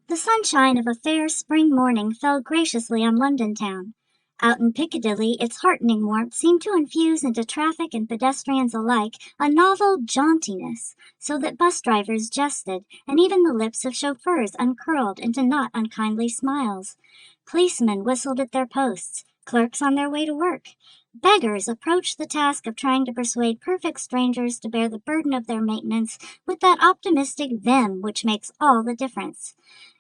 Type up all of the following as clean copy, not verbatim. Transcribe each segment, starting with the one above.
The sunshine of a fair spring morning fell graciously on London town. Out in Piccadilly, its heartening warmth seemed to infuse into traffic and pedestrians alike a novel jauntiness, so that bus drivers jested, and even the lips of chauffeurs uncurled into not unkindly smiles. Policemen whistled at their posts, clerks on their way to work. Beggars approached the task of trying to persuade perfect strangers to bear the burden of their maintenance with that optimistic vim which makes all the difference.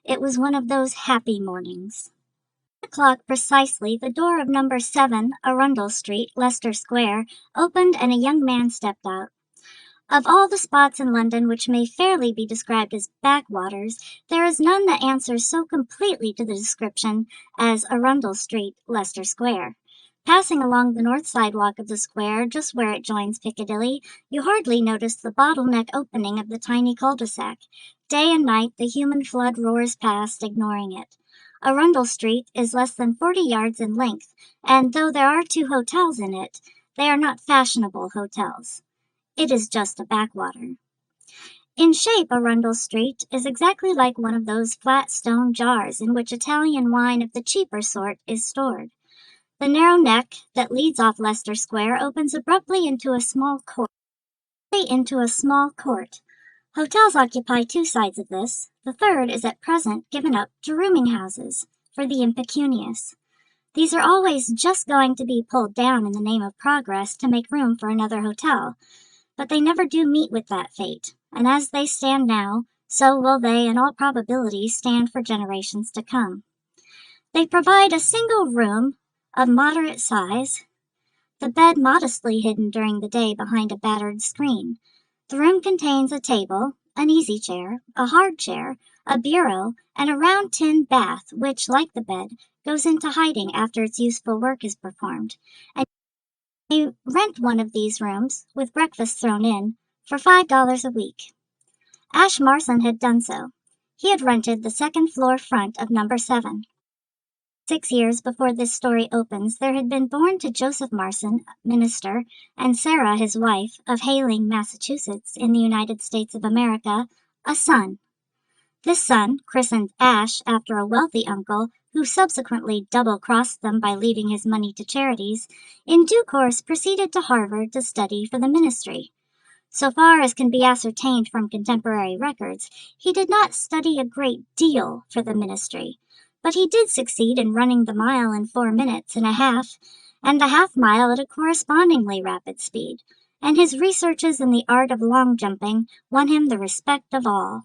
It was one of those happy mornings. At 10 o'clock precisely, the door of number 7, Arundel Street, Leicester Square, opened and a young man stepped out. Of all the spots in London which may fairly be described as backwaters, there is none that answers so completely to the description as Arundel Street, Leicester Square. Passing along the north sidewalk of the square, just where it joins Piccadilly, you hardly notice the bottleneck opening of the tiny cul-de-sac. Day and night the human flood roars past, ignoring it. Arundel Street is less than 40 yards in length, and though there are 2 hotels in it, they are not fashionable hotels. It is just a backwater. In shape, Arundel Street is exactly like one of those flat stone jars in which Italian wine of the cheaper sort is stored. The narrow neck that leads off Leicester Square opens abruptly into a small court. Hotels occupy 2 sides of this. The third is at present given up to rooming houses for the impecunious. These are always just going to be pulled down in the name of progress to make room for another hotel, but they never do meet with that fate, and as they stand now, so will they in all probability stand for generations to come. They provide a single room of moderate size, the bed modestly hidden during the day behind a battered screen. The room contains a table, an easy chair, a hard chair, a bureau, and a round tin bath which, like the bed, goes into hiding after its useful work is performed, and you rent one of these rooms, with breakfast thrown in, for $5 a week. Ash Marson had done so. He had rented the second-floor front of number 7. 6 years before this story opens, there had been born to Joseph Marson, minister, and Sarah, his wife, of Hayling, Massachusetts, in the United States of America, a son. This son, christened Ash after a wealthy uncle, who subsequently double-crossed them by leaving his money to charities, in due course proceeded to Harvard to study for the ministry. So far as can be ascertained from contemporary records, he did not study a great deal for the ministry, but he did succeed in running the mile in 4 minutes and a half, and the half-mile at a correspondingly rapid speed, and his researches in the art of long jumping won him the respect of all.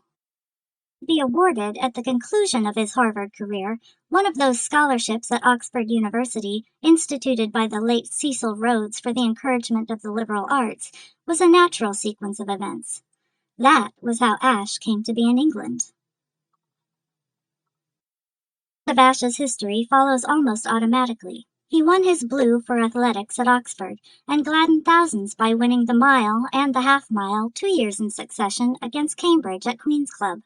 Be awarded at the conclusion of his Harvard career one of those scholarships at Oxford University instituted by the late Cecil Rhodes for the encouragement of the liberal arts was a natural sequence of events. That was how Ash came to be in England. Of Ash's history follows almost automatically. He won his blue for athletics at Oxford, and gladdened thousands by winning the mile and the half-mile 2 years in succession against Cambridge at Queen's Club.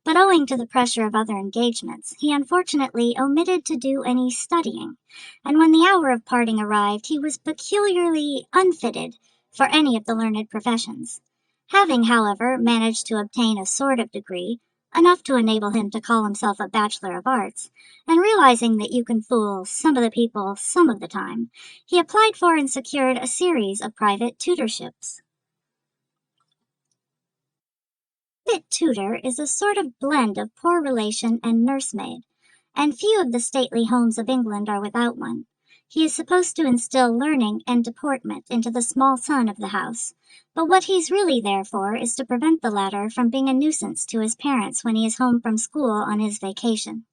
But owing to the pressure of other engagements, he unfortunately omitted to do any studying, and when the hour of parting arrived, he was peculiarly unfitted for any of the learned professions. Having, however, managed to obtain a sort of degree, enough to enable him to call himself a Bachelor of Arts, and realizing that you can fool some of the people some of the time, he applied for and secured a series of private tutorships. Private tutor is a sort of blend of poor relation and nursemaid, and few of the stately homes of England are without one. He is supposed to instill learning and deportment into the small son of the house, but what he's really there for is to prevent the latter from being a nuisance to his parents when he is home from school on his vacation.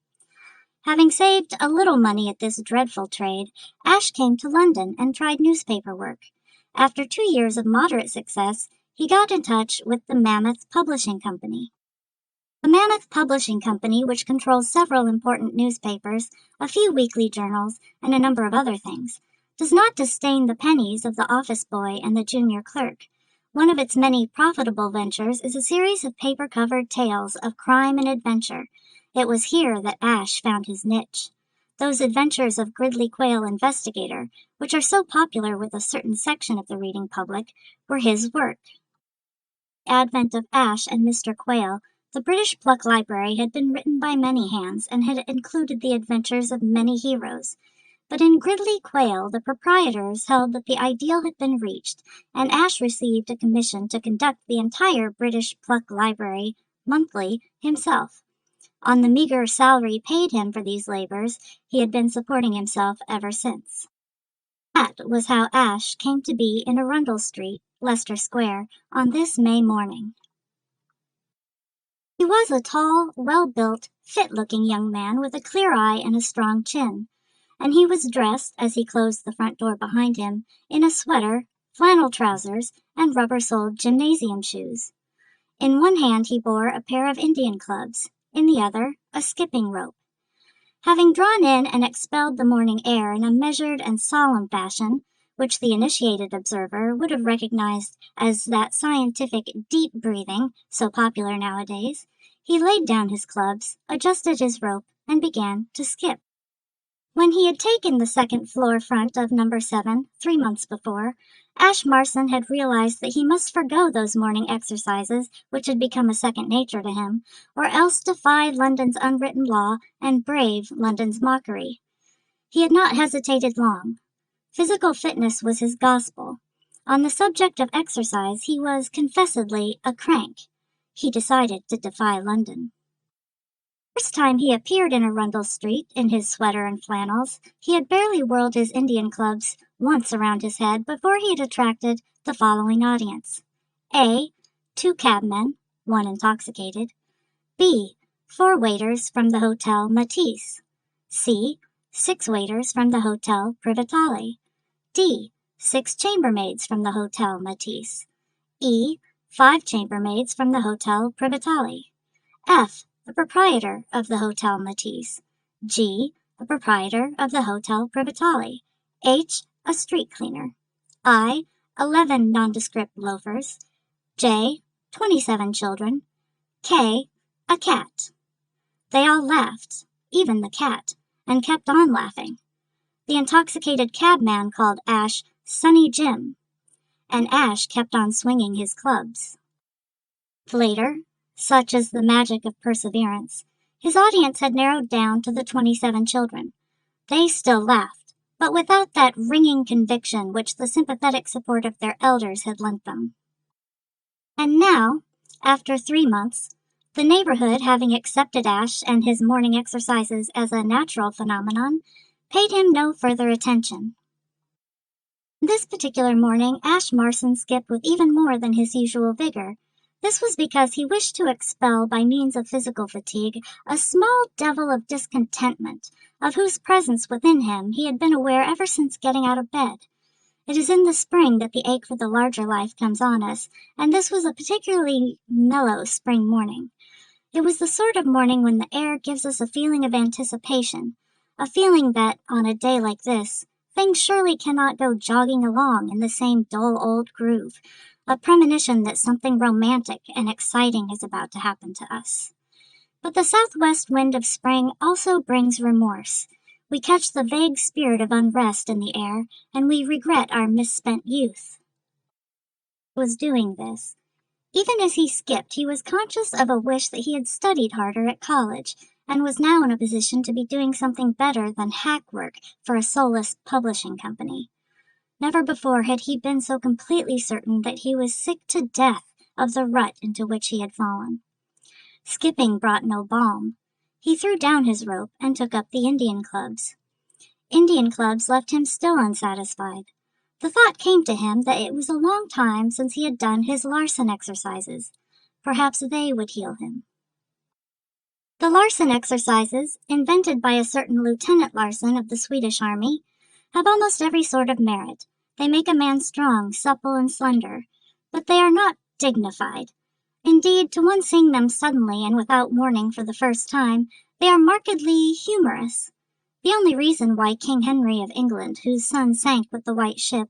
Having saved a little money at this dreadful trade, Ash came to London and tried newspaper work. After 2 years of moderate success, he got in touch with the Mammoth Publishing Company. The Mammoth Publishing Company, which controls several important newspapers, a few weekly journals, and a number of other things, does not disdain the pennies of the office boy and the junior clerk. One of its many profitable ventures is a series of paper-covered tales of crime and adventure. It was here that Ash found his niche. Those adventures of Gridley Quayle Investigator, which are so popular with a certain section of the reading public, were his work. The advent of Ash and Mr. Quayle The British Pluck Library had been written by many hands and had included the adventures of many heroes. But in Gridley Quayle, the proprietors held that the ideal had been reached, and Ash received a commission to conduct the entire British Pluck Library monthly himself. On the meager salary paid him for these labors, he had been supporting himself ever since. That was how Ash came to be in Arundel Street, Leicester Square, on this May morning. He was a tall, well-built, fit-looking young man with a clear eye and a strong chin, and he was dressed, as he closed the front door behind him, in a sweater, flannel trousers, and rubber-soled gymnasium shoes. In one hand he bore a pair of Indian clubs, in the other a skipping rope. Having drawn in and expelled the morning air in a measured and solemn fashion, which the initiated observer would have recognized as that scientific deep breathing so popular nowadays, he laid down his clubs, adjusted his rope, and began to skip. When he had taken the second floor front of number 7, 3 months before, Ash Marson had realized that he must forgo those morning exercises which had become a second nature to him, or else defy London's unwritten law and brave London's mockery. He had not hesitated long. Physical fitness was his gospel. On the subject of exercise, he was confessedly a crank. He decided to defy London. The first time he appeared in Arundel Street in his sweater and flannels, he had barely whirled his Indian clubs once around his head before he had attracted the following audience. A. 2 cabmen, one intoxicated. B. 4 waiters from the Hotel Matisse. C. 6 waiters from the Hotel Privatale. D. 6 chambermaids from the Hotel Matisse. E. 5 chambermaids from the Hotel Privatale. F. The proprietor of the Hotel Matisse. G. The proprietor of the Hotel Privatale. H. A street cleaner. I. 11 nondescript loafers. J. 27 children. K. A cat. They all laughed, even the cat, and kept on laughing. The intoxicated cabman called Ash Sunny Jim, and Ash kept on swinging his clubs. Later, such is the magic of perseverance, his audience had narrowed down to the 27 children. They still laughed, but without that ringing conviction which the sympathetic support of their elders had lent them. And now, after 3 months, the neighborhood, having accepted Ash and his morning exercises as a natural phenomenon, paid him no further attention. This particular morning, Ash Marson skipped with even more than his usual vigor. This was because he wished to expel by means of physical fatigue a small devil of discontentment, of whose presence within him he had been aware ever since getting out of bed. It is in the spring that the ache for the larger life comes on us, and this was a particularly mellow spring morning. It was the sort of morning when the air gives us a feeling of anticipation, a feeling that, on a day like this, things surely cannot go jogging along in the same dull old groove, a premonition that something romantic and exciting is about to happen to us. But the southwest wind of spring also brings remorse. We catch the vague spirit of unrest in the air, and we regret our misspent youth. He was doing this. Even as he skipped, he was conscious of a wish that he had studied harder at college, and was now in a position to be doing something better than hack work for a soulless publishing company. Never before had he been so completely certain that he was sick to death of the rut into which he had fallen. Skipping brought no balm. He threw down his rope and took up the Indian clubs. Indian clubs left him still unsatisfied. The thought came to him that it was a long time since he had done his Larsen exercises. Perhaps they would heal him. The Larsen exercises, invented by a certain Lieutenant Larsen of the Swedish army, have almost every sort of merit. They make a man strong, supple, and slender, but they are not dignified. Indeed, to one seeing them suddenly and without warning for the first time, they are markedly humorous. The only reason why King Henry of England, whose son sank with the White Ship,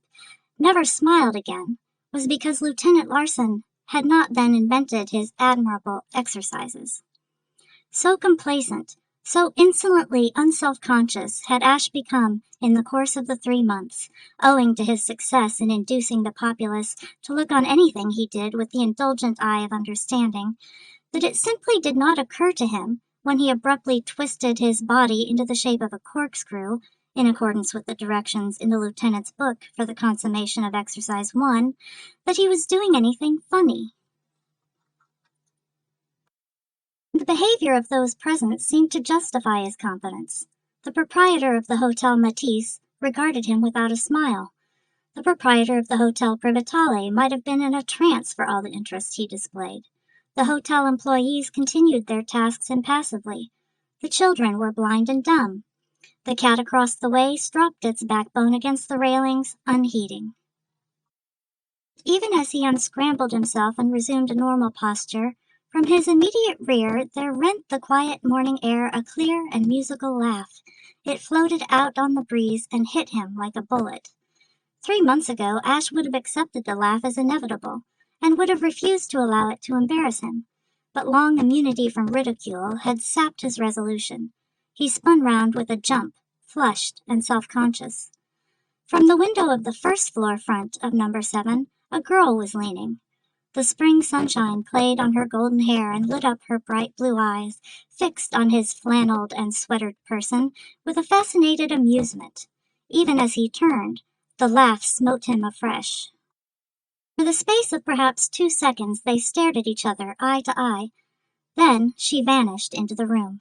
never smiled again was because Lieutenant Larsen had not then invented his admirable exercises. So complacent, so insolently unself-conscious had Ash become in the course of the 3 months, owing to his success in inducing the populace to look on anything he did with the indulgent eye of understanding, that it simply did not occur to him, when he abruptly twisted his body into the shape of a corkscrew, in accordance with the directions in the lieutenant's book for the consummation of Exercise 1, that he was doing anything funny. The behavior of those present seemed to justify his confidence. The proprietor of the Hotel Matisse regarded him without a smile. The proprietor of the Hotel Privatale might have been in a trance for all the interest he displayed. The hotel employees continued their tasks impassively. The children were blind and dumb. The cat across the way stropped its backbone against the railings, unheeding. Even as he unscrambled himself and resumed a normal posture, from his immediate rear there rent the quiet morning air a clear and musical laugh. It floated out on the breeze and hit him like a bullet. 3 months ago, Ash would have accepted the laugh as inevitable, and would have refused to allow it to embarrass him. But long immunity from ridicule had sapped his resolution. He spun round with a jump, flushed and self-conscious. From the window of the first-floor front of number 7, a girl was leaning. The spring sunshine played on her golden hair and lit up her bright blue eyes, fixed on his flanneled and sweatered person with a fascinated amusement. Even as he turned, the laugh smote him afresh. For the space of perhaps 2 seconds they stared at each other, eye to eye. Then she vanished into the room.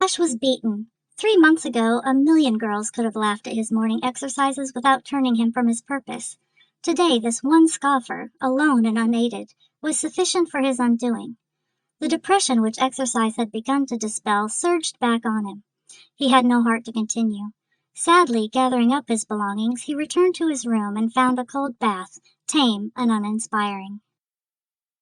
Ash was beaten. 3 months ago, a million girls could have laughed at his morning exercises without turning him from his purpose. Today, this one scoffer, alone and unaided, was sufficient for his undoing. The depression which exercise had begun to dispel surged back on him. He had no heart to continue. Sadly gathering up his belongings, he returned to his room and found a cold bath, tame and uninspiring.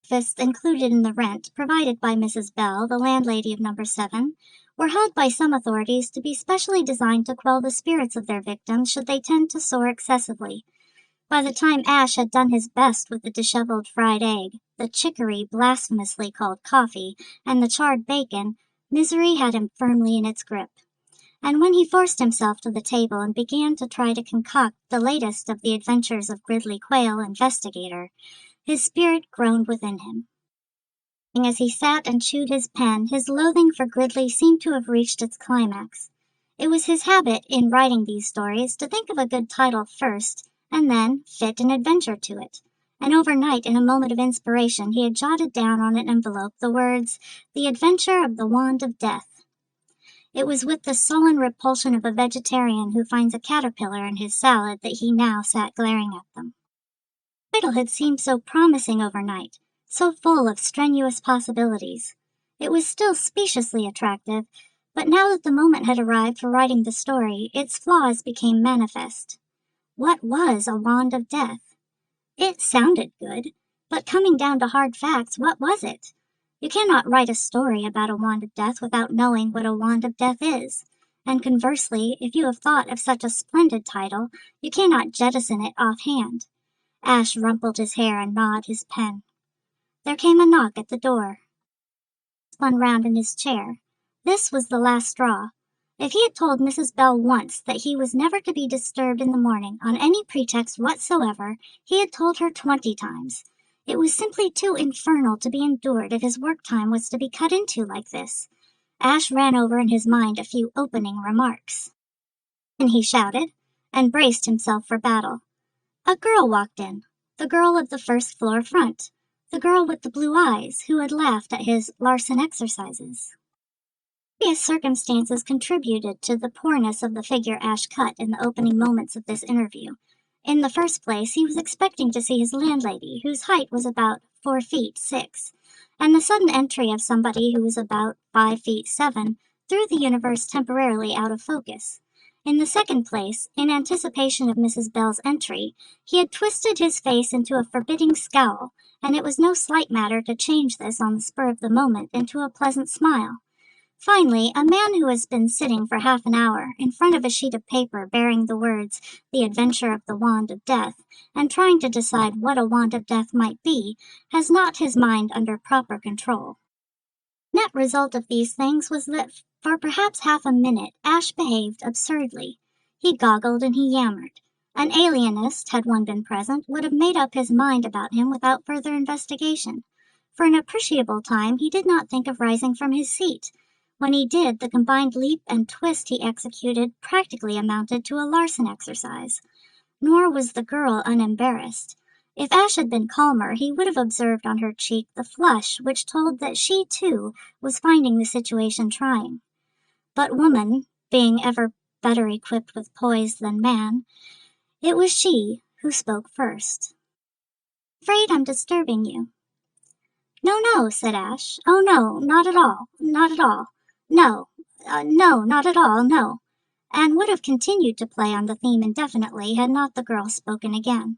Breakfasts included in the rent provided by Mrs. Bell, the landlady of number 7, were held by some authorities to be specially designed to quell the spirits of their victims should they tend to soar excessively. By the time Ash had done his best with the disheveled fried egg, the chicory blasphemously called coffee, and the charred bacon, misery had him firmly in its grip. And when he forced himself to the table and began to try to concoct the latest of the adventures of Gridley Quayle, investigator, his spirit groaned within him. As he sat and chewed his pen, his loathing for Gridley seemed to have reached its climax. It was his habit, in writing these stories, to think of a good title first, and then fit an adventure to it. And overnight, in a moment of inspiration, he had jotted down on an envelope the words, "The Adventure of the Wand of Death." It was with the sullen repulsion of a vegetarian who finds a caterpillar in his salad that he now sat glaring at them. The title had seemed so promising overnight, so full of strenuous possibilities. It was still speciously attractive, but now that the moment had arrived for writing the story, its flaws became manifest. What was a wand of death? It sounded good, but coming down to hard facts, what was it? You cannot write a story about a wand of death without knowing what a wand of death is. And conversely, if you have thought of such a splendid title, you cannot jettison it offhand. Ash rumpled his hair and gnawed his pen. There came a knock at the door. He spun round in his chair. This was the last straw. If he had told Mrs. Bell once that he was never to be disturbed in the morning on any pretext whatsoever, he had told her 20 times. It was simply too infernal to be endured if his work time was to be cut into like this. Ash ran over in his mind a few opening remarks. Then he shouted, and braced himself for battle. A girl walked in, the girl of the first-floor front, the girl with the blue eyes who had laughed at his Larson exercises. Previous circumstances contributed to the poorness of the figure Ash cut in the opening moments of this interview. In the first place, he was expecting to see his landlady, whose height was about 4 feet 6, and the sudden entry of somebody who was about 5 feet 7 threw the universe temporarily out of focus. In the second place, in anticipation of Mrs. Bell's entry, he had twisted his face into a forbidding scowl, and it was no slight matter to change this on the spur of the moment into a pleasant smile. Finally, a man who has been sitting for half an hour in front of a sheet of paper bearing the words, "The Adventure of the Wand of Death," and trying to decide what a wand of death might be, has not his mind under proper control. The net result of these things was that for perhaps half a minute Ash behaved absurdly. He goggled and he yammered. An alienist, had one been present, would have made up his mind about him without further investigation. For an appreciable time, he did not think of rising from his seat. When he did, the combined leap and twist he executed practically amounted to a Larson exercise. Nor was the girl unembarrassed. If Ash had been calmer, he would have observed on her cheek the flush which told that she, too, was finding the situation trying. But woman, being ever better equipped with poise than man, it was she who spoke first. "Afraid I'm disturbing you." "No, no," said Ash. "Oh, no, not at all, not at all. No, no, not at all, no," and would have continued to play on the theme indefinitely had not the girl spoken again.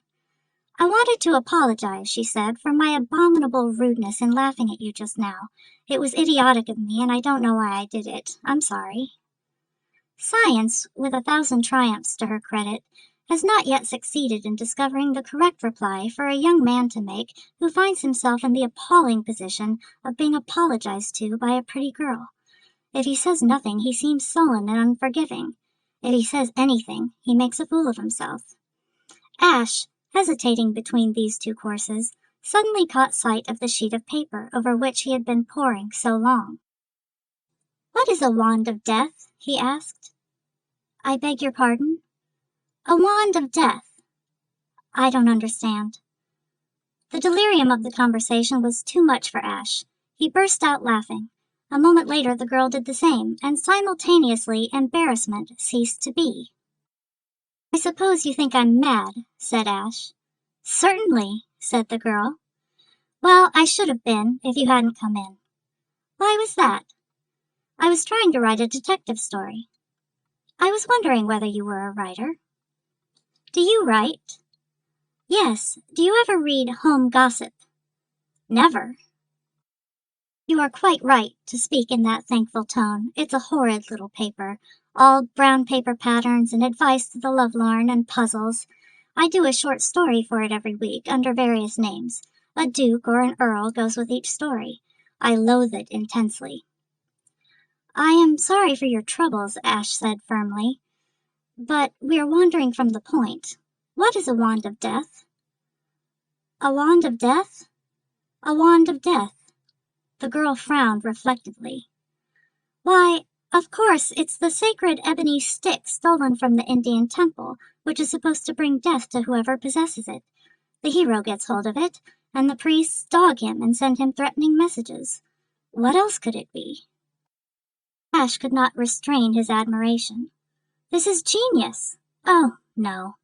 "I wanted to apologize," she said, "for my abominable rudeness in laughing at you just now. It was idiotic of me, and I don't know why I did it. I'm sorry." Science, with 1,000 triumphs to her credit, has not yet succeeded in discovering the correct reply for a young man to make who finds himself in the appalling position of being apologized to by a pretty girl. If he says nothing, he seems sullen and unforgiving. If he says anything, he makes a fool of himself. Ash, hesitating between these two courses, suddenly caught sight of the sheet of paper over which he had been poring so long. "What is a wand of death?" he asked. "I beg your pardon?" "A wand of death." "I don't understand." The delirium of the conversation was too much for Ash. He burst out laughing. A moment later the girl did the same, and simultaneously embarrassment ceased to be. "I suppose you think I'm mad," said Ash. "Certainly," said the girl. "Well, I should have been, if you hadn't come in." "Why was that?" "I was trying to write a detective story." "I was wondering whether you were a writer." "Do you write?" "Yes. Do you ever read Home Gossip?" "Never." "You are quite right to speak in that thankful tone. It's a horrid little paper, all brown paper patterns and advice to the lovelorn and puzzles. I do a short story for it every week, under various names. A duke or an earl goes with each story. I loathe it intensely." "I am sorry for your troubles," Ash said firmly, "but we are wandering from the point. What is a wand of death?" "A wand of death? A wand of death." The girl frowned reflectively. "Why, of course, it's the sacred ebony stick stolen from the Indian temple, which is supposed to bring death to whoever possesses it. The hero gets hold of it, and the priests dog him and send him threatening messages. What else could it be?" Ash could not restrain his admiration. "This is genius." "Oh, no."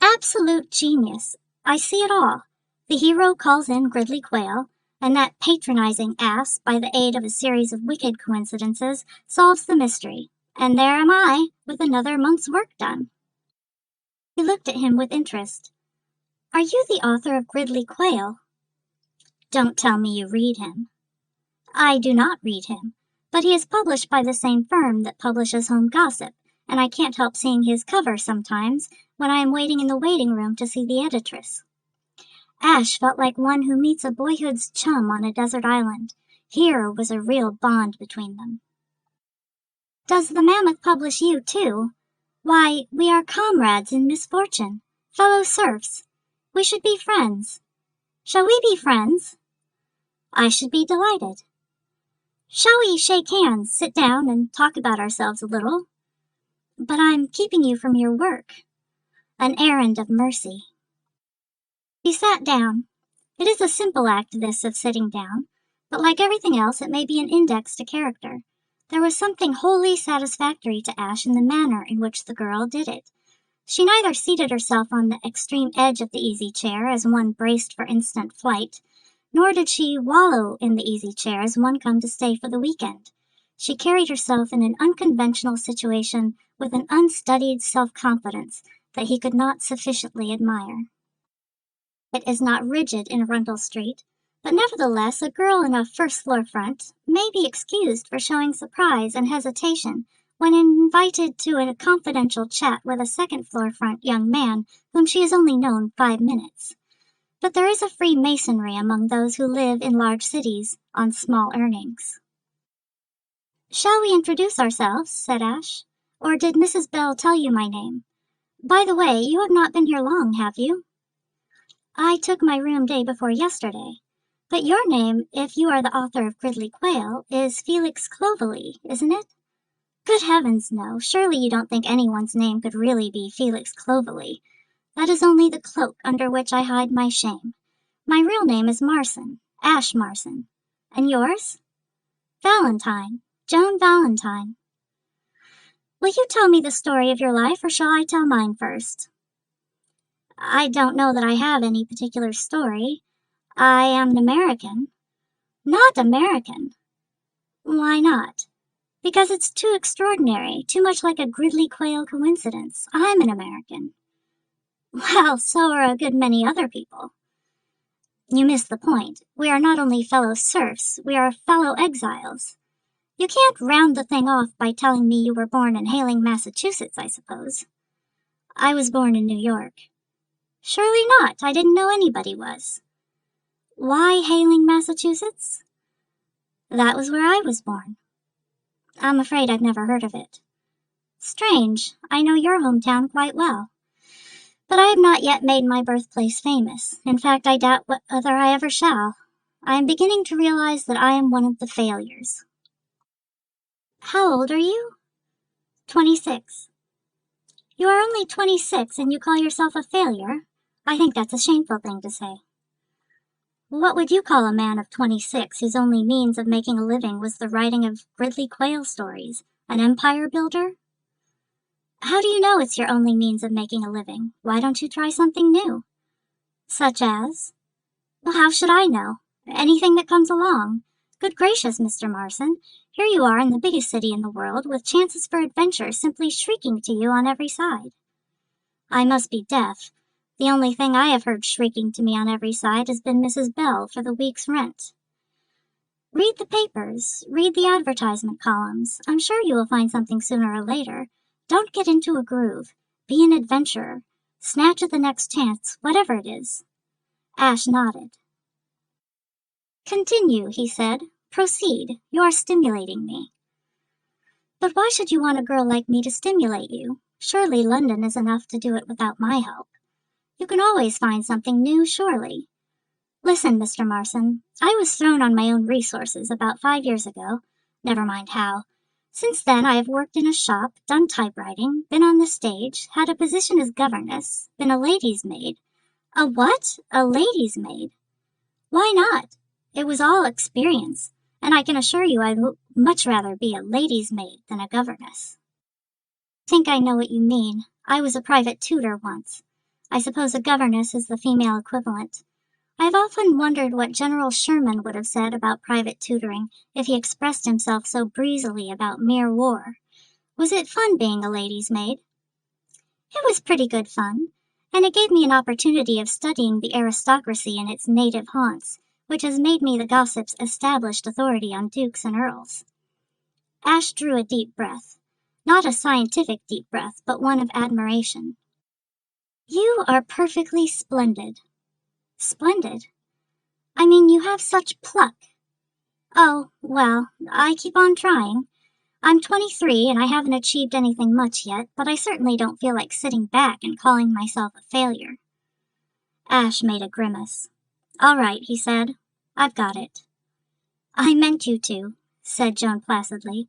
"Absolute genius. I see it all. The hero calls in Gridley Quayle, and that patronizing ass, by the aid of a series of wicked coincidences, solves the mystery. And there am I, with another month's work done." He looked at him with interest. "Are you the author of Gridley Quayle?" "Don't tell me you read him." "I do not read him, but he is published by the same firm that publishes Home Gossip, and I can't help seeing his cover sometimes when I am waiting in the waiting room to see the editress." Ash felt like one who meets a boyhood's chum on a desert island. Here was a real bond between them. "Does the Mammoth publish you, too? Why, we are comrades in misfortune, fellow serfs. We should be friends. Shall we be friends?" "I should be delighted." "Shall we shake hands, sit down, and talk about ourselves a little?" "But I'm keeping you from your work." "An errand of mercy." He sat down. It is a simple act, this of sitting down, but like everything else, it may be an index to character. There was something wholly satisfactory to Ash in the manner in which the girl did it. She neither seated herself on the extreme edge of the easy chair as one braced for instant flight, nor did she wallow in the easy chair as one come to stay for the weekend. She carried herself in an unconventional situation with an unstudied self-confidence that he could not sufficiently admire. It is not rigid in Rundle Street, but nevertheless a girl in a first-floor front may be excused for showing surprise and hesitation when invited to a confidential chat with a second-floor front young man whom she has only known 5 minutes. But there is a freemasonry among those who live in large cities on small earnings. "Shall we introduce ourselves?" said Ash. "Or did Mrs. Bell tell you my name? By the way, you have not been here long, have you?" "I took my room day before yesterday." But your name, if you are the author of Gridley Quail, is Felix Clovelly, isn't it? Good heavens, no. Surely you don't think anyone's name could really be Felix Clovelly. That is only the cloak under which I hide my shame. My real name is Marson, Ash Marson. And yours? Valentine, Joan Valentine. Will you tell me the story of your life, or shall I tell mine first? I don't know that I have any particular story. I am an American. Not American. Why not? Because it's too extraordinary, too much like a Gridley Quail coincidence. I'm an American. Well, so are a good many other people. You miss the point. We are not only fellow serfs, we are fellow exiles. You can't round the thing off by telling me you were born in Hayling, Massachusetts, I suppose. I was born in New York. Surely not. I didn't know anybody was. Why Hayling, Massachusetts? That was where I was born. I'm afraid I've never heard of it. Strange. I know your hometown quite well. But I have not yet made my birthplace famous. In fact, I doubt whether I ever shall. I am beginning to realize that I am one of the failures. How old are you? 26. You are only 26 and you call yourself a failure? I think that's a shameful thing to say. What would you call a man of 26 whose only means of making a living was the writing of Gridley Quail stories? An empire builder? How do you know it's your only means of making a living? Why don't you try something new? Such as? Well, how should I know? Anything that comes along. Good gracious, Mr. Marson, here you are in the biggest city in the world, with chances for adventure simply shrieking to you on every side. I must be deaf. The only thing I have heard shrieking to me on every side has been Mrs. Bell for the week's rent. Read the papers, read the advertisement columns. I'm sure you will find something sooner or later. Don't get into a groove. Be an adventurer. Snatch at the next chance, whatever it is. Ash nodded. Continue, he said. Proceed. You are stimulating me. But why should you want a girl like me to stimulate you? Surely London is enough to do it without my help. You can always find something new, surely. Listen, Mr. Marson, I was thrown on my own resources about 5 years ago. Never mind how. Since then, I have worked in a shop, done typewriting, been on the stage, had a position as governess, been a lady's maid. A what? A lady's maid? Why not? It was all experience, and I can assure you I'd much rather be a lady's maid than a governess. I think I know what you mean. I was a private tutor once. I suppose a governess is the female equivalent. I've often wondered what General Sherman would have said about private tutoring if he expressed himself so breezily about mere war. Was it fun being a lady's maid? It was pretty good fun, and it gave me an opportunity of studying the aristocracy in its native haunts, which has made me the gossip's established authority on dukes and earls. Ash drew a deep breath. Not a scientific deep breath, but one of admiration. You are perfectly splendid. Splendid? I mean, you have such pluck. Oh, well, I keep on trying. I'm 23 and I haven't achieved anything much yet, but I certainly don't feel like sitting back and calling myself a failure. Ash made a grimace. All right, he said. I've got it. I meant you to, said Joan placidly.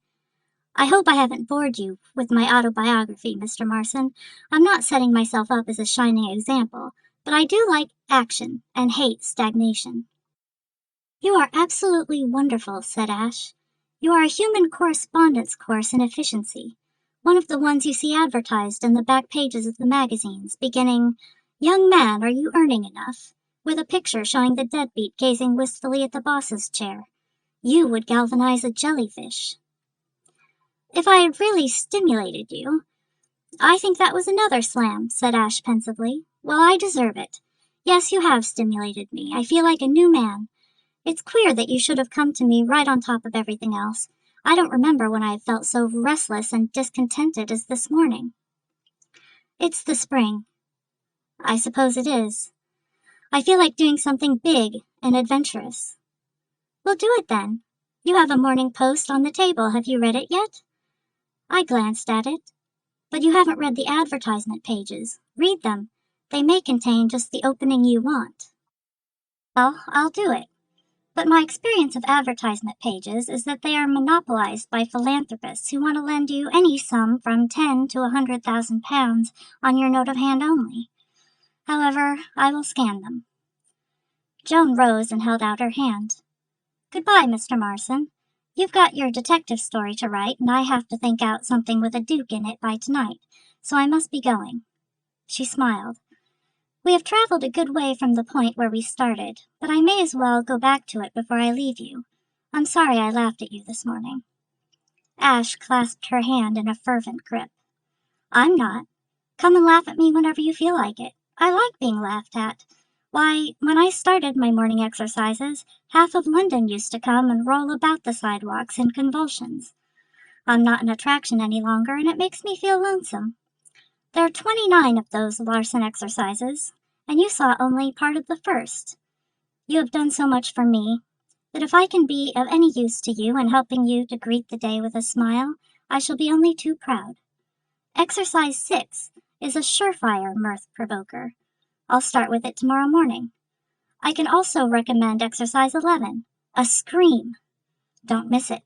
I hope I haven't bored you with my autobiography, Mr. Marson. I'm not setting myself up as a shining example, but I do like action and hate stagnation. You are absolutely wonderful, said Ash. You are a human correspondence course in efficiency, one of the ones you see advertised in the back pages of the magazines, beginning, Young man, are you earning enough? With a picture showing the deadbeat gazing wistfully at the boss's chair. You would galvanize a jellyfish. If I had really stimulated you... I think that was another slam, said Ash pensively. Well, I deserve it. Yes, you have stimulated me. I feel like a new man. It's queer that you should have come to me right on top of everything else. I don't remember when I have felt so restless and discontented as this morning. It's the spring. I suppose it is. I feel like doing something big and adventurous. Well, do it then. You have a Morning Post on the table. Have you read it yet? I glanced at it. But you haven't read the advertisement pages. Read them. They may contain just the opening you want. Well, I'll do it. But my experience of advertisement pages is that they are monopolized by philanthropists who want to lend you any sum from 10 to £100,000 on your note of hand only. However, I will scan them. Joan rose and held out her hand. Goodbye, Mr. Marson. You've got your detective story to write, and I have to think out something with a duke in it by tonight, so I must be going. She smiled. We have traveled a good way from the point where we started, but I may as well go back to it before I leave you. I'm sorry I laughed at you this morning. Ash clasped her hand in a fervent grip. I'm not. Come and laugh at me whenever you feel like it. I like being laughed at. Why, when I started my morning exercises, half of London used to come and roll about the sidewalks in convulsions. I'm not an attraction any longer, and it makes me feel lonesome. There are 29 of those Larson exercises, and you saw only part of the first. You have done so much for me, that if I can be of any use to you in helping you to greet the day with a smile, I shall be only too proud. Exercise 6 is a surefire mirth provoker. I'll start with it tomorrow morning. I can also recommend exercise 11, a scream. Don't miss it.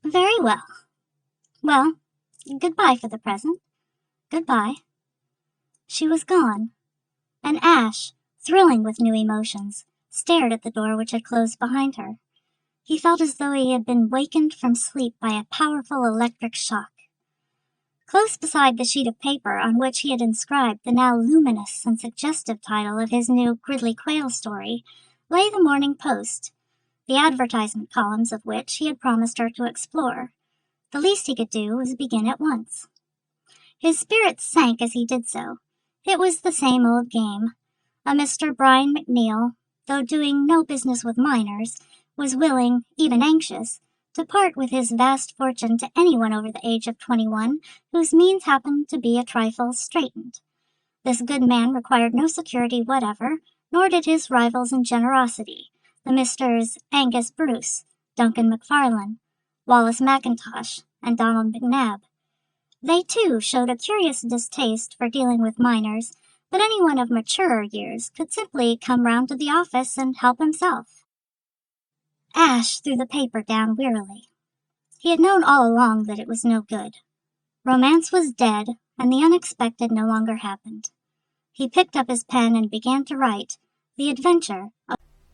Very well. Well, goodbye for the present. Goodbye. She was gone, and Ash, thrilling with new emotions, stared at the door which had closed behind her. He felt as though he had been wakened from sleep by a powerful electric shock. Close beside the sheet of paper on which he had inscribed the now luminous and suggestive title of his new Gridley Quayle story lay the Morning Post, the advertisement columns of which he had promised her to explore. The least he could do was begin at once. His spirits sank as he did so. It was the same old game. A Mr. Brian McNeil, though doing no business with minors, was willing, even anxious, to part with his vast fortune to anyone over the age of 21 whose means happened to be a trifle straitened. This good man required no security whatever, nor did his rivals in generosity, the Messrs. Angus Bruce, Duncan McFarlane, Wallace McIntosh, and Donald McNabb. They, too, showed a curious distaste for dealing with minors, but anyone of maturer years could simply come round to the office and help himself. Ash threw the paper down wearily. He had known all along that it was no good. Romance was dead, and the unexpected no longer happened. He picked up his pen and began to write The Adventure.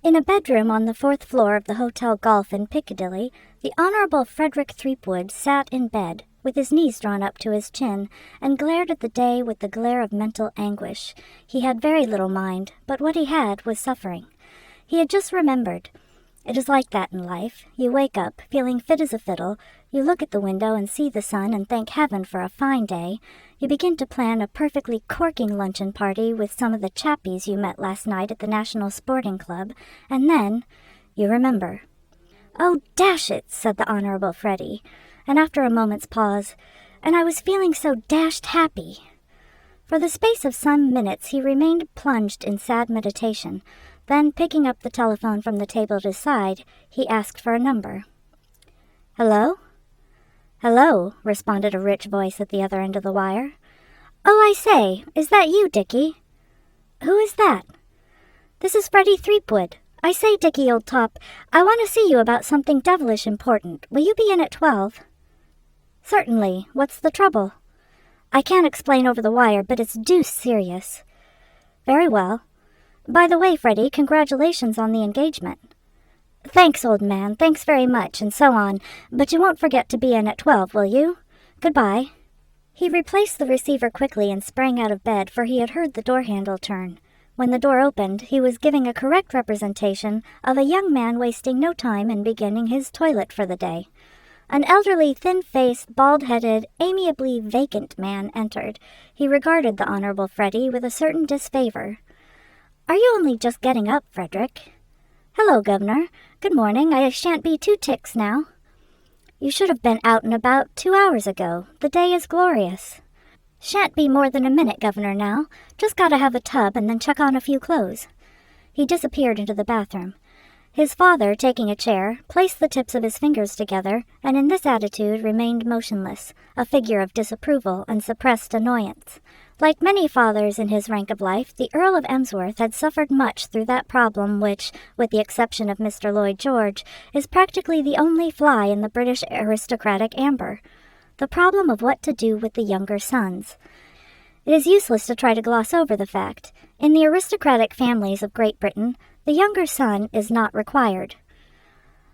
In a bedroom on the 4th floor of the Hotel Golf in Piccadilly, the Honourable Frederick Threepwood sat in bed, with his knees drawn up to his chin, and glared at the day with the glare of mental anguish. He had very little mind, but what he had was suffering. He had just remembered. It is like that in life. You wake up, feeling fit as a fiddle, you look at the window and see the sun and thank heaven for a fine day, you begin to plan a perfectly corking luncheon party with some of the chappies you met last night at the National Sporting Club, and then you remember. "Oh, dash it," said the Honourable Freddie, and after a moment's pause, "and I was feeling so dashed happy." For the space of some minutes he remained plunged in sad meditation. Then, picking up the telephone from the table at his side, he asked for a number. "Hello?" "Hello," responded a rich voice at the other end of the wire. "Oh, I say, is that you, Dickie?" "Who is that?" "This is Freddie Threepwood. I say, Dickie, old top, I want to see you about something devilish important. Will you be in at 12? "Certainly. What's the trouble?" "I can't explain over the wire, but it's deuced serious." "Very well. By the way, Freddie, congratulations on the engagement." "Thanks, old man, thanks very much," and so on, "but you won't forget to be in at 12, will you? Goodbye." He replaced the receiver quickly and sprang out of bed, for he had heard the door handle turn. When the door opened, he was giving a correct representation of a young man wasting no time in beginning his toilet for the day. An elderly, thin-faced, bald-headed, amiably vacant man entered. He regarded the Honourable Freddie with a certain disfavour. "Are you only just getting up, Frederick?" "Hello, Governor. Good morning. I shan't be 2 ticks now." "You should have been out and about 2 hours ago. The day is glorious." "Shan't be more than a minute, Governor, now. Just gotta have a tub and then chuck on a few clothes." He disappeared into the bathroom. His father, taking a chair, placed the tips of his fingers together, and in this attitude remained motionless, a figure of disapproval and suppressed annoyance. Like many fathers in his rank of life, the Earl of Emsworth had suffered much through that problem which, with the exception of Mr. Lloyd George, is practically the only fly in the British aristocratic amber: the problem of what to do with the younger sons. It is useless to try to gloss over the fact. In the aristocratic families of Great Britain, the younger son is not required.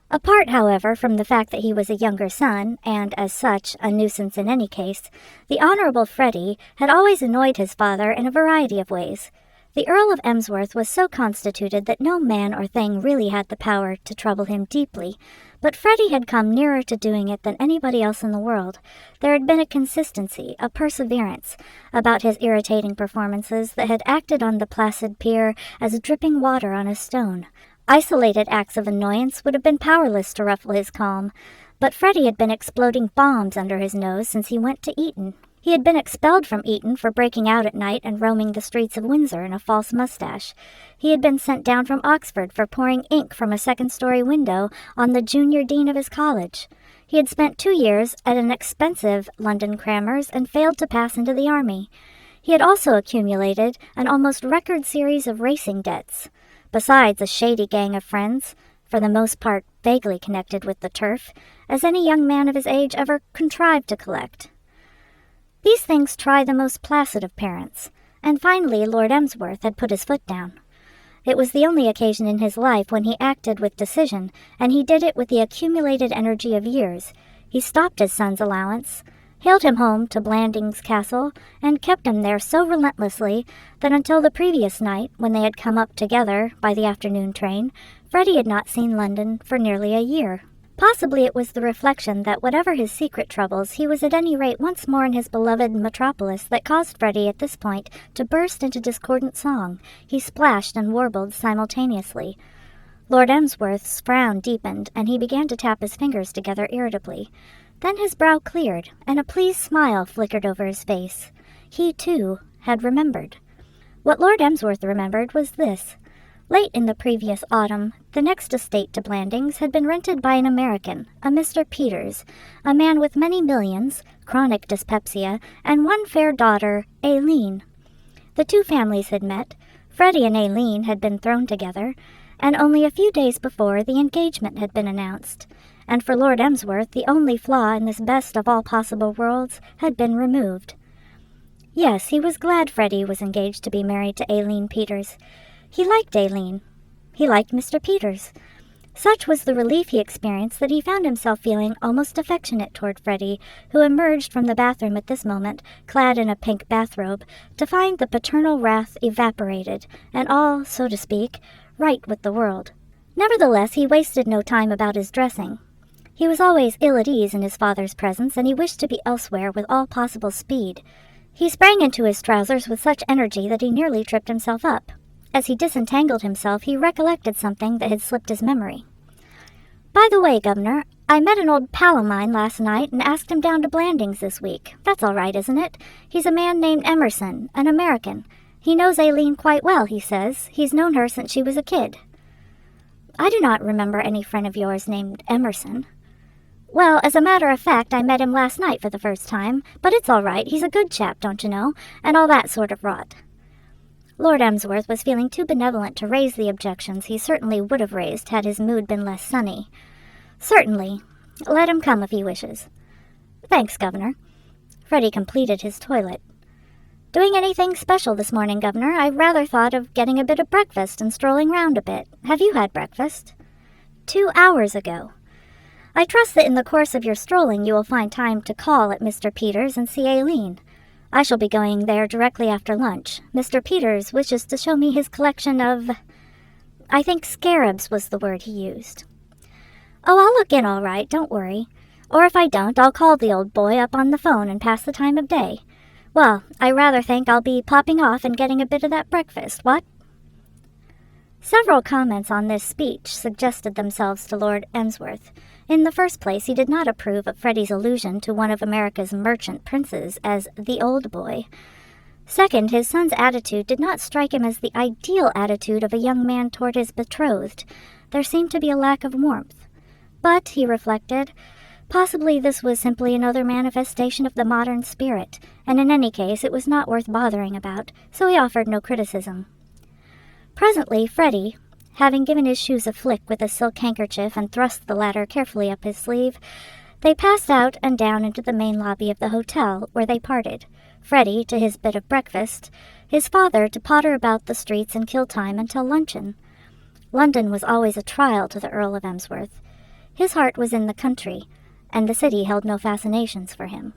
Apart, however, from the fact that he was a younger son, and, as such, a nuisance in any case, the Honourable Freddie had always annoyed his father in a variety of ways. The Earl of Emsworth was so constituted that no man or thing really had the power to trouble him deeply, but Freddie had come nearer to doing it than anybody else in the world. There had been a consistency, a perseverance, about his irritating performances that had acted on the placid peer as dripping water on a stone. Isolated acts of annoyance would have been powerless to ruffle his calm, but Freddie had been exploding bombs under his nose since he went to Eton. He had been expelled from Eton for breaking out at night and roaming the streets of Windsor in a false mustache. He had been sent down from Oxford for pouring ink from a second-story window on the junior dean of his college. He had spent 2 years at an expensive London crammer's and failed to pass into the army. He had also accumulated an almost record series of racing debts, besides a shady gang of friends, for the most part vaguely connected with the turf, as any young man of his age ever contrived to collect. These things try the most placid of parents, and finally Lord Emsworth had put his foot down. It was the only occasion in his life when he acted with decision, and he did it with the accumulated energy of years. He stopped his son's allowance, hailed him home to Blandings Castle, and kept him there so relentlessly that until the previous night, when they had come up together by the afternoon train, Freddie had not seen London for nearly a year. Possibly it was the reflection that whatever his secret troubles, he was at any rate once more in his beloved metropolis that caused Freddie at this point to burst into discordant song. He splashed and warbled simultaneously. Lord Emsworth's frown deepened, and he began to tap his fingers together irritably. Then his brow cleared, and a pleased smile flickered over his face. He, too, had remembered. What Lord Emsworth remembered was this. Late in the previous autumn, the next estate to Blandings had been rented by an American, a Mr. Peters, a man with many millions, chronic dyspepsia, and one fair daughter, Aileen. The two families had met. Freddie and Aileen had been thrown together, and only a few days before the engagement had been announced. And for Lord Emsworth, the only flaw in this best of all possible worlds had been removed. Yes, he was glad Freddie was engaged to be married to Aileen Peters. He liked Aileen. He liked Mr. Peters. Such was the relief he experienced that he found himself feeling almost affectionate toward Freddie, who emerged from the bathroom at this moment, clad in a pink bathrobe, to find the paternal wrath evaporated, and all, so to speak, right with the world. Nevertheless, he wasted no time about his dressing. He was always ill at ease in his father's presence, and he wished to be elsewhere with all possible speed. He sprang into his trousers with such energy that he nearly tripped himself up. As he disentangled himself, he recollected something that had slipped his memory. "By the way, Governor, I met an old pal of mine last night and asked him down to Blandings this week. That's all right, isn't it? He's a man named Emerson, an American. He knows Aileen quite well, he says. He's known her since she was a kid." "I do not remember any friend of yours named Emerson." "Well, as a matter of fact, I met him last night for the first time, but it's all right. He's a good chap, don't you know, and all that sort of rot." Lord Emsworth was feeling too benevolent to raise the objections he certainly would have raised had his mood been less sunny. "Certainly. Let him come if he wishes." "Thanks, Governor." Freddie completed his toilet. "Doing anything special this morning, Governor? I rather thought of getting a bit of breakfast and strolling round a bit. Have you had breakfast?" 2 hours ago. "I trust that in the course of your strolling you will find time to call at Mr. Peters and see Aileen. I shall be going there directly after lunch. Mr. Peters wishes to show me his collection of... I think scarabs was the word he used." "Oh, I'll look in all right, don't worry. Or if I don't, I'll call the old boy up on the phone and pass the time of day. Well, I rather think I'll be popping off and getting a bit of that breakfast, what?" Several comments on this speech suggested themselves to Lord Emsworth. In the first place, he did not approve of Freddie's allusion to one of America's merchant princes as the old boy. Second, his son's attitude did not strike him as the ideal attitude of a young man toward his betrothed. There seemed to be a lack of warmth. But, he reflected, Possibly this was simply another manifestation of the modern spirit, and in any case it was not worth bothering about, so he offered no criticism. Presently, Freddie, having given his shoes a flick with a silk handkerchief and thrust the latter carefully up his sleeve, they passed out and down into the main lobby of the hotel, where they parted. Freddie to his bit of breakfast, his father to potter about the streets and kill time until luncheon. London was always a trial to the Earl of Emsworth. His heart was in the country, and the city held no fascinations for him.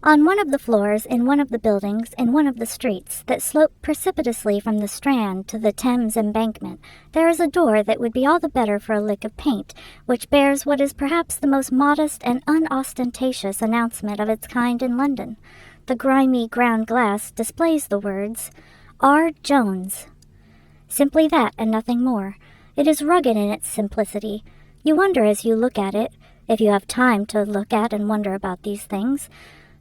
On one of the floors in one of the buildings in one of the streets that slope precipitously from the Strand to the Thames embankment, there is a door that would be all the better for a lick of paint, which bears what is perhaps the most modest and unostentatious announcement of its kind in London. The grimy ground glass displays the words, R. Jones. Simply that and nothing more. It is rugged in its simplicity. You wonder as you look at it, if you have time to look at and wonder about these things,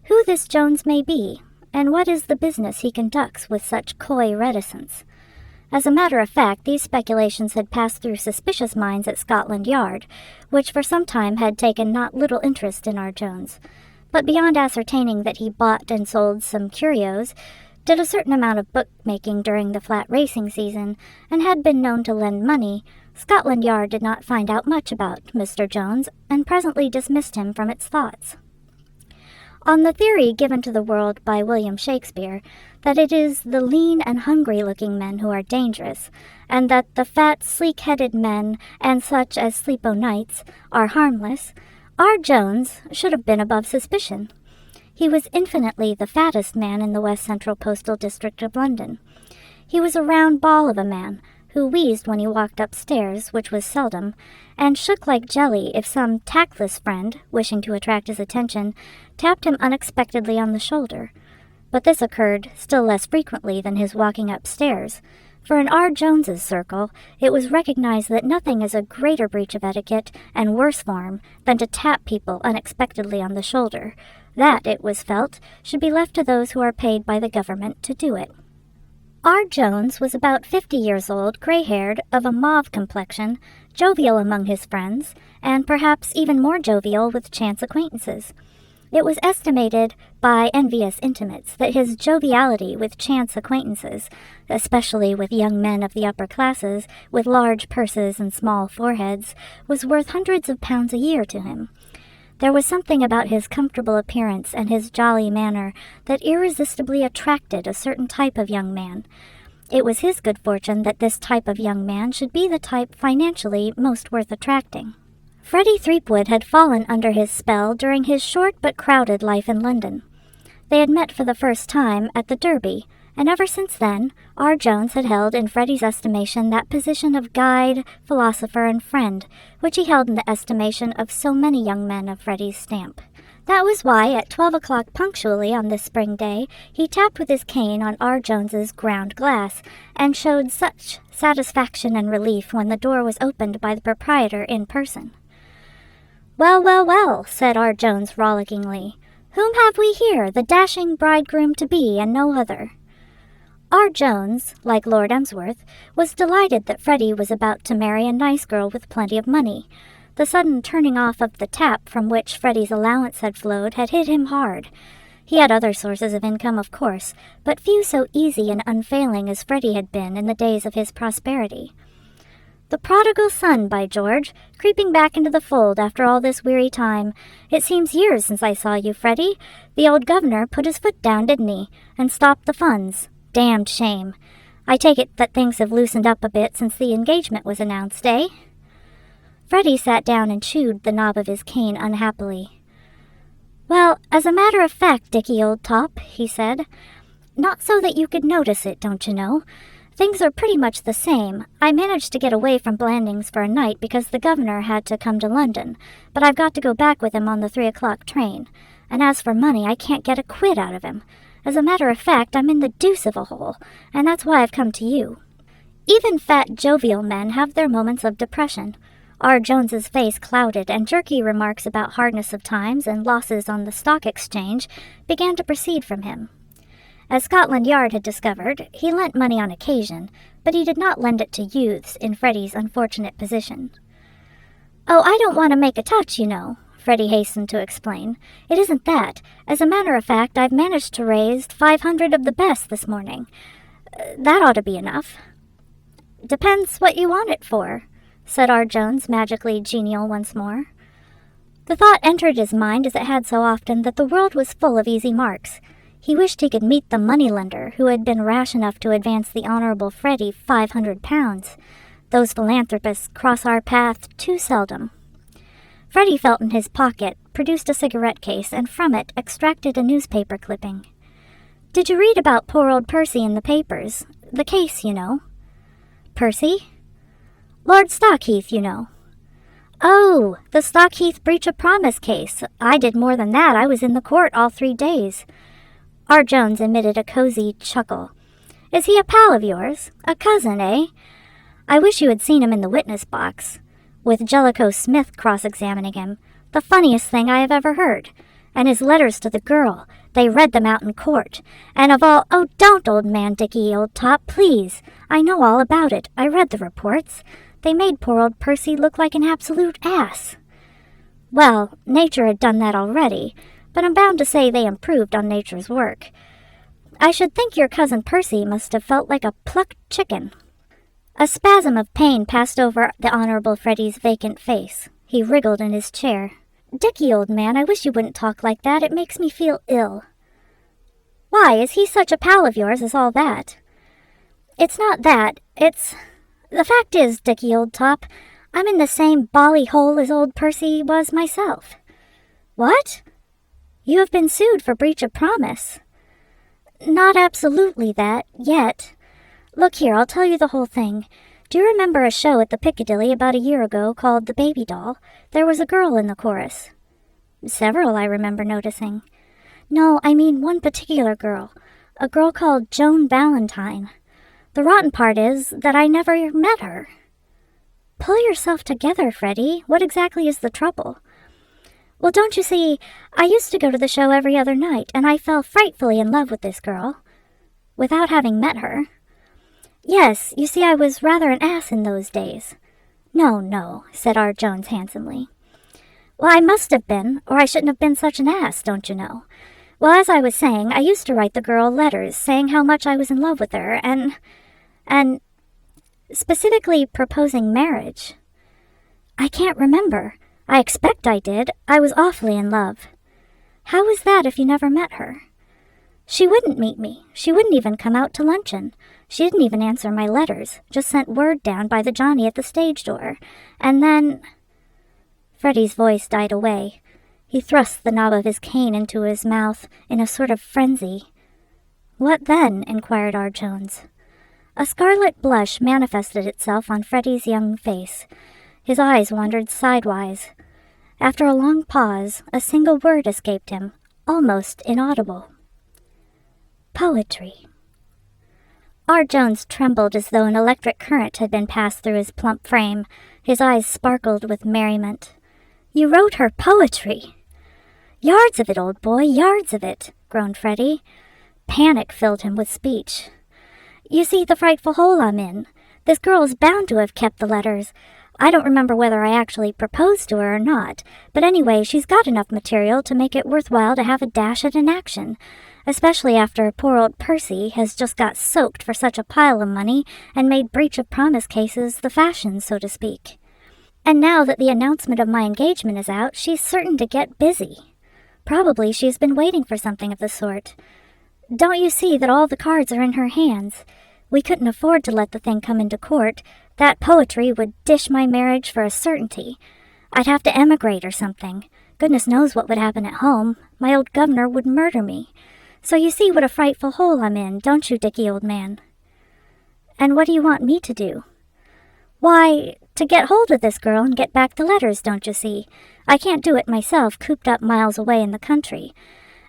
who this Jones may be, and what is the business he conducts with such coy reticence. As a matter of fact, these speculations had passed through suspicious minds at Scotland Yard, which for some time had taken not little interest in our Jones. But beyond ascertaining that he bought and sold some curios, did a certain amount of bookmaking during the flat racing season, and had been known to lend money, Scotland Yard did not find out much about Mr. Jones, and presently dismissed him from its thoughts. On the theory given to the world by William Shakespeare, that it is the lean and hungry-looking men who are dangerous, and that the fat, sleek-headed men, and such as sleep o' nights, are harmless, R. Jones should have been above suspicion. He was infinitely the fattest man in the West Central Postal District of London. He was a round ball of a man, who wheezed when he walked upstairs, which was seldom, and shook like jelly if some tactless friend, wishing to attract his attention, tapped him unexpectedly on the shoulder. But this occurred still less frequently than his walking upstairs, for in R. Jones's circle it was recognized that nothing is a greater breach of etiquette and worse form than to tap people unexpectedly on the shoulder. That, it was felt, should be left to those who are paid by the government to do it. R. Jones was about 50 years old, gray-haired, of a mauve complexion, jovial among his friends, and perhaps even more jovial with chance acquaintances. It was estimated by envious intimates that his joviality with chance acquaintances, especially with young men of the upper classes, with large purses and small foreheads, was worth hundreds of pounds a year to him. There was something about his comfortable appearance and his jolly manner that irresistibly attracted a certain type of young man. It was his good fortune that this type of young man should be the type financially most worth attracting. Freddie Threepwood had fallen under his spell during his short but crowded life in London. They had met for the first time at the Derby, and ever since then, R. Jones had held in Freddie's estimation that position of guide, philosopher, and friend, which he held in the estimation of so many young men of Freddie's stamp. That was why, at 12 o'clock punctually on this spring day, he tapped with his cane on R. Jones's ground glass, and showed such satisfaction and relief when the door was opened by the proprietor in person. "Well, well, well," said R. Jones rollickingly. "Whom have we here, the dashing bridegroom-to-be and no other?" R. Jones, like Lord Emsworth, was delighted that Freddie was about to marry a nice girl with plenty of money. The sudden turning off of the tap from which Freddie's allowance had flowed had hit him hard. He had other sources of income, of course, but few so easy and unfailing as Freddie had been in the days of his prosperity. "The prodigal son, by George, creeping back into the fold after all this weary time. It seems years since I saw you, Freddie. The old governor put his foot down, didn't he, and stopped the funds. Damned shame. I take it that things have loosened up a bit since the engagement was announced, eh?" Freddie sat down and chewed the knob of his cane unhappily. "Well, as a matter of fact, Dickie, old top," he said, "not so that you could notice it, don't you know. Things are pretty much the same. I managed to get away from Blandings for a night because the governor had to come to London, but I've got to go back with him on the 3 o'clock train. And as for money, I can't get a quid out of him. As a matter of fact, I'm in the deuce of a hole, and that's why I've come to you." Even fat, jovial men have their moments of depression. R. Jones's face clouded, and jerky remarks about hardness of times and losses on the stock exchange began to proceed from him. As Scotland Yard had discovered, he lent money on occasion, but he did not lend it to youths in Freddie's unfortunate position. "Oh, I don't want to make a touch, you know," Freddie hastened to explain. "It isn't that. As a matter of fact, I've managed to raise 500 of the best this morning. That ought to be enough." "Depends what you want it for," said R. Jones, magically genial once more. The thought entered his mind, as it had so often, that the world was full of easy marks. He wished he could meet the moneylender who had been rash enough to advance the Honorable Freddie 500 pounds. Those philanthropists cross our path too seldom. Freddie felt in his pocket, produced a cigarette case, and from it extracted a newspaper clipping. "Did you read about poor old Percy in the papers? The case, you know." "Percy?" "Lord Stockheath, you know." "Oh, the Stockheath breach of promise case. I did more than that. I was in the court all 3 days. R. Jones emitted a cozy chuckle. "Is he a pal of yours? A cousin, eh? I wish you had seen him in the witness box, with Jellicoe Smith cross-examining him. The funniest thing I have ever heard. And his letters to the girl. They read them out in court. And of all— Oh, don't, old man Dickie, old top, please. I know all about it. I read the reports. They made poor old Percy look like an absolute ass." "Well, nature had done that already, but I'm bound to say they improved on nature's work. I should think your cousin Percy must have felt like a plucked chicken." A spasm of pain passed over the Honorable Freddie's vacant face. He wriggled in his chair. "Dickie, old man, I wish you wouldn't talk like that. It makes me feel ill." "Why, is he such a pal of yours as all that?" "It's not that. The fact is, Dickie, old top, I'm in the same bally hole as old Percy was myself." "What? You have been sued for breach of promise." "Not absolutely that, yet. Look here, I'll tell you the whole thing. Do you remember a show at the Piccadilly about a year ago called The Baby Doll? There was a girl in the chorus." "Several, I remember noticing." "No, I mean one particular girl. A girl called Joan Valentine. The rotten part is that I never met her." "Pull yourself together, Freddie. What exactly is the trouble?" "Well, don't you see, I used to go to the show every other night, and I fell frightfully in love with this girl. Without having met her." "Yes, you see, I was rather an ass in those days." No, said R. Jones handsomely. "Well, I must have been, or I shouldn't have been such an ass, don't you know. Well, as I was saying, I used to write the girl letters saying how much I was in love with her, and specifically proposing marriage." "I can't remember. I expect I did. I was awfully in love." "How was that if you never met her?" "She wouldn't meet me. She wouldn't even come out to luncheon. She didn't even answer my letters, just sent word down by the Johnny at the stage door. And then—" Freddie's voice died away. He thrust the knob of his cane into his mouth in a sort of frenzy. "What then?" inquired R. Jones. A scarlet blush manifested itself on Freddie's young face. His eyes wandered sidewise. After a long pause, a single word escaped him, almost inaudible. "Poetry." R. Jones trembled as though an electric current had been passed through his plump frame. His eyes sparkled with merriment. "You wrote her poetry?" "Yards of it, old boy, yards of it," groaned Freddie. Panic filled him with speech. "You see the frightful hole I'm in. This girl is bound to have kept the letters. I don't remember whether I actually proposed to her or not, but anyway, she's got enough material to make it worthwhile to have a dash at an action, especially after poor old Percy has just got soaked for such a pile of money and made breach of promise cases the fashion, so to speak. And now that the announcement of my engagement is out, she's certain to get busy. Probably she's been waiting for something of the sort. Don't you see that all the cards are in her hands? We couldn't afford to let the thing come into court. That poetry would dish my marriage for a certainty. I'd have to emigrate or something. Goodness knows what would happen at home. My old governor would murder me. So you see what a frightful hole I'm in, don't you, Dickie, old man?" "And what do you want me to do?" "Why, to get hold of this girl and get back the letters, don't you see? I can't do it myself, cooped up miles away in the country.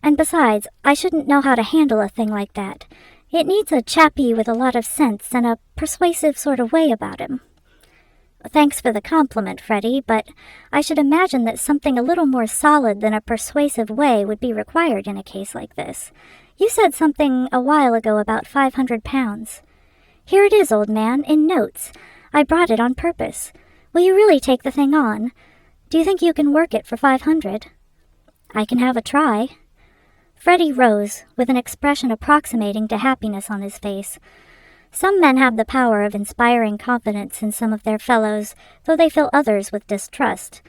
And besides, I shouldn't know how to handle a thing like that. It needs a chappie with a lot of sense and a persuasive sort of way about him." "Thanks for the compliment, Freddie, but I should imagine that something a little more solid than a persuasive way would be required in a case like this. You said something a while ago about 500 pounds. Here it is, old man, in notes. I brought it on purpose. Will you really take the thing on? Do you think you can work it for 500? I can have a try. Freddie rose, with an expression approximating to happiness on his face. Some men have the power of inspiring confidence in some of their fellows, though they fill others with distrust.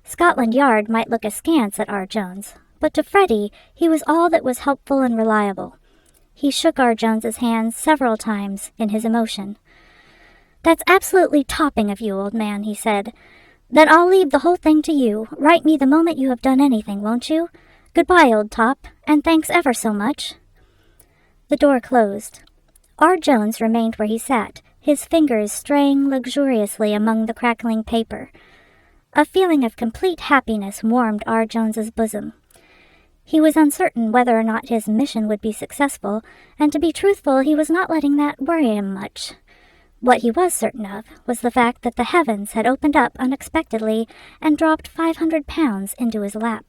Scotland Yard might look askance at R. Jones, but to Freddie he was all that was helpful and reliable. He shook R. Jones's hand several times in his emotion. "That's absolutely topping of you, old man," he said. "Then I'll leave the whole thing to you. Write me the moment you have done anything, won't you? Goodbye, old top, and thanks ever so much." The door closed. R. Jones remained where he sat, his fingers straying luxuriously among the crackling paper. A feeling of complete happiness warmed R. Jones's bosom. He was uncertain whether or not his mission would be successful, and to be truthful, he was not letting that worry him much. What he was certain of was the fact that the heavens had opened up unexpectedly and dropped 500 pounds into his lap.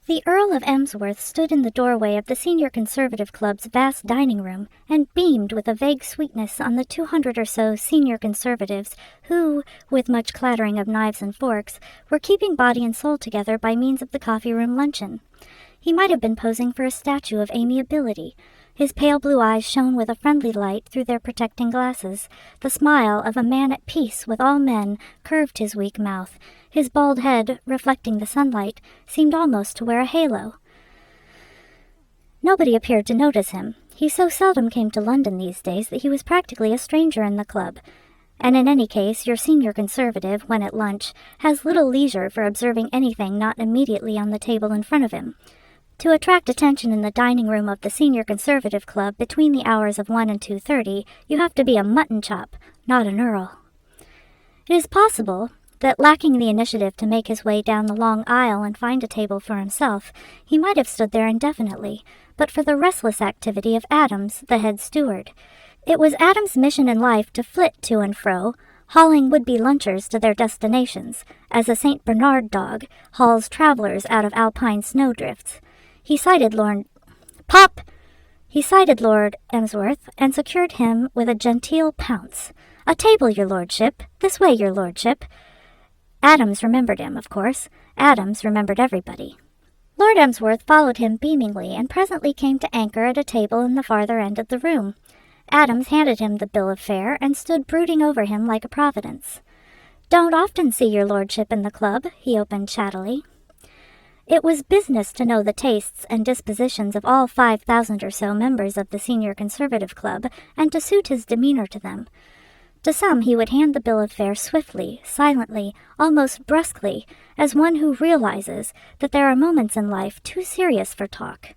The Earl of Emsworth stood in the doorway of the Senior Conservative Club's vast dining room and beamed with a vague sweetness on the 200 or so senior conservatives who, with much clattering of knives and forks, were keeping body and soul together by means of the coffee-room luncheon. He might have been posing for a statue of amiability. His pale blue eyes shone with a friendly light through their protecting glasses. The smile of a man at peace with all men curved his weak mouth. His bald head, reflecting the sunlight, seemed almost to wear a halo. Nobody appeared to notice him. He so seldom came to London these days that he was practically a stranger in the club. And in any case, your senior conservative, when at lunch, has little leisure for observing anything not immediately on the table in front of him. To attract attention in the dining room of the Senior Conservative Club between the hours of 1 and 2:30, you have to be a mutton chop, not an earl. It is possible that, lacking the initiative to make his way down the long aisle and find a table for himself, he might have stood there indefinitely, but for the restless activity of Adams, the head steward. It was Adams' mission in life to flit to and fro, hauling would-be lunchers to their destinations, as a St. Bernard dog hauls travelers out of alpine snowdrifts. He sighted Lord Emsworth and secured him with a genteel pounce. "A table, your lordship. This way, your lordship." Adams remembered him, of course. Adams remembered everybody. Lord Emsworth followed him beamingly and presently came to anchor at a table in the farther end of the room. Adams handed him the bill of fare and stood brooding over him like a providence. "Don't often see your lordship in the club," he opened chattily. It was business to know the tastes and dispositions of all 5,000 or so members of the Senior Conservative Club, and to suit his demeanor to them. To some he would hand the bill of fare swiftly, silently, almost brusquely, as one who realizes that there are moments in life too serious for talk.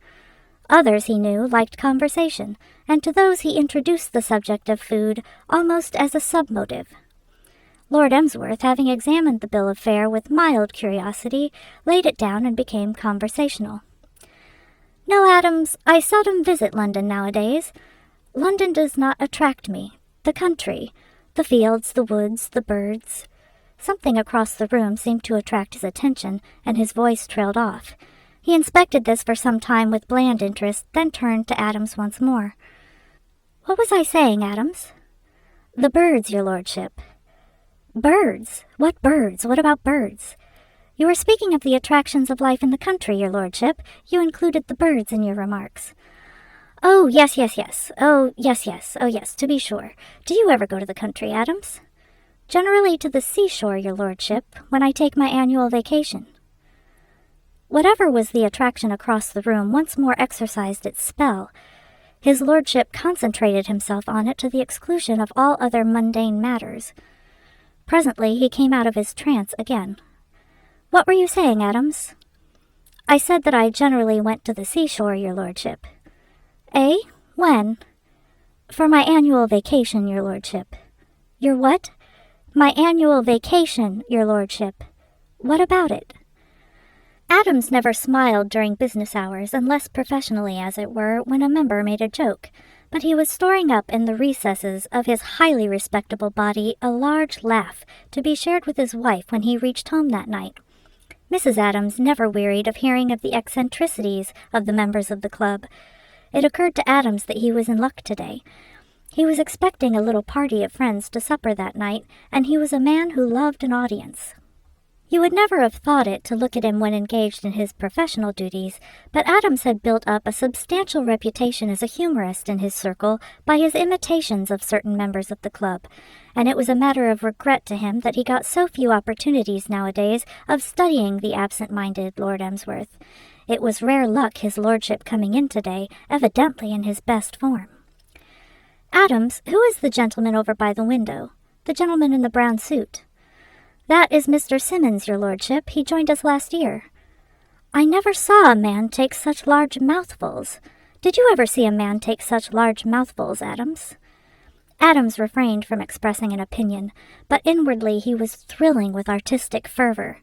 Others, he knew, liked conversation, and to those he introduced the subject of food almost as a submotive. Lord Emsworth, having examined the bill of fare with mild curiosity, laid it down and became conversational. "No, Adams, I seldom visit London nowadays. London does not attract me. The country, the fields, the woods, the birds." Something across the room seemed to attract his attention, and his voice trailed off. He inspected this for some time with bland interest, then turned to Adams once more. "What was I saying, Adams?" "The birds, your lordship." "Birds? What birds? What about birds?" "You were speaking of the attractions of life in the country, your lordship. You included the birds in your remarks." "Oh, yes. Oh, yes, to be sure. Do you ever go to the country, Adams?" "Generally to the seashore, your lordship, when I take my annual vacation." Whatever was the attraction across the room once more exercised its spell. His lordship concentrated himself on it to the exclusion of all other mundane matters. Presently he came out of his trance again. "What were you saying, Adams?" "I said that I generally went to the seashore, your lordship." "Eh? When?" "For my annual vacation, your lordship." "Your what?" "My annual vacation, your lordship." "What about it?" Adams never smiled during business hours, unless professionally, as it were, when a member made a joke, but he was storing up in the recesses of his highly respectable body a large laugh to be shared with his wife when he reached home that night. Mrs. Adams never wearied of hearing of the eccentricities of the members of the club. It occurred to Adams that he was in luck today. He was expecting a little party of friends to supper that night, and he was a man who loved an audience. You would never have thought it to look at him when engaged in his professional duties, but Adams had built up a substantial reputation as a humorist in his circle by his imitations of certain members of the club, and it was a matter of regret to him that he got so few opportunities nowadays of studying the absent-minded Lord Emsworth. It was rare luck his lordship coming in today, evidently in his best form. "Adams, who is the gentleman over by the window? The gentleman in the brown suit?" "That is Mr. Simmons, your lordship. He joined us last year." "I never saw a man take such large mouthfuls. Did you ever see a man take such large mouthfuls, Adams?" Adams refrained from expressing an opinion, but inwardly he was thrilling with artistic fervor.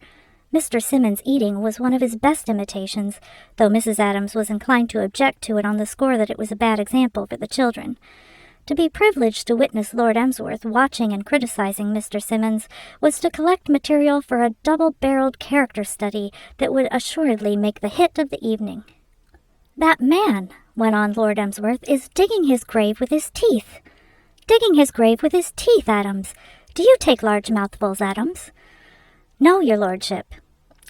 Mr. Simmons' eating was one of his best imitations, though Mrs. Adams was inclined to object to it on the score that it was a bad example for the children. To be privileged to witness Lord Emsworth watching and criticizing Mr. Simmons was to collect material for a double-barreled character study that would assuredly make the hit of the evening. "That man," went on Lord Emsworth, "is digging his grave with his teeth. Digging his grave with his teeth, Adams. Do you take large mouthfuls, Adams?" "No, your lordship."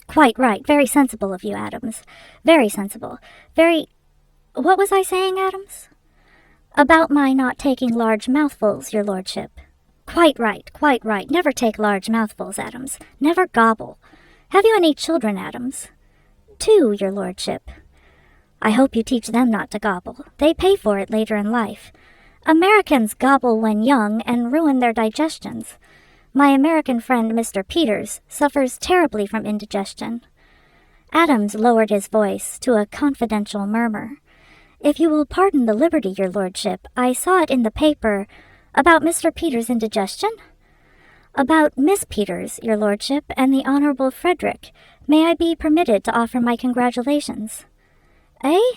"Quite right. Very sensible of you, Adams. Very sensible. Very— What was I saying, Adams?" "About my not taking large mouthfuls, your lordship." "Quite right, quite right. Never take large mouthfuls, Adams. Never gobble. Have you any children, Adams?" "Two, your lordship." "I hope you teach them not to gobble. They pay for it later in life. Americans gobble when young and ruin their digestions. My American friend Mr. Peters suffers terribly from indigestion." Adams lowered his voice to a confidential murmur. "If you will pardon the liberty, your lordship, I saw it in the paper— About Mr. Peters' indigestion?" "About Miss Peters, your lordship, and the Honorable Frederick. May I be permitted to offer my congratulations?" "Eh?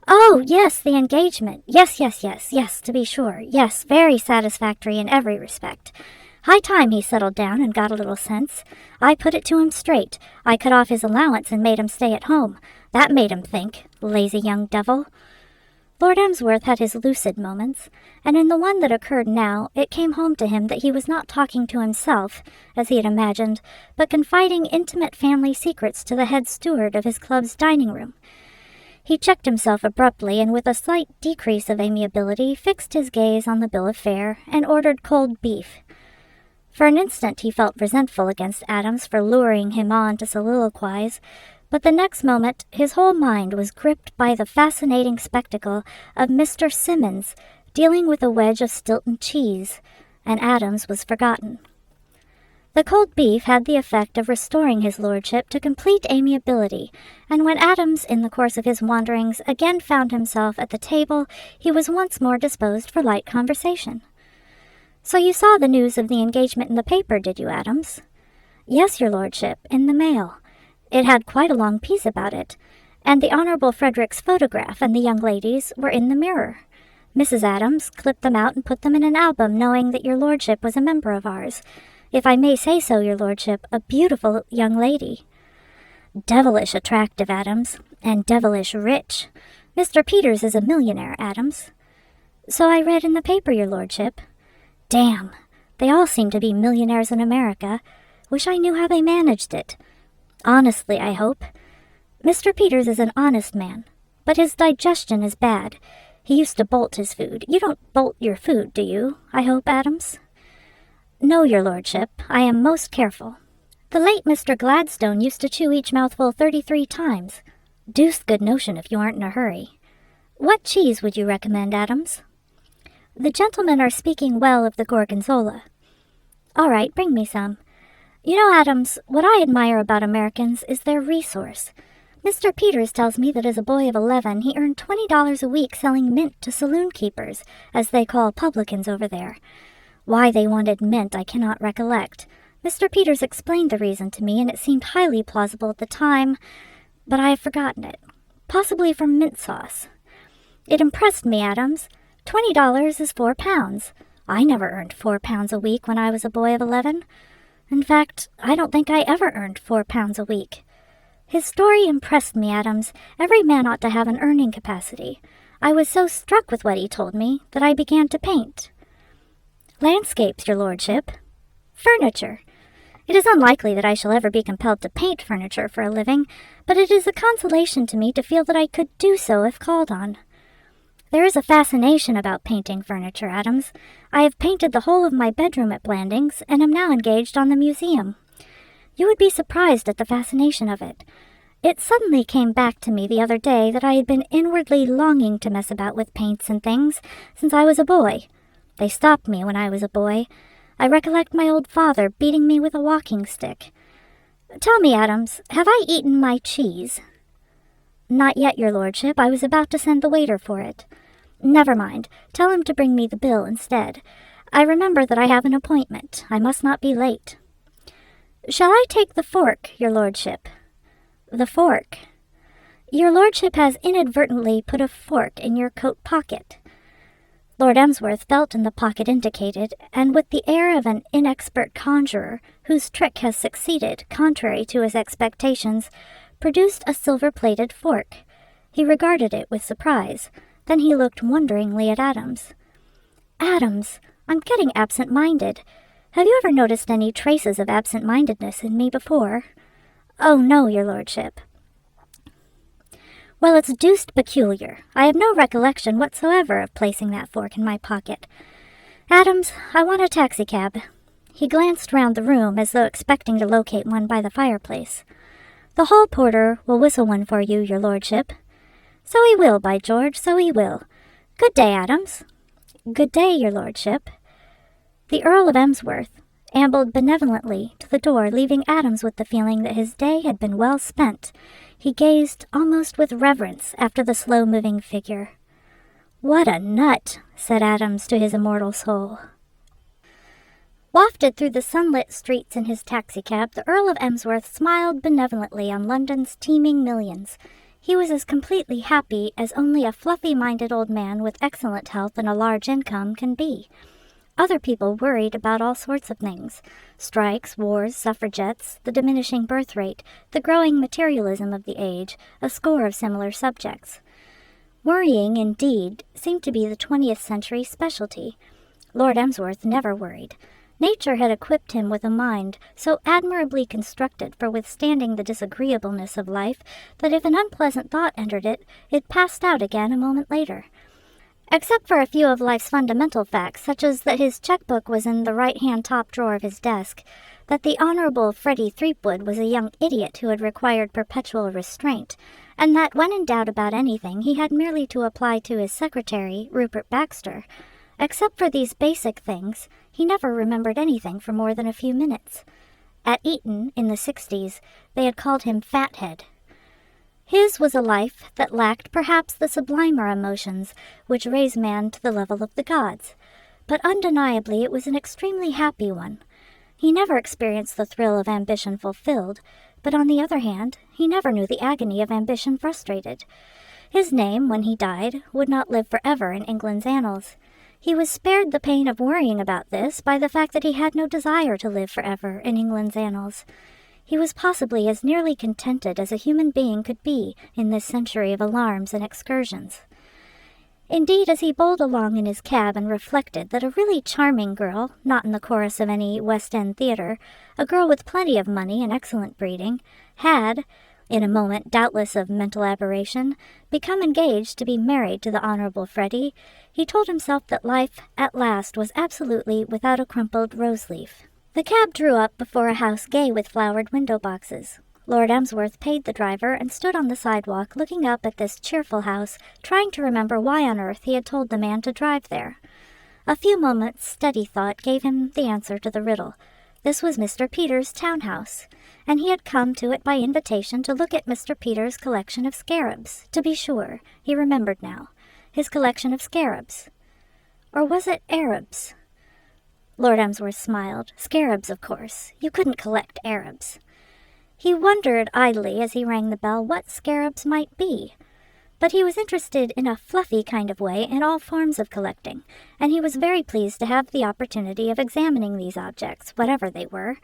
Oh, yes, the engagement. Yes, to be sure. Yes, very satisfactory in every respect. High time he settled down and got a little sense. I put it to him straight. I cut off his allowance and made him stay at home. That made him think. Lazy young devil." Lord Emsworth had his lucid moments, and in the one that occurred now, it came home to him that he was not talking to himself, as he had imagined, but confiding intimate family secrets to the head steward of his club's dining room. He checked himself abruptly, and with a slight decrease of amiability, fixed his gaze on the bill of fare, and ordered cold beef. For an instant he felt resentful against Adams for luring him on to soliloquize, but the next moment his whole mind was gripped by the fascinating spectacle of Mr. Simmons dealing with a wedge of Stilton cheese, and Adams was forgotten. The cold beef had the effect of restoring his lordship to complete amiability, and when Adams, in the course of his wanderings, again found himself at the table, he was once more disposed for light conversation. "So you saw the news of the engagement in the paper, did you, Adams?" "Yes, your lordship, in the mail. It had quite a long piece about it, and the Honorable Frederick's photograph and the young ladies were in the Mirror. Mrs. Adams clipped them out and put them in an album, knowing that your lordship was a member of ours. If I may say so, your lordship, a beautiful young lady." "Devilish attractive, Adams, and devilish rich. Mr. Peters is a millionaire, Adams." "So I read in the paper, your lordship." "Damn! They all seem to be millionaires in America. Wish I knew how they managed it. Honestly, I hope. Mr. Peters is an honest man, but his digestion is bad. He used to bolt his food. You don't bolt your food, do you, I hope, Adams?" "No, your lordship. I am most careful. The late Mr. Gladstone used to chew each mouthful 33 times. Deuced good notion if you aren't in a hurry. What cheese would you recommend, Adams?" "The gentlemen are speaking well of the Gorgonzola." "All right, bring me some. You know, Adams, what I admire about Americans is their resource. Mr. Peters tells me that as a boy of 11 he earned $20 a week selling mint to saloon keepers, as they call publicans over there. Why they wanted mint I cannot recollect. Mr. Peters explained the reason to me, and it seemed highly plausible at the time, but I have forgotten it. Possibly from mint sauce. It impressed me, Adams. $20 is £4. I never earned £4 a week when I was a boy of 11. In fact, I don't think I ever earned £4 a week. His story impressed me, Adams. Every man ought to have an earning capacity. I was so struck with what he told me that I began to paint." "Landscapes, your lordship." "Furniture. It is unlikely that I shall ever be compelled to paint furniture for a living, but it is a consolation to me to feel that I could do so if called on. There is a fascination about painting furniture, Adams. I have painted the whole of my bedroom at Blandings, and am now engaged on the museum. You would be surprised at the fascination of it. It suddenly came back to me the other day that I had been inwardly longing to mess about with paints and things since I was a boy. They stopped me when I was a boy. I recollect my old father beating me with a walking stick. Tell me, Adams, have I eaten my cheese? Not yet, your lordship. I was about to send the waiter for it. Never mind. Tell him to bring me the bill instead. I remember that I have an appointment. I must not be late. Shall I take the fork, your lordship? The fork. Your lordship has inadvertently put a fork in your coat pocket. Lord Emsworth felt in the pocket indicated, and with the air of an inexpert conjurer, whose trick has succeeded, contrary to his expectations, produced a silver-plated fork. He regarded it with surprise. Then he looked wonderingly at Adams. Adams, I'm getting absent-minded. Have you ever noticed any traces of absent-mindedness in me before? Oh, no, your lordship. Well, it's deuced peculiar. I have no recollection whatsoever of placing that fork in my pocket. Adams, I want a taxicab. He glanced round the room as though expecting to locate one by the fireplace. The hall porter will whistle one for you, your lordship. So he will, by George, so he will. Good day, Adams. Good day, your lordship. The Earl of Emsworth ambled benevolently to the door, leaving Adams with the feeling that his day had been well spent. He gazed almost with reverence after the slow-moving figure. What a nut, said Adams to his immortal soul. Wafted through the sunlit streets in his taxicab, the Earl of Emsworth smiled benevolently on London's teeming millions. He was as completely happy as only a fluffy-minded old man with excellent health and a large income can be. Other people worried about all sorts of things: strikes, wars, suffragettes, the diminishing birth rate, the growing materialism of the age, a score of similar subjects. Worrying, indeed, seemed to be the 20th century specialty. Lord Emsworth never worried. Nature had equipped him with a mind so admirably constructed for withstanding the disagreeableness of life that if an unpleasant thought entered it, it passed out again a moment later. Except for a few of life's fundamental facts, such as that his checkbook was in the right-hand top drawer of his desk, that the Honorable Freddie Threepwood was a young idiot who had required perpetual restraint, and that when in doubt about anything he had merely to apply to his secretary, Rupert Baxter. Except for these basic things, he never remembered anything for more than a few minutes. At Eton, in the 60s, they had called him Fathead. His was a life that lacked perhaps the sublimer emotions which raise man to the level of the gods, but undeniably it was an extremely happy one. He never experienced the thrill of ambition fulfilled, but on the other hand, he never knew the agony of ambition frustrated. His name, when he died, would not live forever in England's annals. He was spared the pain of worrying about this by the fact that he had no desire to live forever in England's annals. He was possibly as nearly contented as a human being could be in this century of alarms and excursions. Indeed, as he bowled along in his cab and reflected that a really charming girl, not in the chorus of any West End theatre, a girl with plenty of money and excellent breeding, had, in a moment doubtless of mental aberration, become engaged to be married to the Honourable Freddie, he told himself that life, at last, was absolutely without a crumpled rose-leaf. The cab drew up before a house gay with flowered window-boxes. Lord Emsworth paid the driver and stood on the sidewalk looking up at this cheerful house, trying to remember why on earth he had told the man to drive there. A few moments' steady thought gave him the answer to the riddle. This was Mr. Peters' townhouse, and he had come to it by invitation to look at Mr. Peters' collection of scarabs. To be sure, he remembered now. His collection of scarabs. Or was it Arabs? Lord Emsworth smiled. Scarabs, of course. You couldn't collect Arabs. He wondered idly as he rang the bell what scarabs might be. But he was interested in a fluffy kind of way in all forms of collecting, and he was very pleased to have the opportunity of examining these objects, whatever they were.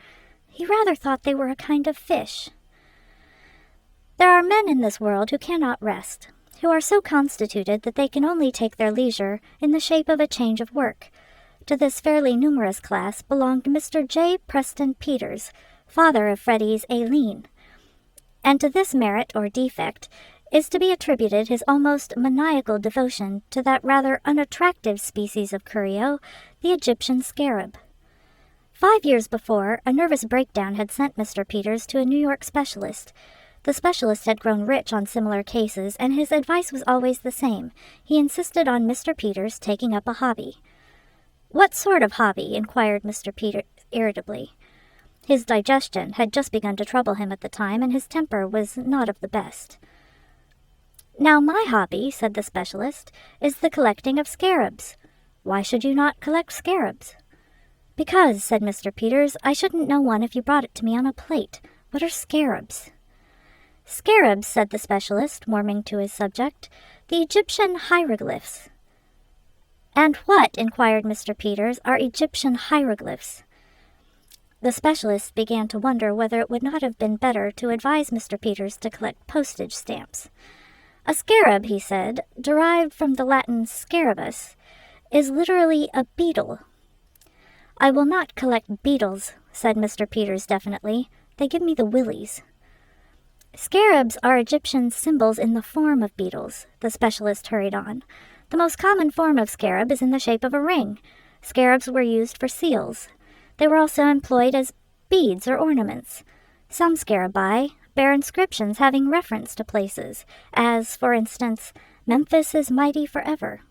He rather thought they were a kind of fish. There are men in this world who cannot rest, who are so constituted that they can only take their leisure in the shape of a change of work. To this fairly numerous class belonged Mr. J. Preston Peters, father of Freddie's Aileen. And to this merit or defect is to be attributed his almost maniacal devotion to that rather unattractive species of curio, the Egyptian scarab. 5 years before, a nervous breakdown had sent Mr. Peters to a New York specialist. The specialist had grown rich on similar cases, and his advice was always the same. He insisted on Mr. Peters taking up a hobby. "What sort of hobby?" inquired Mr. Peters irritably. His digestion had just begun to trouble him at the time, and his temper was not of the best. "Now my hobby," said the specialist, "is the collecting of scarabs. Why should you not collect scarabs?" "Because," said Mr. Peters, "I shouldn't know one if you brought it to me on a plate. What are scarabs?" "Scarabs," said the specialist, warming to his subject, "the Egyptian hieroglyphs." "And what," inquired Mr. Peters, "are Egyptian hieroglyphs?" The specialist began to wonder whether it would not have been better to advise Mr. Peters to collect postage stamps. "A scarab," he said, "derived from the Latin scarabus, is literally a beetle." "I will not collect beetles," said Mr. Peters definitely. "They give me the willies." "Scarabs are Egyptian symbols in the form of beetles," the specialist hurried on. "The most common form of scarab is in the shape of a ring. Scarabs were used for seals. They were also employed as beads or ornaments. Some scarabaei bear inscriptions having reference to places, as, for instance, "Memphis is mighty forever."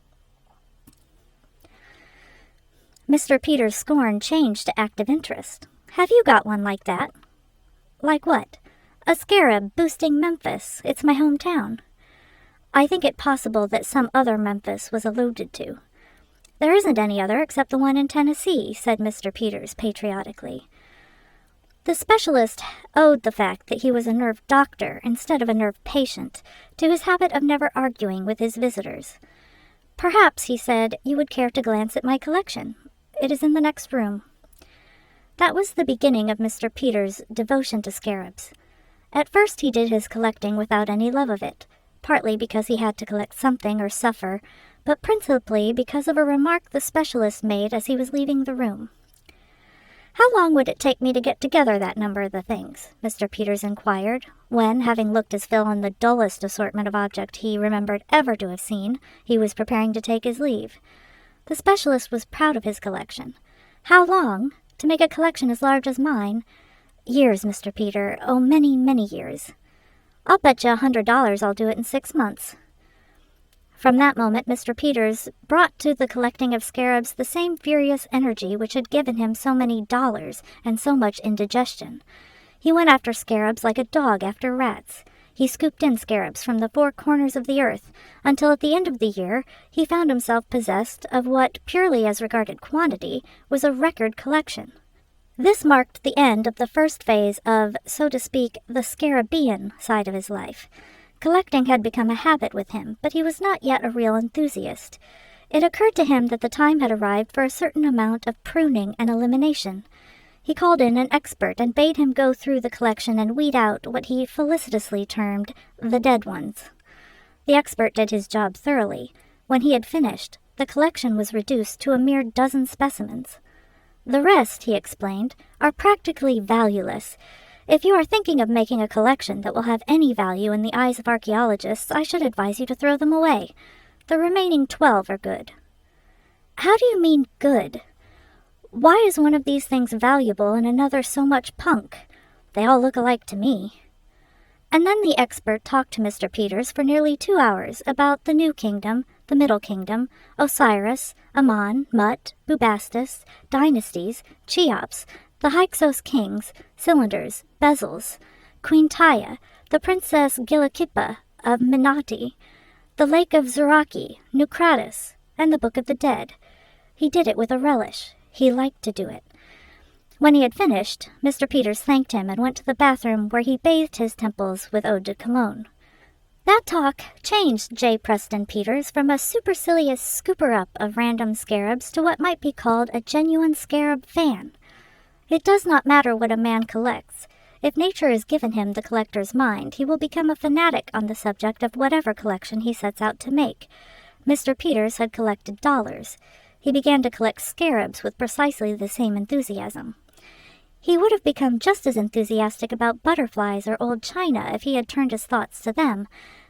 Mr. Peters' scorn changed to active interest. "Have you got one like that?" "Like what?" "A scarab boosting Memphis. It's my hometown." "I think it possible that some other Memphis was alluded to." "There isn't any other except the one in Tennessee," said Mr. Peters patriotically. The specialist owed the fact that he was a nerve doctor instead of a nerve patient to his habit of never arguing with his visitors. "Perhaps," he said, "you would care to glance at my collection. It is in the next room." That was the beginning of Mr. Peters' devotion to scarabs. At first he did his collecting without any love of it, partly because he had to collect something or suffer, but principally because of a remark the specialist made as he was leaving the room. "How long would it take me to get together that number of the things?" Mr. Peters inquired, when, having looked his fill on the dullest assortment of object he remembered ever to have seen, he was preparing to take his leave. The specialist was proud of his collection. "How long? To make a collection as large as mine? Years, Mr. Peter. Oh, many, many years." "I'll bet you $100 I'll do it in 6 months." From that moment Mr. Peters brought to the collecting of scarabs the same furious energy which had given him so many dollars and so much indigestion. He went after scarabs like a dog after rats. He scooped in scarabs from the 4 corners of the earth, until at the end of the year he found himself possessed of what, purely as regarded quantity, was a record collection. This marked the end of the first phase of, so to speak, the scarabaean side of his life. Collecting had become a habit with him, but he was not yet a real enthusiast. It occurred to him that the time had arrived for a certain amount of pruning and elimination. He called in an expert and bade him go through the collection and weed out what he felicitously termed the dead ones. The expert did his job thoroughly. When he had finished, the collection was reduced to a mere dozen specimens. "The rest," he explained, "are practically valueless. If you are thinking of making a collection that will have any value in the eyes of archaeologists, I should advise you to throw them away. The remaining 12 are good." "How do you mean good? Why is one of these things valuable and another so much punk? They all look alike to me." And then the expert talked to Mr. Peters for nearly 2 hours about the New Kingdom, the Middle Kingdom, Osiris, Ammon, Mut, Bubastis, dynasties, Cheops, the Hyksos kings, cylinders, bezels, Queen Taya, the Princess Gilakippa of Menati, the Lake of Zuraki, Nucratis, and the Book of the Dead. He did it with a relish. He liked to do it. When he had finished, Mr. Peters thanked him and went to the bathroom where he bathed his temples with eau de cologne. That talk changed J. Preston Peters from a supercilious scooper-up of random scarabs to what might be called a genuine scarab fan. It does not matter what a man collects. If nature has given him the collector's mind, he will become a fanatic on the subject of whatever collection he sets out to make. Mr. Peters had collected dollars. He began to collect scarabs with precisely the same enthusiasm. He would have become just as enthusiastic about butterflies or old china if he had turned his thoughts to them,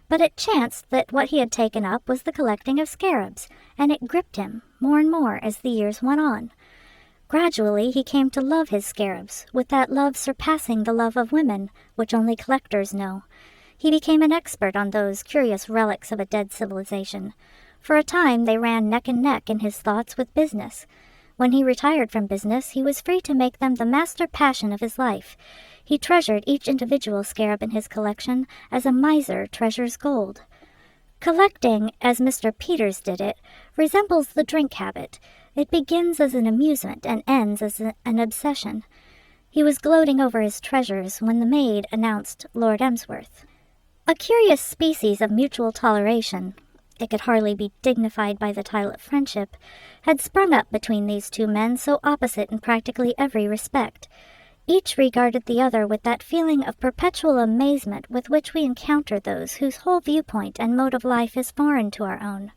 but it chanced that what he had taken up was the collecting of scarabs, and it gripped him more and more as the years went on. Gradually he came to love his scarabs, with that love surpassing the love of women, which only collectors know. He became an expert on those curious relics of a dead civilization. For a time they ran neck and neck in his thoughts with business. When he retired from business, he was free to make them the master passion of his life. He treasured each individual scarab in his collection as a miser treasures gold. Collecting, as Mr. Peters did it, resembles the drink habit. It begins as an amusement and ends as an obsession. He was gloating over his treasures when the maid announced Lord Emsworth. A curious species of mutual toleration, it could hardly be dignified by the title of friendship, had sprung up between these two men so opposite in practically every respect. Each regarded the other with that feeling of perpetual amazement with which we encounter those whose whole viewpoint and mode of life is foreign to our own.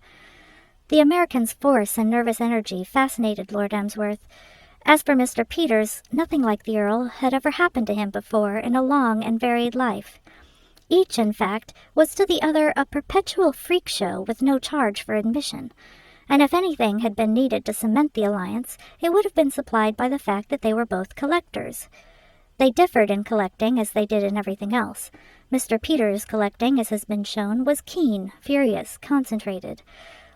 The American's force and nervous energy fascinated Lord Emsworth. As for Mr. Peters, nothing like the Earl had ever happened to him before in a long and varied life. Each, in fact, was to the other a perpetual freak show with no charge for admission, and if anything had been needed to cement the alliance, it would have been supplied by the fact that they were both collectors. They differed in collecting as they did in everything else. Mr. Peters' collecting, as has been shown, was keen, furious, concentrated.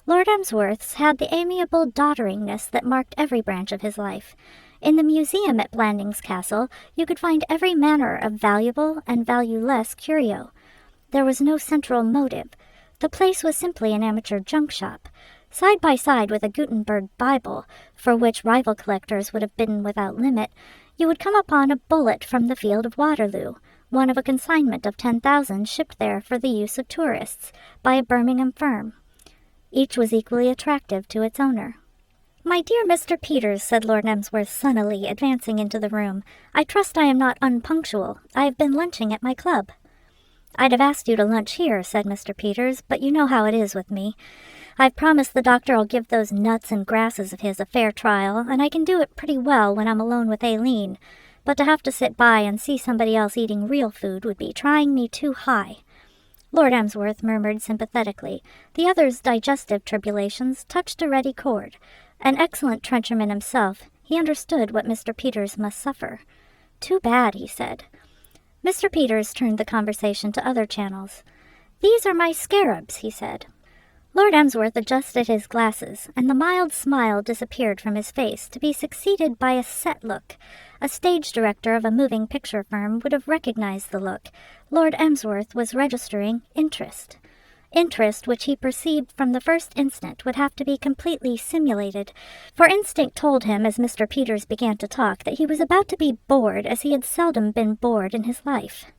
Lord Emsworth's had the amiable dodderingness that marked every branch of his life. In the museum at Blandings Castle, you could find every manner of valuable and valueless curio. There was no central motive. The place was simply an amateur junk shop. Side by side with a Gutenberg Bible, for which rival collectors would have bidden without limit, you would come upon a bullet from the field of Waterloo, one of a consignment of 10,000 shipped there for the use of tourists by a Birmingham firm. Each was equally attractive to its owner. "My dear Mr. Peters," said Lord Emsworth sunnily, advancing into the room, "I trust I am not unpunctual. I have been lunching at my club." "I'd have asked you to lunch here," said Mr. Peters, "but you know how it is with me. I've promised the doctor I'll give those nuts and grasses of his a fair trial, and I can do it pretty well when I'm alone with Aileen, but to have to sit by and see somebody else eating real food would be trying me too high." Lord Emsworth murmured sympathetically. The other's digestive tribulations touched a ready chord. An excellent trencherman himself, he understood what Mr. Peters must suffer. "Too bad," he said. Mr. Peters turned the conversation to other channels. "These are my scarabs," he said. Lord Emsworth adjusted his glasses, and the mild smile disappeared from his face, to be succeeded by a set look. A stage director of a moving picture firm would have recognized the look. Lord Emsworth was registering interest. Interest which he perceived from the first instant would have to be completely simulated, for instinct told him as Mr. Peters began to talk that he was about to be bored as he had seldom been bored in his life.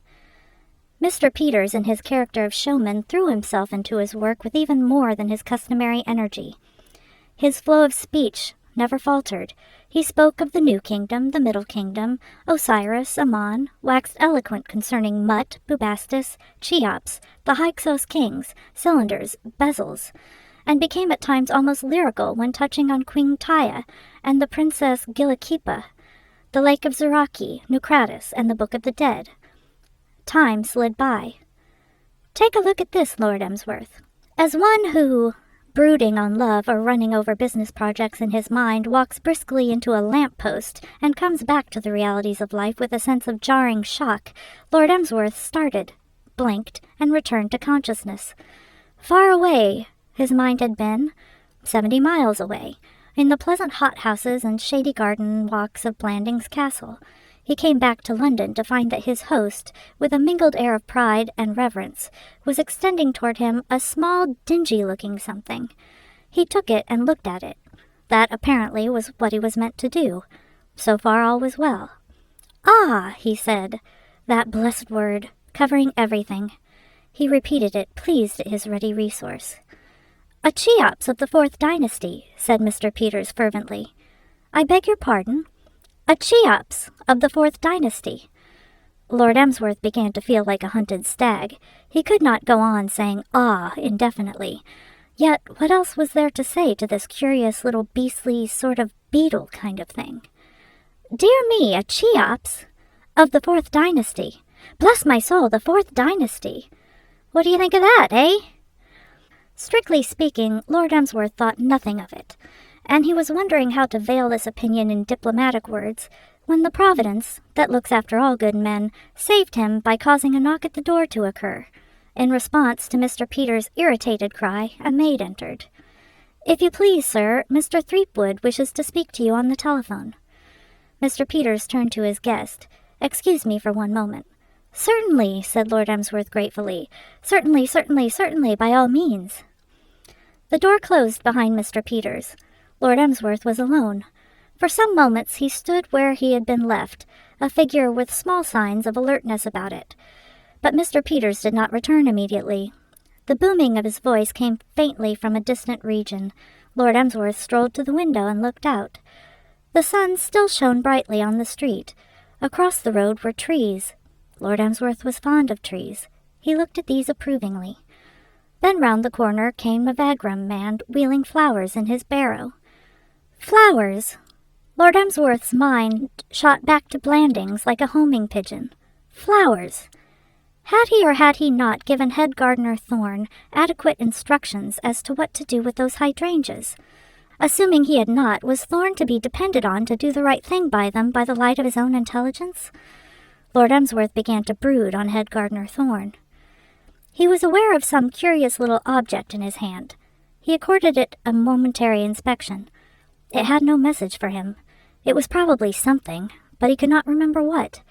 Mr. Peters, in his character of showman, threw himself into his work with even more than his customary energy. His flow of speech never faltered. He spoke of the New Kingdom, the Middle Kingdom, Osiris, Ammon, waxed eloquent concerning Mut, Bubastis, Cheops, the Hyksos kings, cylinders, bezels, and became at times almost lyrical when touching on Queen Taia and the Princess Gillikipa, the Lake of Zeraki, Nucratis, and the Book of the Dead. Time slid by. "Take a look at this, Lord Emsworth." As one who, brooding on love or running over business projects in his mind, walks briskly into a lamp-post and comes back to the realities of life with a sense of jarring shock, Lord Emsworth started, blinked, and returned to consciousness. Far away his mind had been, 70 miles away, in the pleasant hothouses and shady garden walks of Blandings Castle. He came back to London to find that his host, with a mingled air of pride and reverence, was extending toward him a small, dingy-looking something. He took it and looked at it. That, apparently, was what he was meant to do. So far all was well. "Ah," he said, that blessed word, covering everything. He repeated it, pleased at his ready resource. "A Cheops of the 4th dynasty," said Mr. Peters fervently. "I beg your pardon?" "A Cheops of the 4th dynasty." Lord Emsworth began to feel like a hunted stag. He could not go on saying "ah" indefinitely. Yet what else was there to say to this curious little beastly sort of beetle kind of thing? Dear me, a Cheops? Of the 4th dynasty. Bless my soul, the 4th dynasty. What do you think of that, eh? Strictly speaking, Lord Emsworth thought nothing of it, and he was wondering how to veil this opinion in diplomatic words, when the Providence, that looks after all good men, saved him by causing a knock at the door to occur. In response to Mr. Peters' irritated cry, a maid entered. "If you please, sir, Mr. Threepwood wishes to speak to you on the telephone." Mr. Peters turned to his guest. "Excuse me for one moment." "Certainly," said Lord Emsworth gratefully. "Certainly, certainly, certainly, by all means." The door closed behind Mr. Peters. Lord Emsworth was alone. For some moments he stood where he had been left, a figure with small signs of alertness about it. But Mr. Peters did not return immediately. The booming of his voice came faintly from a distant region. Lord Emsworth strolled to the window and looked out. The sun still shone brightly on the street. Across the road were trees. Lord Emsworth was fond of trees. He looked at these approvingly. Then round the corner came a vagrom man wheeling flowers in his barrow. Flowers! Lord Emsworth's mind shot back to Blandings like a homing pigeon. Flowers! Had he or had he not given head gardener Thorne adequate instructions as to what to do with those hydrangeas? Assuming he had not, was Thorne to be depended on to do the right thing by them by the light of his own intelligence? Lord Emsworth began to brood on head gardener Thorne. He was aware of some curious little object in his hand. He accorded it a momentary inspection. It had no message for him. It was probably something, but he could not remember what.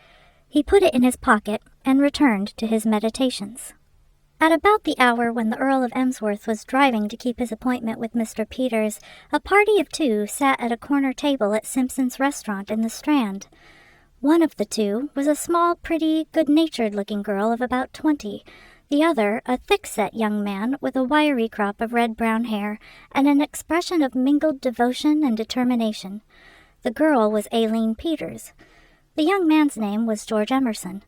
He put it in his pocket and returned to his meditations. At about the hour when the Earl of Emsworth was driving to keep his appointment with Mr. Peters, a party of 2 sat at a corner table at Simpson's restaurant in the Strand. One of the 2 was a small, pretty, good-natured-looking girl of about 20. The other, a thick-set young man with a wiry crop of red-brown hair and an expression of mingled devotion and determination. The girl was Aileen Peters. The young man's name was George Emerson.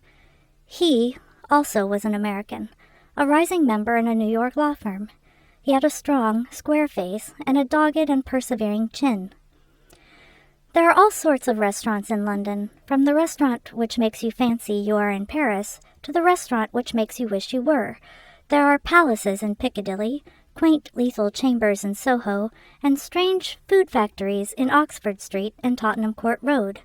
He, also, was an American, a rising member in a New York law firm. He had a strong, square face and a dogged and persevering chin. There are all sorts of restaurants in London, from the restaurant which makes you fancy you are in Paris to the restaurant which makes you wish you were. There are palaces in Piccadilly, quaint lethal chambers in Soho, and strange food factories in Oxford Street and Tottenham Court Road.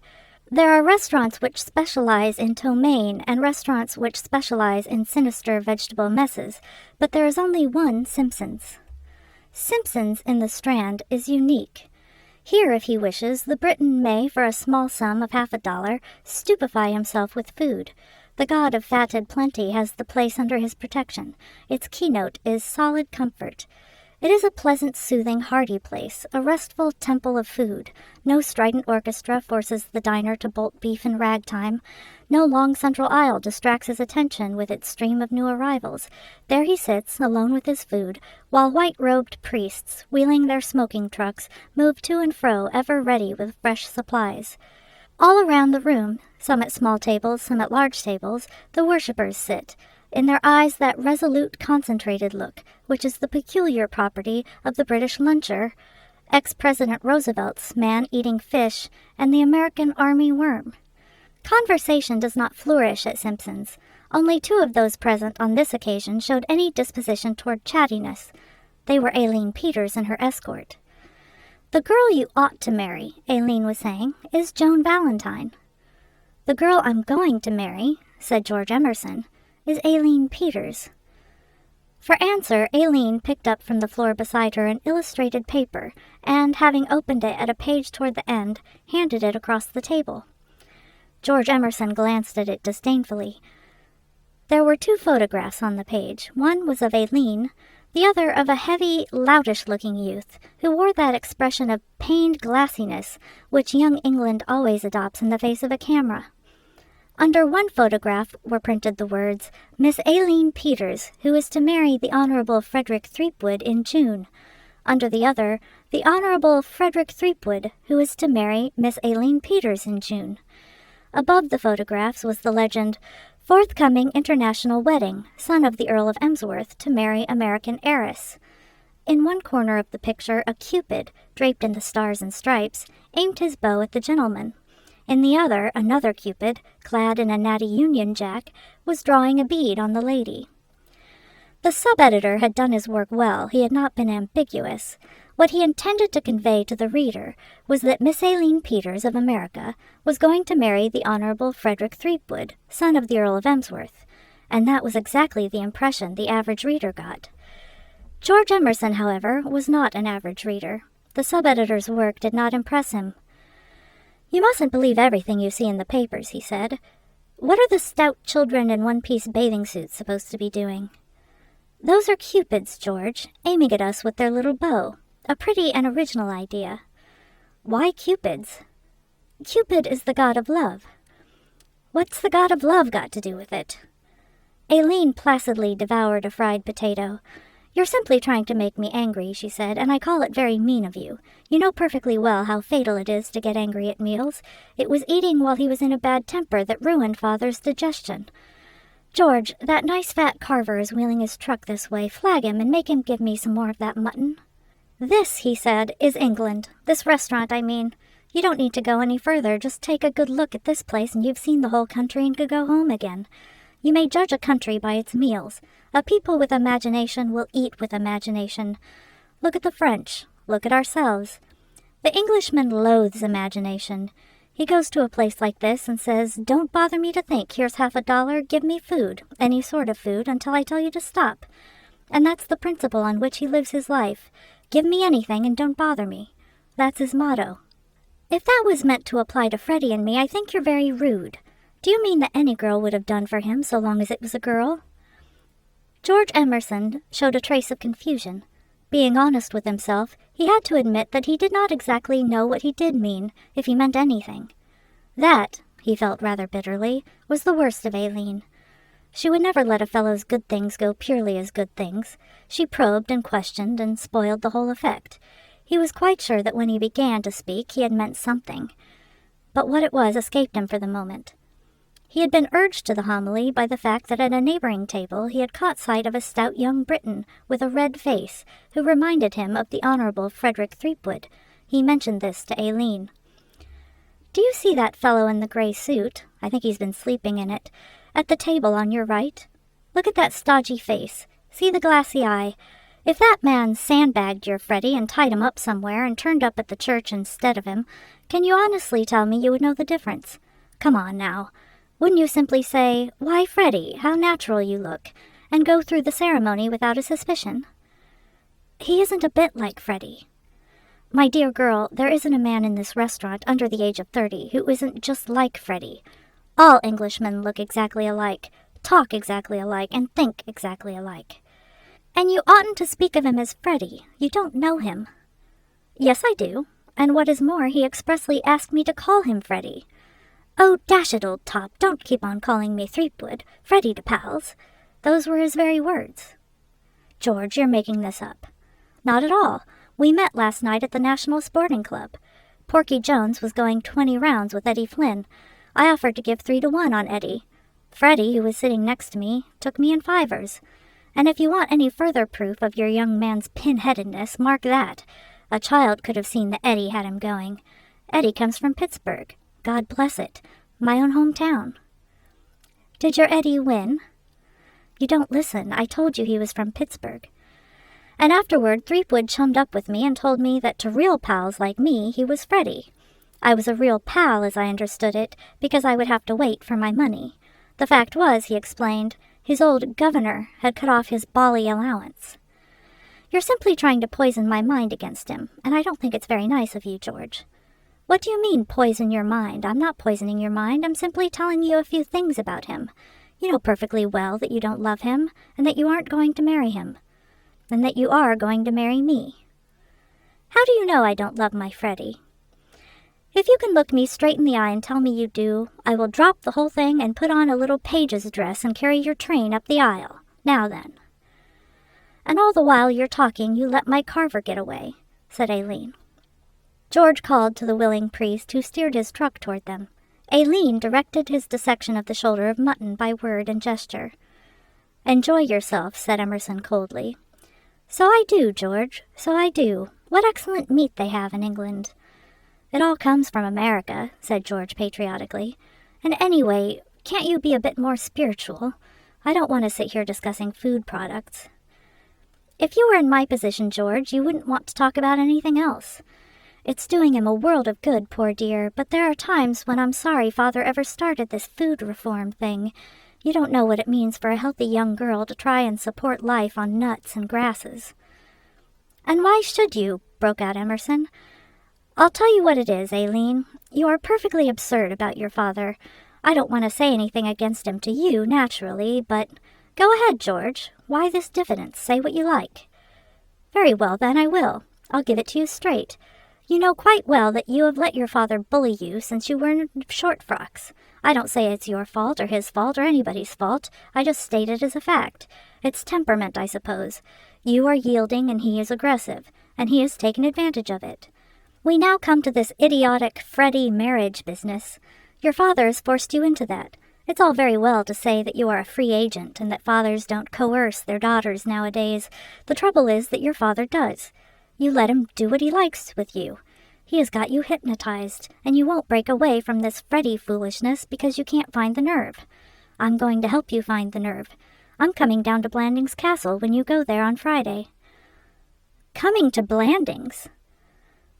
There are restaurants which specialize in ptomaine and restaurants which specialize in sinister vegetable messes, but there is only one Simpson's. Simpson's in the Strand is unique. Here, if he wishes, the Briton may, for a small sum of $50, stupefy himself with food. The god of fatted plenty has the place under his protection. Its keynote is solid comfort. It is a pleasant, soothing, hearty place, a restful temple of food. No strident orchestra forces the diner to bolt beef in ragtime. No long central aisle distracts his attention with its stream of new arrivals. There he sits, alone with his food, while white-robed priests, wheeling their smoking trucks, move to and fro, ever ready with fresh supplies. All around the room, some at small tables, some at large tables, the worshippers sit, in their eyes that resolute, concentrated look, which is the peculiar property of the British luncher, ex-President Roosevelt's man-eating fish, and the American army worm. Conversation does not flourish at Simpson's. Only 2 of those present on this occasion showed any disposition toward chattiness. They were Aileen Peters and her escort. "The girl you ought to marry," Aileen was saying, "is Joan Valentine." "The girl I'm going to marry," said George Emerson, "is Aileen Peters." For answer, Aileen picked up from the floor beside her an illustrated paper, and, having opened it at a page toward the end, handed it across the table. George Emerson glanced at it disdainfully. There were 2 photographs on the page. One was of Aileen, the other of a heavy, loutish-looking youth, who wore that expression of pained glassiness which young England always adopts in the face of a camera. Under one photograph were printed the words, "Miss Aileen Peters, who is to marry the Honorable Frederick Threepwood in June." Under the other, "The Honorable Frederick Threepwood, who is to marry Miss Aileen Peters in June." Above the photographs was the legend, "Forthcoming international wedding, son of the Earl of Emsworth to marry American heiress." In one corner of the picture, a Cupid, draped in the stars and stripes, aimed his bow at the gentleman. In the other, another Cupid, clad in a natty Union Jack, was drawing a bead on the lady. The sub-editor had done his work well. He had not been ambiguous. What he intended to convey to the reader was that Miss Aileen Peters of America was going to marry the Honorable Frederick Threepwood, son of the Earl of Emsworth, and that was exactly the impression the average reader got. George Emerson, however, was not an average reader. The sub-editor's work did not impress him. "You mustn't believe everything you see in the papers," he said. "What are the stout children in one-piece bathing suits supposed to be doing?" "Those are Cupids, George, aiming at us with their little bow. A pretty and original idea." "Why Cupids?" "Cupid is the god of love." "What's the god of love got to do with it?" Aileen placidly devoured a fried potato. "You're simply trying to make me angry," she said, "and I call it very mean of you. You know perfectly well how fatal it is to get angry at meals. It was eating while he was in a bad temper that ruined Father's digestion. George, that nice fat Carver is wheeling his truck this way. Flag him and make him give me some more of that mutton." "This," he said, "is England. This restaurant, I mean. You don't need to go any further. Just take a good look at this place and you've seen the whole country and could go home again. You may judge a country by its meals. A people with imagination will eat with imagination. Look at the French. Look at ourselves. The Englishman loathes imagination. He goes to a place like this and says, 'Don't bother me to think. Here's $50. Give me food, any sort of food, until I tell you to stop.' And that's the principle on which he lives his life. Give me anything and don't bother me. That's his motto." "If that was meant to apply to Freddie and me, I think you're very rude. Do you mean that any girl would have done for him so long as it was a girl?" George Emerson showed a trace of confusion. Being honest with himself, he had to admit that he did not exactly know what he did mean, if he meant anything. That, he felt rather bitterly, was the worst of Aileen. She would never let a fellow's good things go purely as good things. She probed and questioned and spoiled the whole effect. He was quite sure that when he began to speak, he had meant something. But what it was escaped him for the moment. He had been urged to the homily by the fact that at a neighboring table he had caught sight of a stout young Briton with a red face who reminded him of the Honorable Frederick Threepwood. He mentioned this to Aileen. "Do you see that fellow in the gray suit? I think he's been sleeping in it. At the table on your right. Look at that stodgy face. See the glassy eye. If that man sandbagged your Freddie and tied him up somewhere and turned up at the church instead of him, can you honestly tell me you would know the difference? Come on now. Wouldn't you simply say, 'Why, Freddie, how natural you look,' and go through the ceremony without a suspicion?" "He isn't a bit like Freddie." "My dear girl, there isn't a man in this restaurant under the age of 30 who isn't just like Freddie. All Englishmen look exactly alike, talk exactly alike, and think exactly alike." "And you oughtn't to speak of him as Freddie. You don't know him." "Yes, I do. And what is more, he expressly asked me to call him Freddie." "Oh, dash it, old top, don't keep on calling me Threepwood. Freddie to pals." Those were his very words. "George, you're making this up." "Not at all. We met last night at the National Sporting Club. Porky Jones was going 20 rounds with Eddie Flynn. I offered to give 3-to-1 on Eddie. Freddie, who was sitting next to me, took me in fivers. And if you want any further proof of your young man's pin-headedness, mark that. A child could have seen that Eddie had him going. Eddie comes from Pittsburgh. God bless it. My own hometown." "Did your Eddie win?" "You don't listen. I told you he was from Pittsburgh." "And afterward, Threepwood chummed up with me and told me that to real pals like me, he was Freddie. I was a real pal, as I understood it, because I would have to wait for my money. The fact was, he explained, his old governor had cut off his bally allowance." "You're simply trying to poison my mind against him, and I don't think it's very nice of you, George." "What do you mean, poison your mind? I'm not poisoning your mind. I'm simply telling you a few things about him. You know perfectly well that you don't love him, and that you aren't going to marry him, and that you are going to marry me." "How do you know I don't love my Freddie?" "If you can look me straight in the eye and tell me you do, I will drop the whole thing and put on a little page's dress and carry your train up the aisle. Now then." "And all the while you're talking, you let my Carver get away," said Aileen. George called to the willing priest, who steered his truck toward them. Aileen directed his dissection of the shoulder of mutton by word and gesture. "Enjoy yourself," said Emerson coldly. "So I do, George, so I do. What excellent meat they have in England." "It all comes from America," said George patriotically. "And anyway, can't you be a bit more spiritual? I don't want to sit here discussing food products." "If you were in my position, George, you wouldn't want to talk about anything else. It's doing him a world of good, poor dear, but there are times when I'm sorry Father ever started this food reform thing. You don't know what it means for a healthy young girl to try and support life on nuts and grasses." "And why should you?" broke out Emerson. "I'll tell you what it is, Aileen. You are perfectly absurd about your father. I don't want to say anything against him to you, naturally, but go ahead, George. Why this diffidence? Say what you like." "Very well, then, I will. I'll give it to you straight. You know quite well that you have let your father bully you since you were in short frocks. I don't say it's your fault or his fault or anybody's fault. I just state it as a fact. It's temperament, I suppose. You are yielding and he is aggressive, and he has taken advantage of it. We now come to this idiotic Freddie marriage business. Your father has forced you into that. It's all very well to say that you are a free agent and that fathers don't coerce their daughters nowadays. The trouble is that your father does. You let him do what he likes with you. He has got you hypnotized, and you won't break away from this Freddie foolishness because you can't find the nerve. I'm going to help you find the nerve. I'm coming down to Blandings Castle when you go there on Friday." "Coming to Blandings?"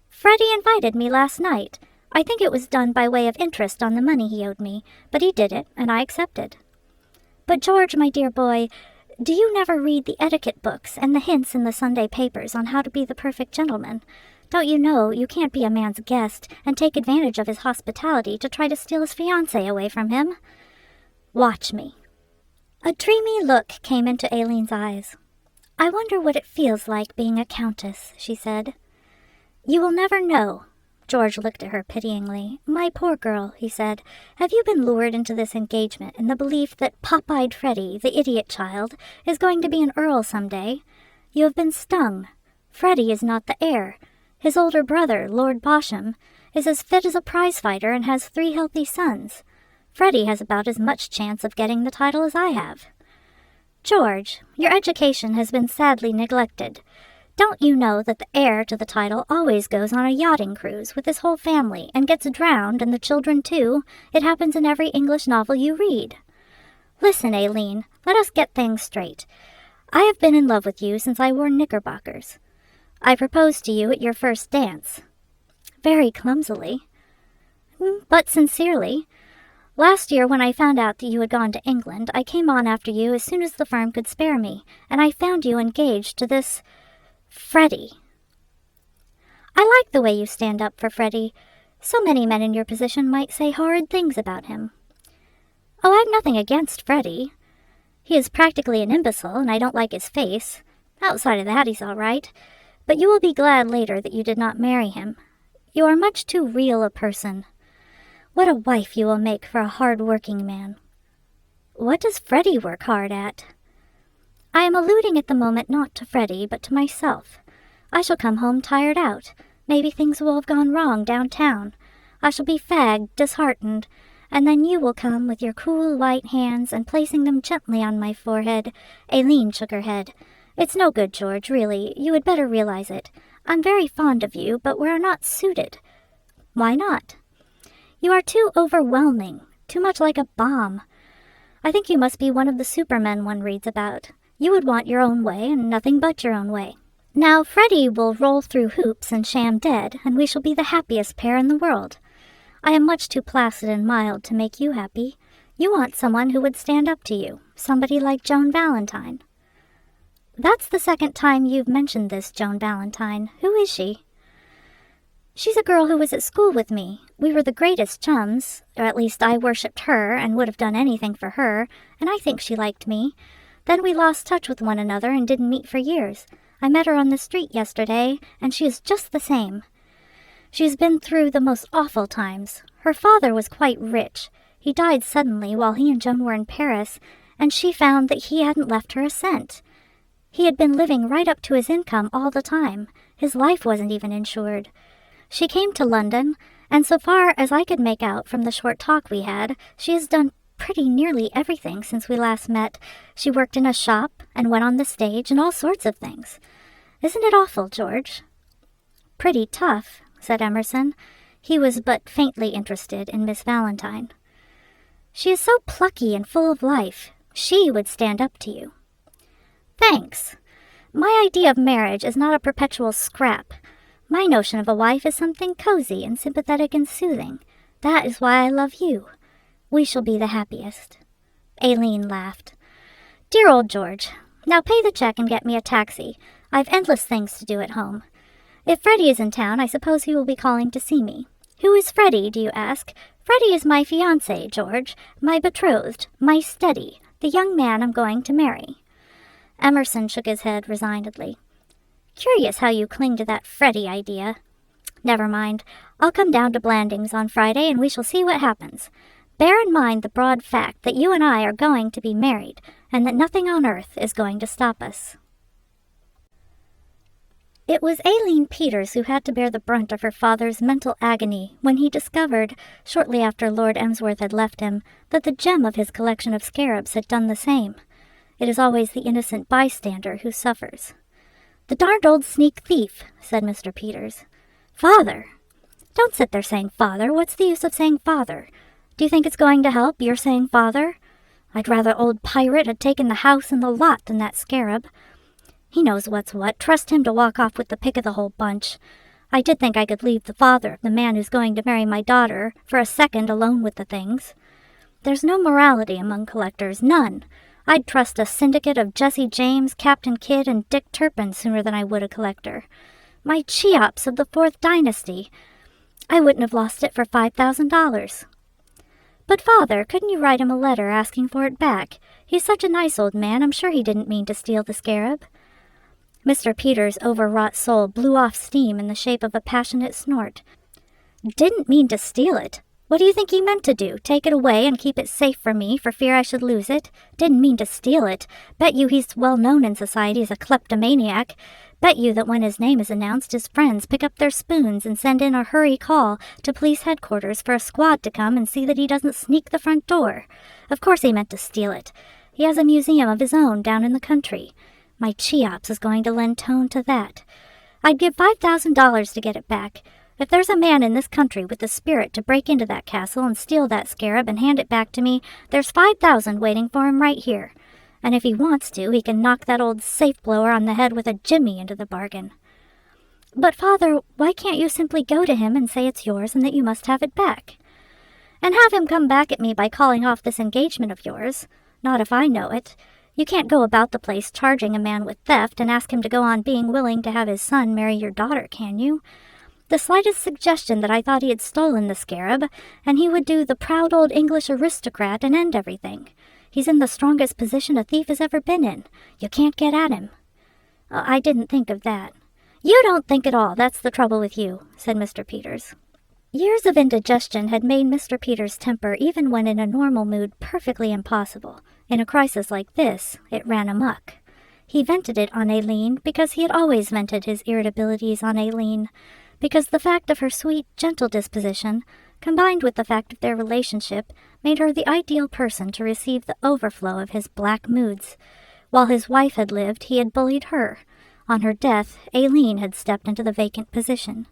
"Freddie invited me last night. I think it was done by way of interest on the money he owed me, but he did it, and I accepted." "But George, my dear boy, do you never read the etiquette books and the hints in the Sunday papers on how to be the perfect gentleman? Don't you know you can't be a man's guest and take advantage of his hospitality to try to steal his fiancée away from him? Watch me." A dreamy look came into Aileen's eyes. "I wonder what it feels like being a countess," she said. "You will never know." George looked at her pityingly. "My poor girl," he said, "have you been lured into this engagement in the belief that pop-eyed Freddie, the idiot child, is going to be an earl some day? You have been stung. Freddie is not the heir. His older brother, Lord Bosham, is as fit as a prize-fighter and has 3 healthy sons. Freddie has about as much chance of getting the title as I have. George, your education has been sadly neglected. Don't you know that the heir to the title always goes on a yachting cruise with his whole family and gets drowned, and the children too? It happens in every English novel you read. Listen, Aileen, let us get things straight. I have been in love with you since I wore knickerbockers. I proposed to you at your first dance. Very clumsily, but sincerely. Last year, when I found out that you had gone to England, I came on after you as soon as the firm could spare me, and I found you engaged to this Freddie. I like the way you stand up for Freddie. So many men in your position might say horrid things about him. Oh, I've nothing against Freddie. He is practically an imbecile, and I don't like his face. Outside of that, he's all right. But you will be glad later that you did not marry him. You are much too real a person. What a wife you will make for a hard-working man. What does Freddie work hard at? I am alluding at the moment not to Freddie, but to myself. I shall come home tired out. Maybe things will have gone wrong downtown. I shall be fagged, disheartened, and then you will come with your cool white hands and placing them gently on my forehead. Aileen shook her head. It's no good, George, really. You had better realize it. I'm very fond of you, but we are not suited. Why not? You are too overwhelming, too much like a bomb. I think you must be one of the supermen one reads about. You would want your own way, and nothing but your own way. Now Freddie will roll through hoops and sham dead, and we shall be the happiest pair in the world. I am much too placid and mild to make you happy. You want someone who would stand up to you, somebody like Joan Valentine. That's the second time you've mentioned this Joan Valentine. Who is she? She's a girl who was at school with me. We were the greatest chums, or at least I worshipped her and would have done anything for her, and I think she liked me. Then we lost touch with one another and didn't meet for years. I met her on the street yesterday, and she is just the same. She has been through the most awful times. Her father was quite rich. He died suddenly while he and Joan were in Paris, and she found that he hadn't left her a cent. He had been living right up to his income all the time. His life wasn't even insured. She came to London, and so far as I could make out from the short talk we had, she has done pretty nearly everything since we last met. She worked in a shop and went on the stage and all sorts of things. Isn't it awful, George? Pretty tough, said Emerson. He was but faintly interested in Miss Valentine. "She is so plucky and full of life. She would stand up to you." "Thanks. My idea of marriage is not a perpetual scrap. My notion of a wife is something cozy and sympathetic and soothing. That is why I love you. We shall be the happiest." Aileen laughed. "Dear old George. Now pay the check and get me a taxi. I've endless things to do at home. If Freddie is in town, I suppose he will be calling to see me. Who is Freddie, do you ask? Freddie is my fiancé, George, my betrothed, my steady, the young man I'm going to marry." Emerson shook his head resignedly. "Curious how you cling to that Freddie idea. Never mind. I'll come down to Blandings on Friday and we shall see what happens. Bear in mind the broad fact that you and I are going to be married, and that nothing on earth is going to stop us." It was Aileen Peters who had to bear the brunt of her father's mental agony when he discovered, shortly after Lord Emsworth had left him, that the gem of his collection of scarabs had done the same. It is always the innocent bystander who suffers. "The darned old sneak thief," said Mr. Peters. "Father!" "Don't sit there saying father. What's the use of saying father? Do you think it's going to help, your saying father? I'd rather old pirate had taken the house and the lot than that scarab. He knows what's what. Trust him to walk off with the pick of the whole bunch. I did think I could leave the father of the man who's going to marry my daughter for a second alone with the things. There's no morality among collectors, none. I'd trust a syndicate of Jesse James, Captain Kidd, and Dick Turpin sooner than I would a collector. My Cheops of the 4th Dynasty. I wouldn't have lost it for $5,000. "But, Father, couldn't you write him a letter asking for it back? He's such a nice old man, I'm sure he didn't mean to steal the scarab." Mr. Peters' overwrought soul blew off steam in the shape of a passionate snort. "Didn't mean to steal it? What do you think he meant to do? Take it away and keep it safe from me for fear I should lose it? Didn't mean to steal it. Bet you he's well known in society as a kleptomaniac. Bet you that when his name is announced, his friends pick up their spoons and send in a hurry call to police headquarters for a squad to come and see that he doesn't sneak the front door. Of course he meant to steal it. He has a museum of his own down in the country. My Cheops is going to lend tone to that. I'd give $5,000 to get it back. If there's a man in this country with the spirit to break into that castle and steal that scarab and hand it back to me, there's 5,000 waiting for him right here. And if he wants to, he can knock that old safe-blower on the head with a jimmy into the bargain." "But, Father, why can't you simply go to him and say it's yours and that you must have it back? And have him come back at me by calling off this engagement of yours? Not if I know it. You can't go about the place charging a man with theft and ask him to go on being willing to have his son marry your daughter, can you? The slightest suggestion that I thought he had stolen the scarab, and he would do the proud old English aristocrat and end everything. He's in the strongest position a thief has ever been in. You can't get at him." "I didn't think of that." "You don't think at all. That's the trouble with you," said Mr. Peters. Years of indigestion had made Mr. Peters' temper, even when in a normal mood, perfectly impossible. In a crisis like this, it ran amok. He vented it on Aileen because he had always vented his irritabilities on Aileen, because the fact of her sweet, gentle disposition, combined with the fact of their relationship, made her the ideal person to receive the overflow of his black moods. While his wife had lived, he had bullied her. On her death, Aileen had stepped into the vacant position.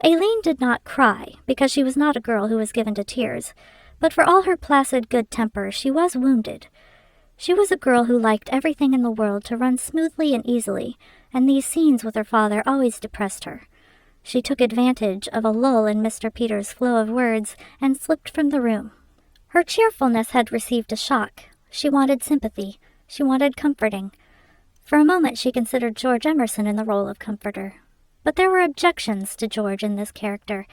Aileen did not cry, because she was not a girl who was given to tears, but for all her placid good temper, she was wounded. She was a girl who liked everything in the world to run smoothly and easily, and these scenes with her father always depressed her. She took advantage of a lull in Mr. Peters' flow of words and slipped from the room. Her cheerfulness had received a shock. She wanted sympathy. She wanted comforting. For a moment she considered George Emerson in the role of comforter. But there were objections to George in this character.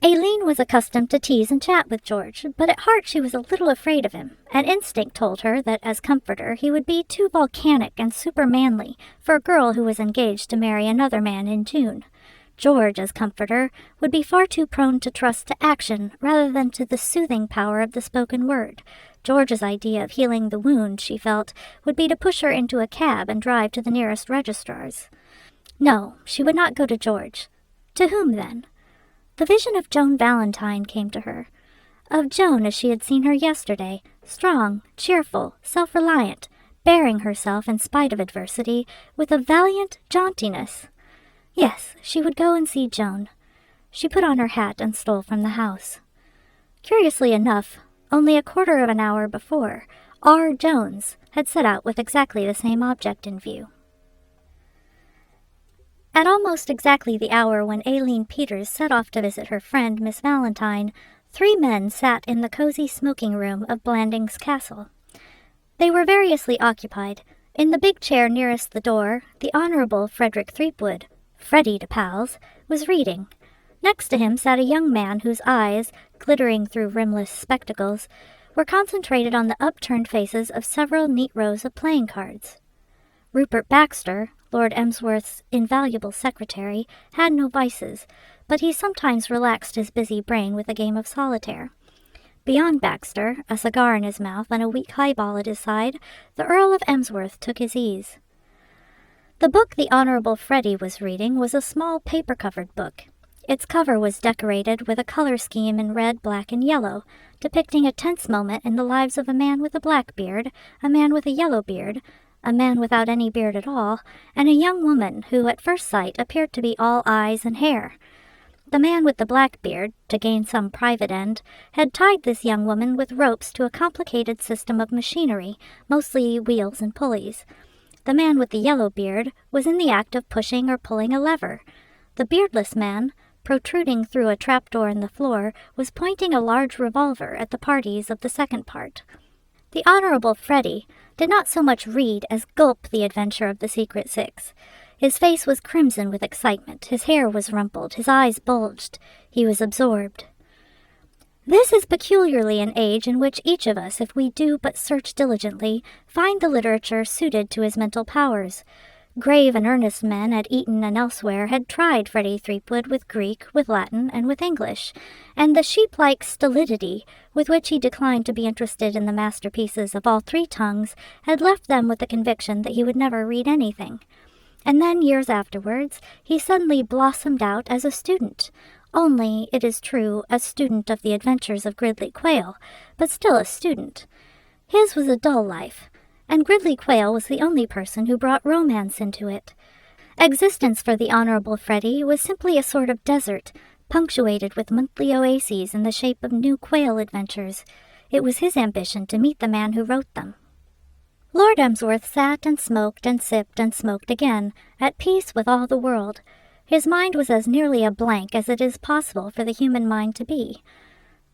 Aileen was accustomed to tease and chat with George, but at heart she was a little afraid of him, and instinct told her that as comforter he would be too volcanic and supermanly for a girl who was engaged to marry another man in June. George, as comforter, would be far too prone to trust to action rather than to the soothing power of the spoken word. George's idea of healing the wound, she felt, would be to push her into a cab and drive to the nearest registrar's. No, she would not go to George. To whom, then? The vision of Joan Valentine came to her. Of Joan as she had seen her yesterday, strong, cheerful, self-reliant, bearing herself in spite of adversity, with a valiant jauntiness. Yes, she would go and see Joan. She put on her hat and stole from the house. Curiously enough, only a quarter of an hour before, R. Jones had set out with exactly the same object in view. At almost exactly the hour when Aileen Peters set off to visit her friend Miss Valentine, 3 men sat in the cozy smoking room of Blandings Castle. They were variously occupied. In the big chair nearest the door, the Honorable Frederick Threepwood, Freddie to pals, was reading. Next to him sat a young man whose eyes, glittering through rimless spectacles, were concentrated on the upturned faces of several neat rows of playing cards. Rupert Baxter, Lord Emsworth's invaluable secretary, had no vices, but he sometimes relaxed his busy brain with a game of solitaire. Beyond Baxter, a cigar in his mouth and a weak highball at his side, the Earl of Emsworth took his ease. The book the Honorable Freddie was reading was a small paper-covered book. Its cover was decorated with a color scheme in red, black, and yellow, depicting a tense moment in the lives of a man with a black beard, a man with a yellow beard, a man without any beard at all, and a young woman who at first sight appeared to be all eyes and hair. The man with the black beard, to gain some private end, had tied this young woman with ropes to a complicated system of machinery, mostly wheels and pulleys. The man with the yellow beard was in the act of pushing or pulling a lever. The beardless man, protruding through a trapdoor in the floor, was pointing a large revolver at the parties of the second part. The Honorable Freddie did not so much read as gulp the adventure of the Secret Six. His face was crimson with excitement, his hair was rumpled, his eyes bulged. He was absorbed. This is peculiarly an age in which each of us, if we do but search diligently, find the literature suited to his mental powers. Grave and earnest men at Eton and elsewhere had tried Freddie Threepwood with Greek, with Latin, and with English, and the sheep-like stolidity with which he declined to be interested in the masterpieces of all 3 tongues had left them with the conviction that he would never read anything. And then, years afterwards, he suddenly blossomed out as a student, only, it is true, a student of the adventures of Gridley Quayle, but still a student. His was a dull life, and Gridley Quayle was the only person who brought romance into it. Existence for the Honorable Freddie was simply a sort of desert, punctuated with monthly oases in the shape of new Quayle adventures. It was his ambition to meet the man who wrote them. Lord Emsworth sat and smoked again, at peace with all the world. His mind was as nearly a blank as it is possible for the human mind to be.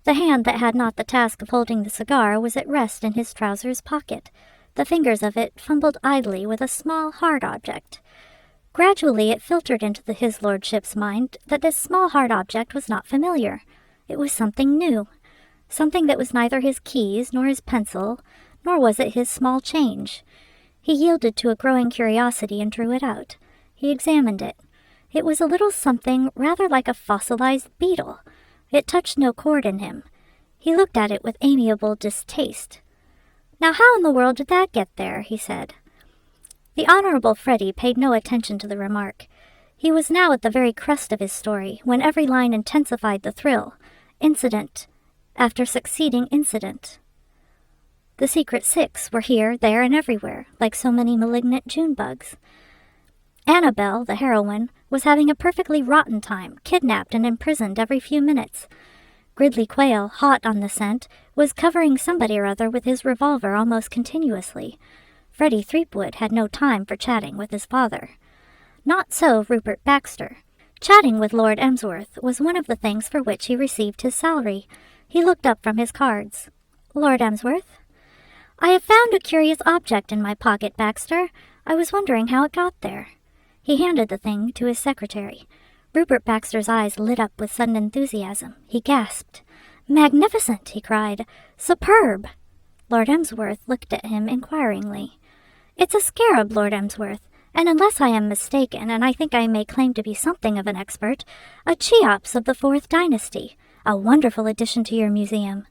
The hand that had not the task of holding the cigar was at rest in his trousers pocket. The fingers of it fumbled idly with a small, hard object. Gradually it filtered into his lordship's mind that this small, hard object was not familiar. It was something new, something that was neither his keys nor his pencil, nor was it his small change. He yielded to a growing curiosity and drew it out. He examined it. It was a little something rather like a fossilized beetle. It touched no chord in him. He looked at it with amiable distaste. "Now how in the world did that get there?" he said. The Honorable Freddie paid no attention to the remark. He was now at the very crest of his story, when every line intensified the thrill, incident after succeeding incident. The Secret Six were here, there, and everywhere, like so many malignant June bugs. Annabelle, the heroine, was having a perfectly rotten time, kidnapped and imprisoned every few minutes. Gridley Quayle, hot on the scent, was covering somebody or other with his revolver almost continuously. Freddie Threepwood had no time for chatting with his father. Not so Rupert Baxter. Chatting with Lord Emsworth was one of the things for which he received his salary. He looked up from his cards. "Lord Emsworth?" "I have found a curious object in my pocket, Baxter. I was wondering how it got there." He handed the thing to his secretary. Rupert Baxter's eyes lit up with sudden enthusiasm. He gasped. "Magnificent!" he cried. "Superb!" Lord Emsworth looked at him inquiringly. "It's a scarab, Lord Emsworth, and unless I am mistaken, and I think I may claim to be something of an expert, a Cheops of the 4th dynasty. A wonderful addition to your museum."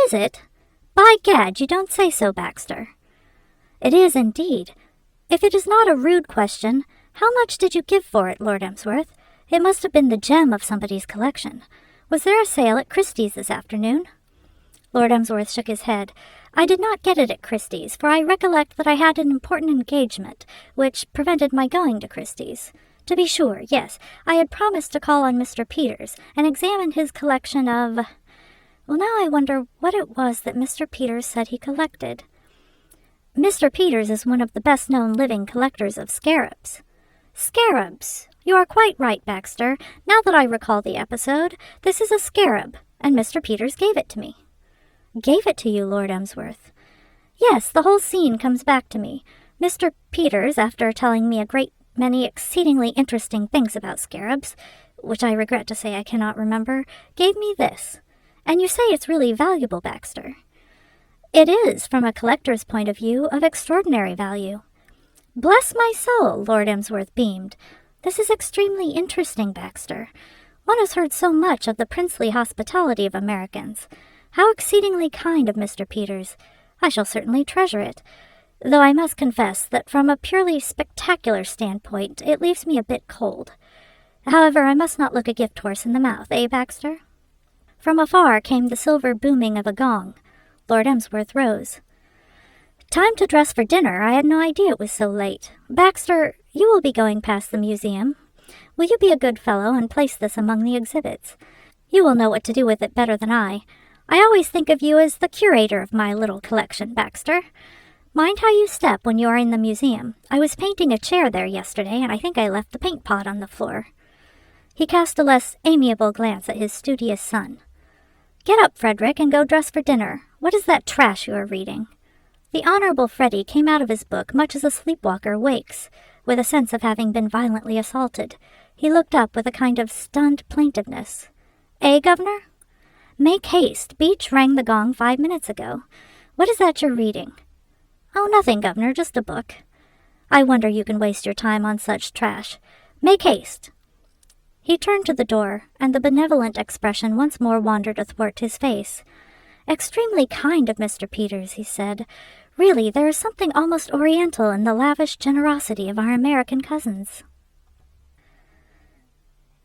"Is it? By gad, you don't say so, Baxter." "It is indeed. If it is not a rude question, how much did you give for it, Lord Emsworth? It must have been the gem of somebody's collection. Was there a sale at Christie's this afternoon?" Lord Emsworth shook his head. "I did not get it at Christie's, for I recollect that I had an important engagement, which prevented my going to Christie's. To be sure, yes, I had promised to call on Mr. Peters and examine his collection of... Well, now I wonder what it was that Mr. Peters said he collected. Mr. Peters is one of the best-known living collectors of scarabs. Scarabs! You are quite right, Baxter. Now that I recall the episode, this is a scarab, and Mr. Peters gave it to me. Gave it to you, Lord Emsworth? Yes, the whole scene comes back to me. Mr. Peters, after telling me a great many exceedingly interesting things about scarabs, which I regret to say I cannot remember, gave me this. And you say it's really valuable, Baxter. It is, from a collector's point of view, of extraordinary value. Bless my soul, Lord Emsworth beamed. This is extremely interesting, Baxter. One has heard so much of the princely hospitality of Americans. How exceedingly kind of Mr. Peters. I shall certainly treasure it, though I must confess that from a purely spectacular standpoint it leaves me a bit cold. However, I must not look a gift horse in the mouth, eh, Baxter? From afar came the silver booming of a gong. Lord Emsworth rose. Time to dress for dinner. I had no idea it was so late. Baxter, you will be going past the museum. Will you be a good fellow and place this among the exhibits? You will know what to do with it better than I. I always think of you as the curator of my little collection, Baxter. Mind how you step when you are in the museum. I was painting a chair there yesterday, and I think I left the paint pot on the floor. He cast a less amiable glance at his studious son. Get up, Frederick, and go dress for dinner. What is that trash you are reading? The Honorable Freddie came out of his book much as a sleepwalker wakes, with a sense of having been violently assaulted. He looked up with a kind of stunned plaintiveness. Eh, Governor? Make haste. Beach rang the gong 5 minutes ago. What is that you're reading? Oh, nothing, Governor, just a book. I wonder you can waste your time on such trash. Make haste. He turned to the door, and the benevolent expression once more wandered athwart his face. Extremely kind of Mr. Peters, he said. Really, there is something almost oriental in the lavish generosity of our American cousins.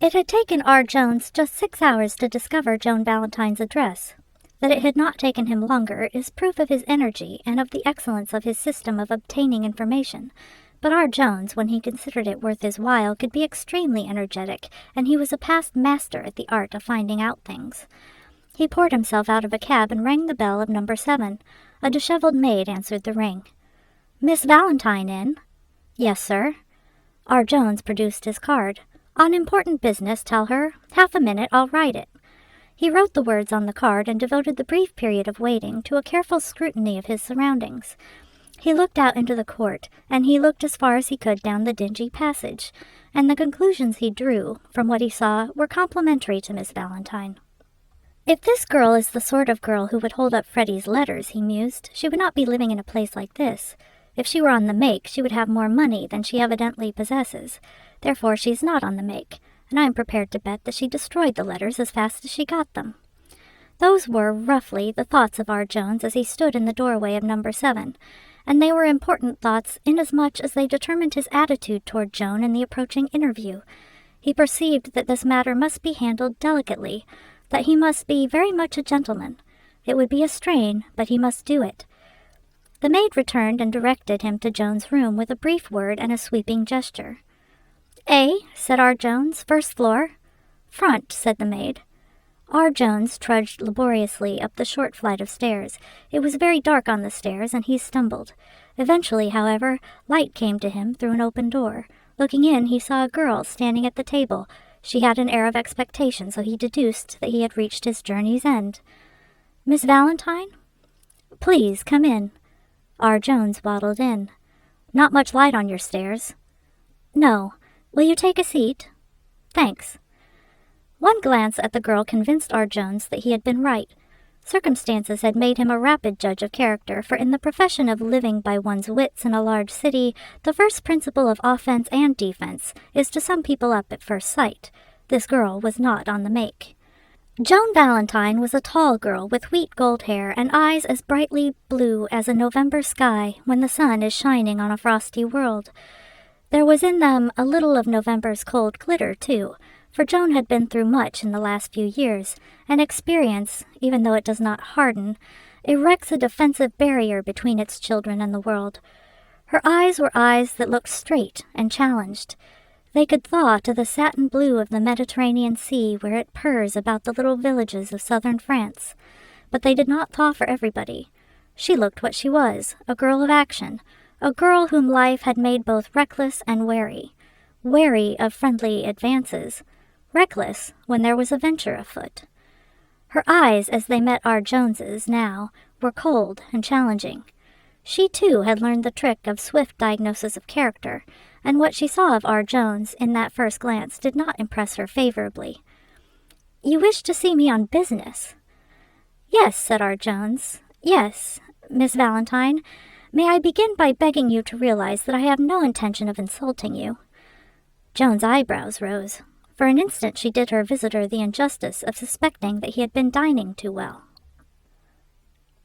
It had taken R. Jones just 6 hours to discover Joan Valentine's address. That it had not taken him longer is proof of his energy and of the excellence of his system of obtaining information. But R. Jones, when he considered it worth his while, could be extremely energetic, and he was a past master at the art of finding out things. He poured himself out of a cab and rang the bell of number 7. A disheveled maid answered the ring. Miss Valentine in? Yes, sir. R. Jones produced his card. On important business, tell her. Half a minute, I'll write it. He wrote the words on the card and devoted the brief period of waiting to a careful scrutiny of his surroundings. He looked out into the court, and he looked as far as he could down the dingy passage, and the conclusions he drew from what he saw were complimentary to Miss Valentine. If this girl is the sort of girl who would hold up Freddie's letters, he mused, she would not be living in a place like this. If she were on the make, she would have more money than she evidently possesses. Therefore, she's not on the make, and I am prepared to bet that she destroyed the letters as fast as she got them. Those were, roughly, the thoughts of R. Jones as he stood in the doorway of number 7, and they were important thoughts inasmuch as they determined his attitude toward Joan in the approaching interview. He perceived that this matter must be handled delicately, that he must be very much a gentleman. It would be a strain, but he must do it. The maid returned and directed him to Joan's room with a brief word and a sweeping gesture. "Eh?" said R. Jones. "First floor?" "Front," said the maid. R. Jones trudged laboriously up the short flight of stairs. It was very dark on the stairs, and he stumbled. Eventually, however, light came to him through an open door. Looking in, he saw a girl standing at the table. She had an air of expectation, so he deduced that he had reached his journey's end. "Miss Valentine?" "Please, come in." R. Jones waddled in. "Not much light on your stairs." "No. Will you take a seat?" "Thanks." One glance at the girl convinced R. Jones that he had been right. Circumstances had made him a rapid judge of character, for in the profession of living by one's wits in a large city, the first principle of offense and defense is to sum people up at first sight. This girl was not on the make. Joan Valentine was a tall girl with wheat gold hair and eyes as brightly blue as a November sky when the sun is shining on a frosty world. There was in them a little of November's cold glitter, too, for Joan had been through much in the last few years, and experience, even though it does not harden, erects a defensive barrier between its children and the world. Her eyes were eyes that looked straight and challenged. They could thaw to the satin blue of the Mediterranean Sea where it purrs about the little villages of southern France. But they did not thaw for everybody. She looked what she was, a girl of action, a girl whom life had made both reckless and wary. Wary of friendly advances, reckless when there was a venture afoot. Her eyes, as they met R. Jones's now, were cold and challenging. She, too, had learned the trick of swift diagnosis of character, and what she saw of R. Jones in that first glance did not impress her favorably. "You wish to see me on business?" "Yes," said R. Jones. "Yes, Miss Valentine. May I begin by begging you to realize that I have no intention of insulting you?" Joan's eyebrows rose. For an instant she did her visitor the injustice of suspecting that he had been dining too well.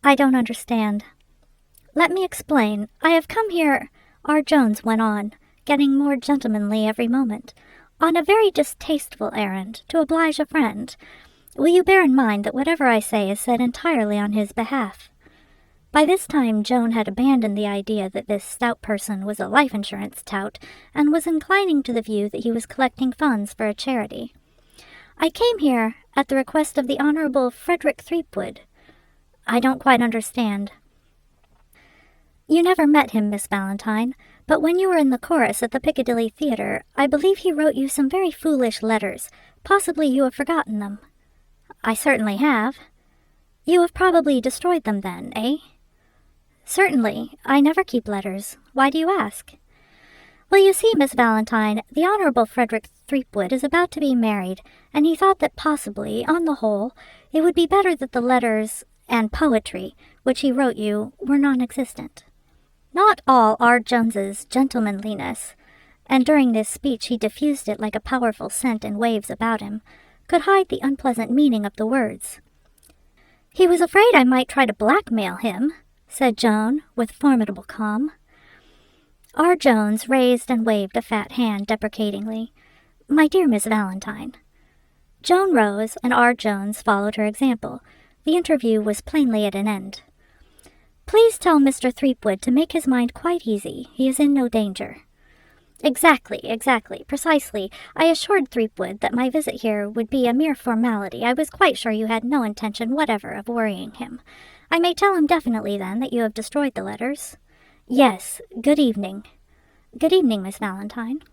"I don't understand." "Let me explain. I have come here," R. Jones went on, getting more gentlemanly every moment, "on a very distasteful errand, to oblige a friend. Will you bear in mind that whatever I say is said entirely on his behalf?" By this time Joan had abandoned the idea that this stout person was a life insurance tout, and was inclining to the view that he was collecting funds for a charity. "I came here at the request of the Honorable Frederick Threepwood." "I don't quite understand." "You never met him, Miss Valentine, but when you were in the chorus at the Piccadilly Theatre, I believe he wrote you some very foolish letters. Possibly you have forgotten them." "I certainly have." "You have probably destroyed them then, eh?" "Certainly. I never keep letters. Why do you ask?" "Well, you see, Miss Valentine, the Honorable Frederick Threepwood is about to be married, and he thought that possibly, on the whole, it would be better that the letters and poetry which he wrote you were non-existent." Not all R. Jones's gentlemanliness, and during this speech he diffused it like a powerful scent in waves about him, could hide the unpleasant meaning of the words. "He was afraid I might try to blackmail him," said Joan, with formidable calm. R. Jones raised and waved a fat hand deprecatingly. "My dear Miss Valentine." Joan rose, and R. Jones followed her example. The interview was plainly at an end. "Please tell Mr. Threepwood to make his mind quite easy. He is in no danger." Exactly, precisely. I assured Threepwood that my visit here would be a mere formality. I was quite sure you had no intention whatever of worrying him. I may tell him definitely, then, that you have destroyed the letters?" "Yes. Good evening." "Good evening, Miss Valentine."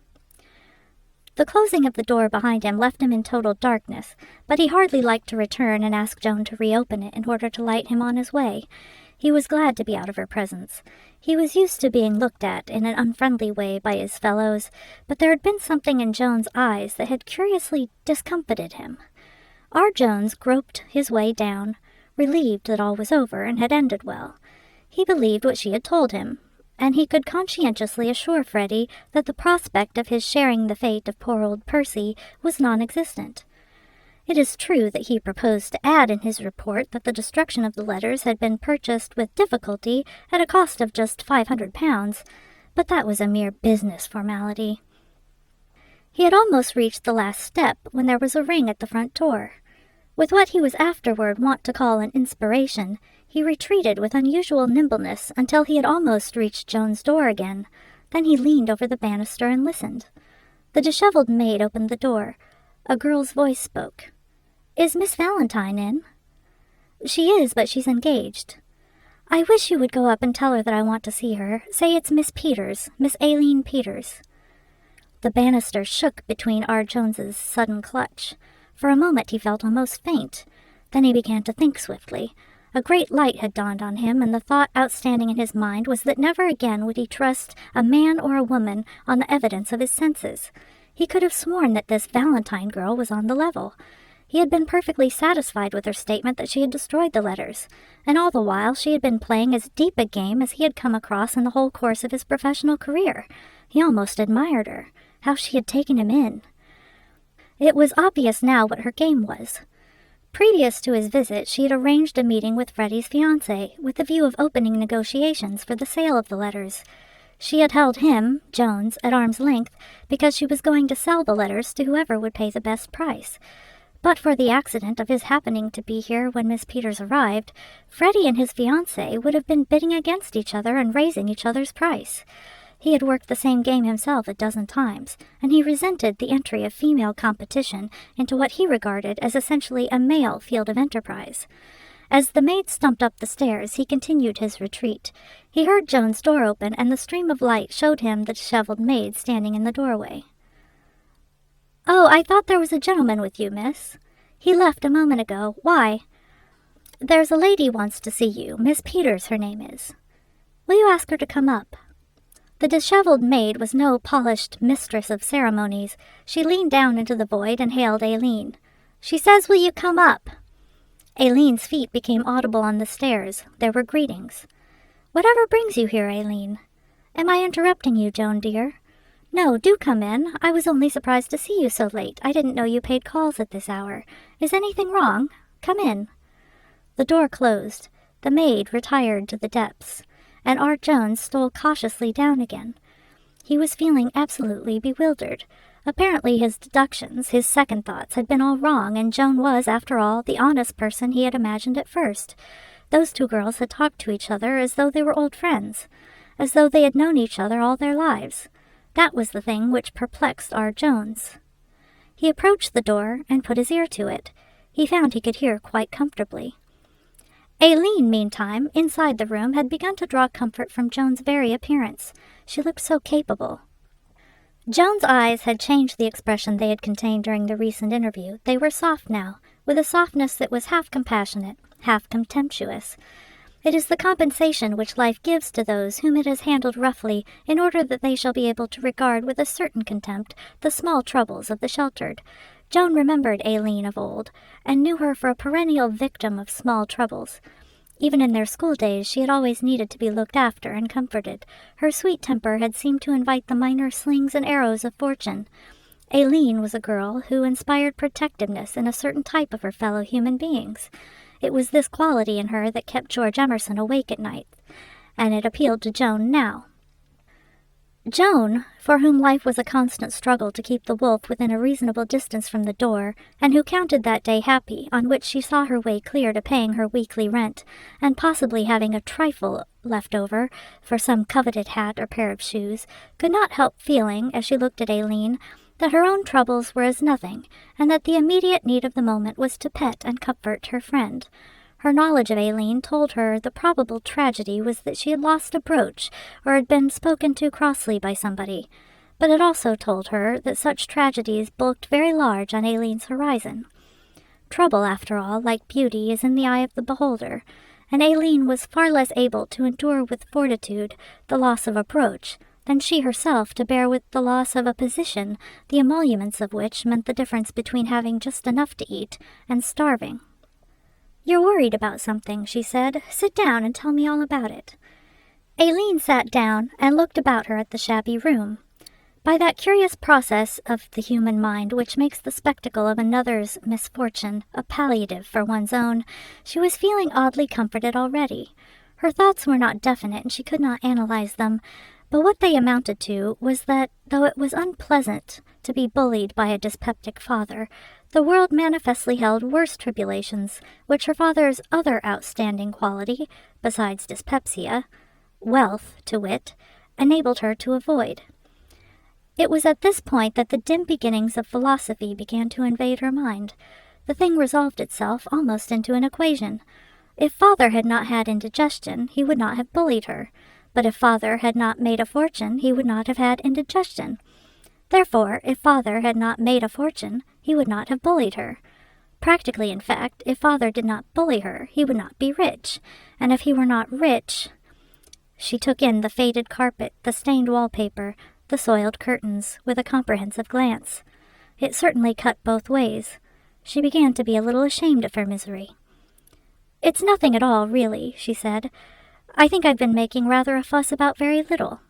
The closing of the door behind him left him in total darkness, but he hardly liked to return and ask Joan to reopen it in order to light him on his way. He was glad to be out of her presence. He was used to being looked at in an unfriendly way by his fellows, but there had been something in Joan's eyes that had curiously discomfited him. R. Jones groped his way down, relieved that all was over and had ended well. He believed what she had told him, and he could conscientiously assure Freddie that the prospect of his sharing the fate of poor old Percy was non-existent. It is true that he proposed to add in his report that the destruction of the letters had been purchased with difficulty at a cost of just £500, but that was a mere business formality. He had almost reached the last step when there was a ring at the front door. With what he was afterward wont to call an inspiration, he retreated with unusual nimbleness until he had almost reached Joan's door again. Then he leaned over the banister and listened. The disheveled maid opened the door. A girl's voice spoke. "Is Miss Valentine in?" "She is, but she's engaged." "I wish you would go up and tell her that I want to see her. Say it's Miss Peters, Miss Aileen Peters." The banister shook between R. Jones's sudden clutch. For a moment he felt almost faint. Then he began to think swiftly. A great light had dawned on him, and the thought outstanding in his mind was that never again would he trust a man or a woman on the evidence of his senses. He could have sworn that this Valentine girl was on the level. He had been perfectly satisfied with her statement that she had destroyed the letters, and all the while she had been playing as deep a game as he had come across in the whole course of his professional career. He almost admired her. How she had taken him in. It was obvious now what her game was. Previous to his visit, she had arranged a meeting with Freddie's fiancé, with the view of opening negotiations for the sale of the letters. She had held him, Jones, at arm's length, because she was going to sell the letters to whoever would pay the best price. But for the accident of his happening to be here when Miss Peters arrived, Freddie and his fiancé would have been bidding against each other and raising each other's price. He had worked the same game himself a dozen times, and he resented the entry of female competition into what he regarded as essentially a male field of enterprise. As the maid stumped up the stairs, he continued his retreat. He heard Joan's door open, and the stream of light showed him the disheveled maid standing in the doorway. "Oh, I thought there was a gentleman with you, miss. He left a moment ago. Why?" "There's a lady wants to see you. Miss Peters, her name is. Will you ask her to come up?" The disheveled maid was no polished mistress of ceremonies. She leaned down into the void and hailed Aileen. "She says, will you come up?" Aileen's feet became audible on the stairs. There were greetings. "Whatever brings you here, Aileen?" "Am I interrupting you, Joan, dear?" "No, do come in. I was only surprised to see you so late. I didn't know you paid calls at this hour. Is anything wrong? Come in." The door closed. The maid retired to the depths, and Art Jones stole cautiously down again. He was feeling absolutely bewildered. Apparently his deductions, his second thoughts, had been all wrong, and Joan was, after all, the honest person he had imagined at first. Those two girls had talked to each other as though they were old friends, as though they had known each other all their lives. That was the thing which perplexed Art Jones. He approached the door and put his ear to it. He found he could hear quite comfortably. Aileen, meantime, inside the room, had begun to draw comfort from Joan's very appearance. She looked so capable. Joan's eyes had changed the expression they had contained during the recent interview. They were soft now, with a softness that was half compassionate, half contemptuous. It is the compensation which life gives to those whom it has handled roughly, in order that they shall be able to regard with a certain contempt the small troubles of the sheltered. Joan remembered Aileen of old, and knew her for a perennial victim of small troubles. Even in their school days, she had always needed to be looked after and comforted. Her sweet temper had seemed to invite the minor slings and arrows of fortune. Aileen was a girl who inspired protectiveness in a certain type of her fellow human beings. It was this quality in her that kept George Emerson awake at night, and it appealed to Joan now. Joan, for whom life was a constant struggle to keep the wolf within a reasonable distance from the door, and who counted that day happy on which she saw her way clear to paying her weekly rent, and possibly having a trifle left over for some coveted hat or pair of shoes, could not help feeling, as she looked at Aileen, that her own troubles were as nothing, and that the immediate need of the moment was to pet and comfort her friend. Her knowledge of Aileen told her the probable tragedy was that she had lost a brooch or had been spoken to crossly by somebody, but it also told her that such tragedies bulked very large on Aileen's horizon. Trouble, after all, like beauty, is in the eye of the beholder, and Aileen was far less able to endure with fortitude the loss of a brooch than she herself to bear with the loss of a position, the emoluments of which meant the difference between having just enough to eat and starving. "You're worried about something," she said. "Sit down and tell me all about it." Aileen sat down and looked about her at the shabby room. By that curious process of the human mind which makes the spectacle of another's misfortune a palliative for one's own, she was feeling oddly comforted already. Her thoughts were not definite, and she could not analyze them, but what they amounted to was that, though it was unpleasant to be bullied by a dyspeptic father, the world manifestly held worse tribulations, which her father's other outstanding quality, besides dyspepsia, wealth, to wit, enabled her to avoid. It was at this point that the dim beginnings of philosophy began to invade her mind. The thing resolved itself almost into an equation. If father had not had indigestion, he would not have bullied her, but if father had not made a fortune, he would not have had indigestion. Therefore, if father had not made a fortune, he would not have bullied her. Practically, in fact, if father did not bully her, he would not be rich, and if he were not rich— She took in the faded carpet, the stained wallpaper, the soiled curtains, with a comprehensive glance. It certainly cut both ways. She began to be a little ashamed of her misery. "It's nothing at all, really," she said. "I think I've been making rather a fuss about very little."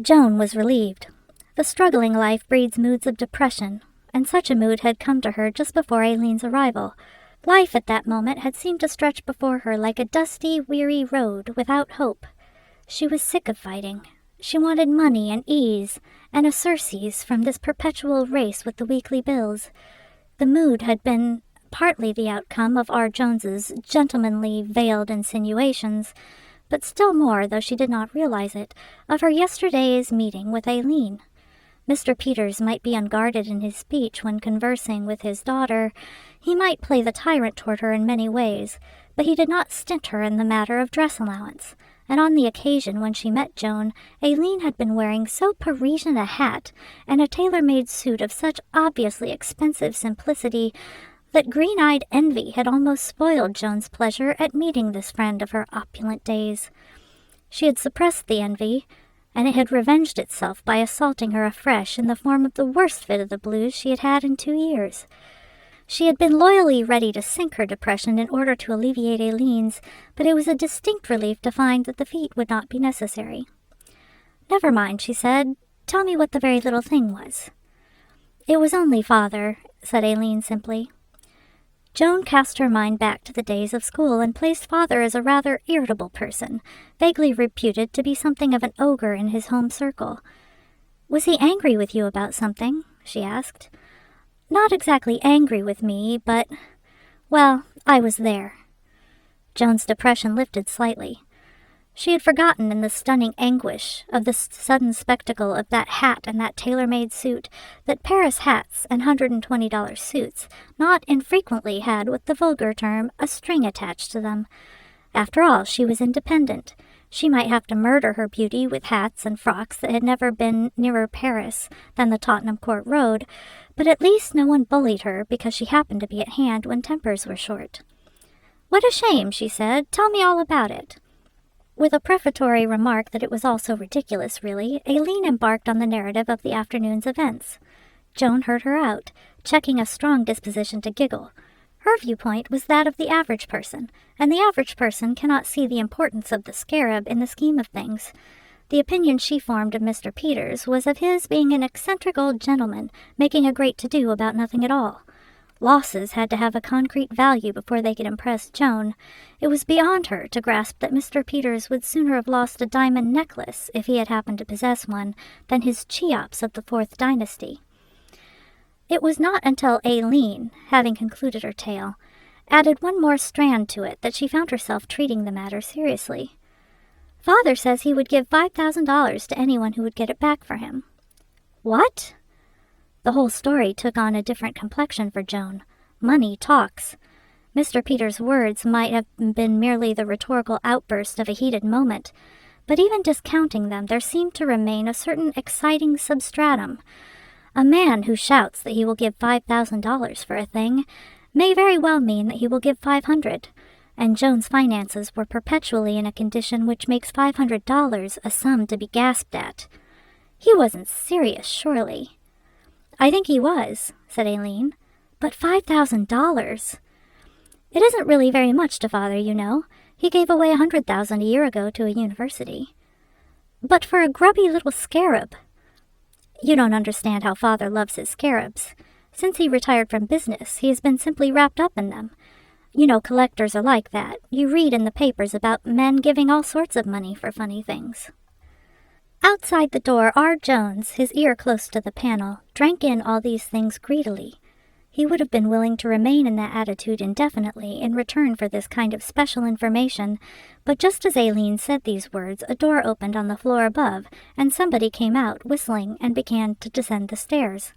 Joan was relieved. The struggling life breeds moods of depression, and such a mood had come to her just before Aileen's arrival. Life at that moment had seemed to stretch before her like a dusty, weary road without hope. She was sick of fighting. She wanted money and ease, and a surcease from this perpetual race with the weekly bills. The mood had been partly the outcome of R. Jones's gentlemanly veiled insinuations, but still more, though she did not realize it, of her yesterday's meeting with Aileen. Mr. Peters might be unguarded in his speech when conversing with his daughter. He might play the tyrant toward her in many ways, but he did not stint her in the matter of dress allowance. And on the occasion when she met Joan, Aileen had been wearing so Parisian a hat and a tailor-made suit of such obviously expensive simplicity that green-eyed envy had almost spoiled Joan's pleasure at meeting this friend of her opulent days. She had suppressed the envy, and it had revenged itself by assaulting her afresh in the form of the worst fit of the blues she had had in 2 years. She had been loyally ready to sink her depression in order to alleviate Aileen's, but it was a distinct relief to find that the feat would not be necessary. "Never mind," she said. "Tell me what the very little thing was." "It was only father," said Aileen simply. Joan cast her mind back to the days of school and placed father as a rather irritable person, vaguely reputed to be something of an ogre in his home circle. "Was he angry with you about something?" she asked. "Not exactly angry with me, but, well, I was there." Joan's depression lifted slightly. She had forgotten in the stunning anguish of the sudden spectacle of that hat and that tailor-made suit that Paris hats and $120 suits not infrequently had what the vulgar term a string attached to them. After all, she was independent. She might have to murder her beauty with hats and frocks that had never been nearer Paris than the Tottenham Court Road, but at least no one bullied her because she happened to be at hand when tempers were short. "What a shame," she said. "Tell me all about it." With a prefatory remark that it was all so ridiculous, really, Aileen embarked on the narrative of the afternoon's events. Joan heard her out, checking a strong disposition to giggle. Her viewpoint was that of the average person, and the average person cannot see the importance of the Scarab in the scheme of things. The opinion she formed of Mr. Peters was of his being an eccentric old gentleman, making a great to-do about nothing at all. Losses had to have a concrete value before they could impress Joan. It was beyond her to grasp that Mr. Peters would sooner have lost a diamond necklace, if he had happened to possess one, than his Cheops of the 4th dynasty. It was not until Aileen, having concluded her tale, added one more strand to it that she found herself treating the matter seriously. "Father says he would give $5,000 to anyone who would get it back for him." "What?" The whole story took on a different complexion for Joan. Money talks. Mr. Peters' words might have been merely the rhetorical outburst of a heated moment, but even discounting them, there seemed to remain a certain exciting substratum. A man who shouts that he will give $5,000 for a thing may very well mean that he will give $500, and Joan's finances were perpetually in a condition which makes $500 a sum to be gasped at. He wasn't serious, surely. "I think he was," said Aileen. "But $5,000! It isn't really very much to father, you know. He gave away $100,000 a year ago to a university." "But for a grubby little scarab." "You don't understand how father loves his scarabs. Since he retired from business, he has been simply wrapped up in them. You know collectors are like that. You read in the papers about men giving all sorts of money for funny things." Outside the door, R. Jones, his ear close to the panel, drank in all these things greedily. He would have been willing to remain in that attitude indefinitely in return for this kind of special information, but just as Aileen said these words, a door opened on the floor above, and somebody came out, whistling, and began to descend the stairs.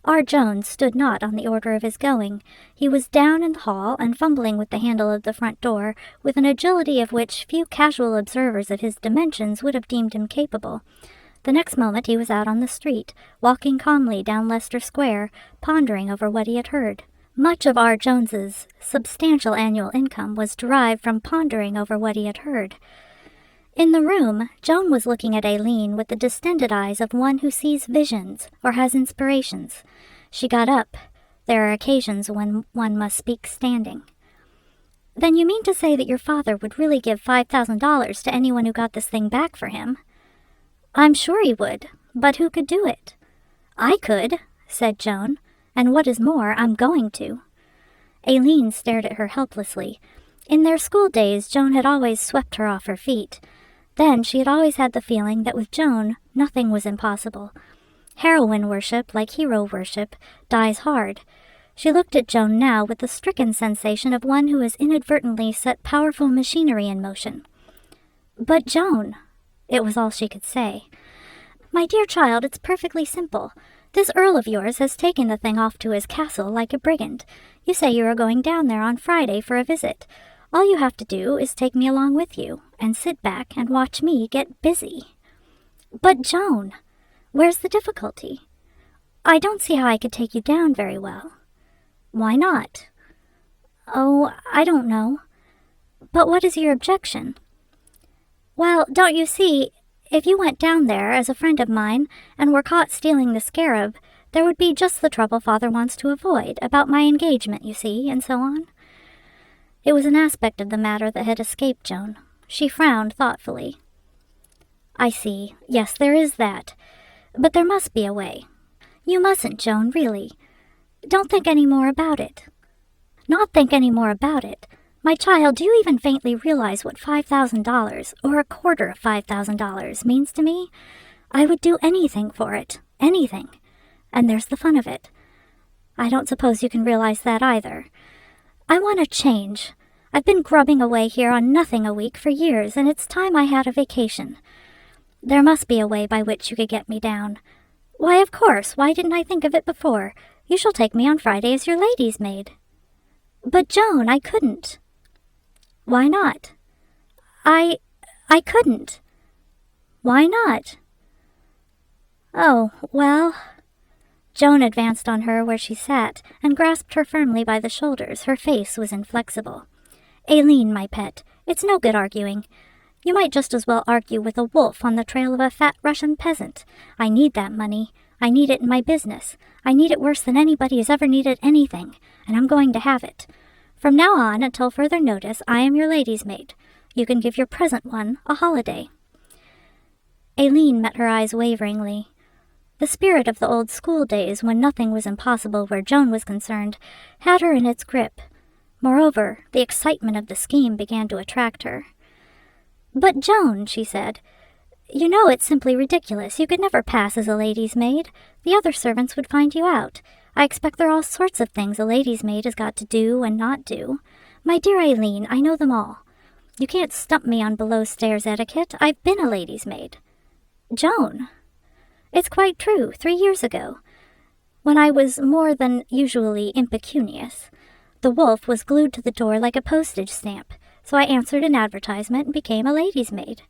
R. Jones stood not on the order of his going. He was down in the hall and fumbling with the handle of the front door, with an agility of which few casual observers of his dimensions would have deemed him capable. The next moment he was out on the street, walking calmly down Leicester Square, pondering over what he had heard. Much of R. Jones's substantial annual income was derived from pondering over what he had heard. In the room, Joan was looking at Aileen with the distended eyes of one who sees visions or has inspirations. She got up. There are occasions when one must speak standing. "Then you mean to say that your father would really give $5,000 to anyone who got this thing back for him?" "I'm sure he would, but who could do it?" "I could," said Joan, "and what is more, I'm going to." Aileen stared at her helplessly. In their school days, Joan had always swept her off her feet. Then she had always had the feeling that with Joan, nothing was impossible. Heroine worship, like hero worship, dies hard. She looked at Joan now with the stricken sensation of one who has inadvertently set powerful machinery in motion. "But Joan," it was all she could say. "My dear child, it's perfectly simple. This Earl of yours has taken the thing off to his castle like a brigand. You say you are going down there on Friday for a visit. All you have to do is take me along with you, and sit back and watch me get busy." "But Joan, where's the difficulty? I don't see how I could take you down very well." "Why not?" "Oh, I don't know. But what is your objection?" "Well, don't you see, if you went down there as a friend of mine and were caught stealing the scarab, there would be just the trouble Father wants to avoid, about my engagement, you see, and so on." It was an aspect of the matter that had escaped Joan. She frowned thoughtfully. "I see. Yes, there is that. But there must be a way." "You mustn't, Joan, really. Don't think any more about it." "Not think any more about it? My child, do you even faintly realize what $5,000, or a quarter of $5,000, means to me? I would do anything for it. Anything. And there's the fun of it. I don't suppose you can realize that either. I want a change. I've been grubbing away here on nothing a week for years, and it's time I had a vacation. There must be a way by which you could get me down. Why, of course, why didn't I think of it before? You shall take me on Friday as your lady's maid." "But, Joan, I couldn't." "Why not?" I couldn't." "Why not?" "Oh, well—" Joan advanced on her where she sat and grasped her firmly by the shoulders. Her face was inflexible. "Aileen, my pet, it's no good arguing. You might just as well argue with a wolf on the trail of a fat Russian peasant. I need that money. I need it in my business. I need it worse than anybody has ever needed anything, and I'm going to have it. From now on, until further notice, I am your lady's maid. You can give your present one a holiday." Aileen met her eyes waveringly. The spirit of the old school days, when nothing was impossible where Joan was concerned, had her in its grip. Moreover, the excitement of the scheme began to attract her. "But, Joan," she said, "you know it's simply ridiculous. You could never pass as a lady's maid. The other servants would find you out. I expect there are all sorts of things a lady's maid has got to do and not do. My dear Aileen, I know them all. You can't stump me on below-stairs etiquette. I've been a lady's maid." "Joan!" "It's quite true. 3 years ago, when I was more than usually impecunious. The wolf was glued to the door like a postage stamp, so I answered an advertisement and became a lady's maid."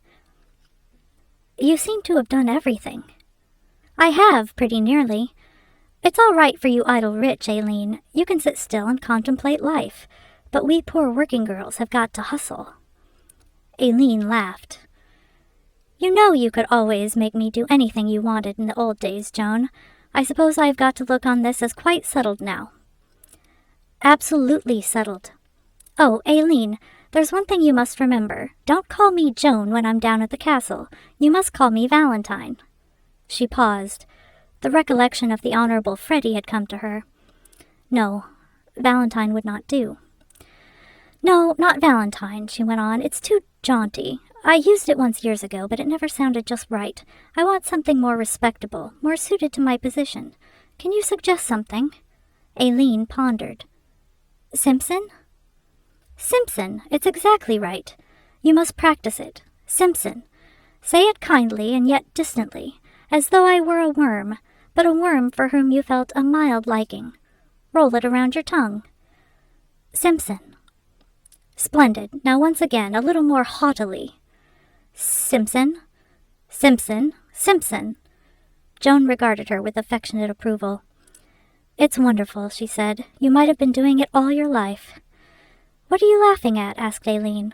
"You seem to have done everything." "I have, pretty nearly. It's all right for you idle rich, Aileen. You can sit still and contemplate life. But we poor working girls have got to hustle." Aileen laughed. "You know you could always make me do anything you wanted in the old days, Joan. I suppose I've got to look on this as quite settled now." "Absolutely settled. Oh, Aileen, there's one thing you must remember. Don't call me Joan when I'm down at the castle. You must call me Valentine." She paused. The recollection of the Honorable Freddie had come to her. No, Valentine would not do. "No, not Valentine," she went on. "It's too jaunty. I used it once years ago, but it never sounded just right. I want something more respectable, more suited to my position. Can you suggest something?" Aileen pondered. "Simpson?" "Simpson. It's exactly right. You must practice it. Simpson. Say it kindly and yet distantly, as though I were a worm, but a worm for whom you felt a mild liking. Roll it around your tongue. Simpson." "Splendid. Now once again, a little more haughtily. Simpson. Simpson. Simpson." Joan regarded her with affectionate approval. "It's wonderful," she said. "You might have been doing it all your life." "What are you laughing at?" asked Aileen.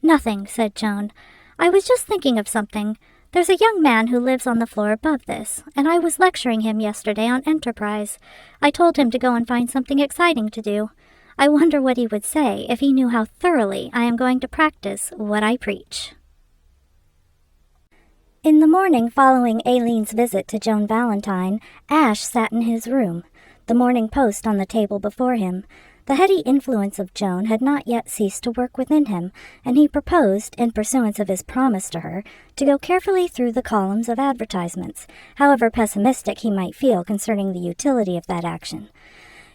"Nothing," said Joan. "I was just thinking of something. There's a young man who lives on the floor above this, and I was lecturing him yesterday on enterprise. I told him to go and find something exciting to do. I wonder what he would say if he knew how thoroughly I am going to practice what I preach." In the morning following Aileen's visit to Joan Valentine, Ash sat in his room, the Morning Post on the table before him. The heady influence of Joan had not yet ceased to work within him, and he proposed, in pursuance of his promise to her, to go carefully through the columns of advertisements, however pessimistic he might feel concerning the utility of that action.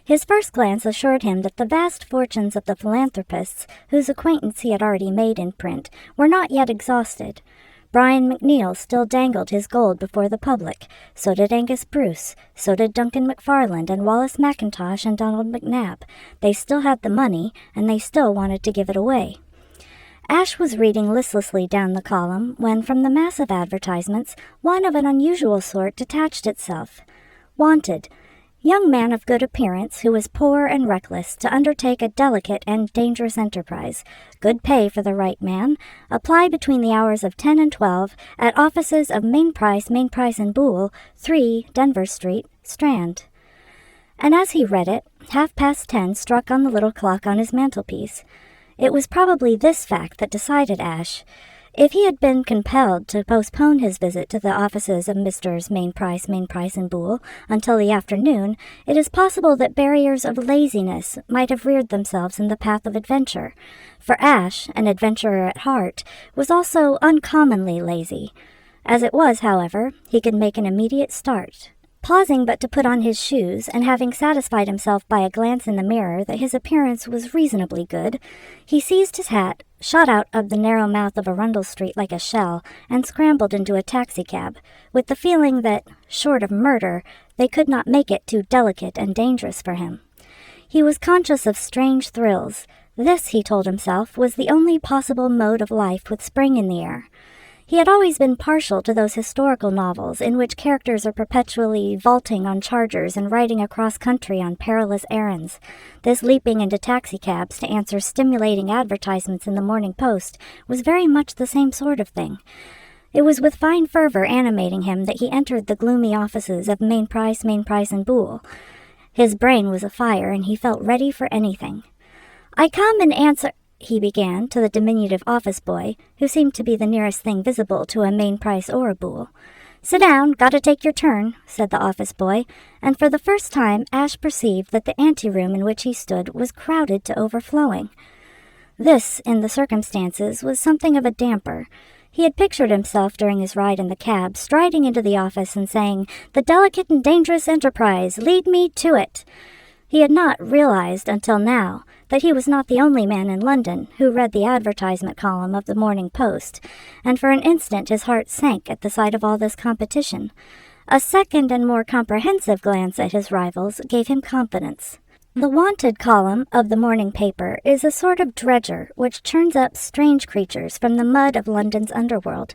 His first glance assured him that the vast fortunes of the philanthropists whose acquaintance he had already made in print were not yet exhausted. Brian McNeill still dangled his gold before the public, so did Angus Bruce, so did Duncan McFarland and Wallace McIntosh and Donald McNabb. They still had the money, and they still wanted to give it away. Ash was reading listlessly down the column when, from the mass of advertisements, one of an unusual sort detached itself. Wanted. Young man of good appearance who is poor and reckless to undertake a delicate and dangerous enterprise. Good pay for the right man. Apply between the hours of 10 and 12 at offices of Main Price and Boole, 3 Denver Street, Strand. And as he read it, 10:30 struck on the little clock on his mantelpiece. It was probably this fact that decided Ash. If he had been compelled to postpone his visit to the offices of Messrs. Main Price and Boole until the afternoon, it is possible that barriers of laziness might have reared themselves in the path of adventure. For Ash, an adventurer at heart, was also uncommonly lazy. As it was, however, he could make an immediate start. Pausing but to put on his shoes, and having satisfied himself by a glance in the mirror that his appearance was reasonably good, he seized his hat, shot out of the narrow mouth of Arundel Street like a shell, and scrambled into a taxicab, with the feeling that, short of murder, they could not make it too delicate and dangerous for him. He was conscious of strange thrills. This, he told himself, was the only possible mode of life with spring in the air. He had always been partial to those historical novels in which characters are perpetually vaulting on chargers and riding across country on perilous errands. This leaping into taxicabs to answer stimulating advertisements in the Morning Post was very much the same sort of thing. It was with fine fervor animating him that he entered the gloomy offices of Main Price and Boole. His brain was afire, and he felt ready for anything. "I come in answer," he began to the diminutive office boy, who seemed to be the nearest thing visible to a Main Price or a Boole. "Sit down, gotta take your turn," said the office boy, and for the first time Ash perceived that the anteroom in which he stood was crowded to overflowing. This, in the circumstances, was something of a damper. He had pictured himself during his ride in the cab, striding into the office and saying, "The delicate and dangerous enterprise, lead me to it." He had not realized until now that he was not the only man in London who read the advertisement column of the Morning Post, and for an instant his heart sank at the sight of all this competition. A second and more comprehensive glance at his rivals gave him confidence. The wanted column of the morning paper is a sort of dredger which churns up strange creatures from the mud of London's underworld.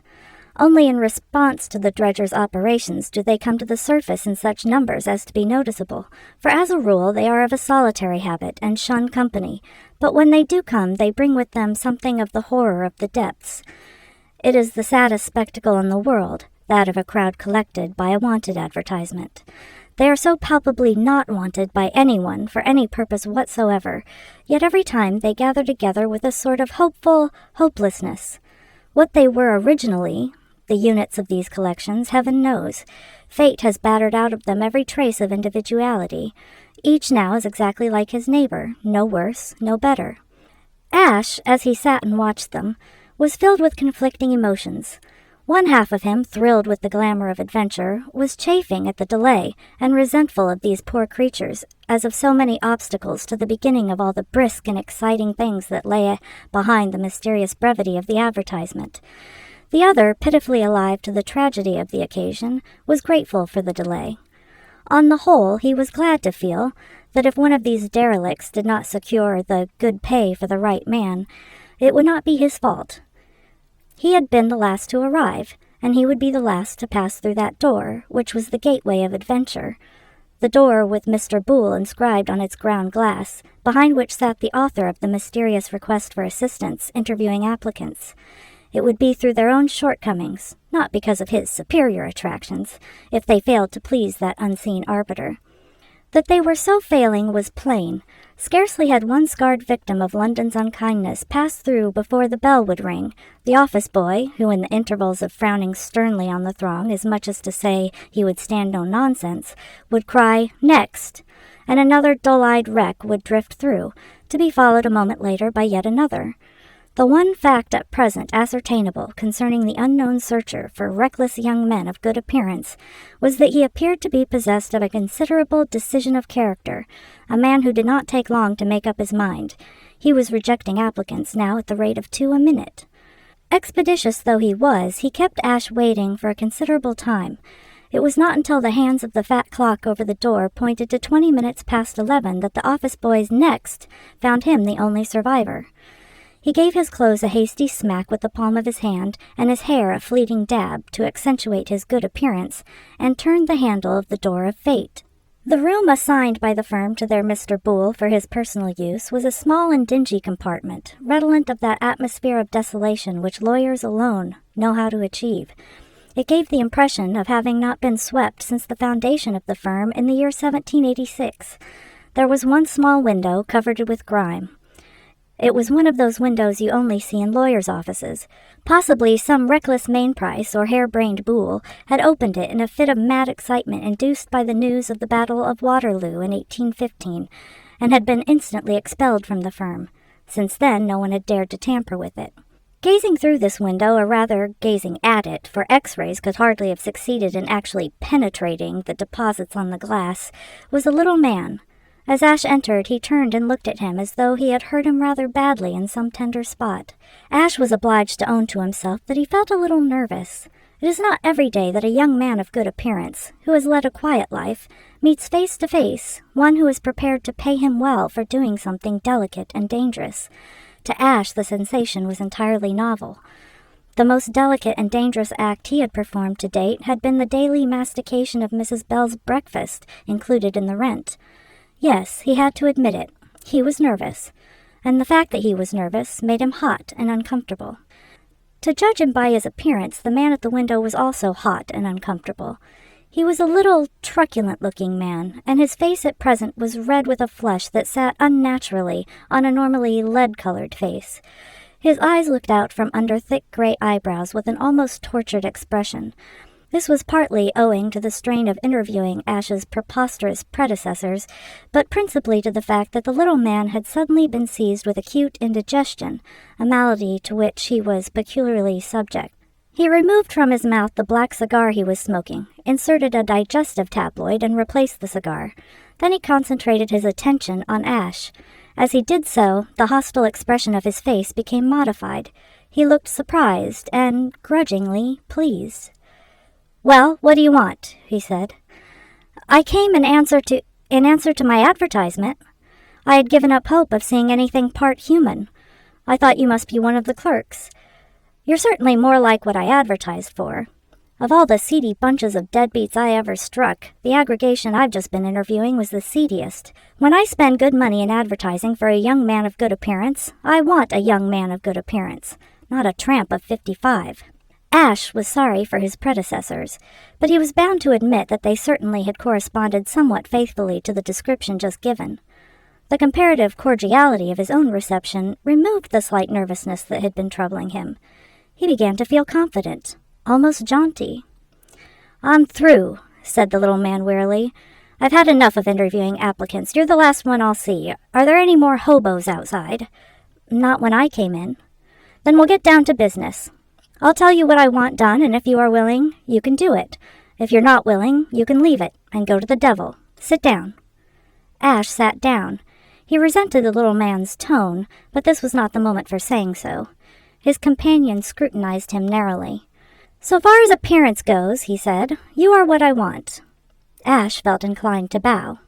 Only in response to the dredger's operations do they come to the surface in such numbers as to be noticeable, for as a rule they are of a solitary habit and shun company, but when they do come they bring with them something of the horror of the depths. It is the saddest spectacle in the world, that of a crowd collected by a wanted advertisement. They are so palpably not wanted by anyone for any purpose whatsoever, yet every time they gather together with a sort of hopeful hopelessness. What they were originally, the units of these collections, heaven knows. Fate has battered out of them every trace of individuality. Each now is exactly like his neighbor, no worse, no better. Ash, as he sat and watched them, was filled with conflicting emotions. One half of him, thrilled with the glamour of adventure, was chafing at the delay and resentful of these poor creatures, as of so many obstacles to the beginning of all the brisk and exciting things that lay behind the mysterious brevity of the advertisement. The other, pitifully alive to the tragedy of the occasion, was grateful for the delay. On the whole, he was glad to feel that if one of these derelicts did not secure the good pay for the right man, it would not be his fault. He had been the last to arrive, and he would be the last to pass through that door, which was the gateway of adventure. The door with Mr. Boole inscribed on its ground glass, behind which sat the author of the mysterious request for assistance, interviewing applicants. It would be through their own shortcomings, not because of his superior attractions, if they failed to please that unseen arbiter. That they were so failing was plain. Scarcely had one scarred victim of London's unkindness passed through before the bell would ring. The office boy, who in the intervals of frowning sternly on the throng as much as to say he would stand no nonsense, would cry, "Next!" and another dull-eyed wreck would drift through, to be followed a moment later by yet another. The one fact at present ascertainable concerning the unknown searcher for reckless young men of good appearance was that he appeared to be possessed of a considerable decision of character, a man who did not take long to make up his mind. He was rejecting applicants now at the rate of 2 a minute. Expeditious though he was, he kept Ash waiting for a considerable time. It was not until the hands of the fat clock over the door pointed to 20 minutes past 11 that the office boys next found him the only survivor. He gave his clothes a hasty smack with the palm of his hand, and his hair a fleeting dab to accentuate his good appearance, and turned the handle of the door of fate. The room assigned by the firm to their Mr. Boole for his personal use was a small and dingy compartment, redolent of that atmosphere of desolation which lawyers alone know how to achieve. It gave the impression of having not been swept since the foundation of the firm in the year 1786. There was one small window covered with grime. It was one of those windows you only see in lawyers' offices. Possibly some reckless Mainprice or harebrained Boole had opened it in a fit of mad excitement induced by the news of the Battle of Waterloo in 1815, and had been instantly expelled from the firm. Since then, no one had dared to tamper with it. Gazing through this window, or rather gazing at it, for X-rays could hardly have succeeded in actually penetrating the deposits on the glass, was a little man. As Ash entered, he turned and looked at him as though he had hurt him rather badly in some tender spot. Ash was obliged to own to himself that he felt a little nervous. It is not every day that a young man of good appearance, who has led a quiet life, meets face to face one who is prepared to pay him well for doing something delicate and dangerous. To Ash, the sensation was entirely novel. The most delicate and dangerous act he had performed to date had been the daily mastication of Mrs. Bell's breakfast, included in the rent. Yes, he had to admit it. He was nervous, and the fact that he was nervous made him hot and uncomfortable. To judge him by his appearance, the man at the window was also hot and uncomfortable. He was a little, truculent-looking man, and his face at present was red with a flush that sat unnaturally on a normally lead-colored face. His eyes looked out from under thick gray eyebrows with an almost tortured expression. This was partly owing to the strain of interviewing Ash's preposterous predecessors, but principally to the fact that the little man had suddenly been seized with acute indigestion, a malady to which he was peculiarly subject. He removed from his mouth the black cigar he was smoking, inserted a digestive tabloid, and replaced the cigar. Then he concentrated his attention on Ash. As he did so, the hostile expression of his face became modified. He looked surprised and, grudgingly, pleased. "Well, what do you want?" he said. "I came in answer to my advertisement. I had given up hope of seeing anything part human. I thought you must be one of the clerks. You're certainly more like what I advertised for. Of all the seedy bunches of deadbeats I ever struck, the aggregation I've just been interviewing was the seediest. When I spend good money in advertising for a young man of good appearance, I want a young man of good appearance, not a tramp of 55. Ash was sorry for his predecessors, but he was bound to admit that they certainly had corresponded somewhat faithfully to the description just given. The comparative cordiality of his own reception removed the slight nervousness that had been troubling him. He began to feel confident, almost jaunty. "I'm through," said the little man wearily. "I've had enough of interviewing applicants. You're the last one I'll see. Are there any more hobos outside?" "Not when I came in." "Then we'll get down to business. I'll tell you what I want done, and if you are willing, you can do it. If you're not willing, you can leave it and go to the devil. Sit down." Ash sat down. He resented the little man's tone, but this was not the moment for saying so. His companion scrutinized him narrowly. "So far as appearance goes," he said, "you are what I want." Ash felt inclined to bow.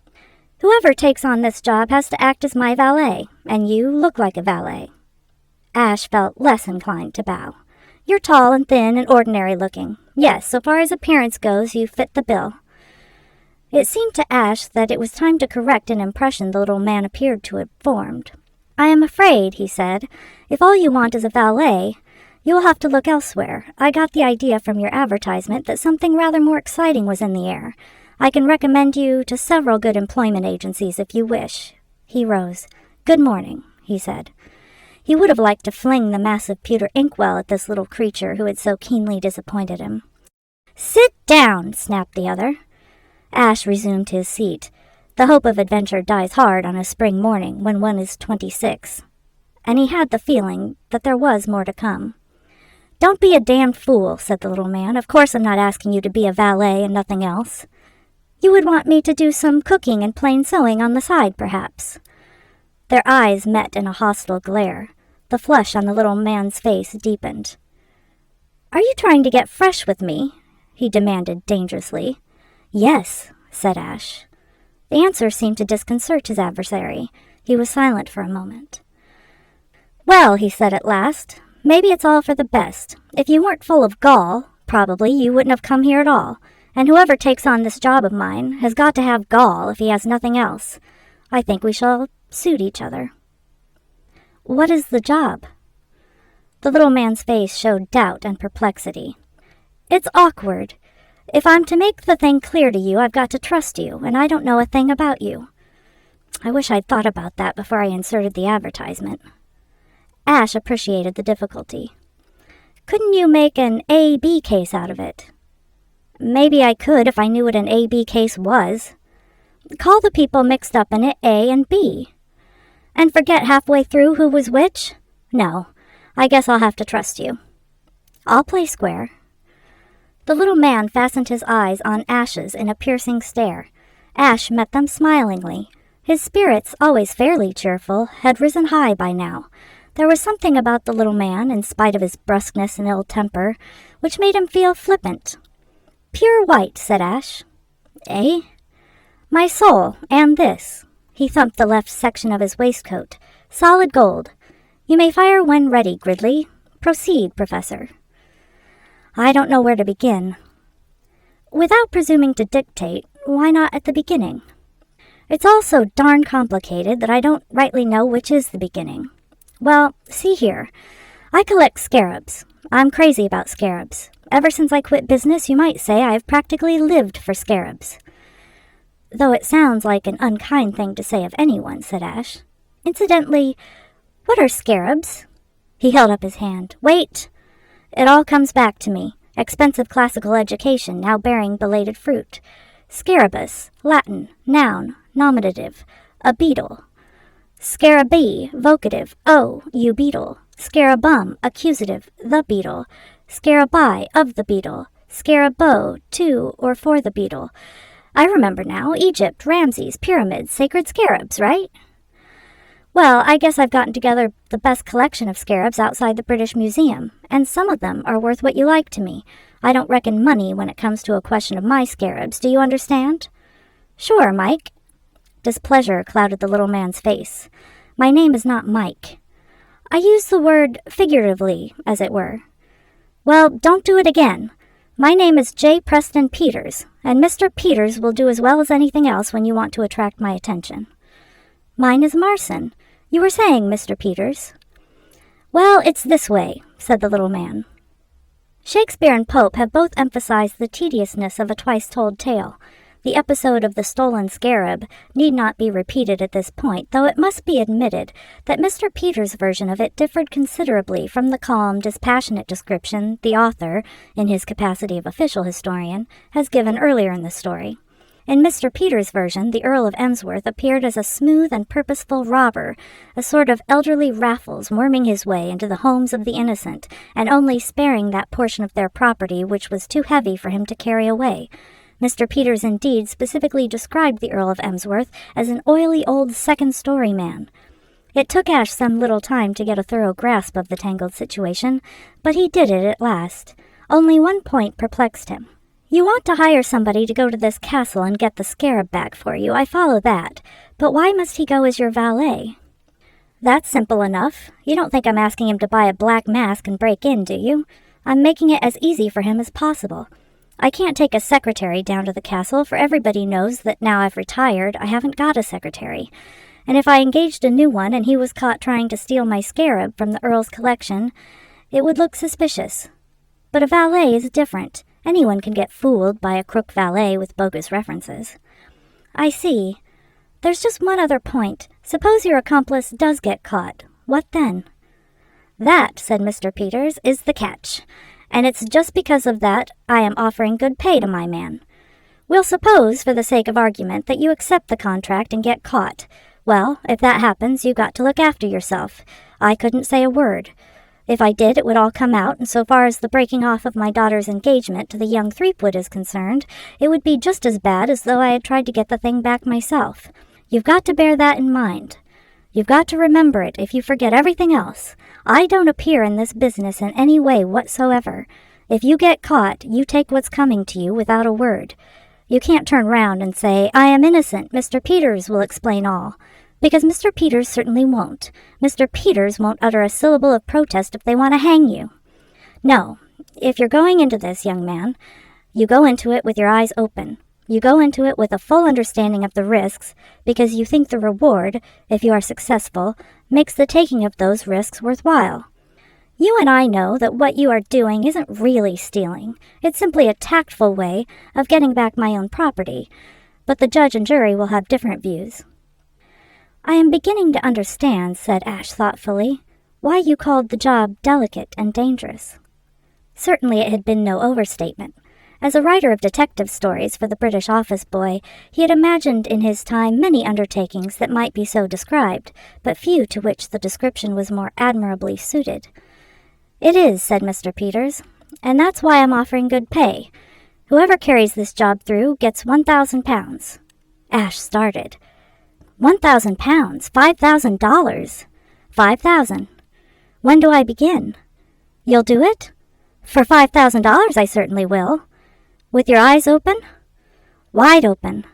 "Whoever takes on this job has to act as my valet, and you look like a valet." Ash felt less inclined to bow. "You're tall and thin and ordinary-looking. Yes, so far as appearance goes, you fit the bill." It seemed to Ash that it was time to correct an impression the little man appeared to have formed. "I am afraid," he said, "if all you want is a valet, you will have to look elsewhere. I got the idea from your advertisement that something rather more exciting was in the air. I can recommend you to several good employment agencies if you wish." He rose. "Good morning," he said. He would have liked to fling the massive pewter inkwell at this little creature who had so keenly disappointed him. "Sit down," snapped the other. Ash resumed his seat. The hope of adventure dies hard on a spring morning when one is 26. and he had the feeling that there was more to come. "Don't be a damned fool," said the little man. "Of course I'm not asking you to be a valet and nothing else. You would want me to do some cooking and plain sewing on the side, perhaps." Their eyes met in a hostile glare. The flush on the little man's face deepened. "Are you trying to get fresh with me?" he demanded dangerously. "Yes," said Ash. The answer seemed to disconcert his adversary. He was silent for a moment. "Well," he said at last, "maybe it's all for the best. If you weren't full of gall, probably you wouldn't have come here at all. And whoever takes on this job of mine has got to have gall if he has nothing else. I think we shall suit each other." "What is the job?" The little man's face showed doubt and perplexity. "It's awkward. If I'm to make the thing clear to you, I've got to trust you, and I don't know a thing about you." I wish I'd thought about that before I inserted the advertisement. Ash appreciated the difficulty. "Couldn't you make an A-B case out of it?" "Maybe I could if I knew what an A-B case was." "Call the people mixed up in it A and B." "And forget halfway through who was which?" "No, I guess I'll have to trust you." "I'll play square." The little man fastened his eyes on Ash's in a piercing stare. Ash met them smilingly. His spirits, always fairly cheerful, had risen high by now. There was something about the little man, in spite of his brusqueness and ill temper, which made him feel flippant. "Pure white," said Ash. "Eh?" "My soul, and this." He thumped the left section of his waistcoat. "Solid gold. You may fire when ready, Gridley. Proceed, Professor." "I don't know where to begin." "Without presuming to dictate, why not at the beginning?" "It's all so darn complicated that I don't rightly know which is the beginning." "Well, see here. I collect scarabs. I'm crazy about scarabs. Ever since I quit business, you might say I've practically lived for scarabs." "Though it sounds like an unkind thing to say of anyone," said Ash. "Incidentally, what are scarabs?" He held up his hand. "Wait! It all comes back to me. Expensive classical education now bearing belated fruit. Scarabus, Latin, noun, nominative, a beetle. Scarabae, vocative, oh, you beetle. Scarabum, accusative, the beetle. Scarabae, of the beetle. Scarabo, to or for the beetle. I remember now. Egypt, Ramses, pyramids, sacred scarabs, right?" "Well, I guess I've gotten together the best collection of scarabs outside the British Museum, and some of them are worth what you like to me. I don't reckon money when it comes to a question of my scarabs, do you understand?" "Sure, Mike." Displeasure clouded the little man's face. "My name is not Mike." "I use the word figuratively, as it were." "Well, don't do it again. My name is J. Preston Peters, and Mr. Peters will do as well as anything else when you want to attract my attention." "Mine is Marson. You were saying, Mr. Peters." "Well, it's this way," said the little man. Shakespeare and Pope have both emphasized the tediousness of a twice-told tale. The episode of the stolen scarab need not be repeated at this point, though it must be admitted that Mr. Peters' version of it differed considerably from the calm, dispassionate description the author, in his capacity of official historian, has given earlier in the story. In Mr. Peters' version, the Earl of Emsworth appeared as a smooth and purposeful robber, a sort of elderly Raffles worming his way into the homes of the innocent, and only sparing that portion of their property which was too heavy for him to carry away. Mr. Peters indeed specifically described the Earl of Emsworth as an oily old second-story man. It took Ash some little time to get a thorough grasp of the tangled situation, but he did it at last. Only one point perplexed him. "You want to hire somebody to go to this castle and get the scarab back for you, I follow that, but why must he go as your valet?" "That's simple enough. You don't think I'm asking him to buy a black mask and break in, do you? I'm making it as easy for him as possible. I can't take a secretary down to the castle, for everybody knows that now I've retired, I haven't got a secretary. And if I engaged a new one and he was caught trying to steal my scarab from the Earl's collection, it would look suspicious. But a valet is different. Anyone can get fooled by a crook valet with bogus references." "I see. There's just one other point. Suppose your accomplice does get caught. What then?" "That," said Mr. Peters, "is the catch. And it's just because of that I am offering good pay to my man. We'll suppose, for the sake of argument, that you accept the contract and get caught. Well, if that happens, you've got to look after yourself. I couldn't say a word. If I did, it would all come out, and so far as the breaking off of my daughter's engagement to the young Threepwood is concerned, it would be just as bad as though I had tried to get the thing back myself. You've got to bear that in mind. You've got to remember it if you forget everything else. I don't appear in this business in any way whatsoever. If you get caught, you take what's coming to you without a word. You can't turn round and say, I am innocent, Mr. Peters will explain all. Because Mr. Peters certainly won't. Mr. Peters won't utter a syllable of protest if they want to hang you. No, if you're going into this, young man, you go into it with your eyes open. You go into it with a full understanding of the risks, because you think the reward, if you are successful, makes the taking of those risks worthwhile. You and I know that what you are doing isn't really stealing. It's simply a tactful way of getting back my own property, but the judge and jury will have different views. I am beginning to understand, said Ash thoughtfully, why you called the job delicate and dangerous. Certainly it had been no overstatement. As a writer of detective stories for the British office boy, he had imagined in his time many undertakings that might be so described, but few to which the description was more admirably suited. It is, said Mr. Peters, and that's why I'm offering good pay. Whoever carries this job through gets £1,000. Ash started. £1,000? $5,000? $5,000. When do I begin? You'll do it? For $5,000 I certainly will. With your eyes open? Wide open.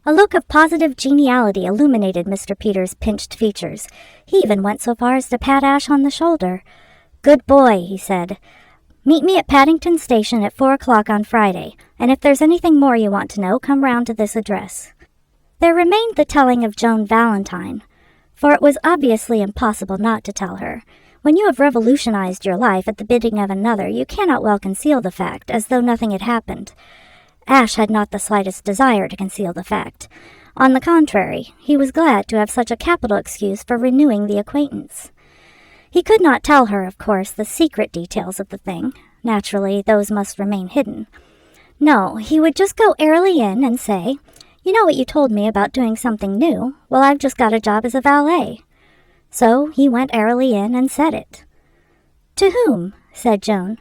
A look of positive geniality illuminated Mr. Peters' pinched features. He even went so far as to pat Ash on the shoulder. Good boy, he said. Meet me at Paddington Station at 4 o'clock on Friday, and if there's anything more you want to know, come round to this address. There remained the telling of Joan Valentine, for it was obviously impossible not to tell her. When you have revolutionized your life at the bidding of another, you cannot well conceal the fact, as though nothing had happened. Ash had not the slightest desire to conceal the fact. On the contrary, he was glad to have such a capital excuse for renewing the acquaintance. He could not tell her, of course, the secret details of the thing. Naturally, those must remain hidden. No, he would just go airily in and say, You know what you told me about doing something new? Well, I've just got a job as a valet. So he went airily in and said it. To whom? Said Joan.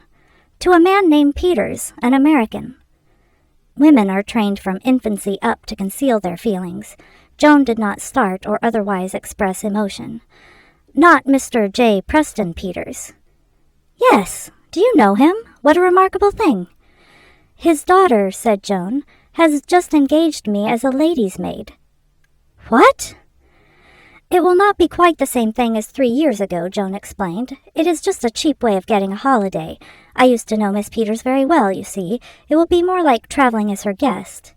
To a man named Peters, an American. Women are trained from infancy up to conceal their feelings. Joan did not start or otherwise express emotion. Not Mr. J. Preston Peters. Yes. Do you know him? What a remarkable thing. His daughter, said Joan, has just engaged me as a lady's maid. What? It will not be quite the same thing as 3 years ago, Joan explained. It is just a cheap way of getting a holiday. I used to know Miss Peters very well, you see. It will be more like traveling as her guest.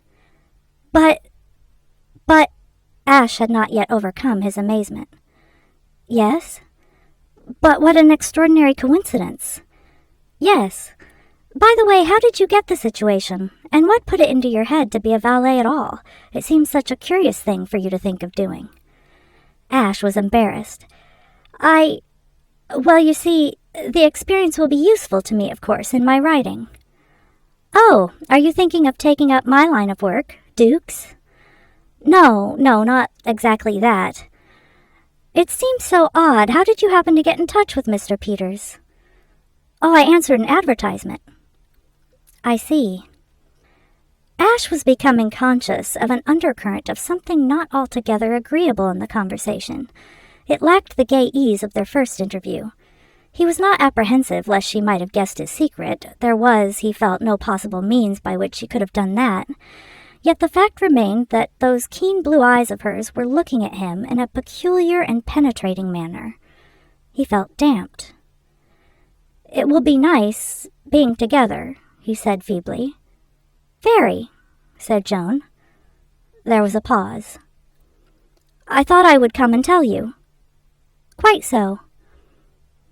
But... Ash had not yet overcome his amazement. Yes? But what an extraordinary coincidence. Yes. By the way, how did you get the situation? And what put it into your head to be a valet at all? It seems such a curious thing for you to think of doing. Ash was embarrassed. Well, you see, the experience will be useful to me, of course, in my writing. Oh, are you thinking of taking up my line of work, Dukes? No, not exactly that. It seems so odd. How did you happen to get in touch with Mr. Peters? Oh, I answered an advertisement. I see. Ash was becoming conscious of an undercurrent of something not altogether agreeable in the conversation. It lacked the gay ease of their first interview. He was not apprehensive lest she might have guessed his secret. There was, he felt, no possible means by which she could have done that. Yet the fact remained that those keen blue eyes of hers were looking at him in a peculiar and penetrating manner. He felt damped. It will be nice being together, he said feebly. Very, said Joan. There was a pause. I thought I would come and tell you. Quite so.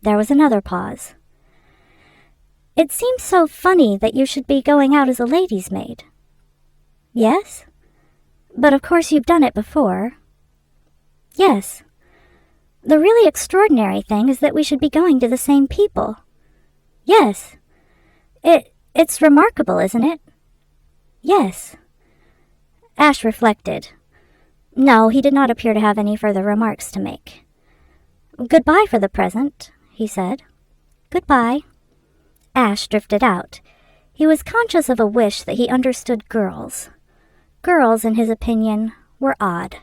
There was another pause. It seems so funny that you should be going out as a lady's maid. Yes? But of course you've done it before. Yes. The really extraordinary thing is that we should be going to the same people. Yes. It's remarkable, isn't it? Yes. Ash reflected. No, he did not appear to have any further remarks to make. "Goodbye for the present," he said. "Goodbye." Ash drifted out. He was conscious of a wish that he understood girls. Girls, in his opinion, were odd.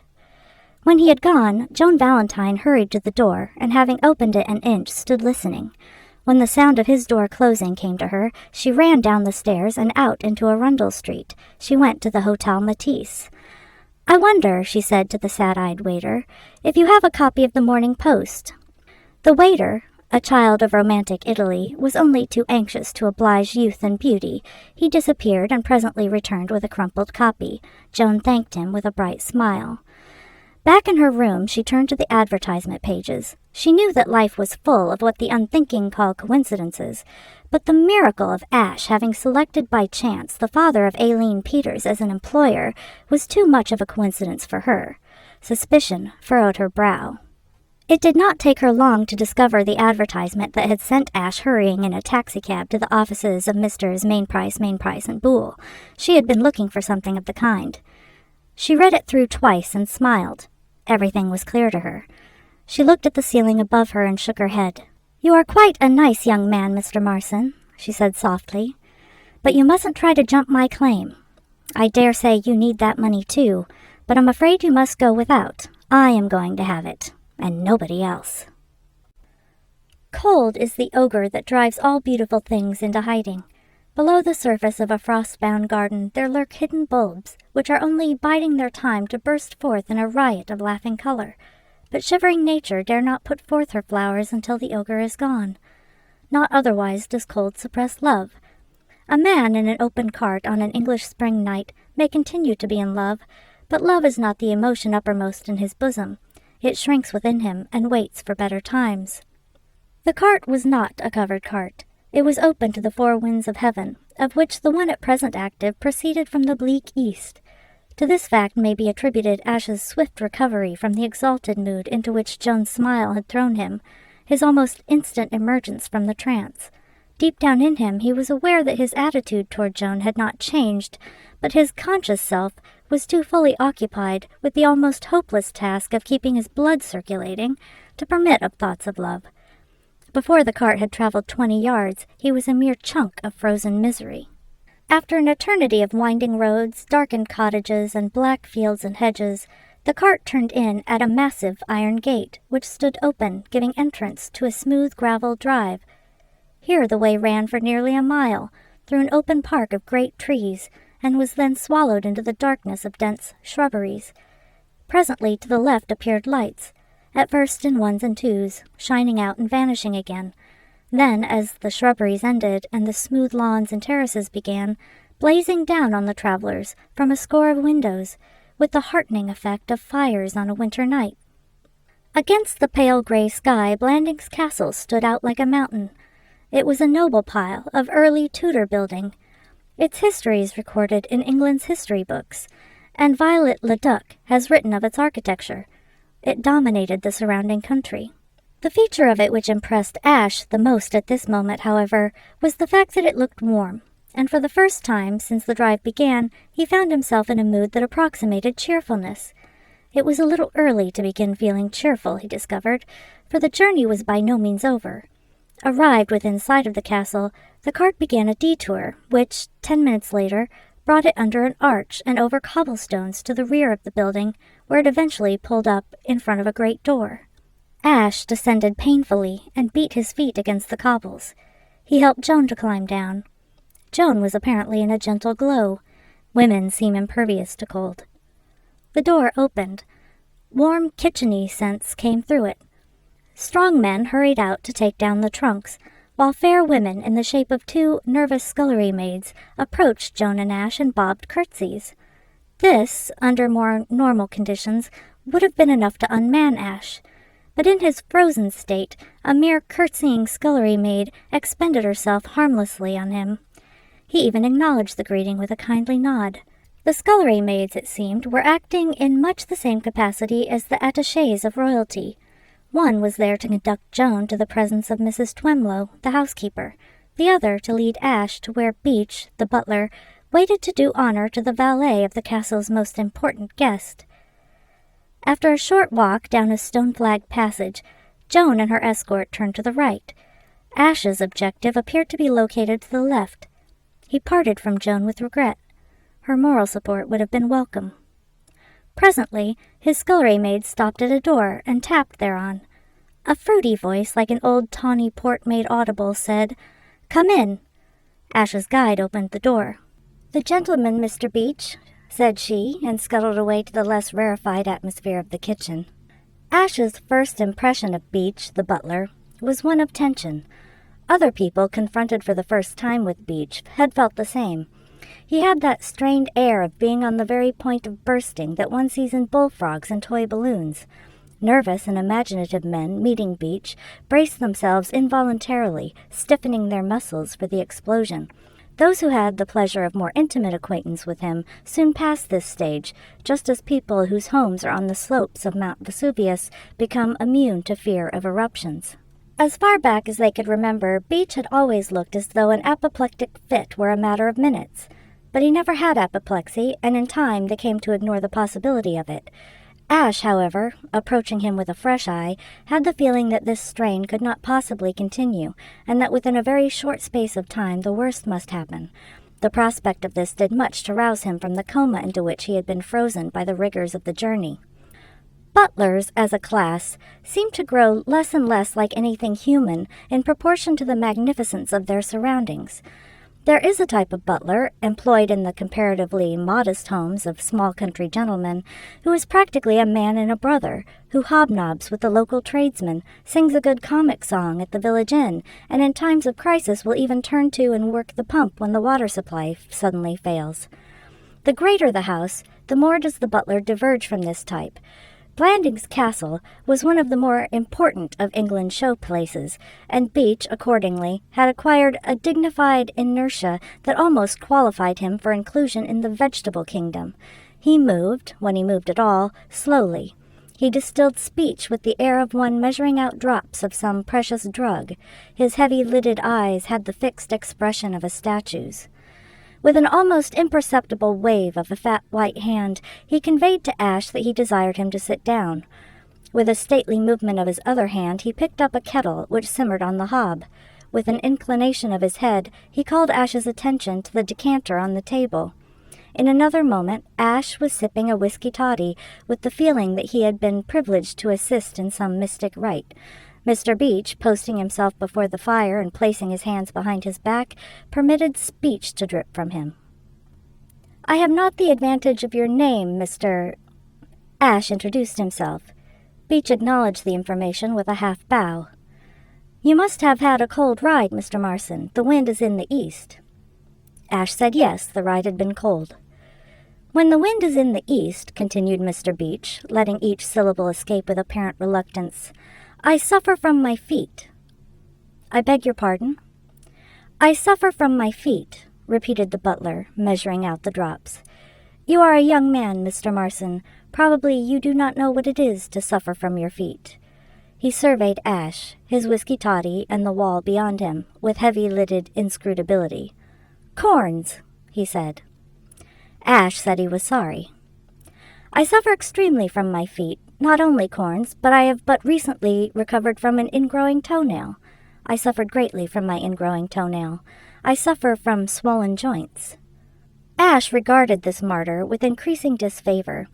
When he had gone, Joan Valentine hurried to the door, and having opened it an inch, stood listening. When the sound of his door closing came to her, she ran down the stairs and out into Arundel Street. She went to the Hotel Matisse. "I wonder," she said to the sad-eyed waiter, "if you have a copy of the Morning Post." The waiter, a child of romantic Italy, was only too anxious to oblige youth and beauty. He disappeared and presently returned with a crumpled copy. Joan thanked him with a bright smile. Back in her room, she turned to the advertisement pages. She knew that life was full of what the unthinking call coincidences, but the miracle of Ash having selected by chance the father of Aileen Peters as an employer was too much of a coincidence for her. Suspicion furrowed her brow. It did not take her long to discover the advertisement that had sent Ash hurrying in a taxicab to the offices of Messrs. Mainprice, and Boole. She had been looking for something of the kind. She read it through twice and smiled. Everything was clear to her. She looked at the ceiling above her and shook her head. "You are quite a nice young man, Mr. Marson," she said softly, "but you mustn't try to jump my claim. I dare say you need that money too, but I'm afraid you must go without. I am going to have it, and nobody else." Cold is the ogre that drives all beautiful things into hiding. Below the surface of a frost-bound garden there lurk hidden bulbs, which are only biding their time to burst forth in a riot of laughing color. But shivering nature dare not put forth her flowers until the ogre is gone. Not otherwise does cold suppress love. A man in an open cart on an English spring night may continue to be in love, but love is not the emotion uppermost in his bosom. It shrinks within him and waits for better times. The cart was not a covered cart. It was open to the four winds of heaven, of which the one at present active proceeded from the bleak east. To this fact may be attributed Ash's swift recovery from the exalted mood into which Joan's smile had thrown him, his almost instant emergence from the trance. Deep down in him he was aware that his attitude toward Joan had not changed, but his conscious self was too fully occupied with the almost hopeless task of keeping his blood circulating to permit of thoughts of love. Before the cart had traveled 20 yards, he was a mere chunk of frozen misery. After an eternity of winding roads, darkened cottages, and black fields and hedges, the cart turned in at a massive iron gate, which stood open, giving entrance to a smooth gravel drive. Here the way ran for nearly a mile, through an open park of great trees, and was then swallowed into the darkness of dense shrubberies. Presently to the left appeared lights, at first in ones and twos, shining out and vanishing again. Then, as the shrubberies ended and the smooth lawns and terraces began, blazing down on the travelers from a score of windows, with the heartening effect of fires on a winter night. Against the pale gray sky, Blandings Castle stood out like a mountain. It was a noble pile of early Tudor building. Its history is recorded in England's history books, and Violet Leduc has written of its architecture. It dominated the surrounding country. The feature of it which impressed Ash the most at this moment, however, was the fact that it looked warm, and for the first time since the drive began, he found himself in a mood that approximated cheerfulness. It was a little early to begin feeling cheerful, he discovered, for the journey was by no means over. Arrived within sight of the castle, the cart began a detour, which, 10 minutes later, brought it under an arch and over cobblestones to the rear of the building, where it eventually pulled up in front of a great door. Ash descended painfully and beat his feet against the cobbles. He helped Joan to climb down. Joan was apparently in a gentle glow. Women seem impervious to cold. The door opened. Warm, kitcheny scents came through it. Strong men hurried out to take down the trunks, while fair women in the shape of 2 nervous scullery maids approached Joan and Ash and bobbed curtsies. This, under more normal conditions, would have been enough to unman Ash, but in his frozen state, a mere curtsying scullery maid expended herself harmlessly on him. He even acknowledged the greeting with a kindly nod. The scullery maids, it seemed, were acting in much the same capacity as the attachés of royalty. One was there to conduct Joan to the presence of Mrs. Twemlow, the housekeeper, the other to lead Ash to where Beach, the butler, waited to do honor to the valet of the castle's most important guest. After a short walk down a stone-flagged passage, Joan and her escort turned to the right. Ash's objective appeared to be located to the left. He parted from Joan with regret. Her moral support would have been welcome. Presently, his scullery maid stopped at a door and tapped thereon. A fruity voice, like an old tawny port made audible, said, "Come in." Ash's guide opened the door. "The gentleman, Mr. Beach," said she, and scuttled away to the less rarefied atmosphere of the kitchen. Ash's first impression of Beach, the butler, was one of tension. Other people, confronted for the first time with Beach, had felt the same. He had that strained air of being on the very point of bursting that one sees in bullfrogs and toy balloons. Nervous and imaginative men, meeting Beach, braced themselves involuntarily, stiffening their muscles for the explosion. Those who had the pleasure of more intimate acquaintance with him soon passed this stage, just as people whose homes are on the slopes of Mount Vesuvius become immune to fear of eruptions. As far back as they could remember, Beach had always looked as though an apoplectic fit were a matter of minutes. But he never had apoplexy, and in time they came to ignore the possibility of it. Ash, however, approaching him with a fresh eye, had the feeling that this strain could not possibly continue, and that within a very short space of time the worst must happen. The prospect of this did much to rouse him from the coma into which he had been frozen by the rigors of the journey. Butlers, as a class, seemed to grow less and less like anything human in proportion to the magnificence of their surroundings. There is a type of butler, employed in the comparatively modest homes of small country gentlemen, who is practically a man and a brother, who hobnobs with the local tradesman, sings a good comic song at the village inn, and in times of crisis will even turn to and work the pump when the water supply suddenly fails. The greater the house, the more does the butler diverge from this type. Blandings Castle was one of the more important of England's show places, and Beach, accordingly, had acquired a dignified inertia that almost qualified him for inclusion in the vegetable kingdom. He moved, when he moved at all, slowly. He distilled speech with the air of one measuring out drops of some precious drug. His heavy-lidded eyes had the fixed expression of a statue's. With an almost imperceptible wave of a fat white hand, he conveyed to Ash that he desired him to sit down. With a stately movement of his other hand, he picked up a kettle which simmered on the hob. With an inclination of his head, he called Ash's attention to the decanter on the table. In another moment, Ash was sipping a whiskey toddy with the feeling that he had been privileged to assist in some mystic rite. Mr. Beach, posting himself before the fire and placing his hands behind his back, permitted speech to drip from him. "I have not the advantage of your name, Mr. Ash introduced himself. Beach acknowledged the information with a half bow. "You must have had a cold ride, Mr. Marson. The wind is in the east." Ash said yes, the ride had been cold. "When the wind is in the east," continued Mr. Beach, letting each syllable escape with apparent reluctance, "I suffer from my feet." "I beg your pardon?" "I suffer from my feet," repeated the butler, measuring out the drops. "You are a young man, Mr. Marson. Probably you do not know what it is to suffer from your feet." He surveyed Ash, his whiskey toddy, and the wall beyond him, with heavy-lidded inscrutability. "Corns," he said. Ash said he was sorry. "I suffer extremely from my feet. Not only corns, but I have but recently recovered from an ingrowing toenail. I suffered greatly from my ingrowing toenail. I suffer from swollen joints." Ash regarded this martyr with increasing disfavor.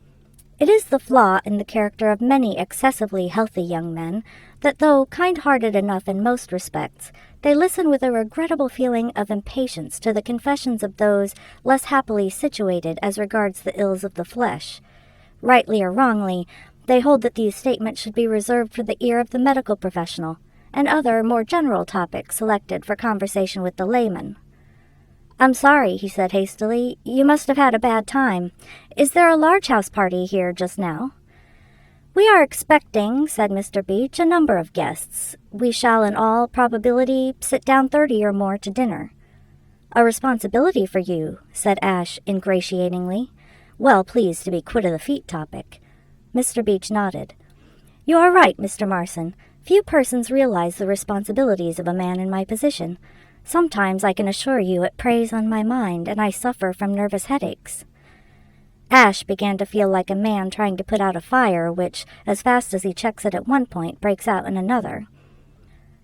It is the flaw in the character of many excessively healthy young men that, though kind-hearted enough in most respects, they listen with a regrettable feeling of impatience to the confessions of those less happily situated as regards the ills of the flesh. Rightly or wrongly, they hold that these statements should be reserved for the ear of the medical professional, and other more general topics selected for conversation with the layman. "I'm sorry," he said hastily. "You must have had a bad time. Is there a large house party here just now?" "We are expecting," said Mr. Beach, "a number of guests. We shall in all probability sit down 30 or more to dinner." "A responsibility for you," said Ash ingratiatingly, well pleased to be quit of the feet topic. Mr. Beach nodded. "You are right, Mr. Marson. Few persons realize the responsibilities of a man in my position. Sometimes, I can assure you, it preys on my mind, and I suffer from nervous headaches." Ash began to feel like a man trying to put out a fire, which, as fast as he checks it at one point, breaks out in another.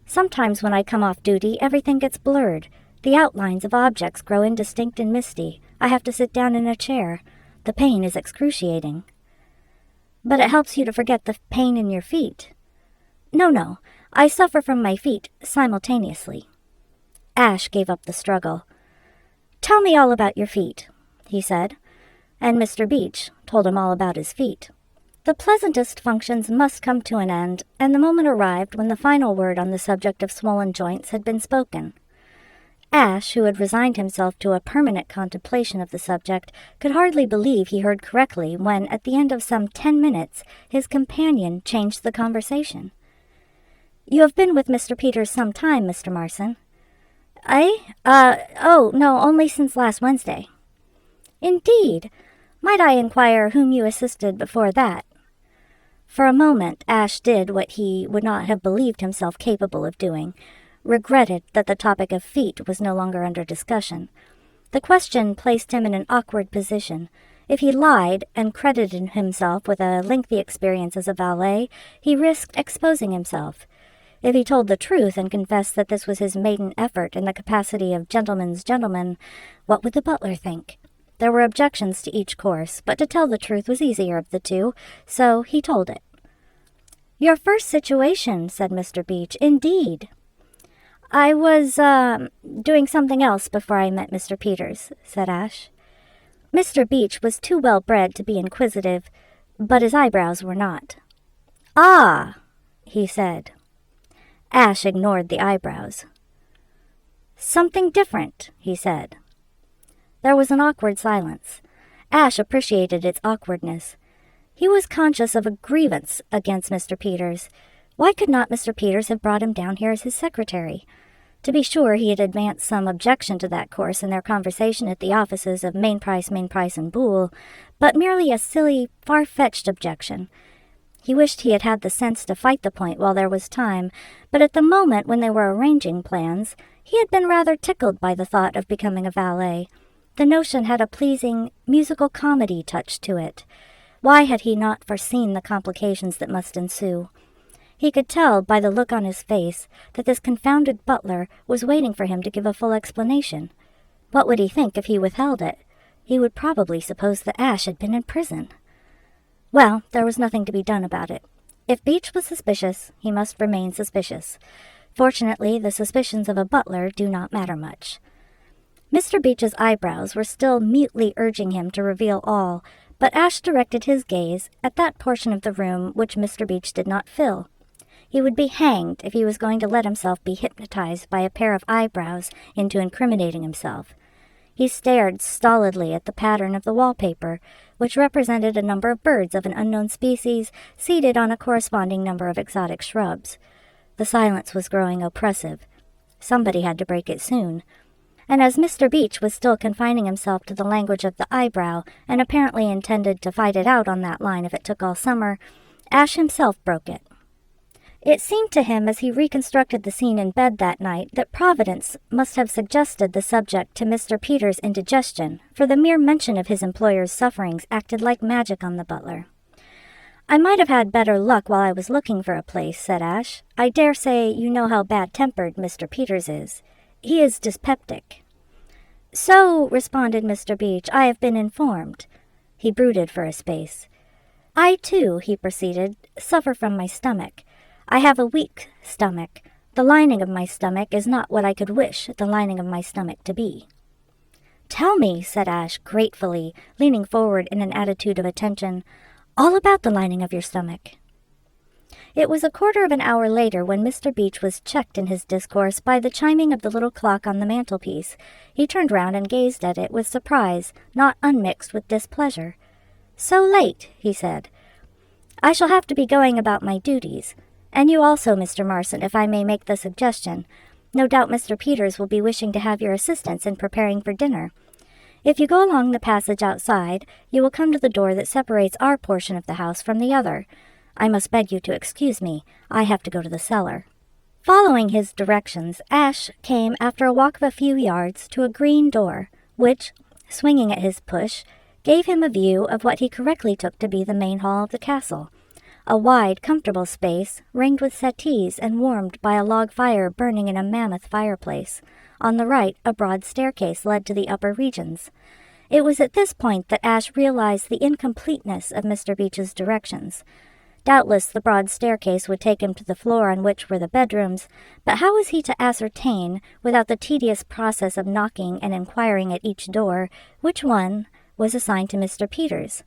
Sometimes when I come off duty, everything gets blurred. The outlines of objects grow indistinct and misty. I have to sit down in a chair. The pain is excruciating. But it helps you to forget the pain in your feet. No, I suffer from my feet simultaneously. Ash gave up the struggle. Tell me all about your feet, he said, and Mr. Beach told him all about his feet. The pleasantest functions must come to an end, and the moment arrived when the final word on the subject of swollen joints had been spoken. Ash, who had resigned himself to a permanent contemplation of the subject, could hardly believe he heard correctly when, at the end of some 10 minutes, his companion changed the conversation. You have been with Mr. Peters some time, Mr. Marson. No, only since last Wednesday. Indeed. Might I inquire whom you assisted before that? For a moment, Ash did what he would not have believed himself capable of doing, regretted that the topic of feet was no longer under discussion. The question placed him in an awkward position. If he lied and credited himself with a lengthy experience as a valet, he risked exposing himself. If he told the truth and confessed that this was his maiden effort in the capacity of gentleman's gentleman, what would the butler think? There were objections to each course, but to tell the truth was easier of the two, so he told it. Your first situation, said Mr. Beach. Indeed. I was, doing something else before I met Mr. Peters, said Ash. Mr. Beach was too well bred to be inquisitive, but his eyebrows were not. Ah, he said. Ash ignored the eyebrows. Something different, he said. There was an awkward silence. Ash appreciated its awkwardness. He was conscious of a grievance against Mr. Peters. Why could not Mr. Peters have brought him down here as his secretary? To be sure, he had advanced some objection to that course in their conversation at the offices of Mainprice, and Boole, but merely a silly, far-fetched objection. He wished he had had the sense to fight the point while there was time, but at the moment when they were arranging plans, he had been rather tickled by the thought of becoming a valet. The notion had a pleasing, musical comedy touch to it. Why had he not foreseen the complications that must ensue? He could tell by the look on his face that this confounded butler was waiting for him to give a full explanation. What would he think if he withheld it? He would probably suppose that Ash had been in prison. Well, there was nothing to be done about it. If Beach was suspicious, he must remain suspicious. Fortunately, the suspicions of a butler do not matter much. Mr. Beach's eyebrows were still mutely urging him to reveal all, but Ash directed his gaze at that portion of the room which Mr. Beach did not fill. He would be hanged if he was going to let himself be hypnotized by a pair of eyebrows into incriminating himself. He stared stolidly at the pattern of the wallpaper, which represented a number of birds of an unknown species seated on a corresponding number of exotic shrubs. The silence was growing oppressive. Somebody had to break it soon. And as Mr. Beach was still confining himself to the language of the eyebrow, and apparently intended to fight it out on that line if it took all summer, Ash himself broke it. It seemed to him as he reconstructed the scene in bed that night that Providence must have suggested the subject to Mr. Peters' indigestion, for the mere mention of his employer's sufferings acted like magic on the butler. I might have had better luck while I was looking for a place, said Ash. I dare say you know how bad-tempered Mr. Peters is. He is dyspeptic. So, responded Mr. Beach, I have been informed. He brooded for a space. I, too, he proceeded, suffer from my stomach. I have a weak stomach. The lining of my stomach is not what I could wish the lining of my stomach to be. Tell me, said Ash gratefully, leaning forward in an attitude of attention, all about the lining of your stomach. It was a quarter of an hour later when Mr. Beach was checked in his discourse by the chiming of the little clock on the mantelpiece. He turned round and gazed at it with surprise, not unmixed with displeasure. So late, he said. I shall have to be going about my duties. And you also, Mr. Marson, if I may make the suggestion. No doubt Mr. Peters will be wishing to have your assistance in preparing for dinner. If you go along the passage outside, you will come to the door that separates our portion of the house from the other. I must beg you to excuse me. I have to go to the cellar. Following his directions, Ash came, after a walk of a few yards, to a green door, which, swinging at his push, gave him a view of what he correctly took to be the main hall of the castle, a wide, comfortable space ringed with settees and warmed by a log fire burning in a mammoth fireplace. On the right, a broad staircase led to the upper regions. It was at this point that Ash realized the incompleteness of Mr. Beach's directions. Doubtless the broad staircase would take him to the floor on which were the bedrooms, but how was he to ascertain, without the tedious process of knocking and inquiring at each door, which one was assigned to Mr. Peters?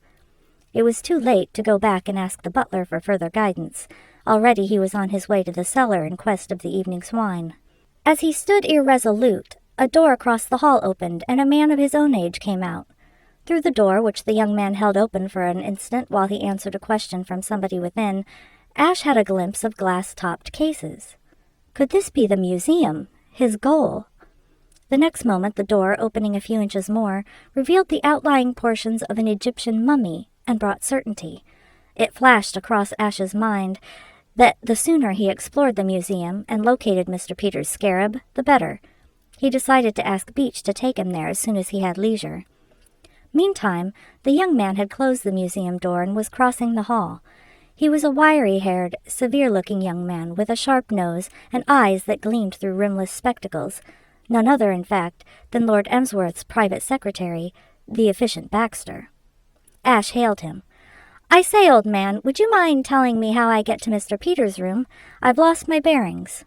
It was too late to go back and ask the butler for further guidance. Already he was on his way to the cellar in quest of the evening's wine. As he stood irresolute, a door across the hall opened, and a man of his own age came out. Through the door, which the young man held open for an instant while he answered a question from somebody within, Ash had a glimpse of glass-topped cases. Could this be the museum, his goal? The next moment, the door, opening a few inches more, revealed the outlying portions of an Egyptian mummy and brought certainty. It flashed across Ash's mind that the sooner he explored the museum and located Mr. Peters' scarab, the better. He decided to ask Beach to take him there as soon as he had leisure. Meantime, the young man had closed the museum door and was crossing the hall. He was a wiry-haired, severe-looking young man with a sharp nose and eyes that gleamed through rimless spectacles, none other, in fact, than Lord Emsworth's private secretary, the efficient Baxter. Ash hailed him. "I say, old man, would you mind telling me how I get to Mr. Peters' room? I've lost my bearings."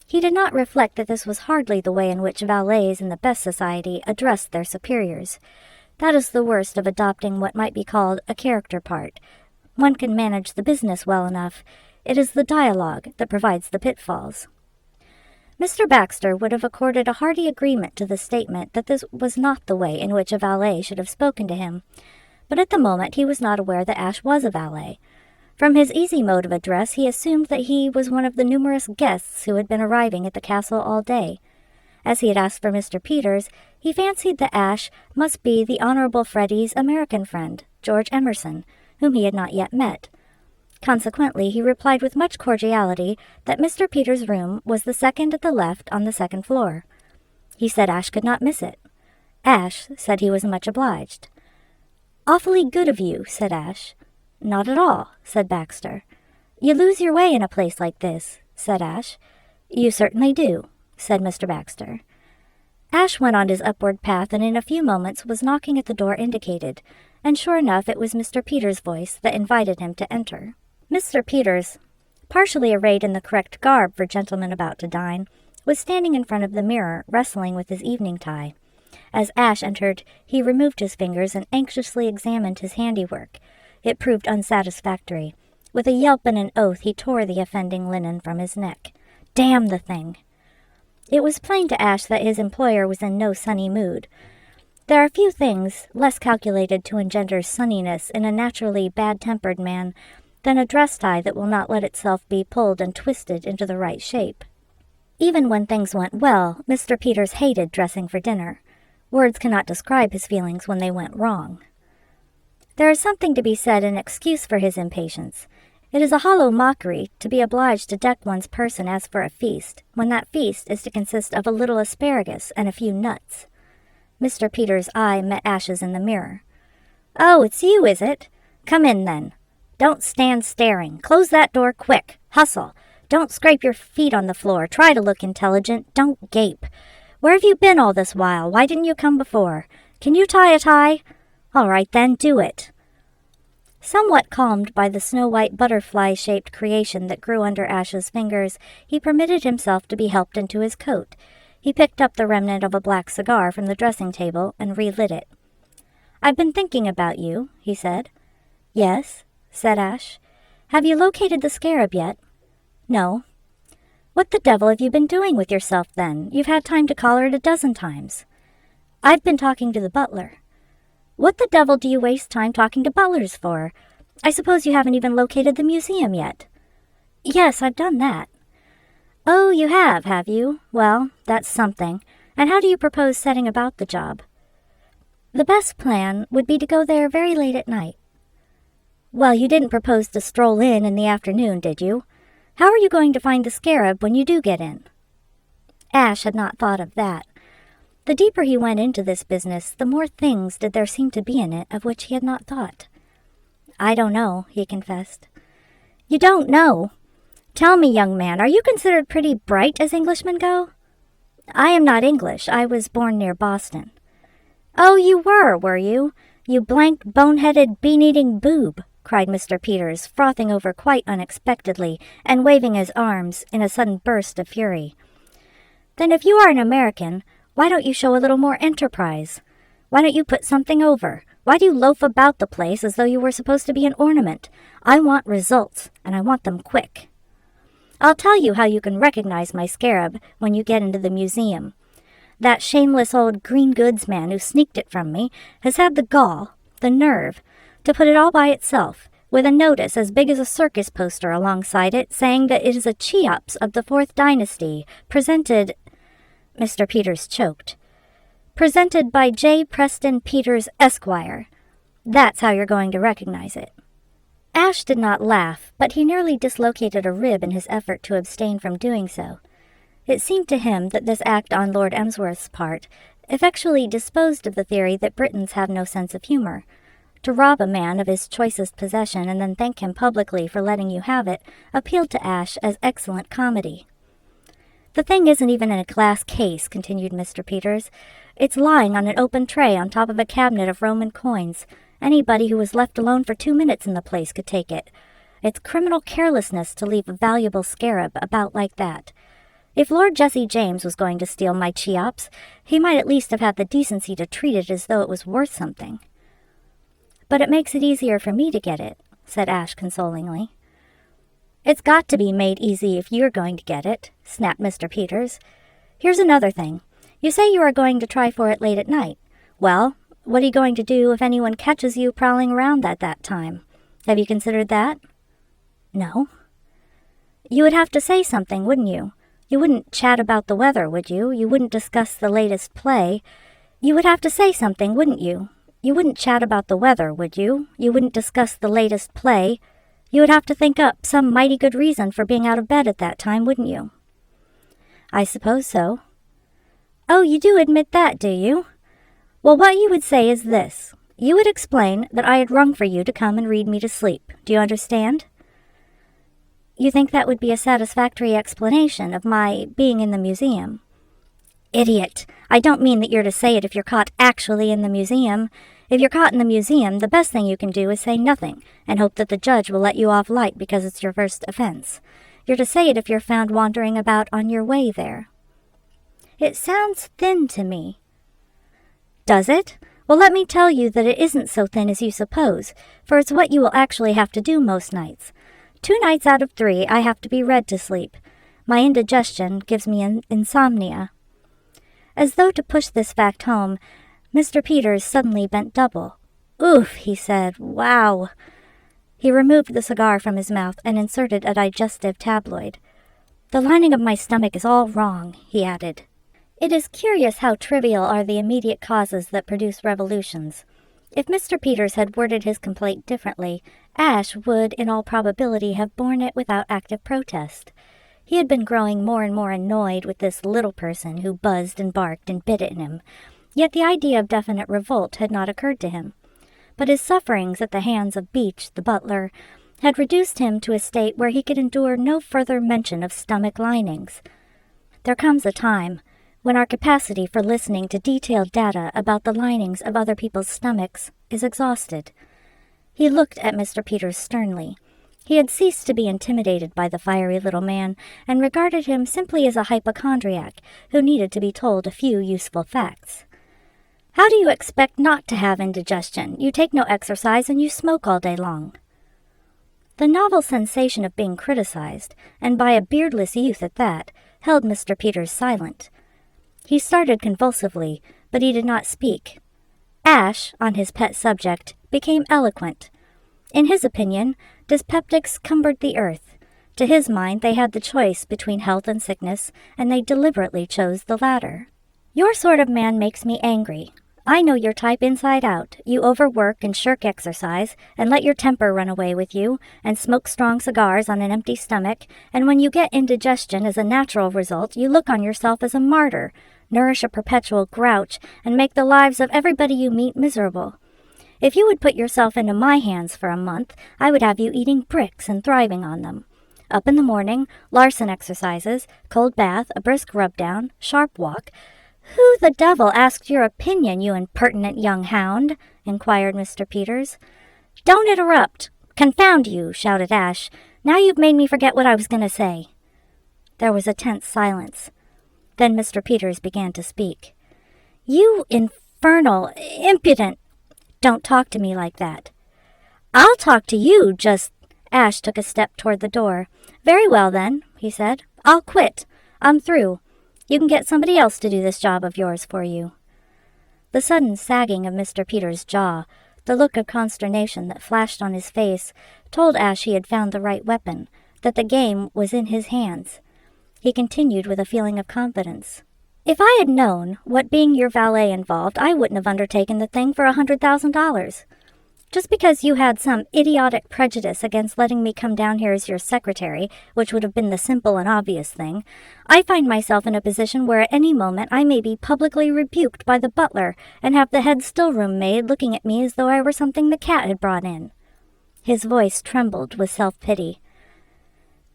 He did not reflect that this was hardly the way in which valets in the best society addressed their superiors. That is the worst of adopting what might be called a character part. One can manage the business well enough. It is the dialogue that provides the pitfalls. Mr. Baxter would have accorded a hearty agreement to the statement that this was not the way in which a valet should have spoken to him, but at the moment he was not aware that Ash was a valet. From his easy mode of address, he assumed that he was one of the numerous guests who had been arriving at the castle all day. As he had asked for Mr. Peters, he fancied that Ash must be the Honorable Freddie's American friend, George Emerson, whom he had not yet met. Consequently, he replied with much cordiality that Mr. Peters' room was the second at the left on the second floor. He said Ash could not miss it. Ash said he was much obliged. "Awfully good of you," said Ash. "Not at all," said Baxter. "You lose your way in a place like this," said Ash. "You certainly do," said Mr. Baxter. Ash went on his upward path and in a few moments was knocking at the door indicated, and sure enough it was Mr. Peters' voice that invited him to enter. Mr. Peters, partially arrayed in the correct garb for gentlemen about to dine, was standing in front of the mirror, wrestling with his evening tie. As Ash entered, he removed his fingers and anxiously examined his handiwork. It proved unsatisfactory. With a yelp and an oath, he tore the offending linen from his neck. Damn the thing! It was plain to Ash that his employer was in no sunny mood. There are few things less calculated to engender sunniness in a naturally bad-tempered man than a dress tie that will not let itself be pulled and twisted into the right shape. Even when things went well, Mr. Peters hated dressing for dinner. Words cannot describe his feelings when they went wrong. There is something to be said in excuse for his impatience. It is a hollow mockery to be obliged to deck one's person as for a feast, when that feast is to consist of a little asparagus and a few nuts. Mr. Peters' eye met Ash's in the mirror. "Oh, it's you, is it? Come in, then. Don't stand staring. Close that door quick. Hustle. Don't scrape your feet on the floor. Try to look intelligent. Don't gape. Where have you been all this while? Why didn't you come before? Can you tie a tie? All right, then, do it." Somewhat calmed by the snow-white butterfly-shaped creation that grew under Ash's fingers, he permitted himself to be helped into his coat. He picked up the remnant of a black cigar from the dressing table and relit it. "I've been thinking about you," he said. "Yes," said Ash. "Have you located the scarab yet?" "No." "What the devil have you been doing with yourself, then? You've had time to collar it a dozen times." "I've been talking to the butler." "What the devil do you waste time talking to butlers for? I suppose you haven't even located the museum yet." "Yes, I've done that." "Oh, you have you? Well, that's something. And how do you propose setting about the job?" "The best plan would be to go there very late at night." "Well, you didn't propose to stroll in the afternoon, did you? How are you going to find the scarab when you do get in?" Ash had not thought of that. The deeper he went into this business, the more things did there seem to be in it of which he had not thought. "I don't know," he confessed. "You don't know? Tell me, young man, are you considered pretty bright as Englishmen go?" "I am not English. I was born near Boston." "Oh, you were you? You blank, bone-headed, bean-eating boob," cried Mr. Peters, frothing over quite unexpectedly and waving his arms in a sudden burst of fury. "Then if you are an American, why don't you show a little more enterprise? Why don't you put something over? Why do you loaf about the place as though you were supposed to be an ornament? I want results, and I want them quick. I'll tell you how you can recognize my scarab when you get into the museum. That shameless old green goods man who sneaked it from me has had the gall, the nerve, to put it all by itself, with a notice as big as a circus poster alongside it, saying that it is a Cheops of the 4th Dynasty, presented—" Mr. Peters choked. "Presented by J. Preston Peters, Esquire. That's how you're going to recognize it." Ash did not laugh, but he nearly dislocated a rib in his effort to abstain from doing so. It seemed to him that this act on Lord Emsworth's part effectually disposed of the theory that Britons have no sense of humor. To rob a man of his choicest possession and then thank him publicly for letting you have it appealed to Ash as excellent comedy. "The thing isn't even in a glass case," continued Mr. Peters. "It's lying on an open tray on top of a cabinet of Roman coins. Anybody who was left alone for 2 minutes in the place could take it. It's criminal carelessness to leave a valuable scarab about like that. If Lord Jesse James was going to steal my Cheops, he might at least have had the decency to treat it as though it was worth something." "But it makes it easier for me to get it," said Ash consolingly. "It's got to be made easy if you're going to get it," snapped Mr. Peters. "Here's another thing. You say you are going to try for it late at night. Well, what are you going to do if anyone catches you prowling around at that time? Have you considered that?" "No." "You would have to say something, wouldn't you? You wouldn't chat about the weather, would you? You wouldn't discuss the latest play. You would have to say something, wouldn't you? You wouldn't chat about the weather, would you? You wouldn't discuss the latest play. You would have to think up some mighty good reason for being out of bed at that time, wouldn't you?" "I suppose so." "Oh, you do admit that, do you? Well, what you would say is this. You would explain that I had rung for you to come and read me to sleep. Do you understand?" "You think that would be a satisfactory explanation of my being in the museum?" "Idiot! I don't mean that you're to say it if you're caught actually in the museum. If you're caught in the museum, the best thing you can do is say nothing, and hope that the judge will let you off light because it's your first offense. You're to say it if you're found wandering about on your way there." "It sounds thin to me." "Does it? Well, let me tell you that it isn't so thin as you suppose, for it's what you will actually have to do most nights. 2 nights out of 3, I have to be read to sleep. My indigestion gives me insomnia." As though to push this fact home, Mr. Peters suddenly bent double. "Oof," he said. "Wow." He removed the cigar from his mouth and inserted a digestive tabloid. "The lining of my stomach is all wrong," he added. It is curious how trivial are the immediate causes that produce revolutions. If Mr. Peters had worded his complaint differently, Ash would, in all probability, have borne it without active protest. He had been growing more and more annoyed with this little person who buzzed and barked and bit at him, yet the idea of definite revolt had not occurred to him. But his sufferings at the hands of Beach, the butler, had reduced him to a state where he could endure no further mention of stomach linings. There comes a time when our capacity for listening to detailed data about the linings of other people's stomachs is exhausted. He looked at Mr. Peters sternly. He had ceased to be intimidated by the fiery little man, and regarded him simply as a hypochondriac who needed to be told a few useful facts. "How do you expect not to have indigestion? You take no exercise and you smoke all day long." The novel sensation of being criticized, and by a beardless youth at that, held Mr. Peters silent. He started convulsively, but he did not speak. Ash, on his pet subject, became eloquent. In his opinion, dyspeptics cumbered the earth. To his mind, they had the choice between health and sickness, and they deliberately chose the latter. "Your sort of man makes me angry. I know your type inside out. You overwork and shirk exercise, and let your temper run away with you, and smoke strong cigars on an empty stomach, and when you get indigestion as a natural result, you look on yourself as a martyr. nourish a perpetual grouch, and make the lives of everybody you meet miserable. If you would put yourself into my hands for a month, I would have you eating bricks and thriving on them. Up in the morning, Larson exercises, cold bath, a brisk rub-down, sharp walk. "Who the devil asked your opinion, you impertinent young hound?" inquired Mr. Peters. "Don't interrupt! Confound you!" shouted Ash. "Now you've made me forget what I was going to say." There was a tense silence. Then Mr. Peters began to speak. "You infernal, impudent—" "Don't talk to me like that." "I'll talk to you, just—" Ash took a step toward the door. "Very well, then," he said. "I'll quit. I'm through. You can get somebody else to do this job of yours for you." The sudden sagging of Mr. Peters' jaw, the look of consternation that flashed on his face, told Ash he had found the right weapon, that the game was in his hands. He continued with a feeling of confidence. "If I had known what being your valet involved, I wouldn't have undertaken the thing for $100,000. Just because you had some idiotic prejudice against letting me come down here as your secretary, which would have been the simple and obvious thing, I find myself in a position where at any moment I may be publicly rebuked by the butler and have the head stillroom maid looking at me as though I were something the cat had brought in." His voice trembled with self-pity.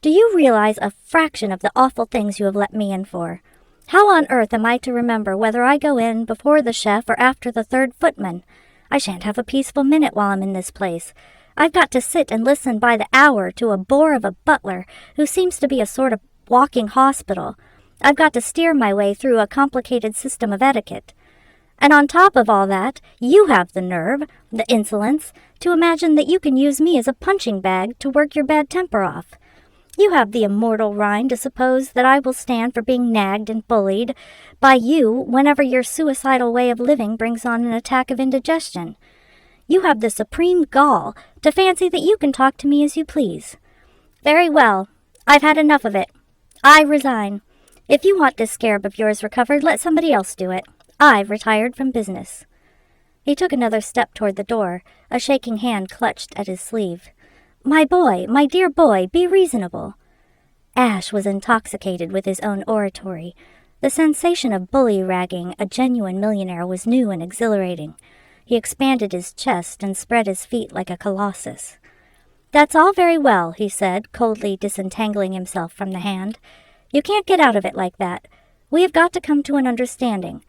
"Do you realize a fraction of the awful things you have let me in for? How on earth am I to remember whether I go in before the chef or after the third footman? I shan't have a peaceful minute while I'm in this place. I've got to sit and listen by the hour to a bore of a butler who seems to be a sort of walking hospital. I've got to steer my way through a complicated system of etiquette. And on top of all that, you have the nerve, the insolence, to imagine that you can use me as a punching bag to work your bad temper off. You have the immortal rind to suppose that I will stand for being nagged and bullied by you whenever your suicidal way of living brings on an attack of indigestion. You have the supreme gall to fancy that you can talk to me as you please. Very well, I've had enough of it. I resign. If you want this scarab of yours recovered, let somebody else do it. I've retired from business." He took another step toward the door, a shaking hand clutched at his sleeve. "My boy, my dear boy, be reasonable." Ash was intoxicated with his own oratory. The sensation of bully-ragging a genuine millionaire was new and exhilarating. He expanded his chest and spread his feet like a colossus. "That's all very well," he said, coldly disentangling himself from the hand. "You can't get out of it like that. We have got to come to an understanding.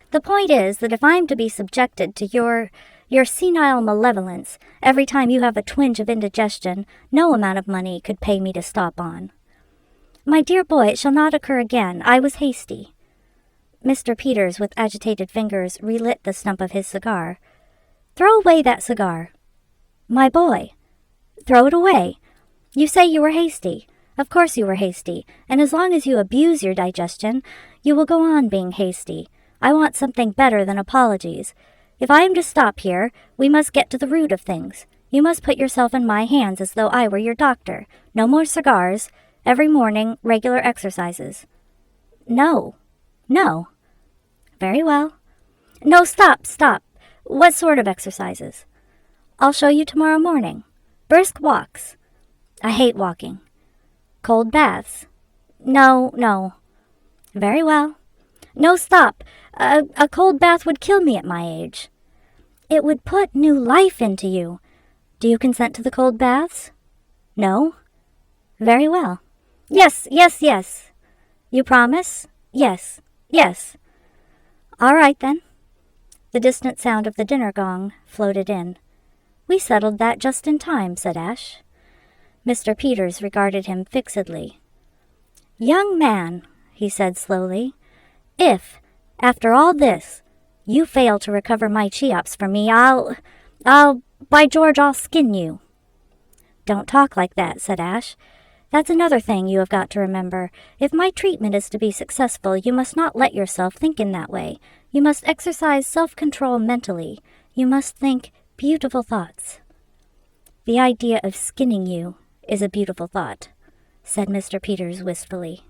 The point is that if I'm to be subjected to your senile malevolence every time you have a twinge of indigestion, no amount of money could pay me to stop on." "My dear boy, it shall not occur again. I was hasty." Mr. Peters, with agitated fingers, relit the stump of his cigar. "Throw away that cigar." "My boy." "Throw it away. You say you were hasty. Of course you were hasty, and as long as you abuse your digestion, you will go on being hasty. I want something better than apologies. If I am to stop here, we must get to the root of things. You must put yourself in my hands as though I were your doctor. No more cigars. Every morning, regular exercises." "No. No." "Very well." "No, stop. What sort of exercises?" "I'll show you tomorrow morning. Brisk walks." "I hate walking." "Cold baths." No. "Very well." "No, stop. A cold bath would kill me at my age." "It would put new life into you. Do you consent to the cold baths?" "No." "Very well." Yes. "You promise?" Yes. "All right, then." The distant sound of the dinner gong floated in. "We settled that just in time," said Ash. Mr. Peters regarded him fixedly. "Young man," he said slowly, "if, after all this, you fail to recover my Cheops for me, by George, I'll skin you." "Don't talk like that," said Ash. "That's another thing you have got to remember. If my treatment is to be successful, you must not let yourself think in that way. You must exercise self-control mentally. You must think beautiful thoughts." "The idea of skinning you is a beautiful thought," said Mr. Peters wistfully.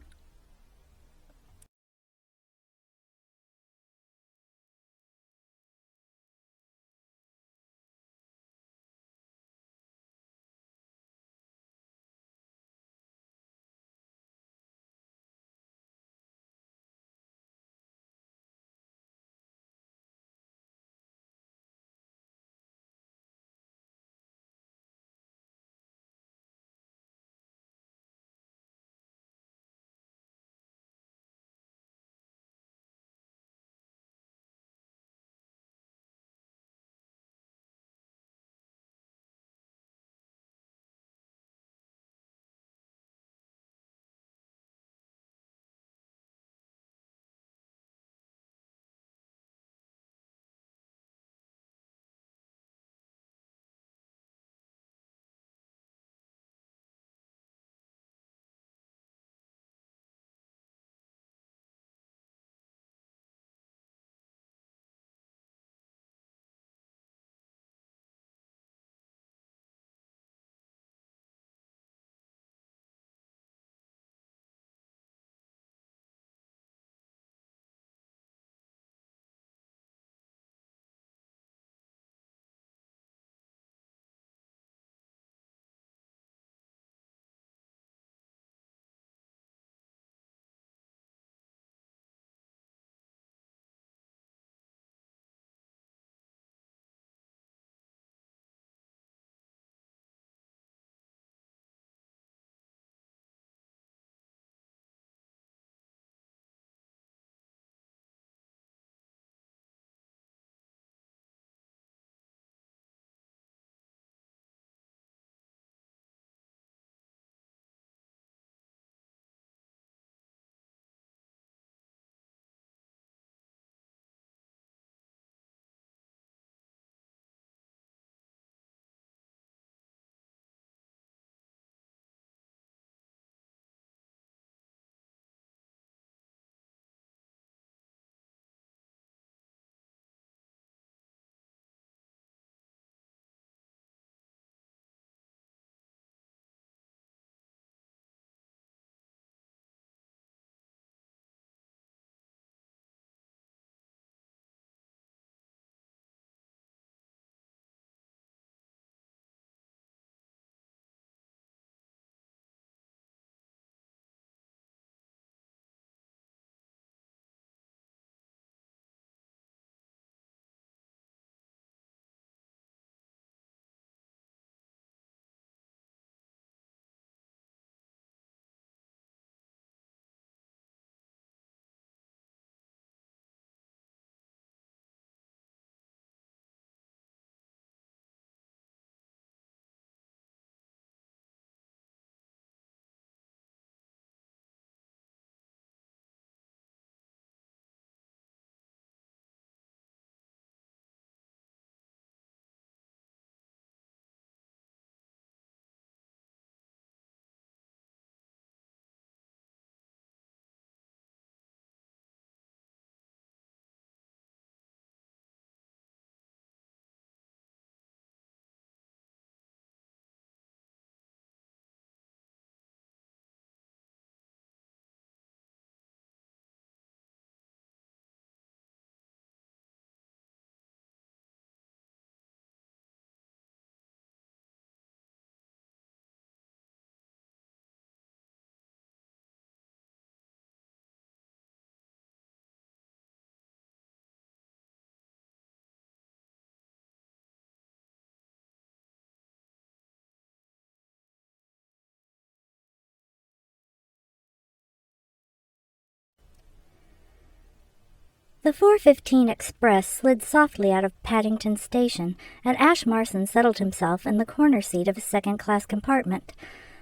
The 4:15 express slid softly out of Paddington Station, and Ash Marson settled himself in the corner seat of his second-class compartment.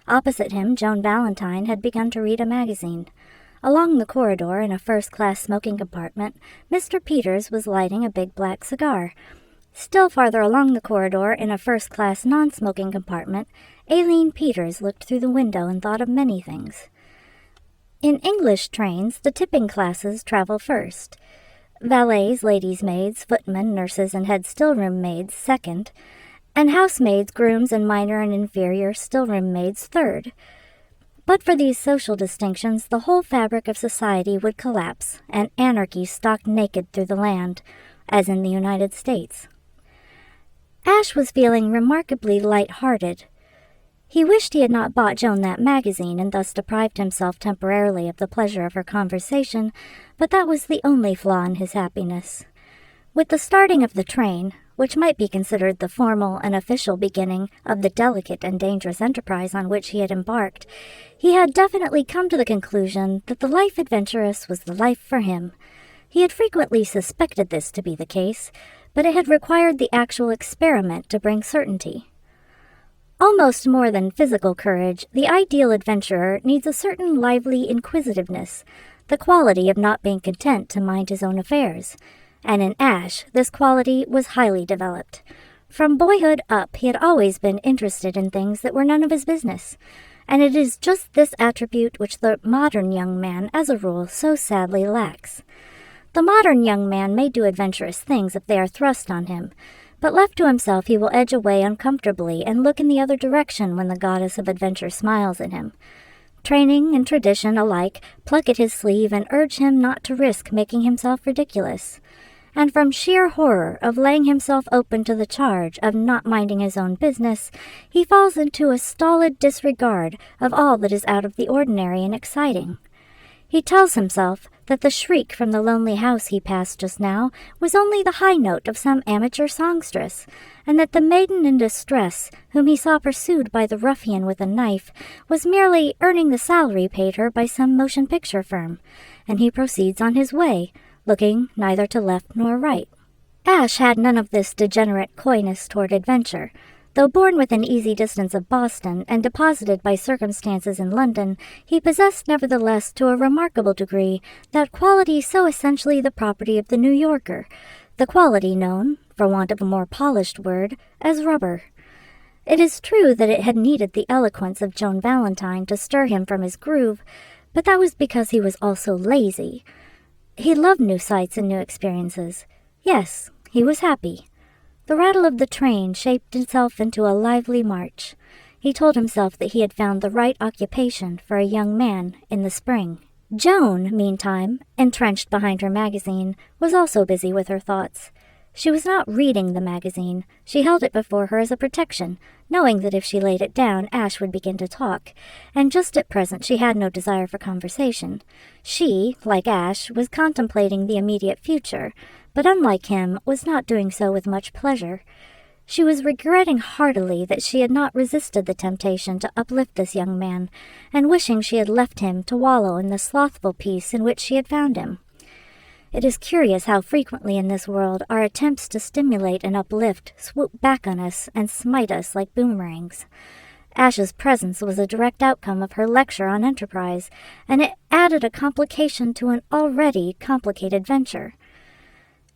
Opposite him, Joan Valentine had begun to read a magazine. Along the corridor, in a first-class smoking compartment, Mr. Peters was lighting a big black cigar. Still farther along the corridor, in a first-class non-smoking compartment, Aileen Peters looked through the window and thought of many things. In English trains, the tipping classes travel first. Valets, ladies' maids, footmen, nurses, and head still-room maids second, and housemaids, grooms, and minor and inferior still-room maids third. But for these social distinctions, the whole fabric of society would collapse, and anarchy stalk naked through the land, as in the United States. Ash was feeling remarkably light-hearted. He wished he had not bought Joan that magazine and thus deprived himself temporarily of the pleasure of her conversation, but that was the only flaw in his happiness. With the starting of the train, which might be considered the formal and official beginning of the delicate and dangerous enterprise on which he had embarked, he had definitely come to the conclusion that the life adventurous was the life for him. He had frequently suspected this to be the case, but it had required the actual experiment to bring certainty. Almost more than physical courage, the ideal adventurer needs a certain lively inquisitiveness, the quality of not being content to mind his own affairs. And in Ash, this quality was highly developed. From boyhood up, he had always been interested in things that were none of his business, and it is just this attribute which the modern young man, as a rule, so sadly lacks. The modern young man may do adventurous things if they are thrust on him, but left to himself he will edge away uncomfortably and look in the other direction when the goddess of adventure smiles at him. Training and tradition alike pluck at his sleeve and urge him not to risk making himself ridiculous. And from sheer horror of laying himself open to the charge of not minding his own business, he falls into a stolid disregard of all that is out of the ordinary and exciting. He tells himself that the shriek from the lonely house he passed just now was only the high note of some amateur songstress, and that the maiden in distress, whom he saw pursued by the ruffian with a knife, was merely earning the salary paid her by some motion picture firm, and he proceeds on his way, looking neither to left nor right. Ash had none of this degenerate coyness toward adventure. Though born within easy distance of Boston and deposited by circumstances in London, he possessed nevertheless to a remarkable degree that quality so essentially the property of the New Yorker, the quality known, for want of a more polished word, as rubber. It is true that it had needed the eloquence of Joan Valentine to stir him from his groove, but that was because he was also lazy. He loved new sights and new experiences. Yes, he was happy. The rattle of the train shaped itself into a lively march. He told himself that he had found the right occupation for a young man in the spring. Joan, meantime, entrenched behind her magazine, was also busy with her thoughts. She was not reading the magazine. She held it before her as a protection, knowing that if she laid it down, Ash would begin to talk, and just at present she had no desire for conversation. She, like Ash, was contemplating the immediate future, but unlike him, was not doing so with much pleasure. She was regretting heartily that she had not resisted the temptation to uplift this young man, and wishing she had left him to wallow in the slothful peace in which she had found him. It is curious how frequently in this world our attempts to stimulate and uplift swoop back on us and smite us like boomerangs. Ash's presence was a direct outcome of her lecture on enterprise, and it added a complication to an already complicated venture.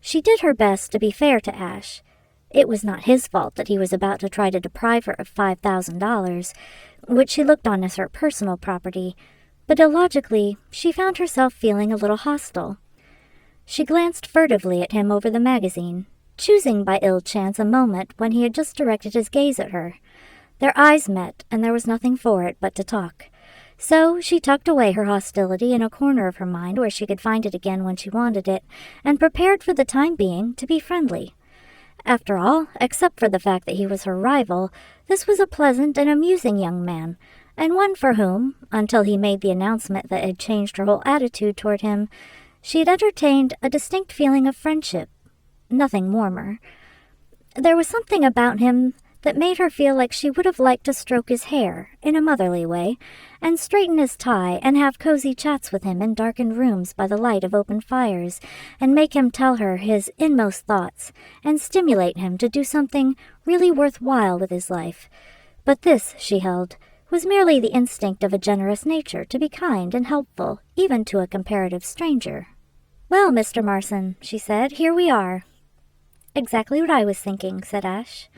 She did her best to be fair to Ash. It was not his fault that he was about to try to deprive her of $5,000, which she looked on as her personal property, but illogically she found herself feeling a little hostile. She glanced furtively at him over the magazine, choosing by ill chance a moment when he had just directed his gaze at her. Their eyes met, and there was nothing for it but to talk. So she tucked away her hostility in a corner of her mind where she could find it again when she wanted it, and prepared for the time being to be friendly. After all, except for the fact that he was her rival, this was a pleasant and amusing young man, and one for whom, until he made the announcement that had changed her whole attitude toward him, she had entertained a distinct feeling of friendship, nothing warmer. There was something about him that made her feel like she would have liked to stroke his hair, in a motherly way, and straighten his tie and have cozy chats with him in darkened rooms by the light of open fires, and make him tell her his inmost thoughts, and stimulate him to do something really worthwhile with his life. But this, she held, was merely the instinct of a generous nature to be kind and helpful, even to a comparative stranger. "Well, Mr. Marson," she said, "here we are." "Exactly what I was thinking," said Ash.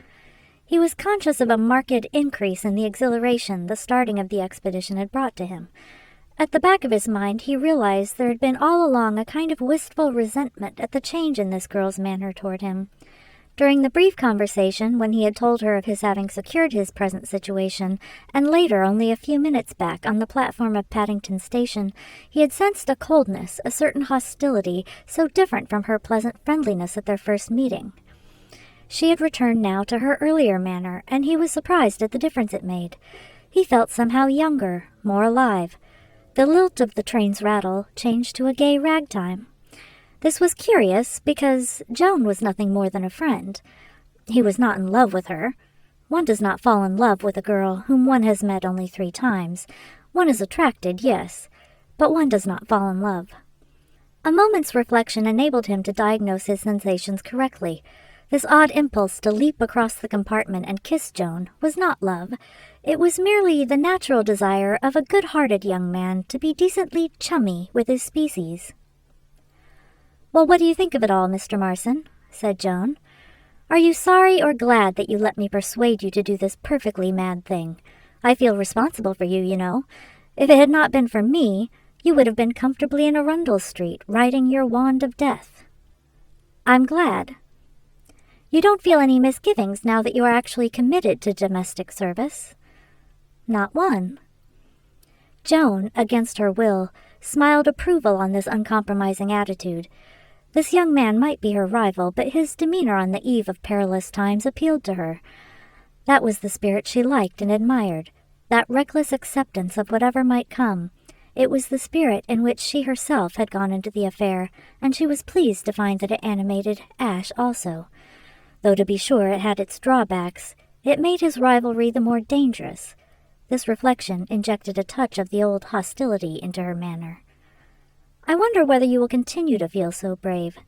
He was conscious of a marked increase in the exhilaration the starting of the expedition had brought to him. At the back of his mind he realized there had been all along a kind of wistful resentment at the change in this girl's manner toward him. During the brief conversation when he had told her of his having secured his present situation, and later only a few minutes back on the platform of Paddington Station, he had sensed a coldness, a certain hostility, so different from her pleasant friendliness at their first meeting. She had returned now to her earlier manner, and he was surprised at the difference it made. He felt somehow younger, more alive. The lilt of the train's rattle changed to a gay ragtime. This was curious, because Joan was nothing more than a friend. He was not in love with her. One does not fall in love with a girl whom one has met only 3 times. One is attracted, yes, but one does not fall in love. A moment's reflection enabled him to diagnose his sensations correctly. This odd impulse to leap across the compartment and kiss Joan was not love. It was merely the natural desire of a good-hearted young man to be decently chummy with his species. "Well, what do you think of it all, Mr. Marson?" said Joan. "Are you sorry or glad that you let me persuade you to do this perfectly mad thing? I feel responsible for you, you know. If it had not been for me, you would have been comfortably in Arundel Street, riding your wand of death." "I'm glad." "You don't feel any misgivings now that you are actually committed to domestic service?" "Not one." Joan, against her will, smiled approval on this uncompromising attitude. This young man might be her rival, but his demeanor on the eve of perilous times appealed to her. That was the spirit she liked and admired, that reckless acceptance of whatever might come. It was the spirit in which she herself had gone into the affair, and she was pleased to find that it animated Ash also. Though to be sure it had its drawbacks, it made his rivalry the more dangerous. This reflection injected a touch of the old hostility into her manner. "I wonder whether you will continue to feel so brave."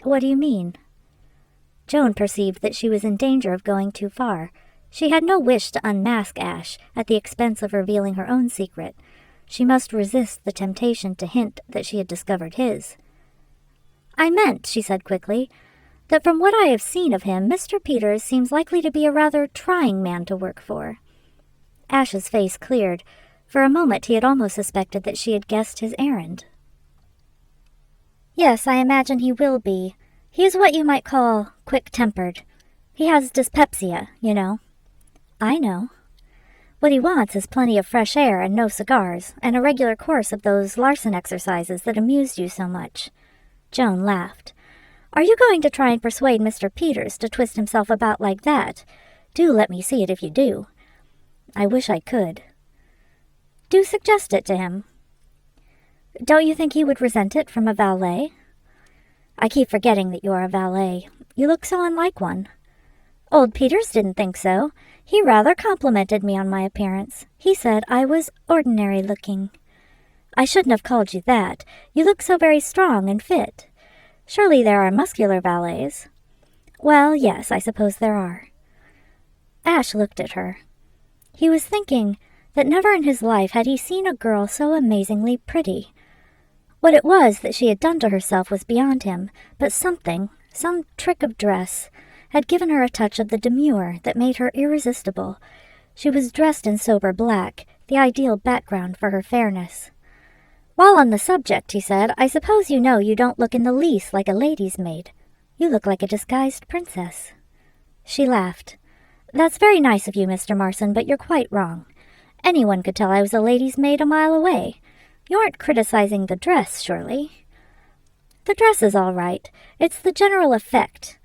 "What do you mean?" Joan perceived that she was in danger of going too far. She had no wish to unmask Ash at the expense of revealing her own secret. She must resist the temptation to hint that she had discovered his. "I meant," she said quickly, "that from what I have seen of him, Mr. Peters seems likely to be a rather trying man to work for." Ash's face cleared. For a moment he had almost suspected that she had guessed his errand. "Yes, I imagine he will be. He is what you might call quick-tempered. He has dyspepsia, you know." "I know." "What he wants is plenty of fresh air and no cigars, and a regular course of those Larson exercises that amused you so much." Joan laughed. "Are you going to try and persuade Mr. Peters to twist himself about like that? Do let me see it if you do." "I wish I could." "Do suggest it to him." "Don't you think he would resent it from a valet?" "I keep forgetting that you are a valet. You look so unlike one." "Old Peters didn't think so. He rather complimented me on my appearance. He said I was ordinary-looking." "I shouldn't have called you that. You look so very strong and fit." "Surely there are muscular valets." "Well, yes, I suppose there are." Ash looked at her. He was thinking that never in his life had he seen a girl so amazingly pretty. What it was that she had done to herself was beyond him, but something, some trick of dress, had given her a touch of the demure that made her irresistible. She was dressed in sober black, the ideal background for her fairness. "While on the subject," he said, "I suppose you know you don't look in the least like a lady's maid. You look like a disguised princess." She laughed. "That's very nice of you, Mr. Marson, but you're quite wrong. Anyone could tell I was a lady's maid a mile away. You aren't criticizing the dress, surely?" "The dress is all right. It's the general effect.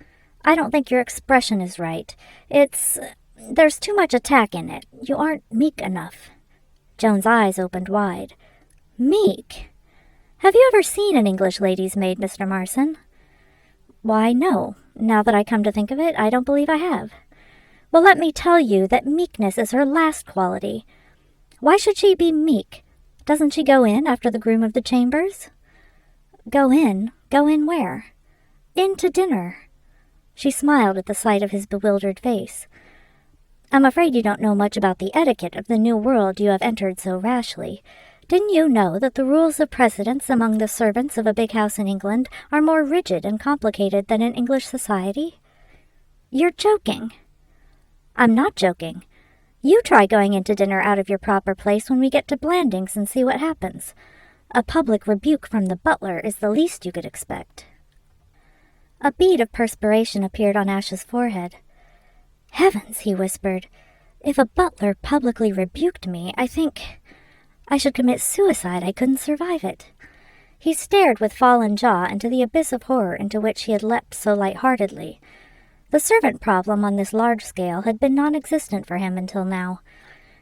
I don't think your expression is right. There's too much attack in it. You aren't meek enough." Joan's eyes opened wide. "Meek? Have you ever seen an English lady's maid, Mr. Marson?" "Why, no. Now that I come to think of it, I don't believe I have." Well, let me tell you that meekness is her last quality. Why should she be meek? Doesn't she go in after the groom of the chambers? Go in? Go in where? In to dinner. She smiled at the sight of his bewildered face. I'm afraid you don't know much about the etiquette of the new world you have entered so rashly. Didn't you know that the rules of precedence among the servants of a big house in England are more rigid and complicated than in English society? You're joking. I'm not joking. You try going into dinner out of your proper place when we get to Blandings and see what happens. A public rebuke from the butler is the least you could expect. A bead of perspiration appeared on Ash's forehead. Heavens, he whispered. If a butler publicly rebuked me, I think I should commit suicide. I couldn't survive it. He stared with fallen jaw into the abyss of horror into which he had leapt so light-heartedly. The servant problem on this large scale had been non-existent for him until now.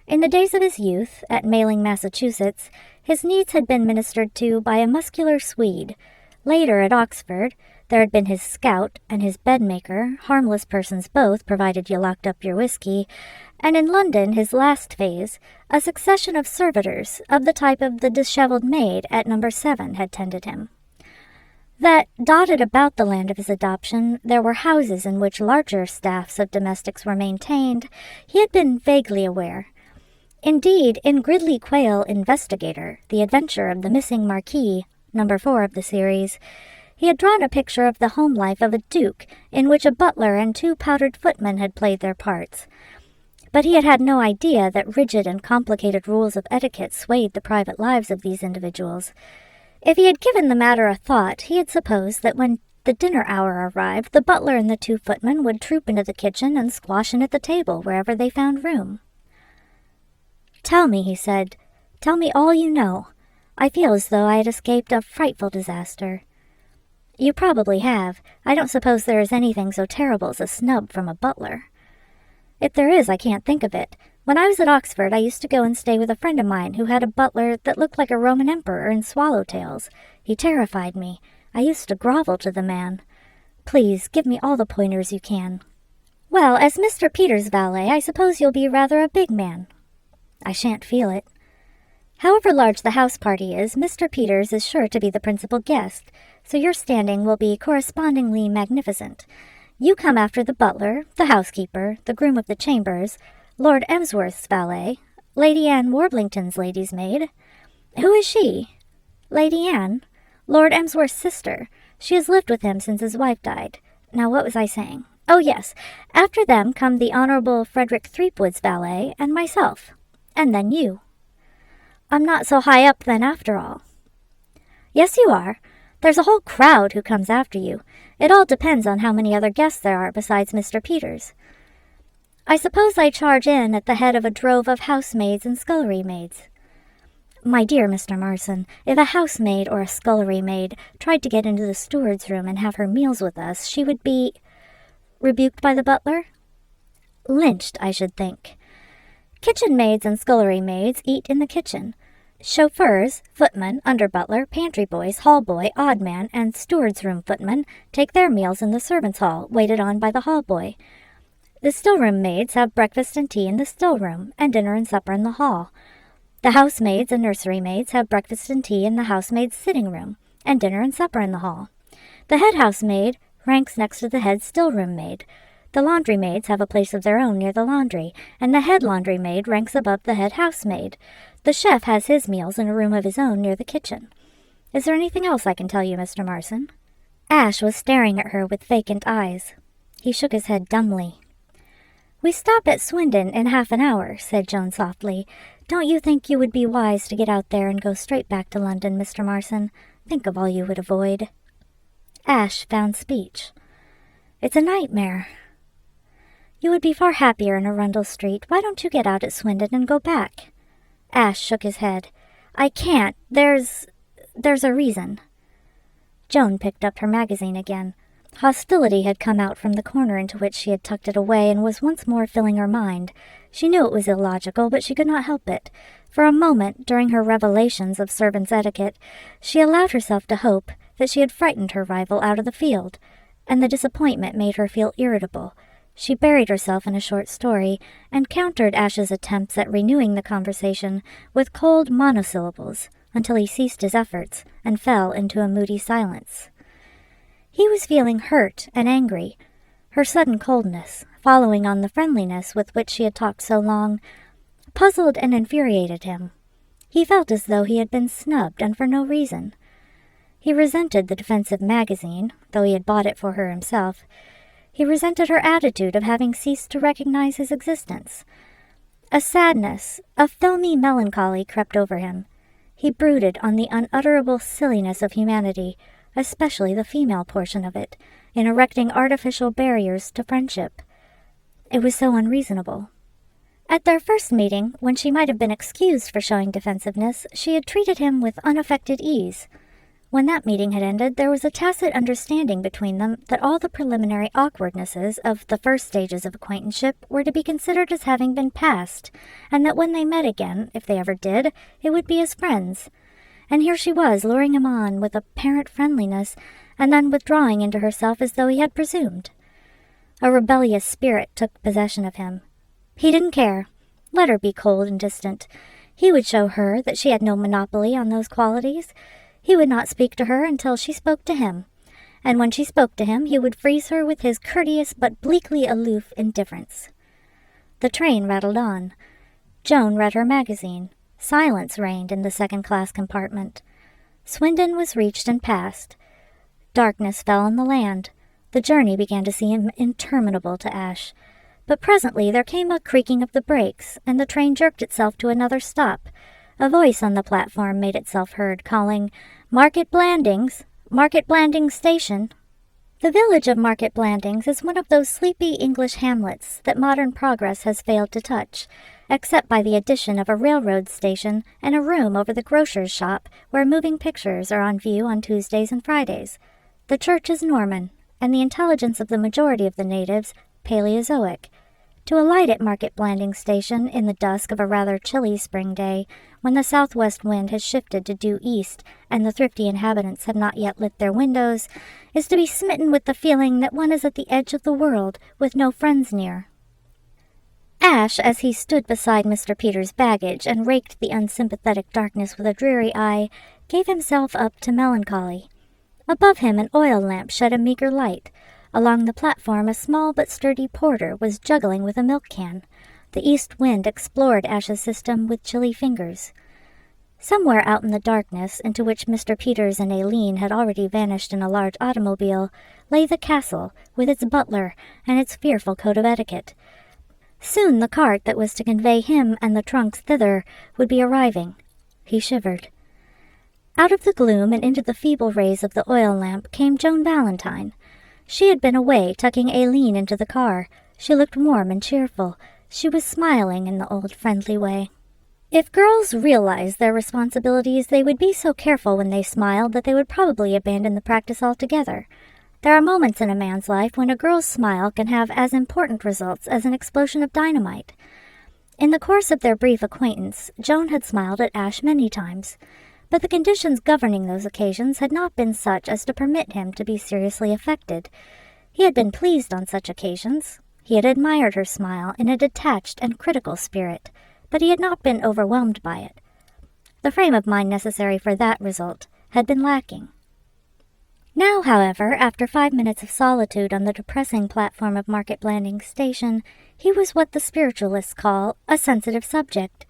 In the days of his youth, at Mailing, Massachusetts, his needs had been ministered to by a muscular Swede. Later, at Oxford, there had been his scout and his bedmaker, harmless persons both, provided you locked up your whiskey, and in London, his last phase, a succession of servitors, of the type of the dishevelled maid at No. 7, had tended him. That, dotted about the land of his adoption, there were houses in which larger staffs of domestics were maintained, he had been vaguely aware. Indeed, in Gridley Quayle, Investigator, The Adventure of the Missing Marquis, No. 4 of the series, he had drawn a picture of the home life of a duke, in which a butler and 2 powdered footmen had played their parts. But he had had no idea that rigid and complicated rules of etiquette swayed the private lives of these individuals. If he had given the matter a thought, he had supposed that when the dinner hour arrived, the butler and the 2 footmen would troop into the kitchen and squash in at the table wherever they found room. "Tell me," he said. "Tell me all you know. I feel as though I had escaped a frightful disaster." "You probably have. I don't suppose there is anything so terrible as a snub from a butler." "If there is, I can't think of it. When I was at Oxford, I used to go and stay with a friend of mine who had a butler that looked like a Roman emperor in swallow-tails. He terrified me. I used to grovel to the man. Please, give me all the pointers you can." "Well, as Mr. Peters' valet, I suppose you'll be rather a big man." "I shan't feel it." "However large the house party is, Mr. Peters is sure to be the principal guest, so your standing will be correspondingly magnificent. You come after the butler, the housekeeper, the groom of the chambers, Lord Emsworth's valet, Lady Anne Warblington's lady's maid." "Who is she?" "Lady Anne, Lord Emsworth's sister. She has lived with him since his wife died. Now, what was I saying? Oh, yes. After them come the Honourable Frederick Threepwood's valet, and myself. And then you." "I'm not so high up then, after all." "Yes, you are. There's a whole crowd who comes after you. It all depends on how many other guests there are besides Mr. Peters." "I suppose I charge in at the head of a drove of housemaids and scullery maids." "My dear Mr. Marson, if a housemaid or a scullery maid tried to get into the steward's room and have her meals with us, she would be—" "Rebuked by the butler?" "Lynched, I should think. Kitchen maids and scullery maids eat in the kitchen. Chauffeurs, footmen, under-butler, pantry boys, hall boy, odd man, and steward's room footmen take their meals in the servants' hall, waited on by the hall boy. The still-room maids have breakfast and tea in the still-room, and dinner and supper in the hall. The housemaids and nursery maids have breakfast and tea in the housemaid's sitting-room, and dinner and supper in the hall. The head housemaid ranks next to the head still-room maid. The laundry maids have a place of their own near the laundry, and the head laundry maid ranks above the head housemaid. The chef has his meals in a room of his own near the kitchen. Is there anything else I can tell you, Mr. Marson?" Ash was staring at her with vacant eyes. He shook his head dumbly. "We stop at Swindon in half an hour," said Joan softly. "Don't you think you would be wise to get out there and go straight back to London, Mr. Marson? Think of all you would avoid." Ash found speech. "It's a nightmare." "You would be far happier in Arundel Street. Why don't you get out at Swindon and go back?" Ash shook his head. "I can't. There's a reason." Joan picked up her magazine again. Hostility had come out from the corner into which she had tucked it away and was once more filling her mind. She knew it was illogical, but she could not help it. For a moment, during her revelations of servants' etiquette, she allowed herself to hope that she had frightened her rival out of the field, and the disappointment made her feel irritable. She buried herself in a short story and countered Ash's attempts at renewing the conversation with cold monosyllables until he ceased his efforts and fell into a moody silence. He was feeling hurt and angry. Her sudden coldness, following on the friendliness with which she had talked so long, puzzled and infuriated him. He felt as though he had been snubbed, and for no reason. He resented the defensive magazine, though he had bought it for her himself. He resented her attitude of having ceased to recognize his existence. A sadness, a filmy melancholy crept over him. He brooded on the unutterable silliness of humanity, especially the female portion of it, in erecting artificial barriers to friendship. It was so unreasonable. At their first meeting, when she might have been excused for showing defensiveness, she had treated him with unaffected ease. When that meeting had ended, there was a tacit understanding between them that all the preliminary awkwardnesses of the first stages of acquaintanceship were to be considered as having been passed, and that when they met again, if they ever did, it would be as friends. And here she was, luring him on with apparent friendliness, and then withdrawing into herself as though he had presumed. A rebellious spirit took possession of him. He didn't care. Let her be cold and distant. He would show her that she had no monopoly on those qualities. He would not speak to her until she spoke to him, and when she spoke to him he would freeze her with his courteous but bleakly aloof indifference. The train rattled on. Joan read her magazine. Silence reigned in the second-class compartment. Swindon was reached and passed. Darkness fell on the land. The journey began to seem interminable to Ash. But presently there came a creaking of the brakes, and the train jerked itself to another stop. A voice on the platform made itself heard, calling, "Market Blandings! Market Blandings Station!" The village of Market Blandings is one of those sleepy English hamlets that modern progress has failed to touch, except by the addition of a railroad station and a room over the grocer's shop where moving pictures are on view on Tuesdays and Fridays. The church is Norman, and the intelligence of the majority of the natives Paleozoic. To alight at Market Blandings Station in the dusk of a rather chilly spring day, when the southwest wind has shifted to due east and the thrifty inhabitants have not yet lit their windows, is to be smitten with the feeling that one is at the edge of the world with no friends near. Ash, as he stood beside Mr. Peters' baggage and raked the unsympathetic darkness with a dreary eye, gave himself up to melancholy. Above him an oil lamp shed a meager light. Along the platform a small but sturdy porter was juggling with a milk can. The east wind explored Ash's system with chilly fingers. Somewhere out in the darkness, into which Mr. Peters and Aileen had already vanished in a large automobile, lay the castle, with its butler and its fearful code of etiquette. Soon the cart that was to convey him and the trunks thither would be arriving. He shivered. Out of the gloom and into the feeble rays of the oil lamp came Joan Valentine. She had been away, tucking Aileen into the car. She looked warm and cheerful. She was smiling in the old friendly way. If girls realized their responsibilities, they would be so careful when they smiled that they would probably abandon the practice altogether. There are moments in a man's life when a girl's smile can have as important results as an explosion of dynamite. In the course of their brief acquaintance, Joan had smiled at Ash many times, but the conditions governing those occasions had not been such as to permit him to be seriously affected. He had been pleased on such occasions. He had admired her smile in a detached and critical spirit, but he had not been overwhelmed by it. The frame of mind necessary for that result had been lacking. Now, however, after 5 minutes of solitude on the depressing platform of Market Blandings Station, he was what the spiritualists call a sensitive subject.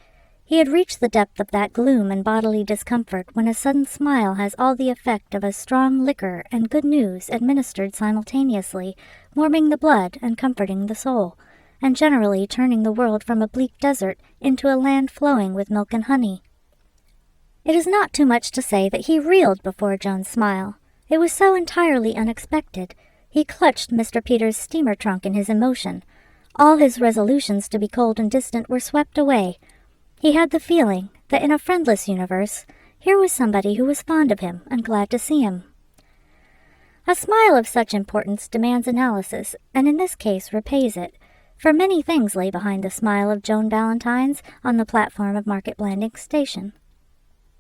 He had reached the depth of that gloom and bodily discomfort when a sudden smile has all the effect of a strong liquor and good news administered simultaneously, warming the blood and comforting the soul, and generally turning the world from a bleak desert into a land flowing with milk and honey. It is not too much to say that he reeled before Joan's smile. It was so entirely unexpected. He clutched Mr. Peters' steamer trunk in his emotion. All his resolutions to be cold and distant were swept away. He had the feeling that in a friendless universe, here was somebody who was fond of him and glad to see him. A smile of such importance demands analysis, and in this case repays it, for many things lay behind the smile of Joan Valentine's on the platform of Market Blandings Station.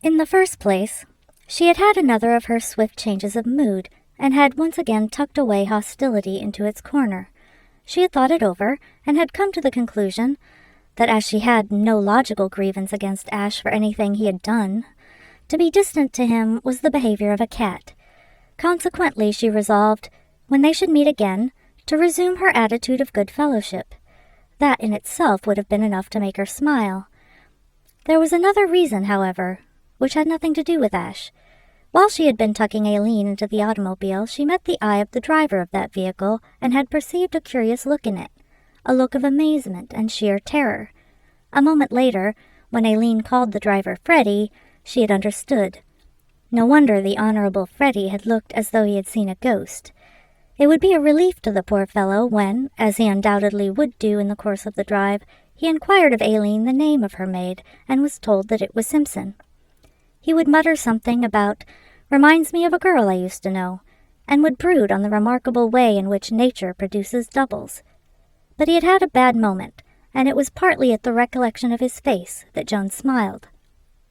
In the first place, she had had another of her swift changes of mood, and had once again tucked away hostility into its corner. She had thought it over, and had come to the conclusion that as she had no logical grievance against Ash for anything he had done, to be distant to him was the behavior of a cat. Consequently, she resolved, when they should meet again, to resume her attitude of good fellowship. That in itself would have been enough to make her smile. There was another reason, however, which had nothing to do with Ash. While she had been tucking Aileen into the automobile, she met the eye of the driver of that vehicle and had perceived a curious look in it, a look of amazement and sheer terror. A moment later, when Aileen called the driver Freddie, she had understood. No wonder the Honorable Freddie had looked as though he had seen a ghost. It would be a relief to the poor fellow when, as he undoubtedly would do in the course of the drive, he inquired of Aileen the name of her maid, and was told that it was Simpson. He would mutter something about, "Reminds me of a girl I used to know," and would brood on the remarkable way in which nature produces doubles. But he had had a bad moment, and it was partly at the recollection of his face that Joan smiled.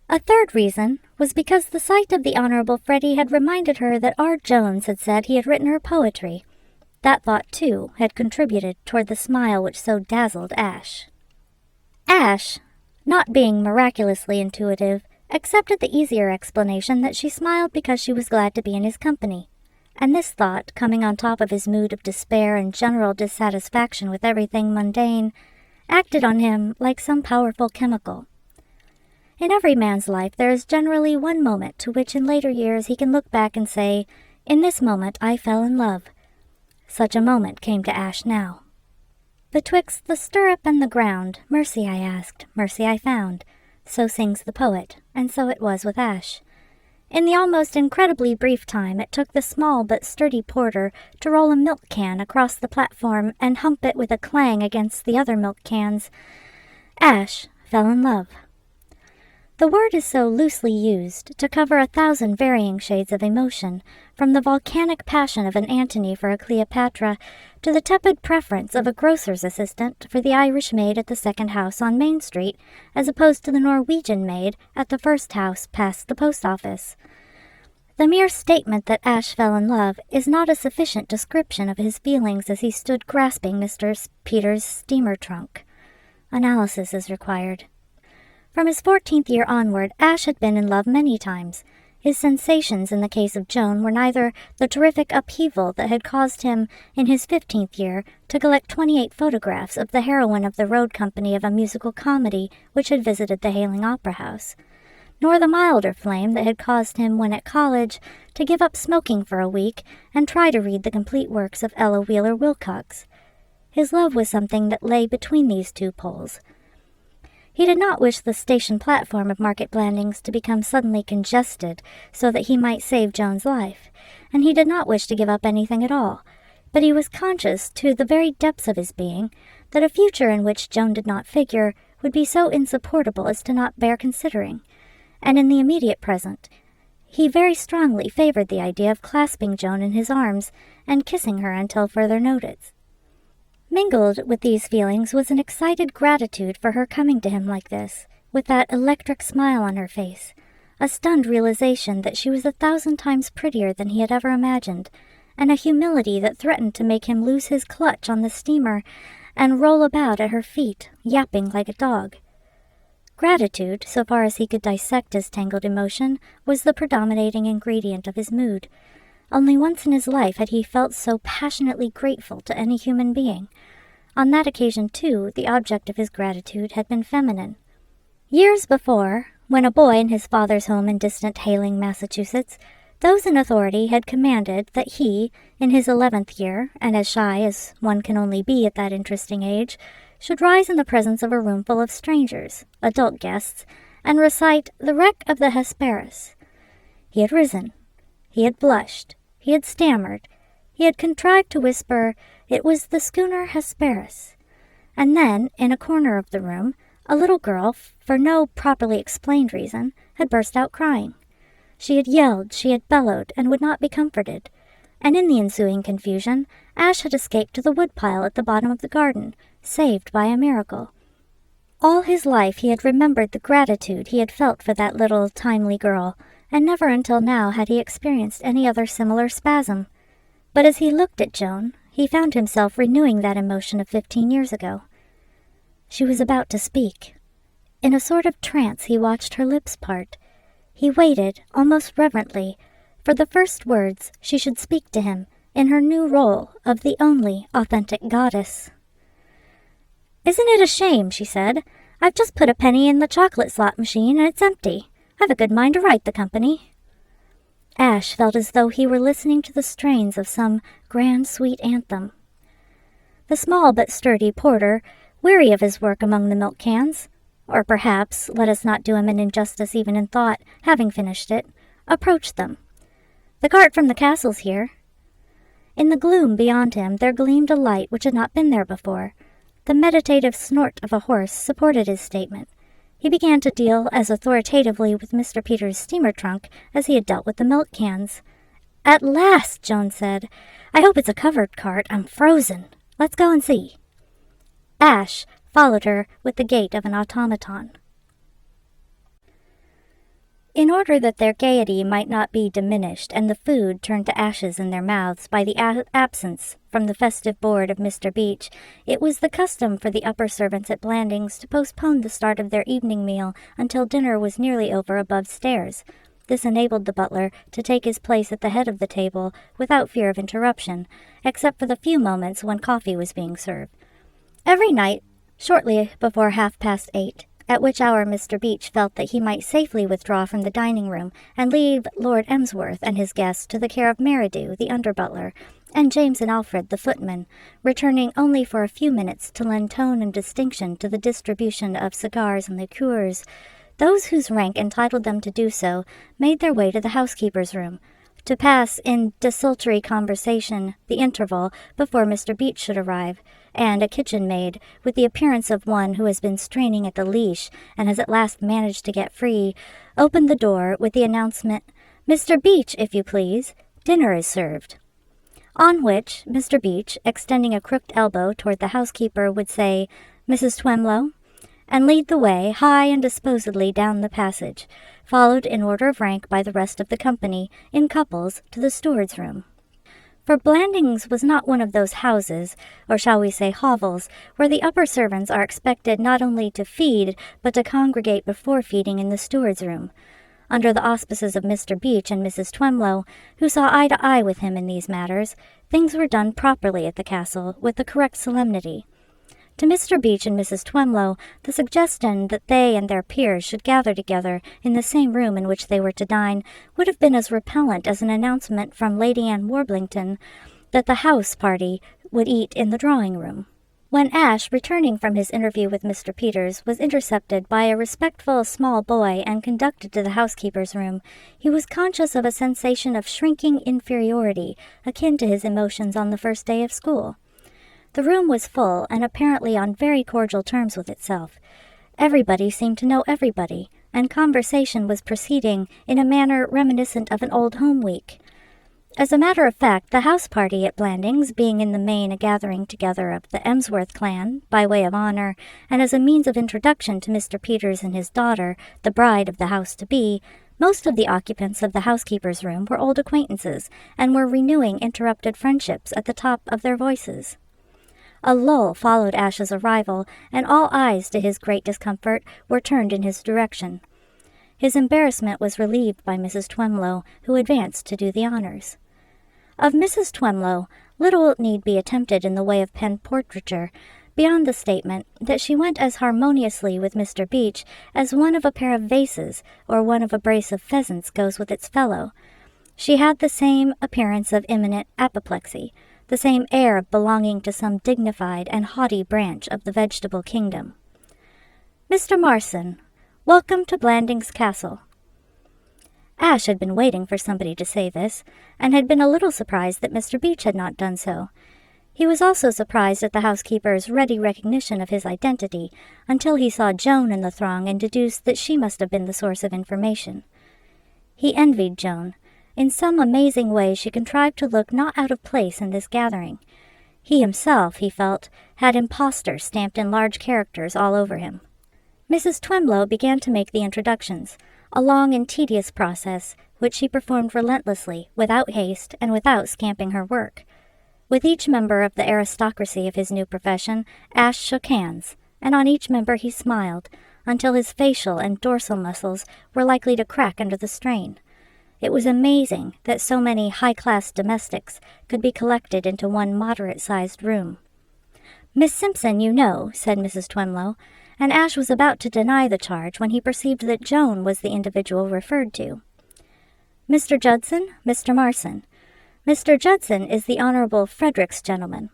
A third reason was because the sight of the Honorable Freddie had reminded her that R. Jones had said he had written her poetry. That thought, too, had contributed toward the smile which so dazzled Ash. Ash, not being miraculously intuitive, accepted the easier explanation that she smiled because she was glad to be in his company, and this thought, coming on top of his mood of despair and general dissatisfaction with everything mundane, acted on him like some powerful chemical. In every man's life there is generally one moment to which in later years he can look back and say, "In this moment I fell in love." Such a moment came to Ash now. "Betwixt the stirrup and the ground, mercy I asked, mercy I found," so sings the poet, and so it was with Ash. In the almost incredibly brief time it took the small but sturdy porter to roll a milk can across the platform and hump it with a clang against the other milk cans, Ash fell in love. The word is so loosely used to cover 1,000 varying shades of emotion, from the volcanic passion of an Antony for a Cleopatra to the tepid preference of a grocer's assistant for the Irish maid at the second house on Main Street, as opposed to the Norwegian maid at the first house past the post office. The mere statement that Ash fell in love is not a sufficient description of his feelings as he stood grasping Mr. Peter's steamer trunk. Analysis is required. From his 14th year onward, Ash had been in love many times. His sensations in the case of Joan were neither the terrific upheaval that had caused him, in his 15th year, to collect 28 photographs of the heroine of the road company of a musical comedy which had visited the Hayling Opera House, nor the milder flame that had caused him, when at college, to give up smoking for a week and try to read the complete works of Ella Wheeler Wilcox. His love was something that lay between these two poles. He did not wish the station platform of Market Blandings to become suddenly congested so that he might save Joan's life, and he did not wish to give up anything at all, but he was conscious, to the very depths of his being, that a future in which Joan did not figure would be so insupportable as to not bear considering, and in the immediate present, he very strongly favored the idea of clasping Joan in his arms and kissing her until further notice. Mingled with these feelings was an excited gratitude for her coming to him like this, with that electric smile on her face, a stunned realization that she was 1,000 times prettier than he had ever imagined, and a humility that threatened to make him lose his clutch on the steamer and roll about at her feet, yapping like a dog. Gratitude, so far as he could dissect his tangled emotion, was the predominating ingredient of his mood. Only once in his life had he felt so passionately grateful to any human being. On that occasion, too, the object of his gratitude had been feminine. Years before, when a boy in his father's home in distant Hayling, Massachusetts, those in authority had commanded that he, in his 11th year, and as shy as one can only be at that interesting age, should rise in the presence of a roomful of strangers, adult guests, and recite the wreck of the Hesperus. He had risen. He had blushed. He had stammered. He had contrived to whisper, "It was the schooner Hesperus." And then, in a corner of the room, a little girl, for no properly explained reason, had burst out crying. She had yelled, she had bellowed, and would not be comforted. And in the ensuing confusion, Ash had escaped to the woodpile at the bottom of the garden, saved by a miracle. All his life he had remembered the gratitude he had felt for that little, timely girl, and never until now had he experienced any other similar spasm. But as he looked at Joan, he found himself renewing that emotion of 15 years ago. She was about to speak. In a sort of trance, he watched her lips part. He waited, almost reverently, for the first words she should speak to him in her new role of the only authentic goddess. "Isn't it a shame?" she said. "I've just put a penny in the chocolate slot machine and it's empty. I've a good mind to write the company." Ash felt as though he were listening to the strains of some grand sweet anthem. The small but sturdy porter, weary of his work among the milk cans, or perhaps, let us not do him an injustice even in thought, having finished it, approached them. "The cart from the castle's here." In the gloom beyond him there gleamed a light which had not been there before. The meditative snort of a horse supported his statement. He began to deal as authoritatively with Mr. Peters' steamer trunk as he had dealt with the milk cans. "At last," Joan said. "I hope it's a covered cart. I'm frozen. Let's go and see." Ash followed her with the gait of an automaton. In order that their gaiety might not be diminished and the food turned to ashes in their mouths by the absence from the festive board of Mr. Beach, it was the custom for the upper servants at Blandings to postpone the start of their evening meal until dinner was nearly over above stairs. This enabled the butler to take his place at the head of the table without fear of interruption, except for the few moments when coffee was being served. Every night, shortly before 8:30, at which hour Mr. Beach felt that he might safely withdraw from the dining-room and leave Lord Emsworth and his guests to the care of Merridew, the under-butler, and James and Alfred, the footmen, returning only for a few minutes to lend tone and distinction to the distribution of cigars and liqueurs. Those whose rank entitled them to do so made their way to the housekeeper's room, to pass in desultory conversation the interval before Mr. Beach should arrive, and a kitchen maid, with the appearance of one who has been straining at the leash and has at last managed to get free, opened the door with the announcement, "Mr. Beach, if you please, dinner is served." On which Mr. Beach, extending a crooked elbow toward the housekeeper, would say, "Mrs. Twemlow," and lead the way high and disposedly down the passage, followed in order of rank by the rest of the company, in couples, to the steward's room. For Blandings was not one of those houses, or shall we say hovels, where the upper servants are expected not only to feed, but to congregate before feeding in the steward's room. Under the auspices of Mr. Beach and Mrs. Twemlow, who saw eye to eye with him in these matters, things were done properly at the castle, with the correct solemnity. To Mr. Beach and Mrs. Twemlow, the suggestion that they and their peers should gather together in the same room in which they were to dine would have been as repellent as an announcement from Lady Anne Warblington that the house party would eat in the drawing-room. When Ash, returning from his interview with Mr. Peters, was intercepted by a respectful small boy and conducted to the housekeeper's room, he was conscious of a sensation of shrinking inferiority akin to his emotions on the first day of school. The room was full, and apparently on very cordial terms with itself. Everybody seemed to know everybody, and conversation was proceeding in a manner reminiscent of an old home week. As a matter of fact, the house party at Blandings, being in the main a gathering together of the Emsworth clan, by way of honor, and as a means of introduction to Mr. Peters and his daughter, the bride of the house-to-be, most of the occupants of the housekeeper's room were old acquaintances, and were renewing interrupted friendships at the top of their voices. A lull followed Ash's arrival, and all eyes, to his great discomfort, were turned in his direction. His embarrassment was relieved by Mrs. Twemlow, who advanced to do the honors. Of Mrs. Twemlow, little need be attempted in the way of pen portraiture, beyond the statement that she went as harmoniously with Mr. Beach as one of a pair of vases or one of a brace of pheasants goes with its fellow. She had the same appearance of imminent apoplexy, the same air of belonging to some dignified and haughty branch of the vegetable kingdom. "Mr. Marson, welcome to Blandings Castle." Ash had been waiting for somebody to say this, and had been a little surprised that Mr. Beach had not done so. He was also surprised at the housekeeper's ready recognition of his identity, until he saw Joan in the throng and deduced that she must have been the source of information. He envied Joan. In some amazing way she contrived to look not out of place in this gathering. He himself, he felt, had impostor stamped in large characters all over him. Mrs. Twemlow began to make the introductions, a long and tedious process, which she performed relentlessly, without haste, and without scamping her work. With each member of the aristocracy of his new profession, Ash shook hands, and on each member he smiled, until his facial and dorsal muscles were likely to crack under the strain. It was amazing that so many high-class domestics could be collected into one moderate-sized room. "Miss Simpson, you know," said Mrs. Twemlow, and Ash was about to deny the charge when he perceived that Joan was the individual referred to. "Mr. Judson, Mr. Marson. Mr. Judson is the Honorable Frederick's gentleman."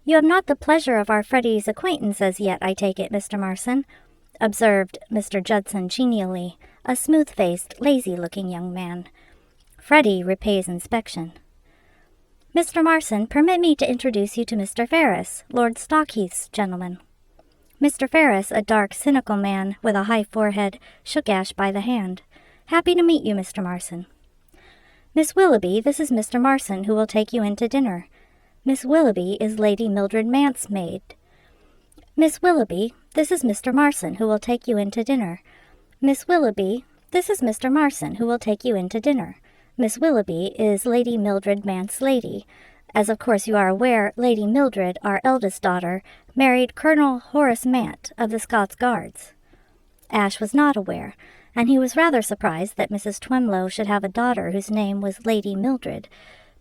"You have not the pleasure of our Freddie's acquaintance as yet, I take it, Mr. Marson," observed Mr. Judson genially, a smooth-faced, lazy-looking young man. "Freddie repays inspection." "Mr. Marson, permit me to introduce you to Mr. Ferris, Lord Stockheath's gentleman." Mr. Ferris, a dark, cynical man with a high forehead, shook Ash by the hand. "Happy to meet you, Mr. Marson." "Miss Willoughby, this is Mr. Marson, who will take you in to dinner. Miss Willoughby is Lady Mildred Mance's maid." "Miss Willoughby, this is Mr. Marson, who will take you in to dinner. Miss Willoughby, this is Mr. Marson, who will take you in to dinner. Miss Willoughby is Lady Mildred Mance's lady. As of course you are aware, Lady Mildred, our eldest daughter, married Colonel Horace Mant of the Scots Guards." Ash was not aware, and he was rather surprised that Mrs. Twemlow should have a daughter whose name was Lady Mildred,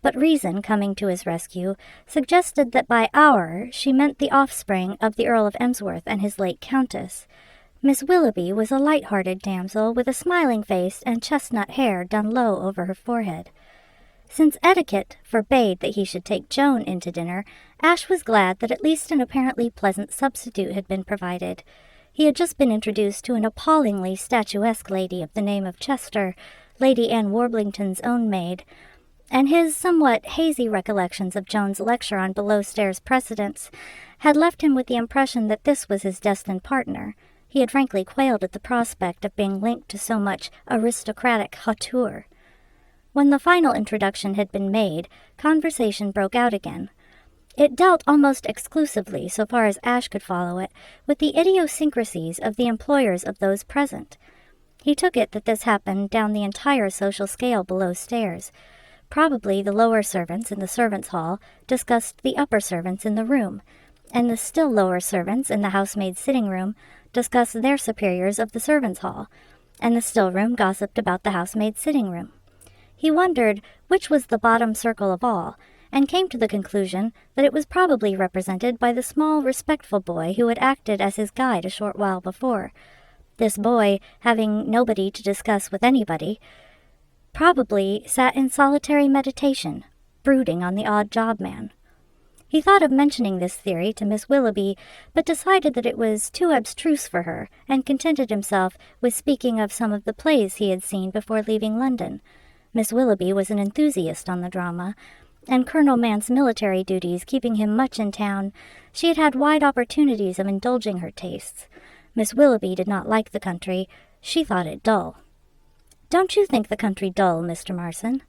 but reason, coming to his rescue, suggested that by "our" she meant the offspring of the Earl of Emsworth and his late countess. Miss Willoughby was a light-hearted damsel with a smiling face and chestnut hair done low over her forehead. Since etiquette forbade that he should take Joan into dinner, Ash was glad that at least an apparently pleasant substitute had been provided. He had just been introduced to an appallingly statuesque lady of the name of Chester, Lady Anne Warblington's own maid, and his somewhat hazy recollections of Joan's lecture on below-stairs precedents had left him with the impression that this was his destined partner. He had frankly quailed at the prospect of being linked to so much aristocratic hauteur. When the final introduction had been made, conversation broke out again. It dealt almost exclusively, so far as Ash could follow it, with the idiosyncrasies of the employers of those present. He took it that this happened down the entire social scale below stairs. Probably the lower servants in the servants' hall discussed the upper servants in the room, and the still lower servants in the housemaid's sitting room discussed their superiors of the servants' hall, and the still room gossiped about the housemaid's sitting room. He wondered which was the bottom circle of all, and came to the conclusion that it was probably represented by the small, respectful boy who had acted as his guide a short while before. This boy, having nobody to discuss with anybody, probably sat in solitary meditation, brooding on the odd job man. He thought of mentioning this theory to Miss Willoughby, but decided that it was too abstruse for her, and contented himself with speaking of some of the plays he had seen before leaving London. Miss Willoughby was an enthusiast on the drama, and Colonel Mant's military duties keeping him much in town, she had had wide opportunities of indulging her tastes. Miss Willoughby did not like the country. She thought it dull. "Don't you think the country dull, Mr. Marson?"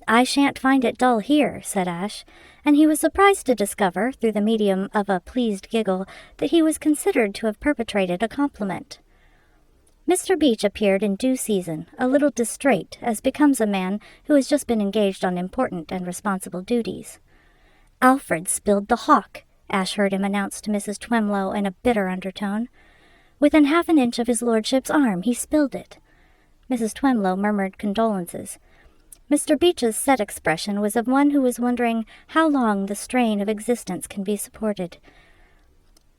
"I shan't find it dull here," said Ash, and he was surprised to discover, through the medium of a pleased giggle, that he was considered to have perpetrated a compliment. Mr. Beach appeared in due season, a little distrait, as becomes a man who has just been engaged on important and responsible duties. "Alfred spilled the hock," Ash heard him announce to Mrs. Twemlow in a bitter undertone. "Within half an inch of his lordship's arm he spilled it." Mrs. Twemlow murmured condolences. Mr. Beach's set expression was of one who was wondering how long the strain of existence can be supported.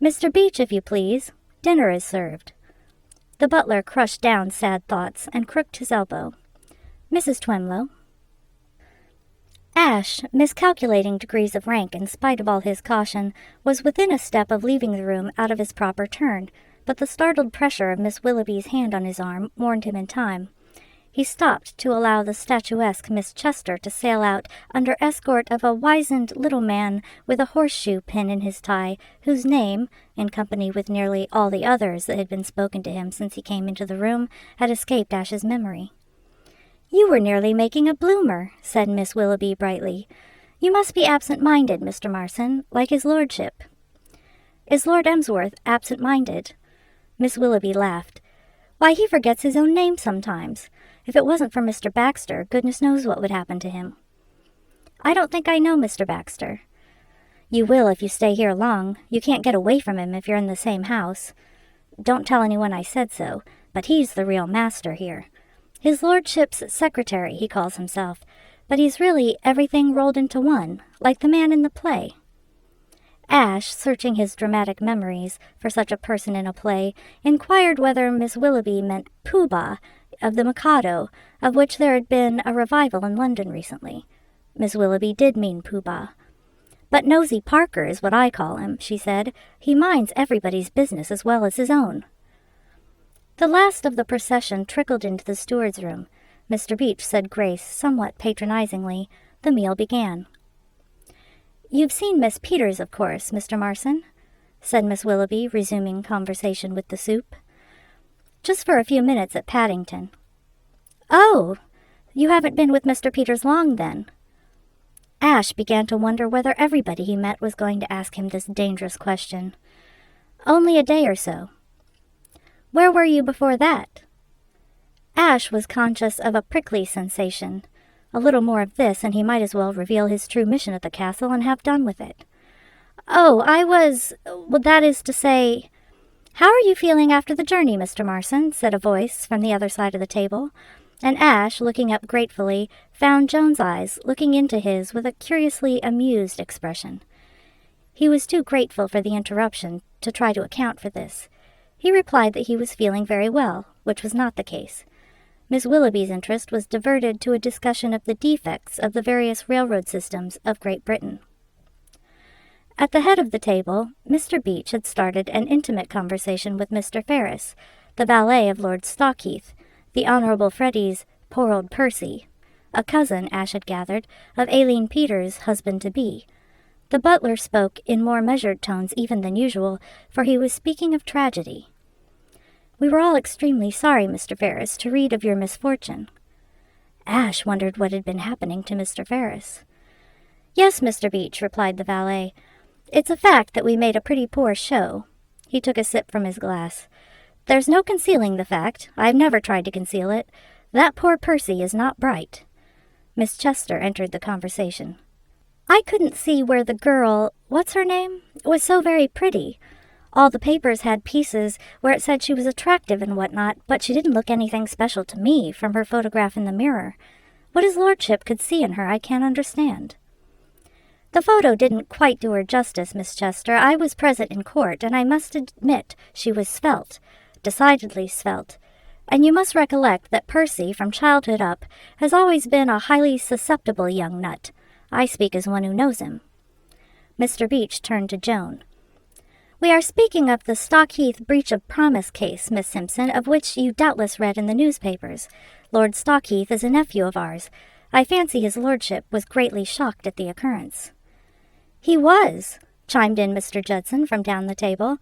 "Mr. Beach, if you please. Dinner is served." The butler crushed down sad thoughts and crooked his elbow. "Mrs. Twemlow." Ash, miscalculating degrees of rank in spite of all his caution, was within a step of leaving the room out of his proper turn, but the startled pressure of Miss Willoughby's hand on his arm warned him in time. He stopped to allow the statuesque Miss Chester to sail out under escort of a wizened little man with a horseshoe pin in his tie, whose name, in company with nearly all the others that had been spoken to him since he came into the room, had escaped Ash's memory. "You were nearly making a bloomer," said Miss Willoughby brightly. "You must be absent-minded, Mr. Marson, like his lordship." "Is Lord Emsworth absent-minded?" Miss Willoughby laughed. "Why, he forgets his own name sometimes. If it wasn't for Mr. Baxter, goodness knows what would happen to him." I don't think I know Mr. Baxter." "You will if you stay here long. You can't get away from him if you're in the same house. Don't tell anyone I said so, but he's the real master here. His lordship's secretary, he calls himself, but he's really everything rolled into one, like the man in the play." Ash, searching his dramatic memories for such a person in a play, inquired whether Miss Willoughby meant Pooh Bah of the Mikado, of which there had been a revival in London recently. Miss Willoughby did mean Pooh Bah. "But Nosy Parker is what I call him," she said. "He minds everybody's business as well as his own." The last of the procession trickled into the steward's room. Mr. Beach said grace somewhat patronizingly. The meal began. "You've seen Miss Peters, of course, Mr. Marson," said Miss Willoughby, resuming conversation with the soup. "Just for a few minutes at Paddington." "Oh, you haven't been with Mr. Peters long, then?" Ash began to wonder whether everybody he met was going to ask him this dangerous question. "Only a day or so." "Where were you before that?" Ash was conscious of a prickly sensation. A little more of this, and he might as well reveal his true mission at the castle and have done with it. "Oh, that is to say—" "How are you feeling after the journey, Mr. Marson?" said a voice from the other side of the table, and Ash, looking up gratefully, found Joan's eyes looking into his with a curiously amused expression. He was too grateful for the interruption to try to account for this. He replied that he was feeling very well, which was not the case. Miss Willoughby's interest was diverted to a discussion of the defects of the various railroad systems of Great Britain. At the head of the table, Mr. Beach had started an intimate conversation with Mr. Ferris, the valet of Lord Stockheath, the Honourable Freddie's poor old Percy, a cousin, Ash had gathered, of Aileen Peters' husband-to-be. The butler spoke in more measured tones even than usual, for he was speaking of tragedy. "We were all extremely sorry, Mr. Ferris, to read of your misfortune." Ash wondered what had been happening to Mr. Ferris. "Yes, Mr. Beach," replied the valet. "It's a fact that we made a pretty poor show." He took a sip from his glass. "There's no concealing the fact. I've never tried to conceal it. That poor Percy is not bright." Miss Chester entered the conversation. "I couldn't see where the girl, what's her name, was so very pretty. All the papers had pieces where it said she was attractive and whatnot, but she didn't look anything special to me from her photograph in the mirror. What his lordship could see in her I can't understand." "The photo didn't quite do her justice, Miss Chester. I was present in court, and I must admit she was svelte, decidedly svelte. And you must recollect that Percy, from childhood up, has always been a highly susceptible young nut. I speak as one who knows him." Mr. Beach turned to Joan. "We are speaking of the Stockheath breach of promise case, Miss Simpson, of which you doubtless read in the newspapers. Lord Stockheath is a nephew of ours. I fancy his lordship was greatly shocked at the occurrence." "He was," chimed in Mr. Judson from down the table.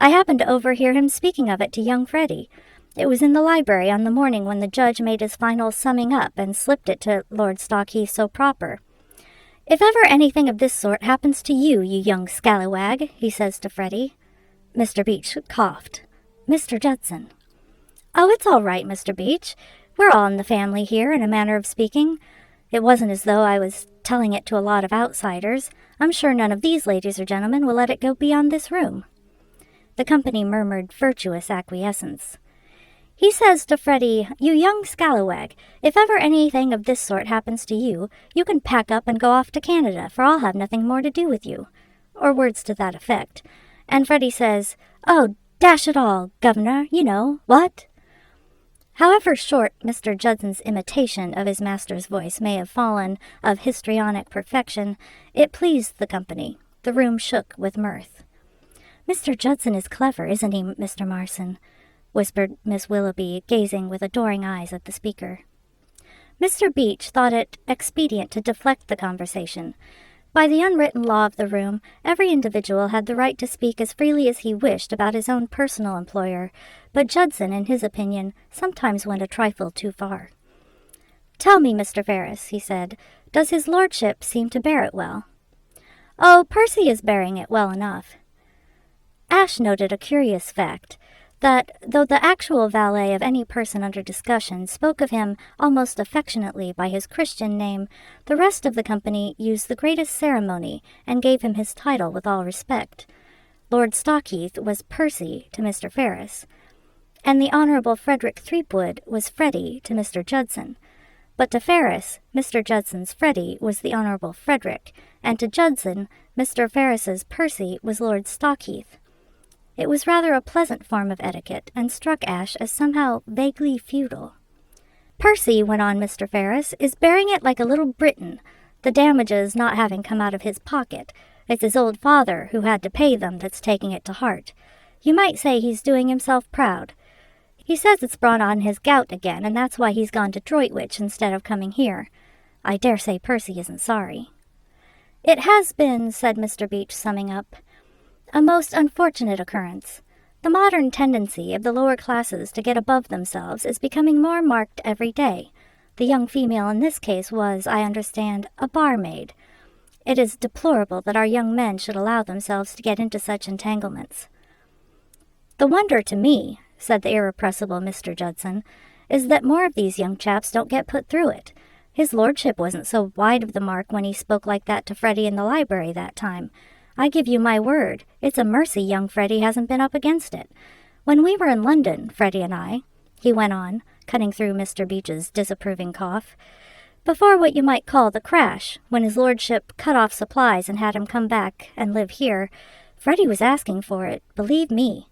"I happened to overhear him speaking of it to young Freddie. It was in the library on the morning when the judge made his final summing up and slipped it to Lord Stockheath so proper. 'If ever anything of this sort happens to you, you young scallywag,' he says to Freddie." Mr. Beach coughed. "Mr. Judson." "Oh, it's all right, Mr. Beach. We're all in the family here, in a manner of speaking. It wasn't as though I was telling it to a lot of outsiders. I'm sure none of these ladies or gentlemen will let it go beyond this room." The company murmured virtuous acquiescence. "He says to Freddie, 'You young scallywag, if ever anything of this sort happens to you, you can pack up and go off to Canada, for I'll have nothing more to do with you,' or words to that effect. And Freddie says, 'Oh, dash it all, governor, you know, what?'" However short Mr. Judson's imitation of his master's voice may have fallen of histrionic perfection, it pleased the company. The room shook with mirth. "Mr. Judson is clever, isn't he, Mr. Marson?" whispered Miss Willoughby, gazing with adoring eyes at the speaker. Mr. Beach thought it expedient to deflect the conversation. By the unwritten law of the room, every individual had the right to speak as freely as he wished about his own personal employer, but Judson, in his opinion, sometimes went a trifle too far. "Tell me, Mr. Ferris," he said, "does his lordship seem to bear it well?" "Oh, Percy is bearing it well enough." Ash noted a curious fact. that, though the actual valet of any person under discussion spoke of him almost affectionately by his Christian name, the rest of the company used the greatest ceremony and gave him his title with all respect. Lord Stockheath was Percy to Mr. Ferris, and the Honourable Frederick Threepwood was Freddie to Mr. Judson. But to Ferris, Mr. Judson's Freddie was the Honourable Frederick, and to Judson, Mr. Ferris's Percy was Lord Stockheath. It was rather a pleasant form of etiquette, and struck Ashe as somehow vaguely feudal. "Percy," went on Mr. Ferris, "is bearing it like a little Briton, the damages not having come out of his pocket. It's his old father, who had to pay them, that's taking it to heart. You might say he's doing himself proud. He says it's brought on his gout again, and that's why he's gone to Droitwich instead of coming here. I dare say Percy isn't sorry." "It has been," said Mr. Beach, summing up, "a most unfortunate occurrence. The modern tendency of the lower classes to get above themselves is becoming more marked every day. The young female in this case was, I understand, a barmaid. It is deplorable that our young men should allow themselves to get into such entanglements." "The wonder to me," said the irrepressible Mr. Judson, "is that more of these young chaps don't get put through it. His lordship wasn't so wide of the mark when he spoke like that to Freddie in the library that time. I give you my word, it's a mercy young Freddie hasn't been up against it. When we were in London, Freddie and I," he went on, cutting through Mr. Beach's disapproving cough, "before what you might call the crash, when his lordship cut off supplies and had him come back and live here, Freddie was asking for it, believe me.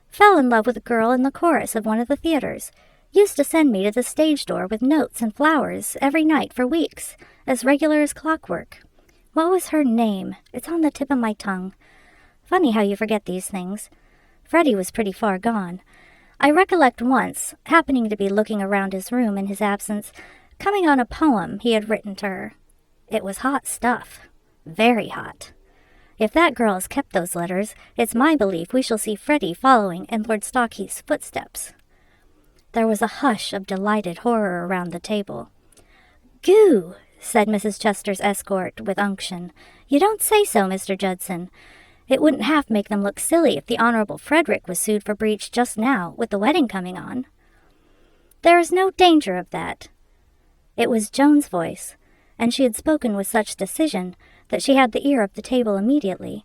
Fell in love with a girl in the chorus of one of the theaters. Used to send me to the stage door with notes and flowers every night for weeks, as regular as clockwork. What was her name? It's on the tip of my tongue. Funny how you forget these things. Freddie was pretty far gone. I recollect once, happening to be looking around his room in his absence, coming on a poem he had written to her. It was hot stuff. Very hot. If that girl has kept those letters, it's my belief we shall see Freddie following in Lord Stockheath's footsteps." There was a hush of delighted horror around the table. "Goo!" said Mrs. Chester's escort with unction. "You don't say so, Mr. Judson. It wouldn't half make them look silly if the Honourable Frederick was sued for breach just now, with the wedding coming on." "There is no danger of that." It was Joan's voice, and she had spoken with such decision that she had the ear of the table immediately.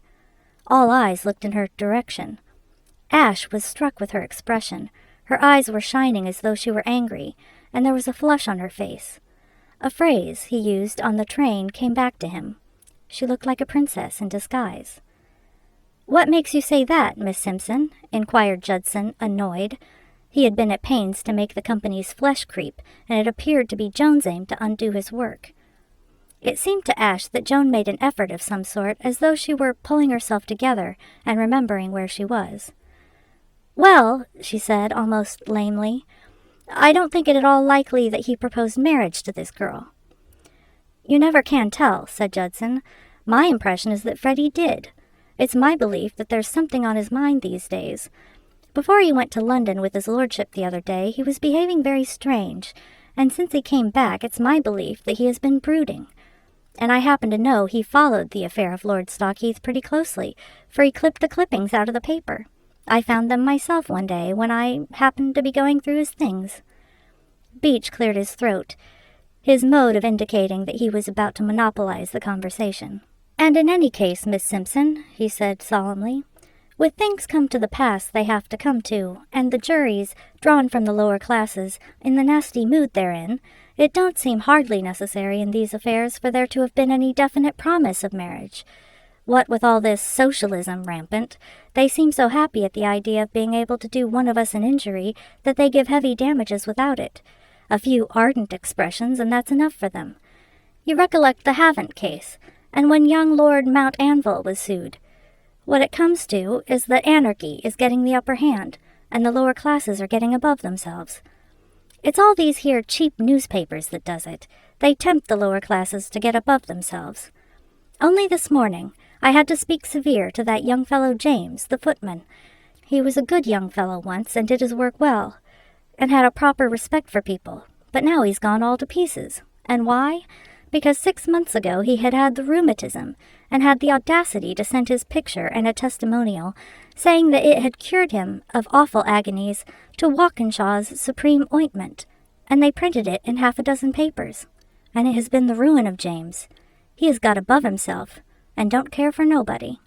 All eyes looked in her direction. Ashe was struck with her expression. Her eyes were shining as though she were angry, and there was a flush on her face. A phrase he used on the train came back to him. She looked like a princess in disguise. "What makes you say that, Miss Simpson?" inquired Judson, annoyed. He had been at pains to make the company's flesh creep, and it appeared to be Joan's aim to undo his work. It seemed to Ashe that Joan made an effort of some sort, as though she were pulling herself together and remembering where she was. "Well," she said, almost lamely, "I don't think it at all likely that he proposed marriage to this girl." "You never can tell," said Judson. "My impression is that Freddie did. It's my belief that there's something on his mind these days. Before he went to London with his lordship the other day, he was behaving very strange, and since he came back, it's my belief that he has been brooding. And I happen to know he followed the affair of Lord Stockheath pretty closely, for he clipped the clippings out of the paper. I found them myself one day when I happened to be going through his things." Beach cleared his throat, his mode of indicating that he was about to monopolize the conversation. "And in any case, Miss Simpson," he said solemnly, "with things come to the pass they have to come to, and the juries, drawn from the lower classes, in the nasty mood they're in, it don't seem hardly necessary in these affairs for there to have been any definite promise of marriage. What with all this socialism rampant, they seem so happy at the idea of being able to do one of us an injury that they give heavy damages without it. A few ardent expressions, and that's enough for them. You recollect the Havant case, and when young Lord Mount Anville was sued. What it comes to is that anarchy is getting the upper hand, and the lower classes are getting above themselves. It's all these here cheap newspapers that does it. They tempt the lower classes to get above themselves. Only this morning I had to speak severe to that young fellow James, the footman. He was a good young fellow once, and did his work well, and had a proper respect for people, but now he's gone all to pieces. And why? because 6 months ago he had had the rheumatism and had the audacity to send his picture and a testimonial saying that it had cured him of awful agonies to Walkinshaw's Supreme Ointment, and they printed it in 6 papers, and it has been the ruin of James. He has got above himself, and don't care for nobody.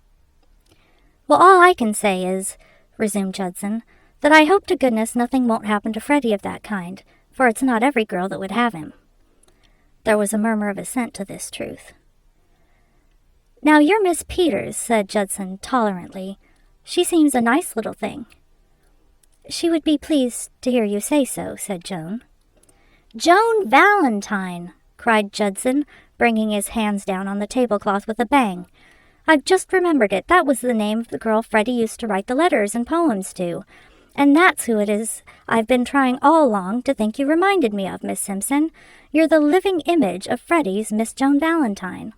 "Well, all I can say is," resumed Judson, "that I hope to goodness nothing won't happen to Freddie of that kind, for it's not every girl that would have him." There was a murmur of assent to this truth. "Now you're Miss Peters," said Judson tolerantly. "She seems a nice little thing." "She would be pleased to hear you say so," said Joan. "Joan Valentine!" cried Judson, bringing his hands down on the tablecloth with a bang. "I've just remembered it. That was the name of the girl Freddie used to write the letters and poems to. And that's who it is I've been trying all along to think you reminded me of, Miss Simpson. You're the living image of Freddie's Miss Joan Valentine."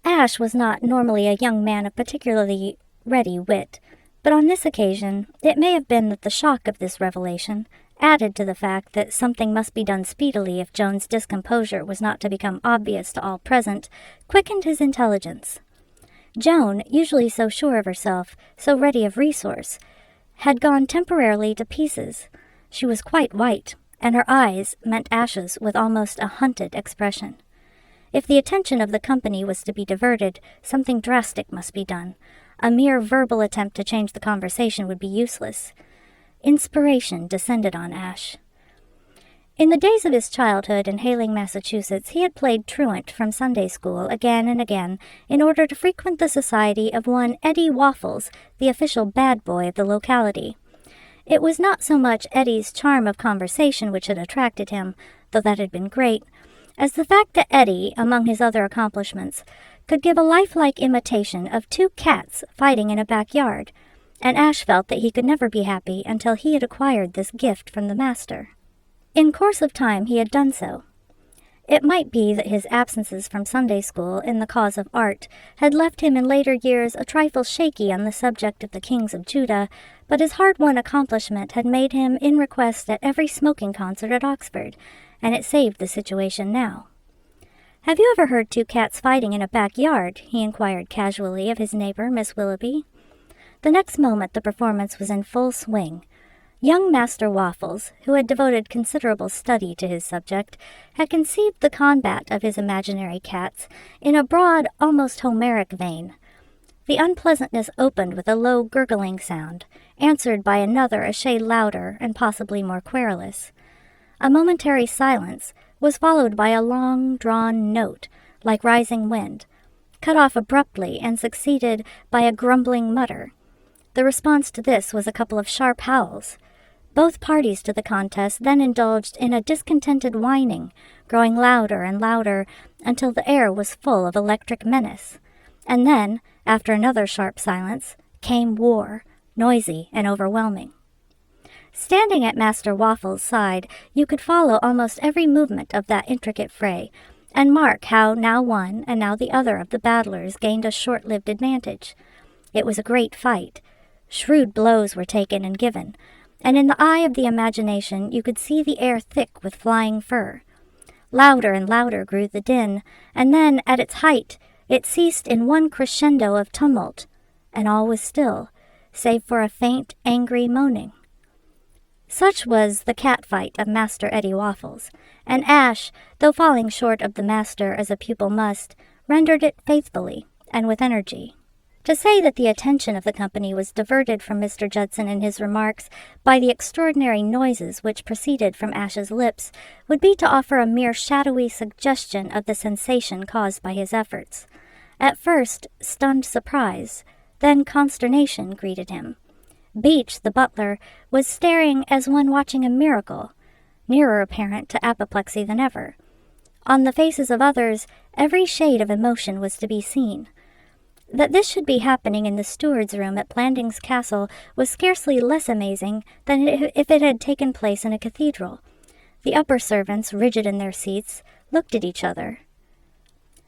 Ash was not normally a young man of particularly ready wit, but on this occasion it may have been that the shock of this revelation, added to the fact that something must be done speedily if Joan's discomposure was not to become obvious to all present, quickened his intelligence. Joan, usually so sure of herself, so ready of resource, had gone temporarily to pieces. She was quite white, and her eyes met Ash's with almost a hunted expression. If the attention of the company was to be diverted, something drastic must be done. A mere verbal attempt to change the conversation would be useless. Inspiration descended on Ash. In the days of his childhood in Hayling, Massachusetts, he had played truant from Sunday school again and again in order to frequent the society of one Eddie Waffles, the official bad boy of the locality. It was not so much Eddie's charm of conversation which had attracted him, though that had been great, as the fact that Eddie, among his other accomplishments, could give a lifelike imitation of 2 cats fighting in a backyard, and Ash felt that he could never be happy until he had acquired this gift from the master. In course of time he had done so. It might be that his absences from Sunday school in the cause of art had left him in later years a trifle shaky on the subject of the kings of Judah, but his hard-won accomplishment had made him in request at every smoking concert at Oxford, and it saved the situation now. "Have you ever heard 2 cats fighting in a backyard?" he inquired casually of his neighbor, Miss Willoughby. The next moment the performance was in full swing. Young Master Waffles, who had devoted considerable study to his subject, had conceived the combat of his imaginary cats in a broad, almost Homeric vein. The unpleasantness opened with a low gurgling sound, answered by another a shade louder and possibly more querulous. A momentary silence was followed by a long-drawn note, like rising wind, cut off abruptly and succeeded by a grumbling mutter. The response to this was a couple of sharp howls. Both parties to the contest then indulged in a discontented whining, growing louder and louder until the air was full of electric menace. And then, after another sharp silence, came war, noisy and overwhelming. Standing at Master Waffles' side, you could follow almost every movement of that intricate fray, and mark how now one and now the other of the battlers gained a short-lived advantage. It was a great fight. Shrewd blows were taken and given, and in the eye of the imagination you could see the air thick with flying fur. Louder and louder grew the din, and then, at its height, it ceased in one crescendo of tumult, and all was still, save for a faint, angry moaning. Such was the cat-fight of Master Eddie Waffles, and Ash, though falling short of the master as a pupil must, rendered it faithfully and with energy. To say that the attention of the company was diverted from Mr. Judson and his remarks by the extraordinary noises which proceeded from Ash's lips would be to offer a mere shadowy suggestion of the sensation caused by his efforts. At first, stunned surprise, then consternation greeted him. Beach, the butler, was staring as one watching a miracle, nearer apparent to apoplexy than ever. On the faces of others, every shade of emotion was to be seen. That this should be happening in the steward's room at Blandings Castle was scarcely less amazing than if it had taken place in a cathedral. The upper servants, rigid in their seats, looked at each other.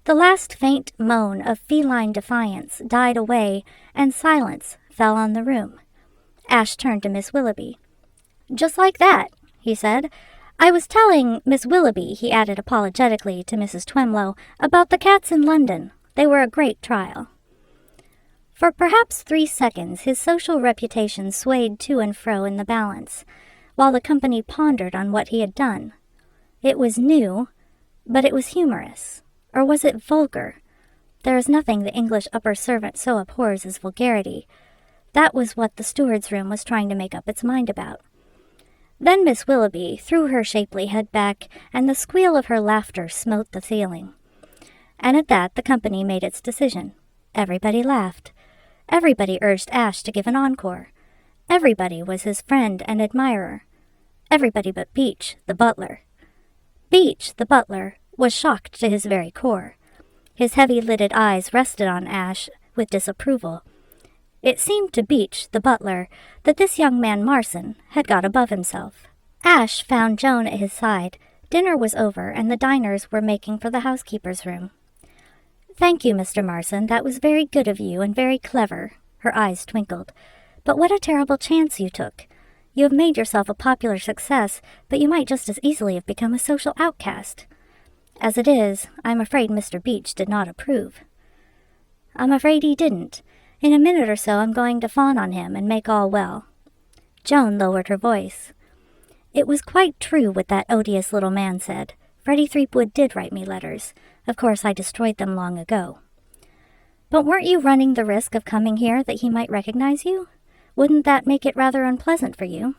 The last faint moan of feline defiance died away, and silence fell on the room. Ash turned to Miss Willoughby. "Just like that," he said. I was telling Miss Willoughby," he added apologetically to Mrs. Twemlow, "about the cats in London. They were a great trial." For perhaps 3 seconds his social reputation swayed to and fro in the balance, while the company pondered on what he had done. It was new, but it was humorous. Or was it vulgar? There is nothing the English upper servant so abhors as vulgarity. That was what the steward's room was trying to make up its mind about. Then Miss Willoughby threw her shapely head back, and the squeal of her laughter smote the ceiling. And at that the company made its decision. Everybody laughed. Everybody urged Ash to give an encore. Everybody was his friend and admirer. Everybody but Beach, the butler. Beach, the butler, was shocked to his very core. His heavy-lidded eyes rested on Ash with disapproval. It seemed to Beach, the butler, that this young man Marson had got above himself. Ash found Joan at his side. Dinner was over, and the diners were making for the housekeeper's room. "Thank you, Mr. Marson. That was very good of you and very clever." Her eyes twinkled. "But what a terrible chance you took. You have made yourself a popular success, but you might just as easily have become a social outcast. As it is, I'm afraid Mr. Beach did not approve." "I'm afraid he didn't. In a minute or so I'm going to fawn on him and make all well." Joan lowered her voice. "It was quite true what that odious little man said. Freddie Threepwood did write me letters. Of course I destroyed them long ago." "But weren't you running the risk of coming here that he might recognize you? Wouldn't that make it rather unpleasant for you?"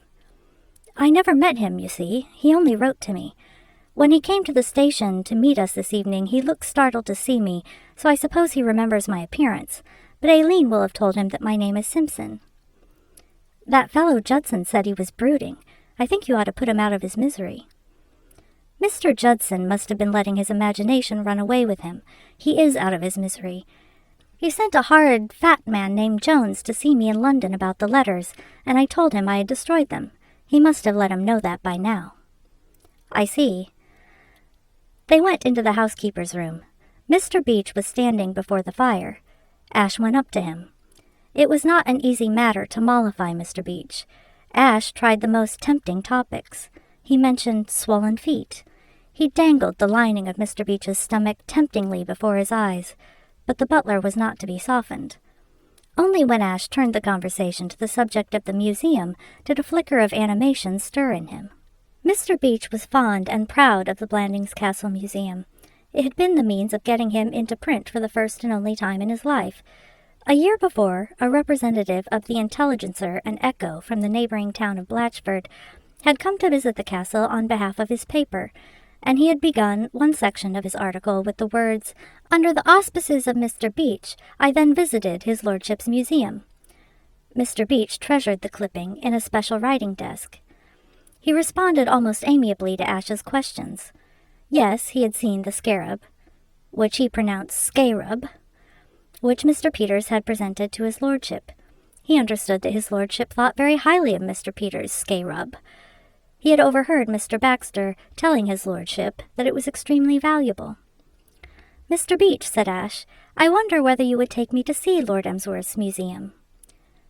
"I never met him, you see. He only wrote to me. When he came to the station to meet us this evening, he looked startled to see me, so I suppose he remembers my appearance. But Aileen will have told him that my name is Simpson." "That fellow Judson said he was brooding. I think you ought to put him out of his misery." "Mr. Judson must have been letting his imagination run away with him. He is out of his misery. He sent a horrid fat man named Jones to see me in London about the letters, and I told him I had destroyed them. He must have let him know that by now." "I see." They went into the housekeeper's room. Mr. Beach was standing before the fire. Ash went up to him. It was not an easy matter to mollify Mr. Beach. Ash tried the most tempting topics. He mentioned swollen feet. He dangled the lining of Mr. Beach's stomach temptingly before his eyes, but the butler was not to be softened. Only when Ash turned the conversation to the subject of the museum did a flicker of animation stir in him. Mr. Beach was fond and proud of the Blandings Castle Museum. It had been the means of getting him into print for the first and only time in his life. A year before, a representative of the Intelligencer and Echo from the neighboring town of Blatchford had come to visit the castle on behalf of his paper, and he had begun one section of his article with the words, "Under the auspices of Mr. Beach, I then visited his lordship's museum." Mr. Beach treasured the clipping in a special writing desk. He responded almost amiably to Ash's questions. Yes, he had seen the scarab, which he pronounced scarab, which Mr. Peters had presented to his lordship. He understood that his lordship thought very highly of Mr. Peters' scarab. He had overheard Mr. Baxter telling his lordship that it was extremely valuable. "Mr. Beach," said Ash, "I wonder whether you would take me to see Lord Emsworth's museum."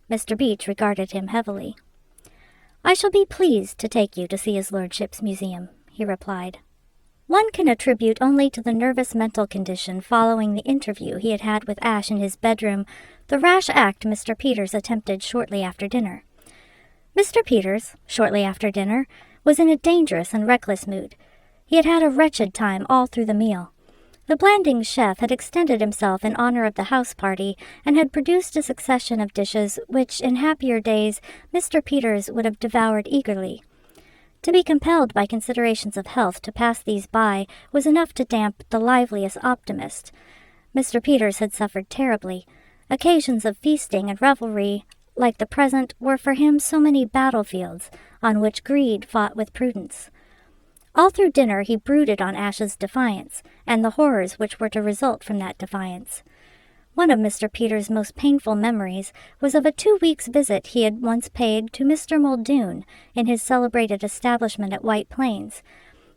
Mr. Beach regarded him heavily. "I shall be pleased to take you to see his lordship's museum," he replied. One can attribute only to the nervous mental condition following the interview he had had with Ash in his bedroom the rash act Mr. Peters attempted shortly after dinner. Mr. Peters, shortly after dinner, was in a dangerous and reckless mood. He had had a wretched time all through the meal. The Blandings chef had extended himself in honor of the house party and had produced a succession of dishes which, in happier days, Mr. Peters would have devoured eagerly. To be compelled by considerations of health to pass these by was enough to damp the liveliest optimist. Mr. Peters had suffered terribly. Occasions of feasting and revelry, like the present, were for him so many battlefields on which greed fought with prudence. All through dinner he brooded on Ash's defiance, and the horrors which were to result from that defiance. One of Mr. Peters' most painful memories was of a 2 weeks' visit he had once paid to Mr. Muldoon in his celebrated establishment at White Plains.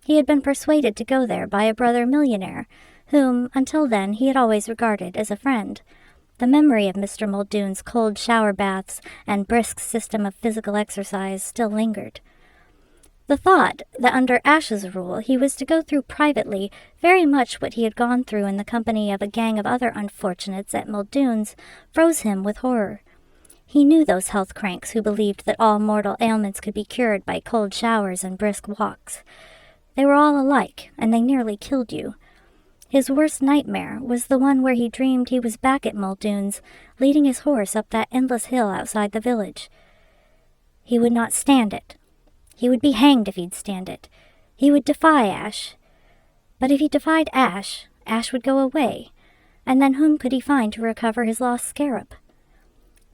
He had been persuaded to go there by a brother millionaire, whom, until then, he had always regarded as a friend. The memory of Mr. Muldoon's cold shower baths and brisk system of physical exercise still lingered. The thought that under Ash's rule he was to go through privately very much what he had gone through in the company of a gang of other unfortunates at Muldoon's froze him with horror. He knew those health cranks who believed that all mortal ailments could be cured by cold showers and brisk walks. They were all alike, and they nearly killed you. His worst nightmare was the one where he dreamed he was back at Muldoon's, leading his horse up that endless hill outside the village. He would not stand it. He would be hanged if he'd stand it. He would defy Ash. But if he defied Ash, Ash would go away, and then whom could he find to recover his lost scarab?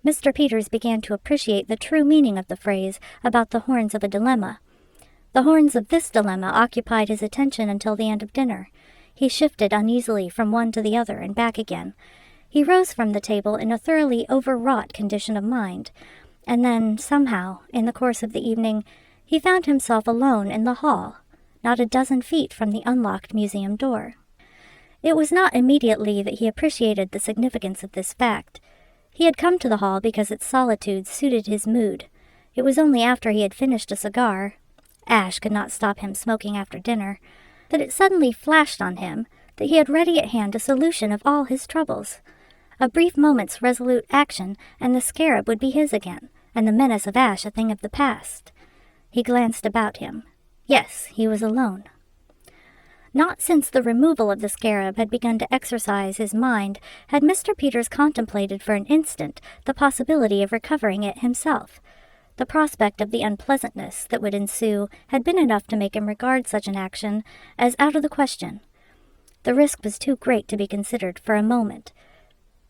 Mr. Peters began to appreciate the true meaning of the phrase about the horns of a dilemma. The horns of this dilemma occupied his attention until the end of dinner. He shifted uneasily from one to the other and back again. He rose from the table in a thoroughly overwrought condition of mind, and then, somehow, in the course of the evening, he found himself alone in the hall, not a dozen feet from the unlocked museum door. It was not immediately that he appreciated the significance of this fact. He had come to the hall because its solitude suited his mood. It was only after he had finished a cigar — Ash could not stop him smoking after dinner — that it suddenly flashed on him that he had ready at hand a solution of all his troubles. A brief moment's resolute action, and the scarab would be his again, and the menace of Ash a thing of the past. He glanced about him. Yes, he was alone. Not since the removal of the scarab had begun to exercise his mind had Mr. Peters contemplated for an instant the possibility of recovering it himself. The prospect of the unpleasantness that would ensue had been enough to make him regard such an action as out of the question. The risk was too great to be considered for a moment.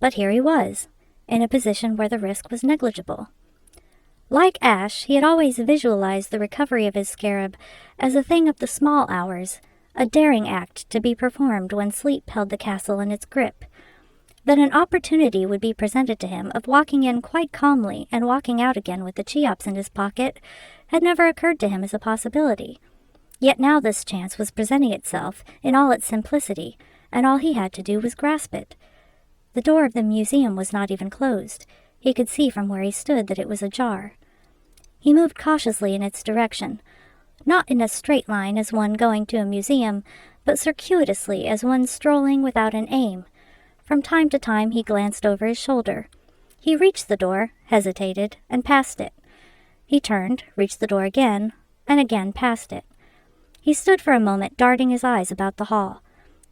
But here he was, in a position where the risk was negligible. Like Ash, he had always visualized the recovery of his scarab as a thing of the small hours, a daring act to be performed when sleep held the castle in its grip. That an opportunity would be presented to him of walking in quite calmly and walking out again with the Cheops in his pocket had never occurred to him as a possibility. Yet now this chance was presenting itself in all its simplicity, and all he had to do was grasp it. The door of the museum was not even closed. He could see from where he stood that it was ajar. He moved cautiously in its direction, not in a straight line as one going to a museum, but circuitously as one strolling without an aim. From time to time he glanced over his shoulder. He reached the door, hesitated, and passed it. He turned, reached the door again, and again passed it. He stood for a moment, darting his eyes about the hall.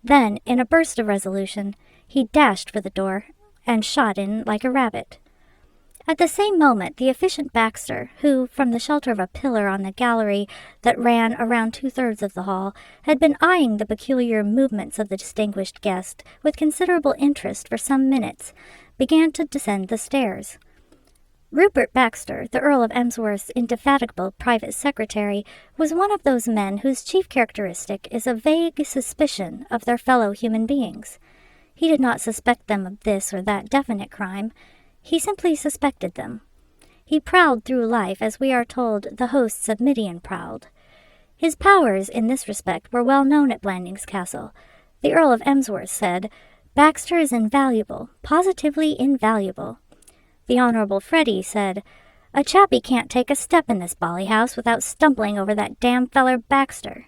Then, in a burst of resolution, he dashed for the door and shot in like a rabbit. At the same moment, the efficient Baxter, who, from the shelter of a pillar on the gallery that ran around 2/3 of the hall, had been eyeing the peculiar movements of the distinguished guest with considerable interest for some minutes, began to descend the stairs. Rupert Baxter, the Earl of Emsworth's indefatigable private secretary, was one of those men whose chief characteristic is a vague suspicion of their fellow human beings. He did not suspect them of this or that definite crime. He simply suspected them. He prowled through life as we are told the hosts of Midian prowled. His powers in this respect were well known at Blandings Castle. The Earl of Emsworth said, "Baxter is invaluable, positively invaluable." The Honorable Freddy said, "A chappie can't take a step in this bally house without stumbling over that damn feller Baxter."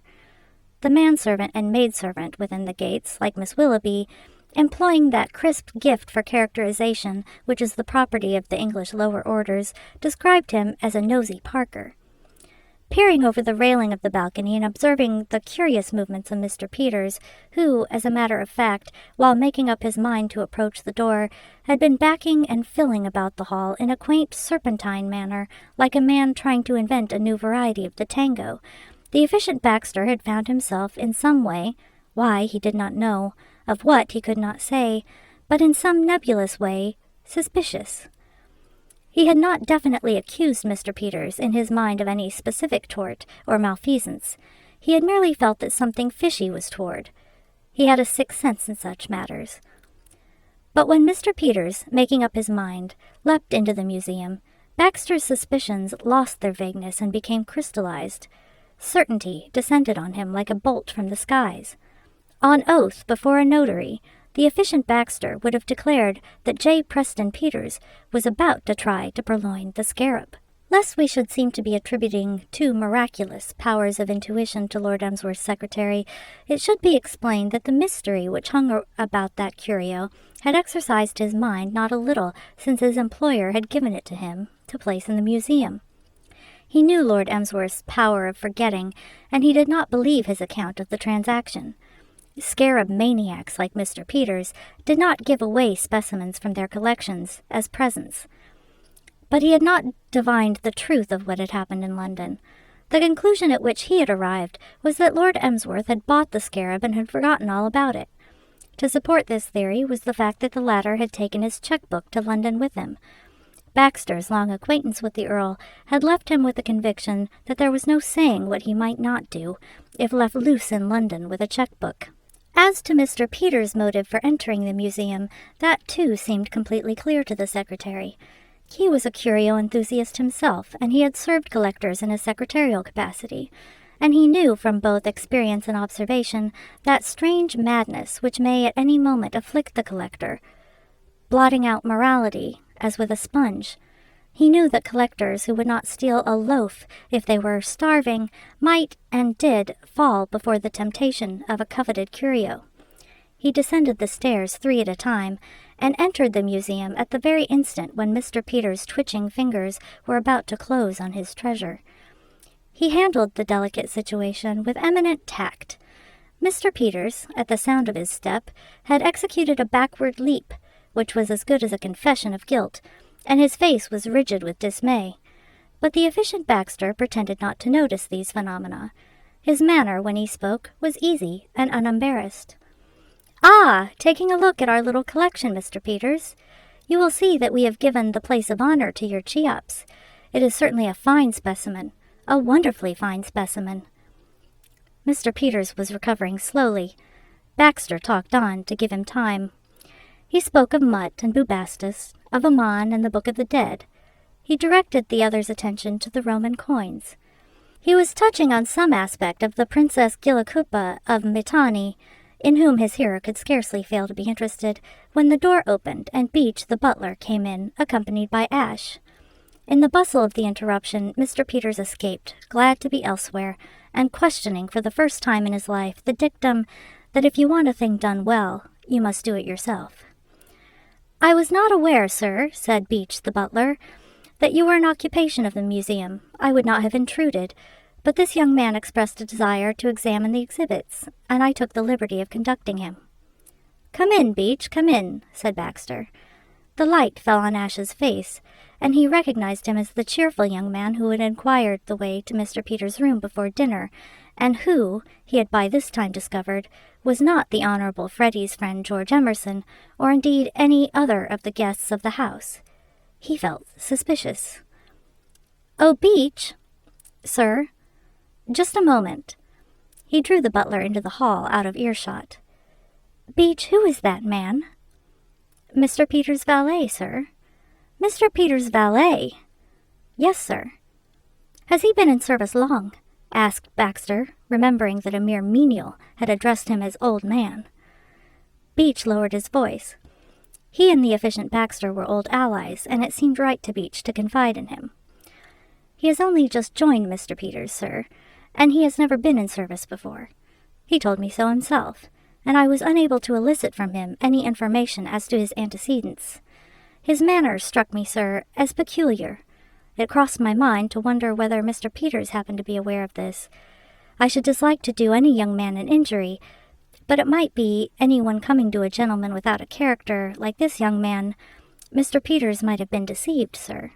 The manservant and maidservant within the gates, like Miss Willoughby, employing that crisp gift for characterization which is the property of the English lower orders, described him as a nosy Parker. Peering over the railing of the balcony and observing the curious movements of Mr. Peters, who, as a matter of fact, while making up his mind to approach the door, had been backing and filling about the hall in a quaint serpentine manner, like a man trying to invent a new variety of the tango, the efficient Baxter had found himself in some way, why he did not know, of what he could not say, but in some nebulous way, suspicious. He had not definitely accused Mr. Peters in his mind of any specific tort or malfeasance. He had merely felt that something fishy was toward. He had a sixth sense in such matters. But when Mr. Peters, making up his mind, leapt into the museum, Baxter's suspicions lost their vagueness and became crystallized. Certainty descended on him like a bolt from the skies. On oath before a notary, the efficient Baxter would have declared that J. Preston Peters was about to try to purloin the scarab. Lest we should seem to be attributing too miraculous powers of intuition to Lord Emsworth's secretary, it should be explained that the mystery which hung about that curio had exercised his mind not a little since his employer had given it to him to place in the museum. He knew Lord Emsworth's power of forgetting, and he did not believe his account of the transaction. Scarab maniacs like Mr. Peters did not give away specimens from their collections as presents. But he had not divined the truth of what had happened in London. The conclusion at which he had arrived was that Lord Emsworth had bought the scarab and had forgotten all about it. To support this theory was the fact that the latter had taken his checkbook to London with him. Baxter's long acquaintance with the Earl had left him with the conviction that there was no saying what he might not do if left loose in London with a checkbook. As to Mr. Peters' motive for entering the museum, that too seemed completely clear to the secretary. He was a curio enthusiast himself, and he had served collectors in a secretarial capacity, and he knew from both experience and observation that strange madness which may at any moment afflict the collector, blotting out morality as with a sponge. He knew that collectors who would not steal a loaf if they were starving might and did fall before the temptation of a coveted curio. He descended the stairs 3 at a time and entered the museum at the very instant when Mr. Peters' twitching fingers were about to close on his treasure. He handled the delicate situation with eminent tact. Mr. Peters, at the sound of his step, had executed a backward leap, which was as good as a confession of guilt, and his face was rigid with dismay. But the efficient Baxter pretended not to notice these phenomena. His manner, when he spoke, was easy and unembarrassed. "Ah, taking a look at our little collection, Mr. Peters. You will see that we have given the place of honor to your Cheops. It is certainly a fine specimen, a wonderfully fine specimen." Mr. Peters was recovering slowly. Baxter talked on to give him time. He spoke of Mutt and Bubastis, of Aman and the Book of the Dead. He directed the other's attention to the Roman coins. He was touching on some aspect of the Princess Gilakuppa of Mitanni, in whom his hearer could scarcely fail to be interested, when the door opened and Beach, the butler, came in, accompanied by Ash. In the bustle of the interruption, Mr. Peters escaped, glad to be elsewhere, and questioning for the first time in his life the dictum that if you want a thing done well, you must do it yourself. "I was not aware, sir," said Beach, the butler, "that you were in occupation of the museum. I would not have intruded, but this young man expressed a desire to examine the exhibits, and I took the liberty of conducting him." "Come in, Beach, come in," said Baxter. The light fell on Ash's face, and he recognized him as the cheerful young man who had inquired the way to Mr. Peters' room before dinner, and who, he had by this time discovered, was not the Honorable Freddie's friend George Emerson, or indeed any other of the guests of the house. He felt suspicious. "Oh, Beach." "Sir?" "Just a moment." He drew the butler into the hall out of earshot. "Beach, who is that man?" "Mr. Peters' valet, sir." "Mr. Peters' valet?" "Yes, sir." "Has he been in service long?" asked Baxter, remembering that a mere menial had addressed him as old man. Beach lowered his voice. He and the efficient Baxter were old allies, and it seemed right to Beach to confide in him. "He has only just joined Mr. Peters, sir, and he has never been in service before. He told me so himself, and I was unable to elicit from him any information as to his antecedents. His manner struck me, sir, as peculiar. It crossed my mind to wonder whether Mr. Peters happened to be aware of this. I should dislike to do any young man an injury, but it might be anyone coming to a gentleman without a character, like this young man. Mr. Peters might have been deceived, sir."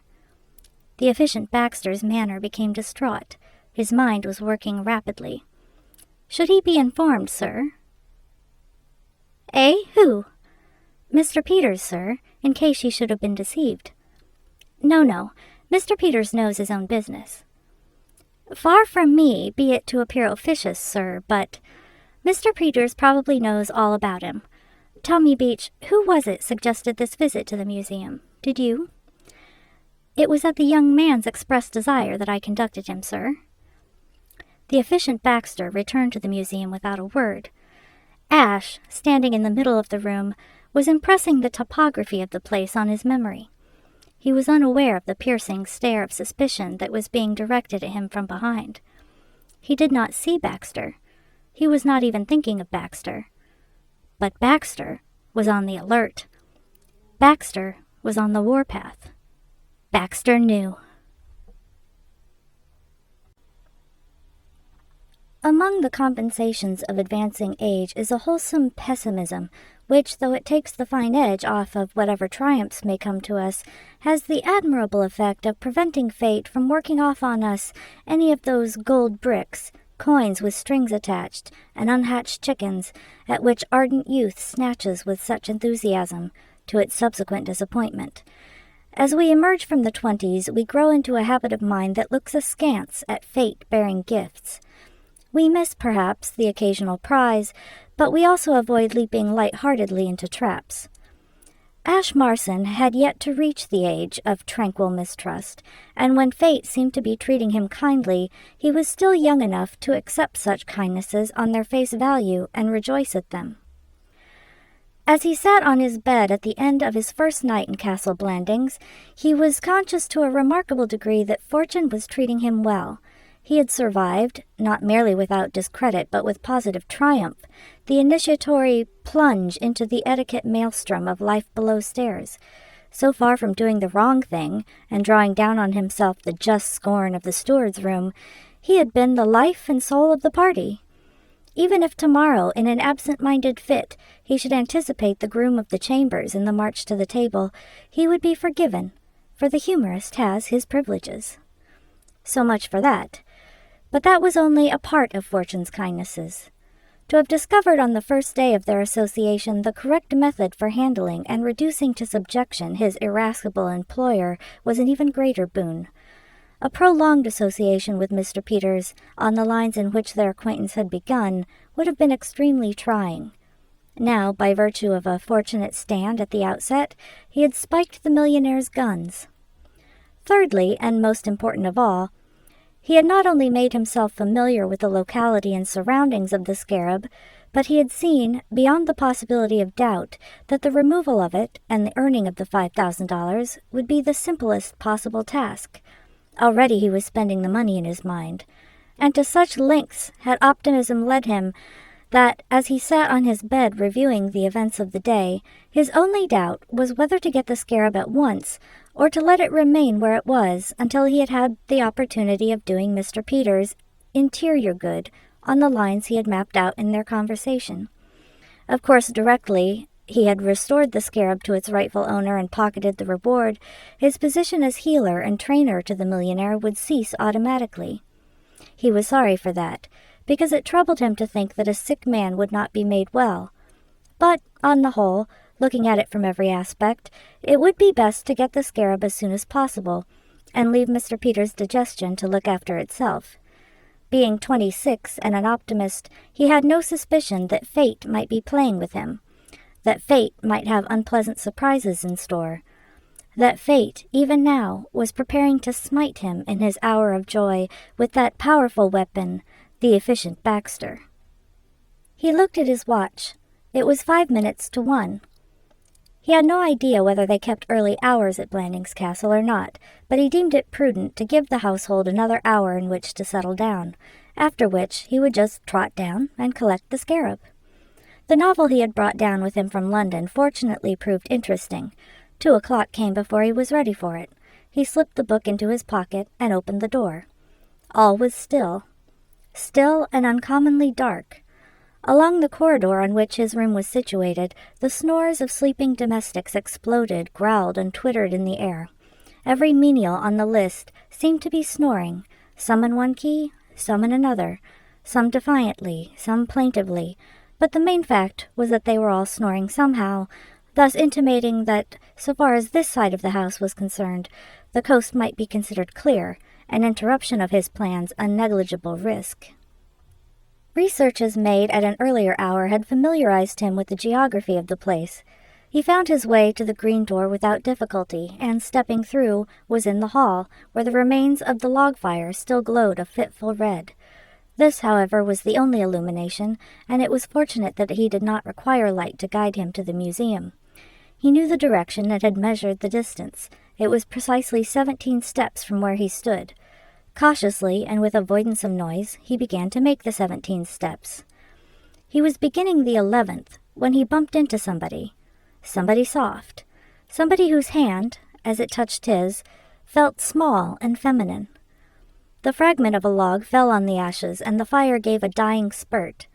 The efficient Baxter's manner became distraught. His mind was working rapidly. "Should he be informed, sir?" "Eh? Who?" "Mr. Peters, sir, in case he should have been deceived." No. Mr. Peters knows his own business." "Far from me be it to appear officious, sir, but Mr. Peters probably knows all about him. Tell me, Beach, who was it suggested this visit to the museum? Did you?" "It was at the young man's express desire that I conducted him, sir." The efficient Baxter returned to the museum without a word. Ash, standing in the middle of the room, was impressing the topography of the place on his memory. He was unaware of the piercing stare of suspicion that was being directed at him from behind. He did not see Baxter. He was not even thinking of Baxter. But Baxter was on the alert. Baxter was on the warpath. Baxter knew. Among the compensations of advancing age is a wholesome pessimism, which, though it takes the fine edge off of whatever triumphs may come to us, has the admirable effect of preventing fate from working off on us any of those gold bricks, coins with strings attached, and unhatched chickens, at which ardent youth snatches with such enthusiasm, to its subsequent disappointment. As we emerge from the 20s, we grow into a habit of mind that looks askance at fate-bearing gifts. We miss, perhaps, the occasional prize, but we also avoid leaping light-heartedly into traps. Ash Marson had yet to reach the age of tranquil mistrust, and when fate seemed to be treating him kindly, he was still young enough to accept such kindnesses on their face value and rejoice at them. As he sat on his bed at the end of his first night in Castle Blandings, he was conscious to a remarkable degree that fortune was treating him well. He had survived, not merely without discredit but with positive triumph, the initiatory plunge into the etiquette maelstrom of life below stairs. So far from doing the wrong thing and drawing down on himself the just scorn of the steward's room, he had been the life and soul of the party. Even if tomorrow, in an absent-minded fit, he should anticipate the groom of the chambers in the march to the table, he would be forgiven, for the humorist has his privileges. So much for that. But that was only a part of Fortune's kindnesses. To have discovered on the first day of their association the correct method for handling and reducing to subjection his irascible employer was an even greater boon. A prolonged association with Mr. Peters, on the lines in which their acquaintance had begun, would have been extremely trying. Now, by virtue of a fortunate stand at the outset, he had spiked the millionaire's guns. Thirdly, and most important of all, he had not only made himself familiar with the locality and surroundings of the Scarab, but he had seen, beyond the possibility of doubt, that the removal of it and the earning of the $5,000 would be the simplest possible task. Already he was spending the money in his mind, and to such lengths had optimism led him that, as he sat on his bed reviewing the events of the day, his only doubt was whether to get the Scarab at once, or to let it remain where it was until he had had the opportunity of doing Mr. Peters' interior good on the lines he had mapped out in their conversation. Of course, directly he had restored the Scarab to its rightful owner and pocketed the reward, his position as healer and trainer to the millionaire would cease automatically. He was sorry for that, because it troubled him to think that a sick man would not be made well. But, on the whole, looking at it from every aspect, it would be best to get the Scarab as soon as possible, and leave Mr. Peters' digestion to look after itself. Being 26 and an optimist, he had no suspicion that fate might be playing with him, that fate might have unpleasant surprises in store, that fate, even now, was preparing to smite him in his hour of joy with that powerful weapon, the efficient Baxter. He looked at his watch. It was 5 minutes to 1. He had no idea whether they kept early hours at Blandings Castle or not, but he deemed it prudent to give the household another hour in which to settle down, after which he would just trot down and collect the Scarab. The novel he had brought down with him from London fortunately proved interesting. 2 o'clock came before he was ready for it. He slipped the book into his pocket and opened the door. All was still and uncommonly dark. Along the corridor on which his room was situated, the snores of sleeping domestics exploded, growled, and twittered in the air. Every menial on the list seemed to be snoring, some in one key, some in another, some defiantly, some plaintively, but the main fact was that they were all snoring somehow, thus intimating that, so far as this side of the house was concerned, the coast might be considered clear, an interruption of his plans a negligible risk. Researches made at an earlier hour had familiarized him with the geography of the place. He found his way to the green door without difficulty, and stepping through, was in the hall, where the remains of the log fire still glowed a fitful red. This, however, was the only illumination, and it was fortunate that he did not require light to guide him to the museum. He knew the direction and had measured the distance, It was precisely 17 steps from where he stood. Cautiously, and with avoidance of noise, he began to make the 17 steps. He was beginning the 11th when he bumped into somebody. Somebody soft. Somebody whose hand, as it touched his, felt small and feminine. The fragment of a log fell on the ashes, and the fire gave a dying spurt.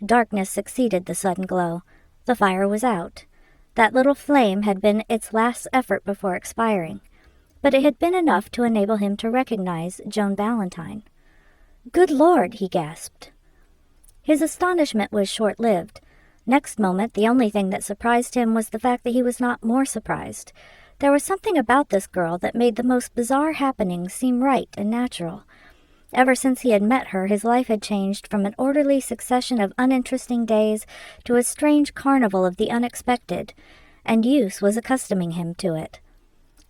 Darkness succeeded the sudden glow. The fire was out. That little flame had been its last effort before expiring, but it had been enough to enable him to recognize Joan Valentine. "Good Lord!" he gasped. His astonishment was short-lived. Next moment, the only thing that surprised him was the fact that he was not more surprised. There was something about this girl that made the most bizarre happenings seem right and natural. Ever since he had met her, his life had changed from an orderly succession of uninteresting days to a strange carnival of the unexpected, and use was accustoming him to it.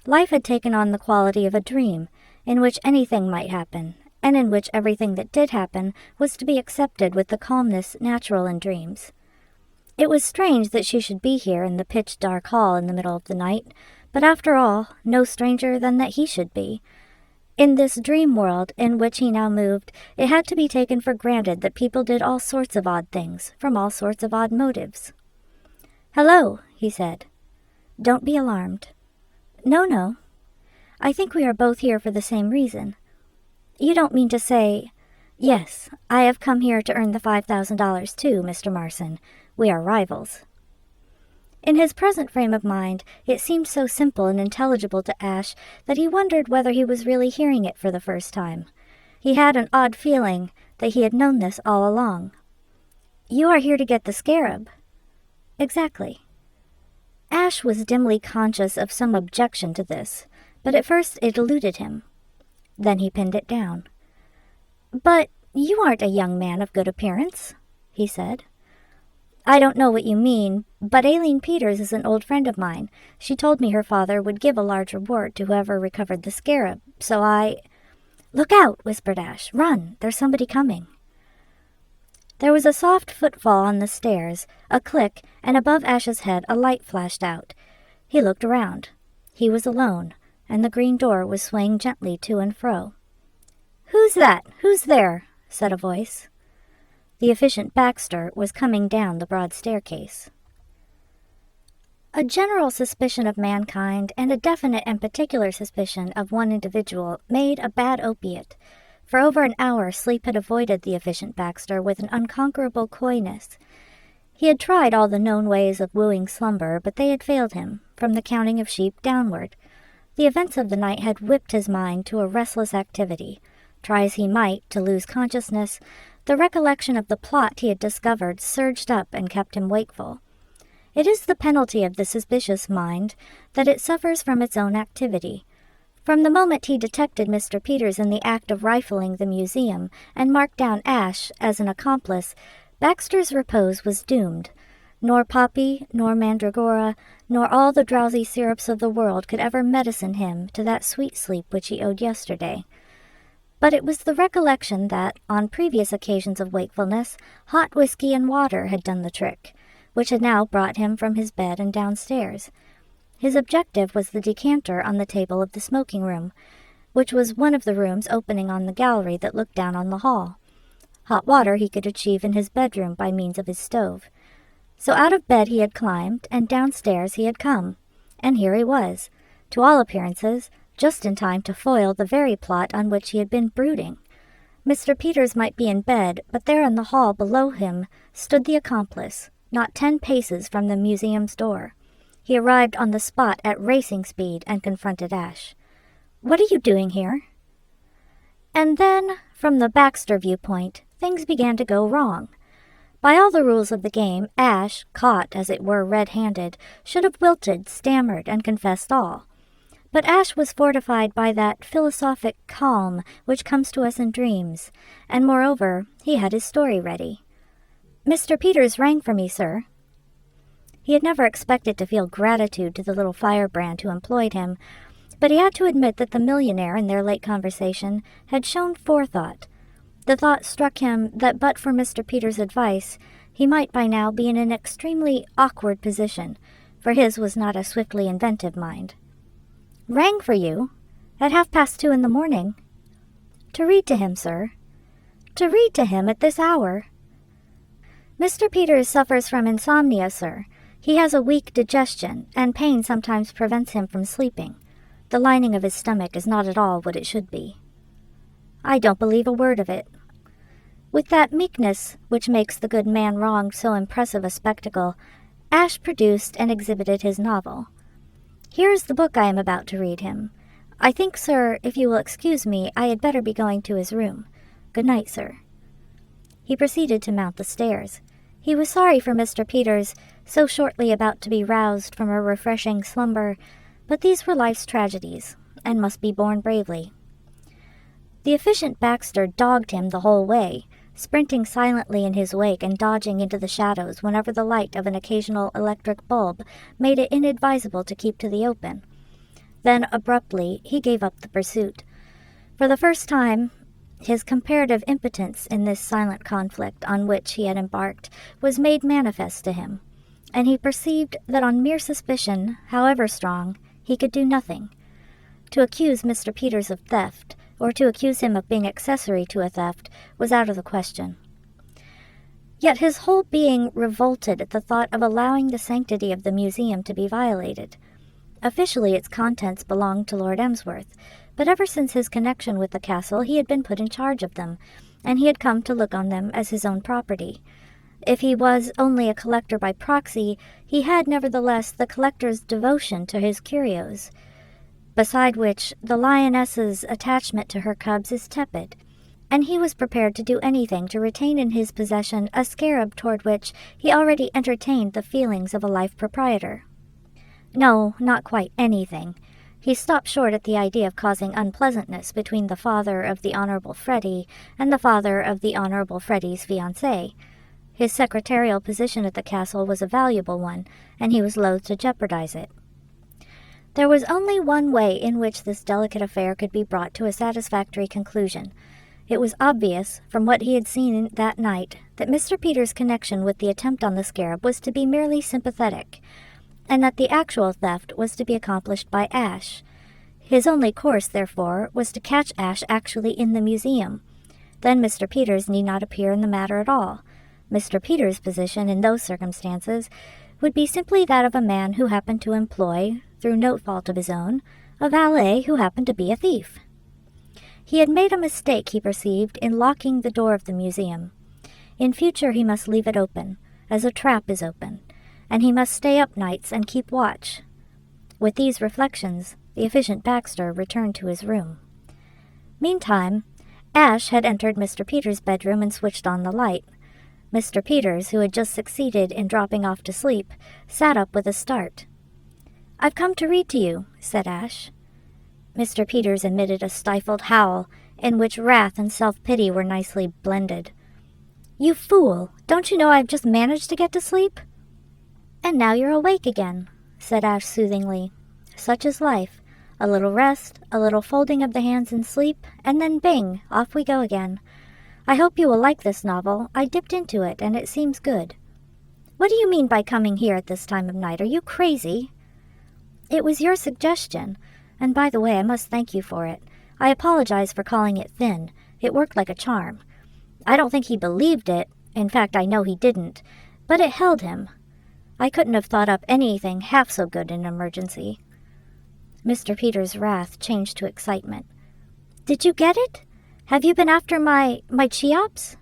Life had taken on the quality of a dream, in which anything might happen, and in which everything that did happen was to be accepted with the calmness natural in dreams. It was strange that she should be here in the pitch-dark hall in the middle of the night, but after all, no stranger than that he should be. In this dream world in which he now moved, it had to be taken for granted that people did all sorts of odd things, from all sorts of odd motives. "Hello," he said. "Don't be alarmed." No. I think we are both here for the same reason." "You don't mean to say—" "Yes, I have come here to earn the $5,000 too, Mr. Marson. We are rivals." In his present frame of mind, it seemed so simple and intelligible to Ash that he wondered whether he was really hearing it for the first time. He had an odd feeling that he had known this all along. "You are here to get the Scarab." "Exactly." Ash was dimly conscious of some objection to this, but at first it eluded him. Then he pinned it down. "But you aren't a young man of good appearance," he said. "I don't know what you mean, but Aileen Peters is an old friend of mine. She told me her father would give a large reward to whoever recovered the Scarab, so I—" "Look out!" whispered Ash. "Run! There's somebody coming." There was a soft footfall on the stairs, a click, and above Ash's head a light flashed out. He looked around. He was alone, and the green door was swaying gently to and fro. "Who's that? Who's there?" said a voice. The efficient Baxter was coming down the broad staircase. A general suspicion of mankind and a definite and particular suspicion of one individual made a bad opiate. For over an hour sleep had avoided the efficient Baxter with an unconquerable coyness. He had tried all the known ways of wooing slumber, but they had failed him, from the counting of sheep downward. The events of the night had whipped his mind to a restless activity. Try as he might to lose consciousness, the recollection of the plot he had discovered surged up and kept him wakeful. It is the penalty of the suspicious mind that it suffers from its own activity. From the moment he detected Mr. Peters in the act of rifling the museum and marked down Ash as an accomplice, Baxter's repose was doomed. Nor poppy, nor mandragora, nor all the drowsy syrups of the world could ever medicine him to that sweet sleep which he owed yesterday. But it was the recollection that, on previous occasions of wakefulness, hot whiskey and water had done the trick, which had now brought him from his bed and downstairs. His objective was the decanter on the table of the smoking room, which was one of the rooms opening on the gallery that looked down on the hall. Hot water he could achieve in his bedroom by means of his stove. So out of bed he had climbed, and downstairs he had come, and here he was, to all appearances, just in time to foil the very plot on which he had been brooding. Mr. Peters might be in bed, but there in the hall below him stood the accomplice, not 10 paces from the museum's door. He arrived on the spot at racing speed and confronted Ash. "What are you doing here?" And then, from the Baxter viewpoint, things began to go wrong. By all the rules of the game, Ash, caught as it were red-handed, should have wilted, stammered, and confessed all. But Ash was fortified by that philosophic calm which comes to us in dreams, and moreover, he had his story ready. "Mr. Peters rang for me, sir." He had never expected to feel gratitude to the little firebrand who employed him, but he had to admit that the millionaire in their late conversation had shown forethought. The thought struck him that but for Mr. Peters' advice, he might by now be in an extremely awkward position, for his was not a swiftly inventive mind. Rang for you? At 2:30 in the morning? To read to him, sir. To read to him at this hour? Mr. Peters suffers from insomnia, sir. He has a weak digestion, and pain sometimes prevents him from sleeping. The lining of his stomach is not at all what it should be. I don't believe a word of it. With that meekness which makes the good man wronged so impressive a spectacle, Ash produced and exhibited his novel. Here is the book I am about to read him. I think, sir, if you will excuse me, I had better be going to his room. Good night, sir. He proceeded to mount the stairs. He was sorry for Mr. Peters, so shortly about to be roused from a refreshing slumber, but these were life's tragedies, and must be borne bravely. The efficient Baxter dogged him the whole way, sprinting silently in his wake and dodging into the shadows whenever the light of an occasional electric bulb made it inadvisable to keep to the open. Then, abruptly, he gave up the pursuit. For the first time, his comparative impotence in this silent conflict on which he had embarked was made manifest to him, and he perceived that on mere suspicion, however strong, he could do nothing. To accuse Mr. Peters of theft, or to accuse him of being accessory to a theft, was out of the question. Yet his whole being revolted at the thought of allowing the sanctity of the museum to be violated. Officially its contents belonged to Lord Emsworth, but ever since his connection with the castle he had been put in charge of them, and he had come to look on them as his own property. If he was only a collector by proxy, he had nevertheless the collector's devotion to his curios, beside which the lioness's attachment to her cubs is tepid, and he was prepared to do anything to retain in his possession a scarab toward which he already entertained the feelings of a life proprietor. No, not quite anything. He stopped short at the idea of causing unpleasantness between the father of the Honorable Freddie and the father of the Honorable Freddie's fiancée. His secretarial position at the castle was a valuable one, and he was loath to jeopardize it. There was only one way in which this delicate affair could be brought to a satisfactory conclusion. It was obvious, from what he had seen that night, that Mr. Peters' connection with the attempt on the scarab was to be merely sympathetic, and that the actual theft was to be accomplished by Ash. His only course, therefore, was to catch Ash actually in the museum. Then Mr. Peters need not appear in the matter at all. Mr. Peters' position in those circumstances would be simply that of a man who happened to employ, through no fault of his own, a valet who happened to be a thief. He had made a mistake, he perceived, in locking the door of the museum. In future he must leave it open, as a trap is open, and he must stay up nights and keep watch. With these reflections, the efficient Baxter returned to his room. Meantime, Ash had entered Mr. Peters' bedroom and switched on the light. Mr. Peters, who had just succeeded in dropping off to sleep, sat up with a start. "I've come to read to you," said Ash. Mr. Peters emitted a stifled howl, in which wrath and self-pity were nicely blended. "You fool! Don't you know I've just managed to get to sleep?" "And now you're awake again," said Ash soothingly. "Such is life. A little rest, a little folding of the hands in sleep, and then bing, off we go again. I hope you will like this novel. I dipped into it, and it seems good." "What do you mean by coming here at this time of night? Are you crazy?" "It was your suggestion, and by the way, I must thank you for it. I apologize for calling it thin. It worked like a charm. I don't think he believed it. In fact, I know he didn't. But it held him. I couldn't have thought up anything half so good in an emergency." Mr. Peters' wrath changed to excitement. "Did you get it? Have you been after my Cheops?"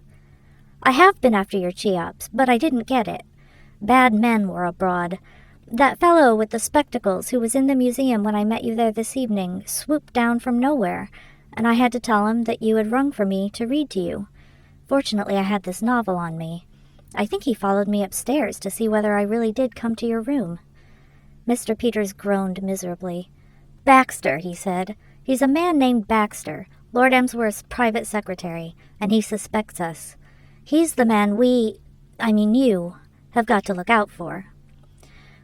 "I have been after your Cheops, but I didn't get it. Bad men were abroad. That fellow with the spectacles who was in the museum when I met you there this evening swooped down from nowhere, and I had to tell him that you had rung for me to read to you. Fortunately, I had this novel on me. I think he followed me upstairs to see whether I really did come to your room." Mr. Peters groaned miserably. "Baxter," he said. "He's a man named Baxter, Lord Emsworth's private secretary, and he suspects us. He's the man you, have got to look out for."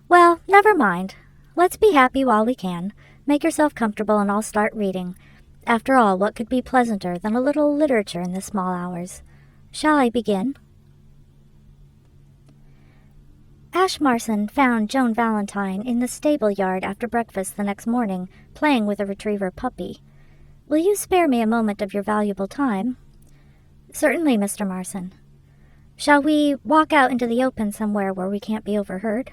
"Well, never mind. Let's be happy while we can. Make yourself comfortable and I'll start reading. After all, what could be pleasanter than a little literature in the small hours? Shall I begin?" Ash Marson found Joan Valentine in the stable yard after breakfast the next morning, playing with a retriever puppy. Will you spare me a moment of your valuable time? Certainly, Mr. Marson. Shall we walk out into the open somewhere where we can't be overheard?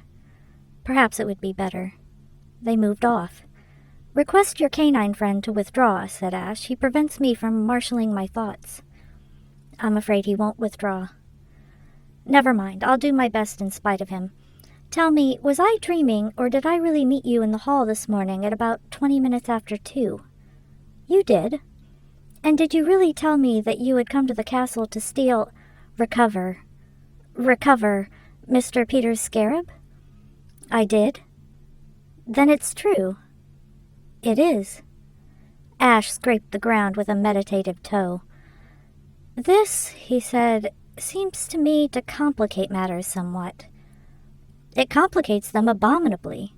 Perhaps it would be better. They moved off. Request your canine friend to withdraw, said Ash. He prevents me from marshalling my thoughts. I'm afraid he won't withdraw. Never mind, I'll do my best in spite of him. Tell me, was I dreaming, or did I really meet you in the hall this morning at about 20 minutes after 2? You did. And did you really tell me that you had come to the castle to recover Mr. Peter's scarab? I did. Then it's true. It is. Ash scraped the ground with a meditative toe. This, he said, seems to me to complicate matters somewhat. It complicates them abominably.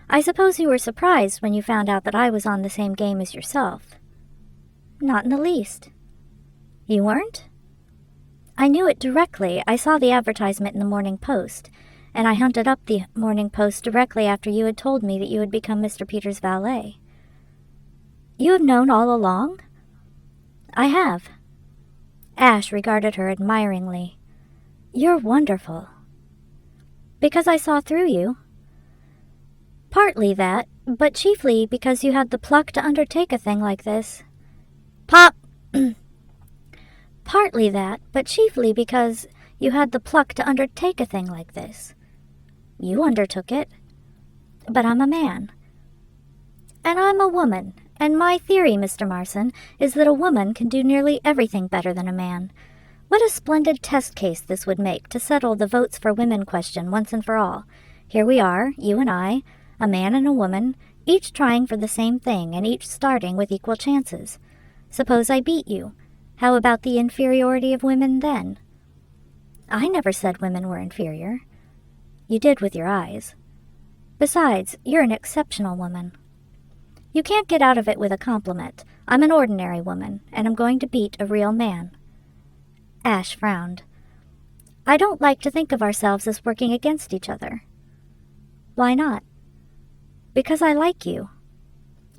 I suppose you were surprised when you found out that I was on the same game as yourself. Not in the least. You weren't? I knew it directly. I saw the advertisement in the Morning Post, and I hunted up the Morning Post directly after you had told me that you had become Mr. Peter's valet. You have known all along? I have. Ash regarded her admiringly. You're wonderful. Because I saw through you? Partly that, but chiefly because you had the pluck to undertake a thing like this. Pop! Partly that, but chiefly because you had the pluck to undertake a thing like this. You undertook it. But I'm a man. And I'm a woman, and my theory, Mr. Marson, is that a woman can do nearly everything better than a man. What a splendid test case this would make to settle the votes for women question once and for all. Here we are, you and I, a man and a woman, each trying for the same thing and each starting with equal chances. Suppose I beat you. How about the inferiority of women then? I never said women were inferior. You did with your eyes. Besides, you're an exceptional woman. You can't get out of it with a compliment. I'm an ordinary woman, and I'm going to beat a real man. Ash frowned. I don't like to think of ourselves as working against each other. Why not? Because I like you.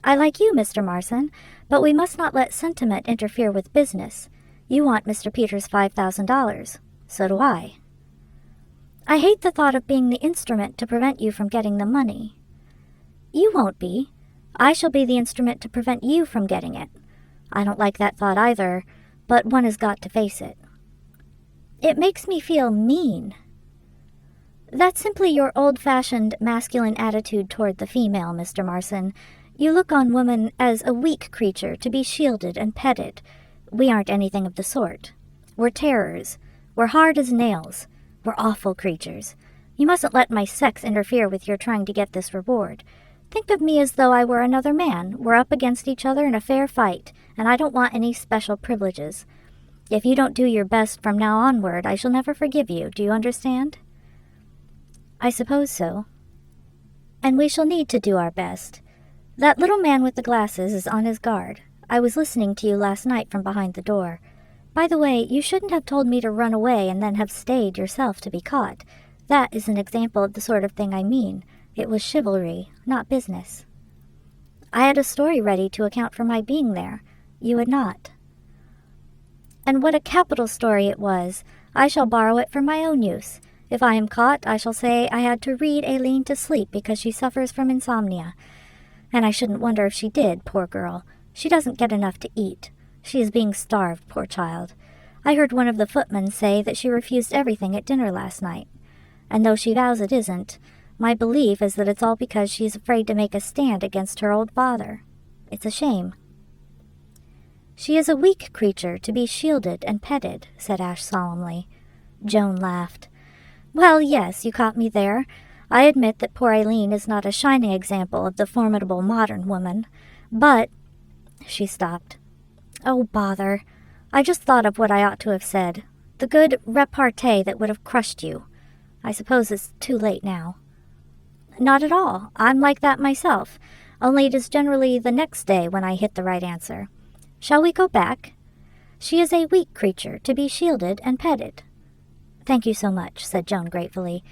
I like you, Mr. Marson, but we must not let sentiment interfere with business. You want Mr. Peters' $5,000. So do I. I hate the thought of being the instrument to prevent you from getting the money. You won't be. I shall be the instrument to prevent you from getting it. I don't like that thought either, but one has got to face it. It makes me feel mean. That's simply your old-fashioned masculine attitude toward the female, Mr. Marson. You look on woman as a weak creature to be shielded and petted. We aren't anything of the sort. We're terrors. We're hard as nails. We're awful creatures. You mustn't let my sex interfere with your trying to get this reward. Think of me as though I were another man. We're up against each other in a fair fight, and I don't want any special privileges. If you don't do your best from now onward, I shall never forgive you. Do you understand? I suppose so. And we shall need to do our best. That little man with the glasses is on his guard. I was listening to you last night from behind the door. By the way, you shouldn't have told me to run away and then have stayed yourself to be caught. That is an example of the sort of thing I mean. It was chivalry, not business. I had a story ready to account for my being there. You had not. And what a capital story it was. I shall borrow it for my own use. If I am caught, I shall say I had to read Aileen to sleep because she suffers from insomnia. And I shouldn't wonder if she did, poor girl. She doesn't get enough to eat. She is being starved, poor child. I heard one of the footmen say that she refused everything at dinner last night. And though she vows it isn't, my belief is that it's all because she is afraid to make a stand against her old father. It's a shame. She is a weak creature to be shielded and petted, said Ash solemnly. Joan laughed. Well, yes, you caught me there. I admit that poor Aileen is not a shining example of the formidable modern woman, but... She stopped. Oh, bother. I just thought of what I ought to have said. The good repartee that would have crushed you. I suppose it's too late now. Not at all. I'm like that myself, only it is generally the next day when I hit the right answer. Shall we go back? She is a weak creature to be shielded and petted. "Thank you so much," said Joan gratefully.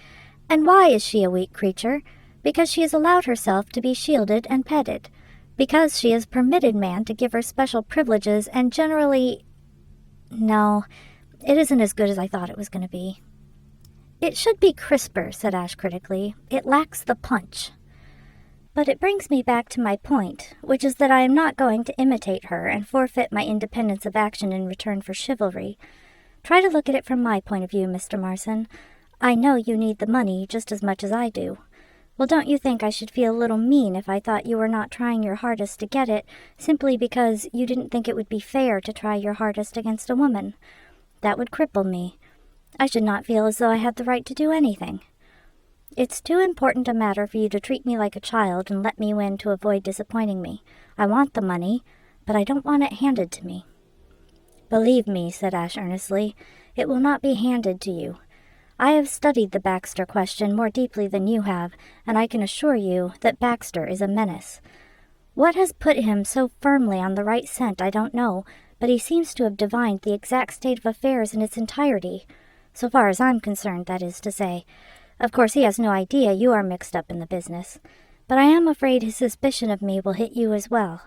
"And why is she a weak creature? Because she has allowed herself to be shielded and petted. Because she has permitted man to give her special privileges and generally... No, it isn't as good as I thought it was going to be." "It should be crisper," said Ash critically. "It lacks the punch." "But it brings me back to my point, which is that I am not going to imitate her and forfeit my independence of action in return for chivalry. Try to look at it from my point of view, Mr. Marson. I know you need the money just as much as I do. Well, don't you think I should feel a little mean if I thought you were not trying your hardest to get it, simply because you didn't think it would be fair to try your hardest against a woman? That would cripple me. I should not feel as though I had the right to do anything. It's too important a matter for you to treat me like a child and let me win to avoid disappointing me. I want the money, but I don't want it handed to me." "Believe me," said Ash earnestly, "it will not be handed to you. I have studied the Baxter question more deeply than you have, and I can assure you that Baxter is a menace. What has put him so firmly on the right scent I don't know, but he seems to have divined the exact state of affairs in its entirety. So far as I'm concerned, that is to say. Of course, he has no idea you are mixed up in the business, but I am afraid his suspicion of me will hit you as well.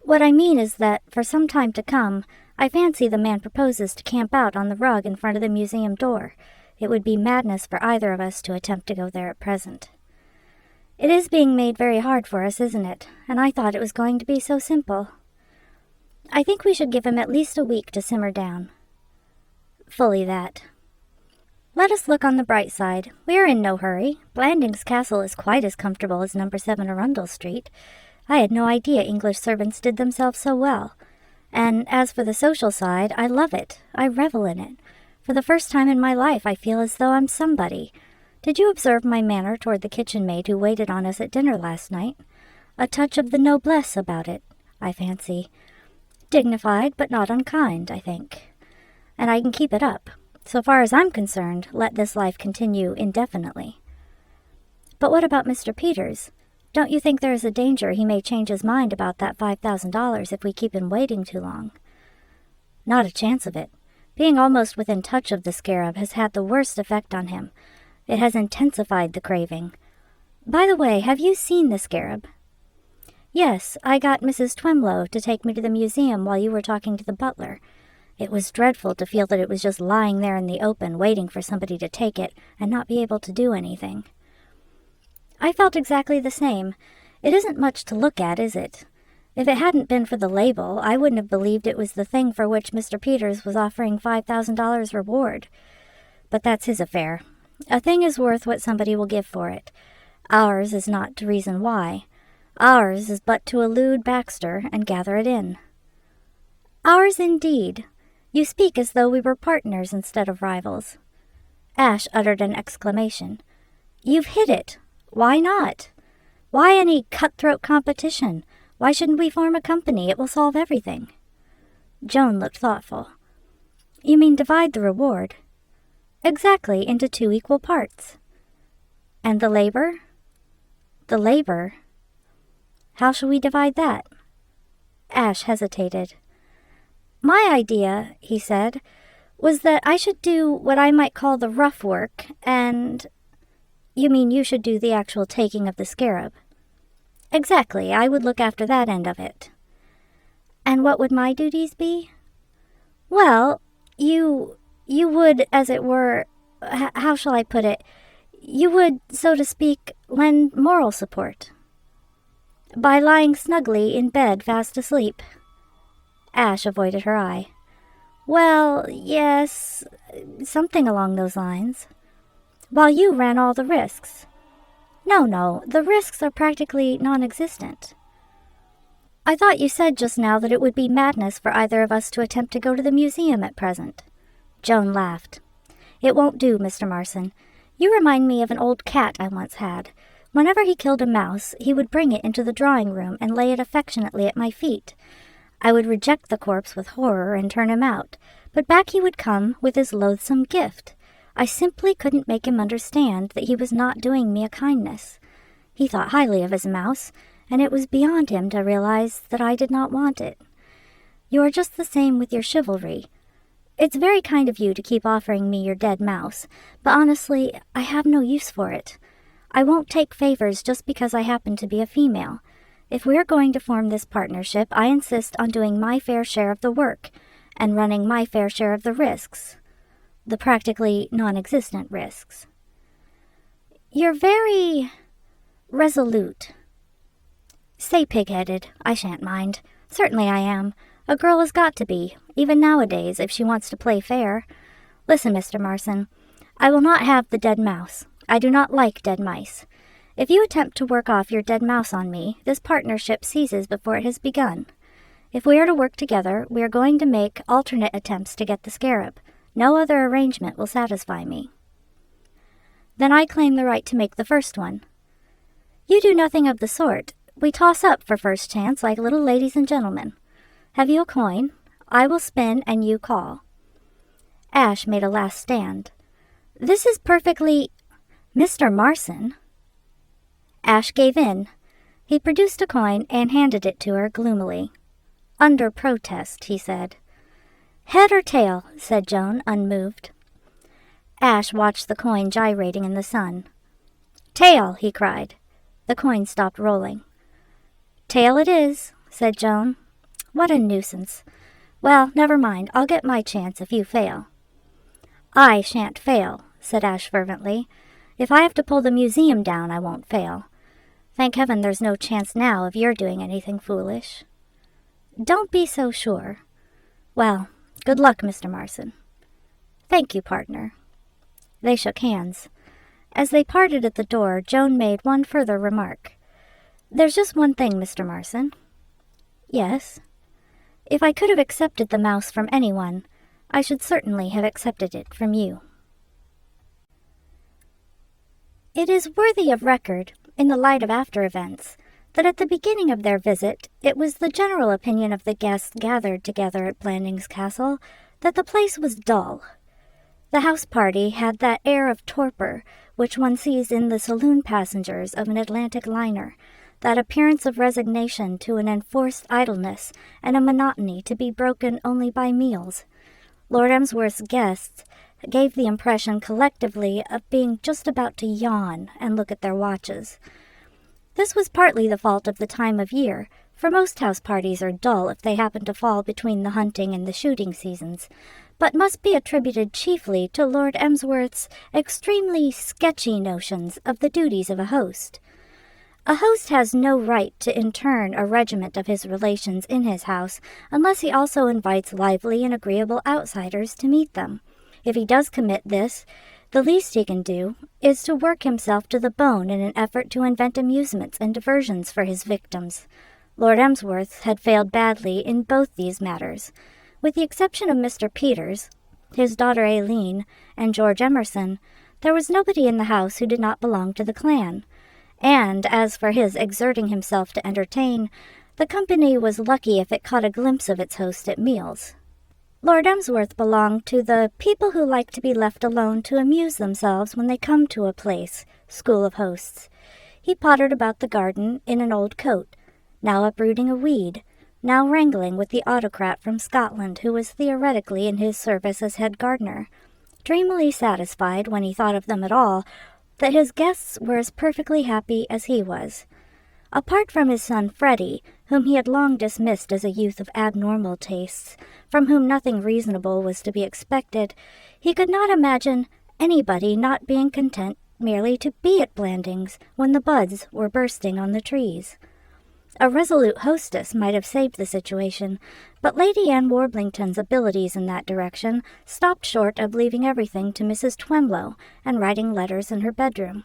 What I mean is that, for some time to come, I fancy the man proposes to camp out on the rug in front of the museum door. It would be madness for either of us to attempt to go there at present. It is being made very hard for us, isn't it? And I thought it was going to be so simple. I think we should give him at least a week to simmer down." "Fully that." "Let us look on the bright side. We are in no hurry. Blandings Castle is quite as comfortable as number 7 Arundel Street. I had no idea English servants did themselves so well. And as for the social side, I love it. I revel in it. For the first time in my life, I feel as though I'm somebody. Did you observe my manner toward the kitchen maid who waited on us at dinner last night? A touch of the noblesse about it, I fancy. Dignified, but not unkind, I think. And I can keep it up. So far as I'm concerned, let this life continue indefinitely." "But what about Mr. Peters? Don't you think there is a danger he may change his mind about that $5,000 if we keep him waiting too long?" "Not a chance of it. Being almost within touch of the Scarab has had the worst effect on him. It has intensified the craving. By the way, have you seen the Scarab?" "Yes, I got Mrs. Twemlow to take me to the museum while you were talking to the butler. It was dreadful to feel that it was just lying there in the open, waiting for somebody to take it and not be able to do anything." "I felt exactly the same. It isn't much to look at, is it? If it hadn't been for the label, I wouldn't have believed it was the thing for which Mr. Peters was offering $5,000 reward. But that's his affair. A thing is worth what somebody will give for it. Ours is not to reason why. Ours is but to elude Baxter and gather it in." "Ours indeed. You speak as though we were partners instead of rivals." Ash uttered an exclamation. "You've hit it. Why not? Why any cutthroat competition? Why shouldn't we form a company? It will solve everything." Joan looked thoughtful. "You mean divide the reward?" "Exactly, into 2 equal parts." "And the labor?" "The labor? How shall we divide that?" Ash hesitated. "My idea," he said, "was that I should do what I might call the rough work, and—" "You mean you should do the actual taking of the Scarab?" "Exactly. I would look after that end of it." "And what would my duties be?" "Well, you would, as it were, how shall I put it? You would, so to speak, lend moral support." "By lying snugly in bed fast asleep." Ash avoided her eye. "Well, yes, something along those lines." "While you ran all the risks." No, the risks are practically non-existent." "I thought you said just now that it would be madness for either of us to attempt to go to the museum at present." Joan laughed. "It won't do, Mr. Marson. You remind me of an old cat I once had. Whenever he killed a mouse, he would bring it into the drawing room and lay it affectionately at my feet. I would reject the corpse with horror and turn him out, but back he would come with his loathsome gift. I simply couldn't make him understand that he was not doing me a kindness. He thought highly of his mouse, and it was beyond him to realize that I did not want it. You are just the same with your chivalry. It's very kind of you to keep offering me your dead mouse, but honestly, I have no use for it. I won't take favors just because I happen to be a female. If we're going to form this partnership, I insist on doing my fair share of the work, and running my fair share of the risks. The practically non-existent risks. You're very resolute. Say pig-headed, I shan't mind. Certainly I am. A girl has got to be, even nowadays, if she wants to play fair. Listen, Mr. Marson, I will not have the dead mouse. I do not like dead mice. If you attempt to work off your dead mouse on me, this partnership ceases before it has begun. If we are to work together, we are going to make alternate attempts to get the scarab. No other arrangement will satisfy me. Then I claim the right to make the first one. You do nothing of the sort. We toss up for first chance like little ladies and gentlemen. Have you a coin? I will spin and you call. Ash made a last stand. This is perfectly... Mr. Marson. Ash gave in. He produced a coin and handed it to her gloomily. Under protest, he said. Head or tail, said Joan, unmoved. Ash watched the coin gyrating in the sun. Tail, he cried. The coin stopped rolling. Tail it is, said Joan. What a nuisance. Well, never mind. I'll get my chance if you fail. I shan't fail, said Ash fervently. If I have to pull the museum down, I won't fail. Thank heaven there's no chance now of your doing anything foolish. Don't be so sure. Well, good luck, Mr. Marson. Thank you, partner. They shook hands. As they parted at the door, Joan made one further remark. There's just one thing, Mr. Marson. Yes? If I could have accepted the mouse from anyone, I should certainly have accepted it from you. It is worthy of record, in the light of after events, that at the beginning of their visit, it was the general opinion of the guests gathered together at Blandings Castle that the place was dull. The house party had that air of torpor which one sees in the saloon passengers of an Atlantic liner, that appearance of resignation to an enforced idleness and a monotony to be broken only by meals. Lord Emsworth's guests gave the impression collectively of being just about to yawn and look at their watches. This was partly the fault of the time of year, for most house parties are dull if they happen to fall between the hunting and the shooting seasons, but must be attributed chiefly to Lord Emsworth's extremely sketchy notions of the duties of a host. A host has no right to intern a regiment of his relations in his house unless he also invites lively and agreeable outsiders to meet them. If he does commit this, the least he can do is to work himself to the bone in an effort to invent amusements and diversions for his victims. Lord Emsworth had failed badly in both these matters. With the exception of Mr. Peters, his daughter Aileen, and George Emerson, there was nobody in the house who did not belong to the clan. And, as for his exerting himself to entertain, the company was lucky if it caught a glimpse of its host at meals. Lord Emsworth belonged to the people who like to be left alone to amuse themselves when they come to a place, school of hosts. He pottered about the garden in an old coat, now uprooting a weed, now wrangling with the autocrat from Scotland who was theoretically in his service as head gardener, dreamily satisfied, when he thought of them at all, that his guests were as perfectly happy as he was. Apart from his son Freddie, whom he had long dismissed as a youth of abnormal tastes, from whom nothing reasonable was to be expected, he could not imagine anybody not being content merely to be at Blandings when the buds were bursting on the trees. A resolute hostess might have saved the situation, but Lady Anne Warblington's abilities in that direction stopped short of leaving everything to Mrs. Twemlow and writing letters in her bedroom.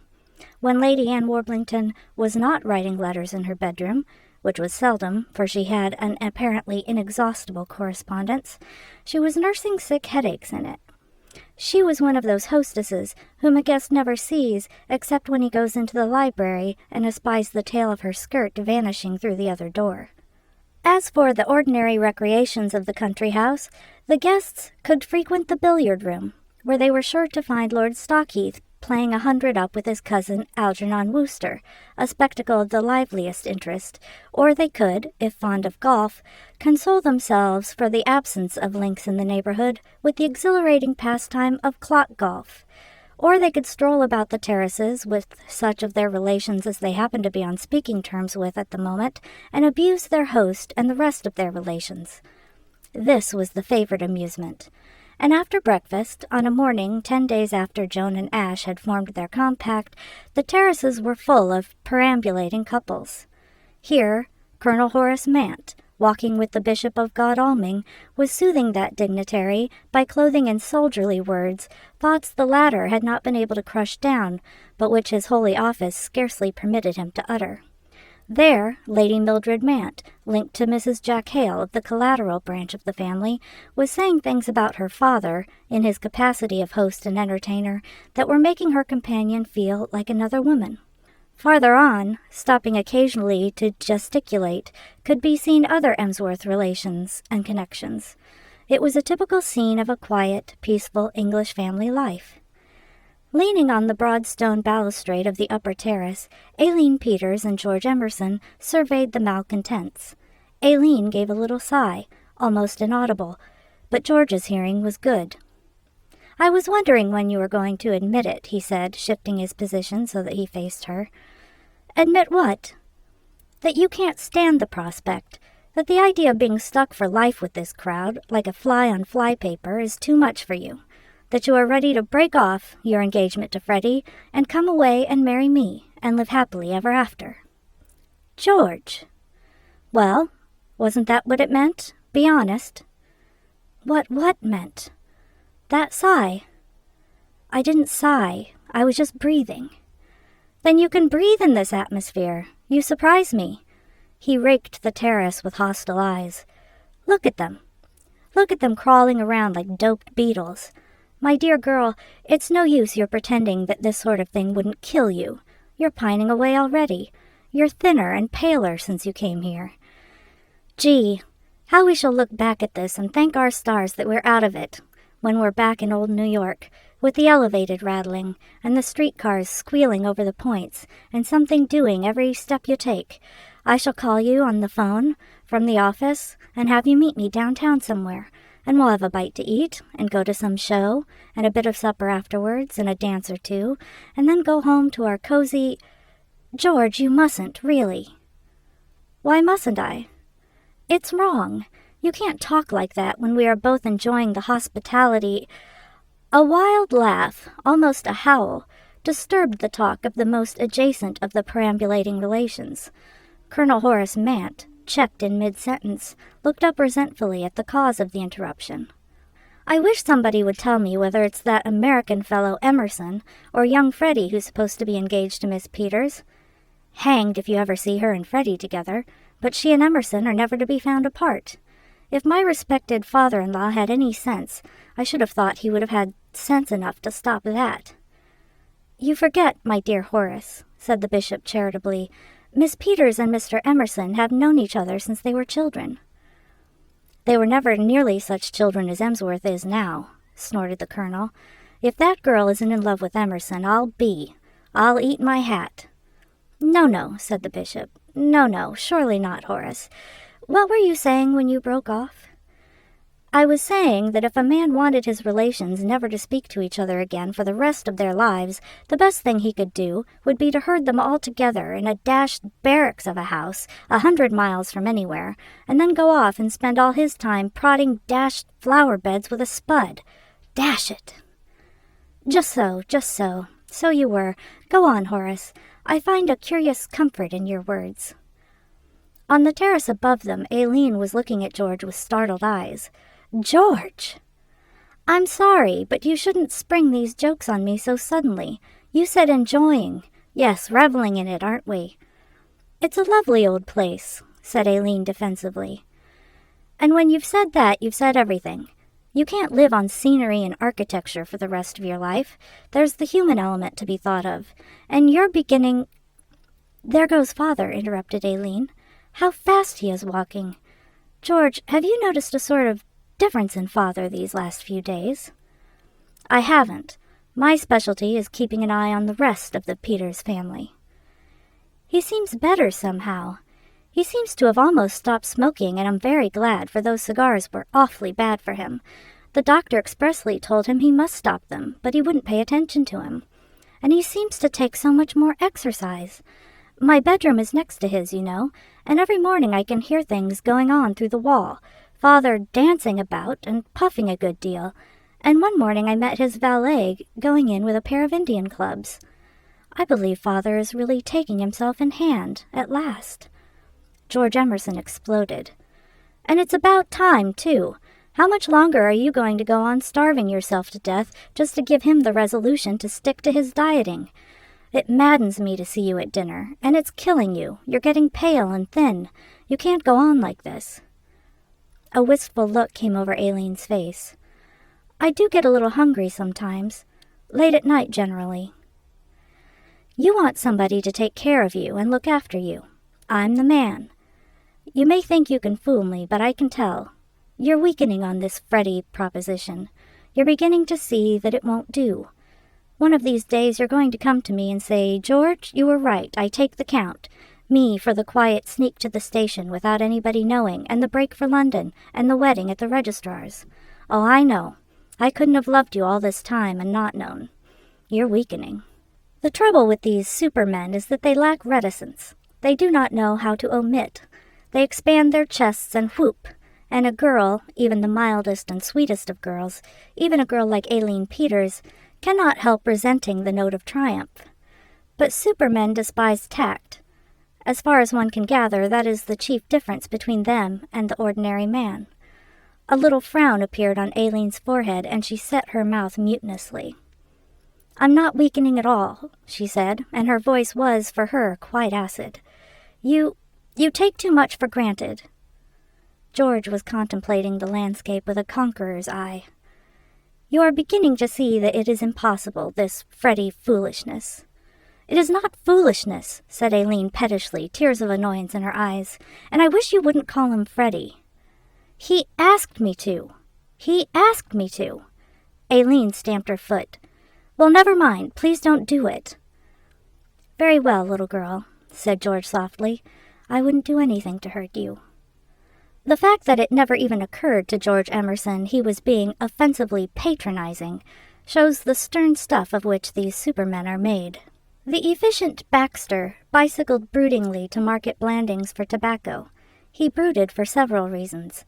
When Lady Anne Warblington was not writing letters in her bedroom, which was seldom, for she had an apparently inexhaustible correspondence, she was nursing sick headaches in it. She was one of those hostesses whom a guest never sees except when he goes into the library and espies the tail of her skirt vanishing through the other door. As for the ordinary recreations of the country house, the guests could frequent the billiard room, where they were sure to find Lord Stockheath playing 100 up with his cousin Algernon Wooster, a spectacle of the liveliest interest, or they could, if fond of golf, console themselves for the absence of links in the neighborhood with the exhilarating pastime of clock golf. Or they could stroll about the terraces with such of their relations as they happened to be on speaking terms with at the moment, and abuse their host and the rest of their relations. This was the favorite amusement. And after breakfast, on a morning 10 days after Joan and Ash had formed their compact, the terraces were full of perambulating couples. Here, Colonel Horace Mant, walking with the Bishop of Godalming, was soothing that dignitary by clothing in soldierly words thoughts the latter had not been able to crush down, but which his holy office scarcely permitted him to utter. There, Lady Mildred Mant, linked to Mrs. Jack Hale of the collateral branch of the family, was saying things about her father, in his capacity of host and entertainer, that were making her companion feel like another woman. Farther on, stopping occasionally to gesticulate, could be seen other Emsworth relations and connections. It was a typical scene of a quiet, peaceful English family life. Leaning on the broad stone balustrade of the upper terrace, Aileen Peters and George Emerson surveyed the malcontents. Aileen gave a little sigh, almost inaudible, but George's hearing was good. "I was wondering when you were going to admit it," he said, shifting his position so that he faced her. "Admit what?" "That you can't stand the prospect, that the idea of being stuck for life with this crowd, like a fly on flypaper, is too much for you. That you are ready to break off your engagement to Freddie and come away and marry me and live happily ever after." "George!" "Well, wasn't that what it meant? Be honest." What meant?" "That sigh." "I didn't sigh. I was just breathing." "Then you can breathe in this atmosphere. You surprise me." He raked the terrace with hostile eyes. "Look at them. Look at them crawling around like doped beetles. My dear girl, it's no use your pretending that this sort of thing wouldn't kill you. You're pining away already. You're thinner and paler since you came here. Gee, how we shall look back at this and thank our stars that we're out of it, when we're back in old New York, with the elevated rattling, and the streetcars squealing over the points, and something doing every step you take. I shall call you on the phone from the office and have you meet me downtown somewhere, and we'll have a bite to eat, and go to some show, and a bit of supper afterwards, and a dance or two, and then go home to our cozy—" "George, you mustn't, really." "Why mustn't I?" "It's wrong. You can't talk like that when we are both enjoying the hospitality—" A wild laugh, almost a howl, disturbed the talk of the most adjacent of the perambulating relations. Colonel Horace Mant, checked in mid-sentence, looked up resentfully at the cause of the interruption. "I wish somebody would tell me whether it's that American fellow Emerson or young Freddie who's supposed to be engaged to Miss Peters. Hanged if you ever see her and Freddie together, but she and Emerson are never to be found apart. If my respected father-in-law had any sense, I should have thought he would have had sense enough to stop that." "You forget, my dear Horace," said the bishop charitably, "Miss Peters and Mr. Emerson have known each other since they were children." "They were never nearly such children as Emsworth is now," snorted the colonel. "If that girl isn't in love with Emerson, I'll eat my hat." No, said the bishop. No, surely not, Horace. What were you saying when you broke off?" "I was saying that if a man wanted his relations never to speak to each other again for the rest of their lives, the best thing he could do would be to herd them all together in a dashed barracks of a house 100 miles from anywhere, and then go off and spend all his time prodding dashed flower beds with a spud. Dash it!" Just so. So you were. Go on, Horace. I find a curious comfort in your words." On the terrace above them, Aileen was looking at George with startled eyes. "George!" "I'm sorry, but you shouldn't spring these jokes on me so suddenly. You said enjoying. Yes, reveling in it, aren't we?" "It's a lovely old place," said Aileen defensively. "And when you've said that, you've said everything. You can't live on scenery and architecture for the rest of your life. There's the human element to be thought of. And you're beginning—" "There goes Father," interrupted Aileen. "How fast he is walking. George, have you noticed a sort of difference in Father these last few days?" "I haven't. My specialty is keeping an eye on the rest of the Peters family." "He seems better somehow. He seems to have almost stopped smoking, and I'm very glad, for those cigars were awfully bad for him. The doctor expressly told him he must stop them, but he wouldn't pay attention to him. And he seems to take so much more exercise. My bedroom is next to his, you know, and every morning I can hear things going on through the wall, Father dancing about and puffing a good deal, and one morning I met his valet going in with a pair of Indian clubs. I believe Father is really taking himself in hand, at last." George Emerson exploded. "And it's about time, too. How much longer are you going to go on starving yourself to death just to give him the resolution to stick to his dieting? It maddens me to see you at dinner, and it's killing you. You're getting pale and thin. You can't go on like this." A wistful look came over Aileen's face. "I do get a little hungry sometimes. Late at night, generally." "You want somebody to take care of you and look after you. I'm the man. You may think you can fool me, but I can tell. You're weakening on this Freddie proposition. You're beginning to see that it won't do. One of these days you're going to come to me and say, 'George, you were right, I take the count. Me for the quiet sneak to the station without anybody knowing, and the break for London, and the wedding at the registrar's. Oh, I know. I couldn't have loved you all this time and not known. You're weakening.' The trouble with these supermen is that they lack reticence. They do not know how to omit. They expand their chests and whoop. And a girl, even the mildest and sweetest of girls, even a girl like Aileen Peters, cannot help resenting the note of triumph. But supermen despise tact. As far as one can gather, that is the chief difference between them and the ordinary man." A little frown appeared on Aileen's forehead, and she set her mouth mutinously. "I'm not weakening at all," she said, and her voice was, for her, quite acid. You take too much for granted." George was contemplating the landscape with a conqueror's eye. "You are beginning to see that it is impossible, this Freddie foolishness." "It is not foolishness," said Aileen pettishly, tears of annoyance in her eyes, "and I wish you wouldn't call him Freddie." "He asked me to. He asked me to." Aileen stamped her foot. "Well, never mind. Please don't do it." "Very well, little girl," said George softly. "I wouldn't do anything to hurt you." The fact that it never even occurred to George Emerson he was being offensively patronizing shows the stern stuff of which these supermen are made. The efficient Baxter bicycled broodingly to Market Blandings for tobacco. He brooded for several reasons.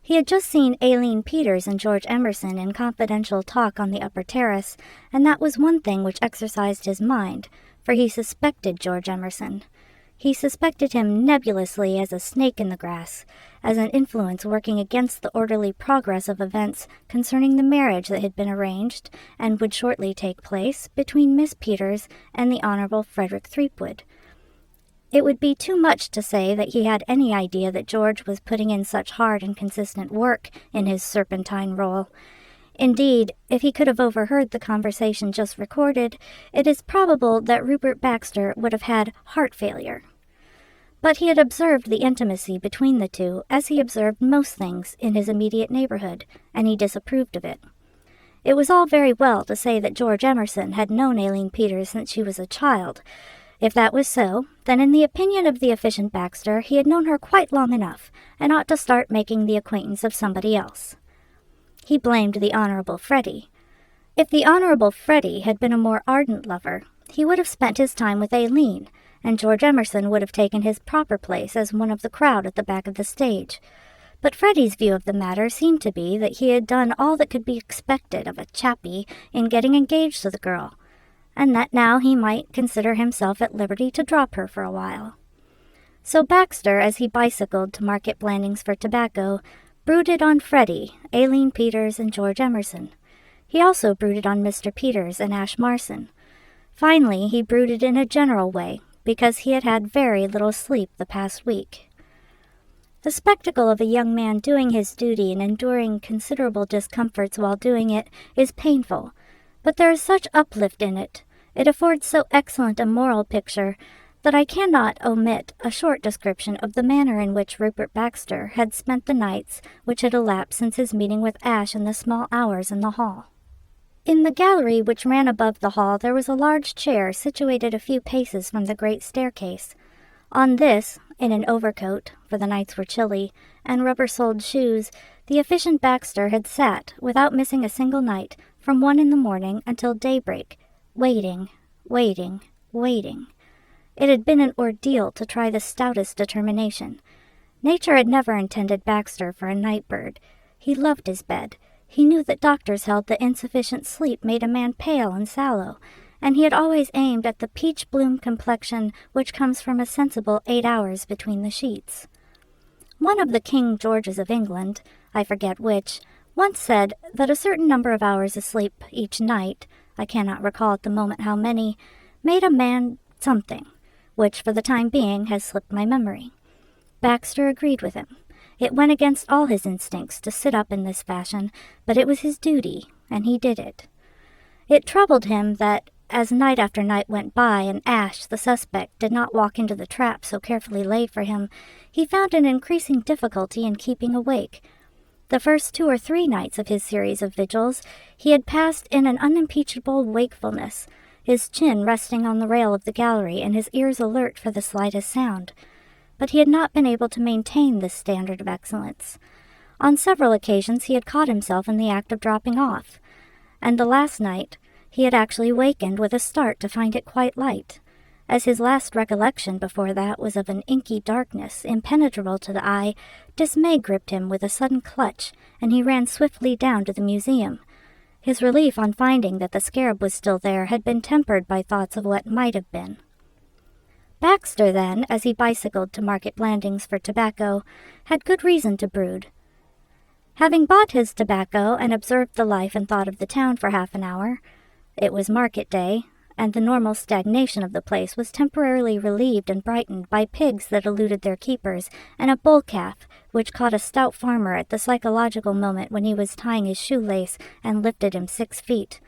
He had just seen Aileen Peters and George Emerson in confidential talk on the upper terrace, and that was one thing which exercised his mind, for he suspected George Emerson. He suspected him nebulously as a snake in the grass, as an influence working against the orderly progress of events concerning the marriage that had been arranged and would shortly take place between Miss Peters and the Honorable Frederick Threepwood. It would be too much to say that he had any idea that George was putting in such hard and consistent work in his serpentine role. Indeed, if he could have overheard the conversation just recorded, it is probable that Rupert Baxter would have had heart failure. But he had observed the intimacy between the two, as he observed most things in his immediate neighborhood, and he disapproved of it. It was all very well to say that George Emerson had known Aileen Peters since she was a child. If that was so, then in the opinion of the efficient Baxter, he had known her quite long enough, and ought to start making the acquaintance of somebody else. He blamed the Honorable Freddie. If the Honorable Freddie had been a more ardent lover, he would have spent his time with Aileen, and George Emerson would have taken his proper place as one of the crowd at the back of the stage. But Freddie's view of the matter seemed to be that he had done all that could be expected of a chappie in getting engaged to the girl, and that now he might consider himself at liberty to drop her for a while. So Baxter, as he bicycled to Market Blandings for tobacco, brooded on Freddie, Aileen Peters, and George Emerson. He also brooded on Mr. Peters and Ash Marson. Finally, he brooded in a general way, because he had had very little sleep the past week. The spectacle of a young man doing his duty and enduring considerable discomforts while doing it is painful, but there is such uplift in it, it affords so excellent a moral picture, that I cannot omit a short description of the manner in which Rupert Baxter had spent the nights which had elapsed since his meeting with Ash in the small hours in the hall. In the gallery which ran above the hall there was a large chair situated a few paces from the great staircase. On this, in an overcoat, for the nights were chilly, and rubber-soled shoes, the efficient Baxter had sat, without missing a single night, from 1 in the morning until daybreak, waiting. It had been an ordeal to try the stoutest determination. Nature had never intended Baxter for a night bird. He loved his bed. He knew that doctors held that insufficient sleep made a man pale and sallow, and he had always aimed at the peach-bloom complexion which comes from a sensible 8 hours between the sheets. One of the King Georges of England, I forget which, once said that a certain number of hours of sleep each night, I cannot recall at the moment how many, made a man something, which for the time being has slipped my memory. Baxter agreed with him. It went against all his instincts to sit up in this fashion, but it was his duty, and he did it. It troubled him that, as night after night went by and Ash, the suspect, did not walk into the trap so carefully laid for him, he found an increasing difficulty in keeping awake. The first 2 or 3 nights of his series of vigils he had passed in an unimpeachable wakefulness, his chin resting on the rail of the gallery and his ears alert for the slightest sound. But he had not been able to maintain this standard of excellence. On several occasions he had caught himself in the act of dropping off, and the last night he had actually wakened with a start to find it quite light, as his last recollection before that was of an inky darkness impenetrable to the eye. Dismay gripped him with a sudden clutch, and he ran swiftly down to the museum. His relief on finding that the scarab was still there had been tempered by thoughts of what might have been. Baxter, then, as he bicycled to Market Blandings for tobacco, had good reason to brood. Having bought his tobacco and observed the life and thought of the town for half an hour, it was market day, and the normal stagnation of the place was temporarily relieved and brightened by pigs that eluded their keepers, and a bull-calf which caught a stout farmer at the psychological moment when he was tying his shoelace and lifted him 6 feet.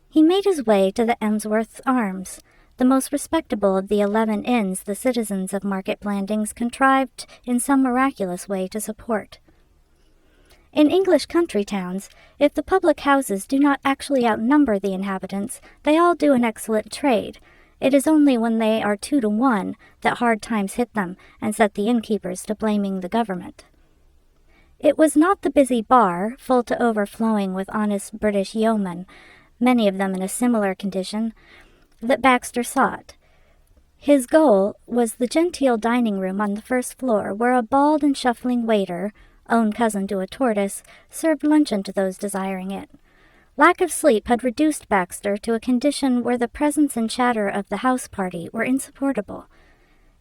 He made his way to the Emsworth's Arms, the most respectable of the 11 inns the citizens of Market Blandings contrived in some miraculous way to support. In English country towns, if the public houses do not actually outnumber the inhabitants, they all do an excellent trade. It is only when they are 2 to 1 that hard times hit them and set the innkeepers to blaming the government. It was not the busy bar, full to overflowing with honest British yeomen, many of them in a similar condition, that Baxter sought. His goal was the genteel dining-room on the first floor, where a bald and shuffling waiter, own cousin to a tortoise, served luncheon to those desiring it. Lack of sleep had reduced Baxter to a condition where the presence and chatter of the house party were insupportable.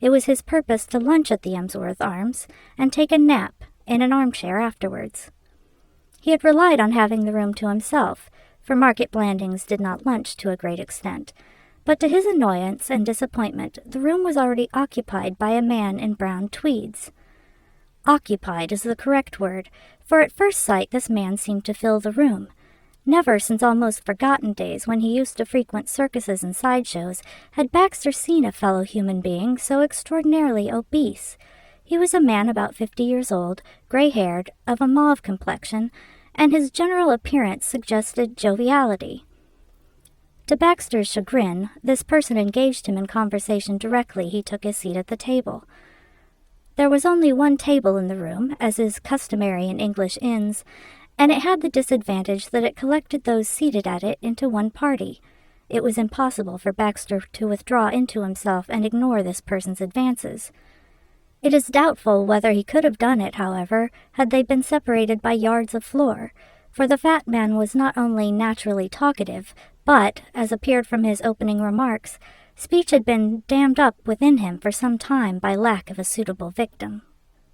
It was his purpose to lunch at the Emsworth Arms and take a nap in an armchair afterwards. He had relied on having the room to himself, for Market Blandings did not lunch to a great extent, but to his annoyance and disappointment the room was already occupied by a man in brown tweeds. Occupied is the correct word, for at first sight this man seemed to fill the room. Never since almost forgotten days when he used to frequent circuses and sideshows had Baxter seen a fellow human being so extraordinarily obese. He was a man about 50 years old, gray-haired, of a mauve complexion, and his general appearance suggested joviality. To Baxter's chagrin, this person engaged him in conversation directly he took his seat at the table. There was only one table in the room, as is customary in English inns, and it had the disadvantage that it collected those seated at it into one party. It was impossible for Baxter to withdraw into himself and ignore this person's advances. It is doubtful whether he could have done it, however, had they been separated by yards of floor, for the fat man was not only naturally talkative, but, as appeared from his opening remarks, speech had been dammed up within him for some time by lack of a suitable victim.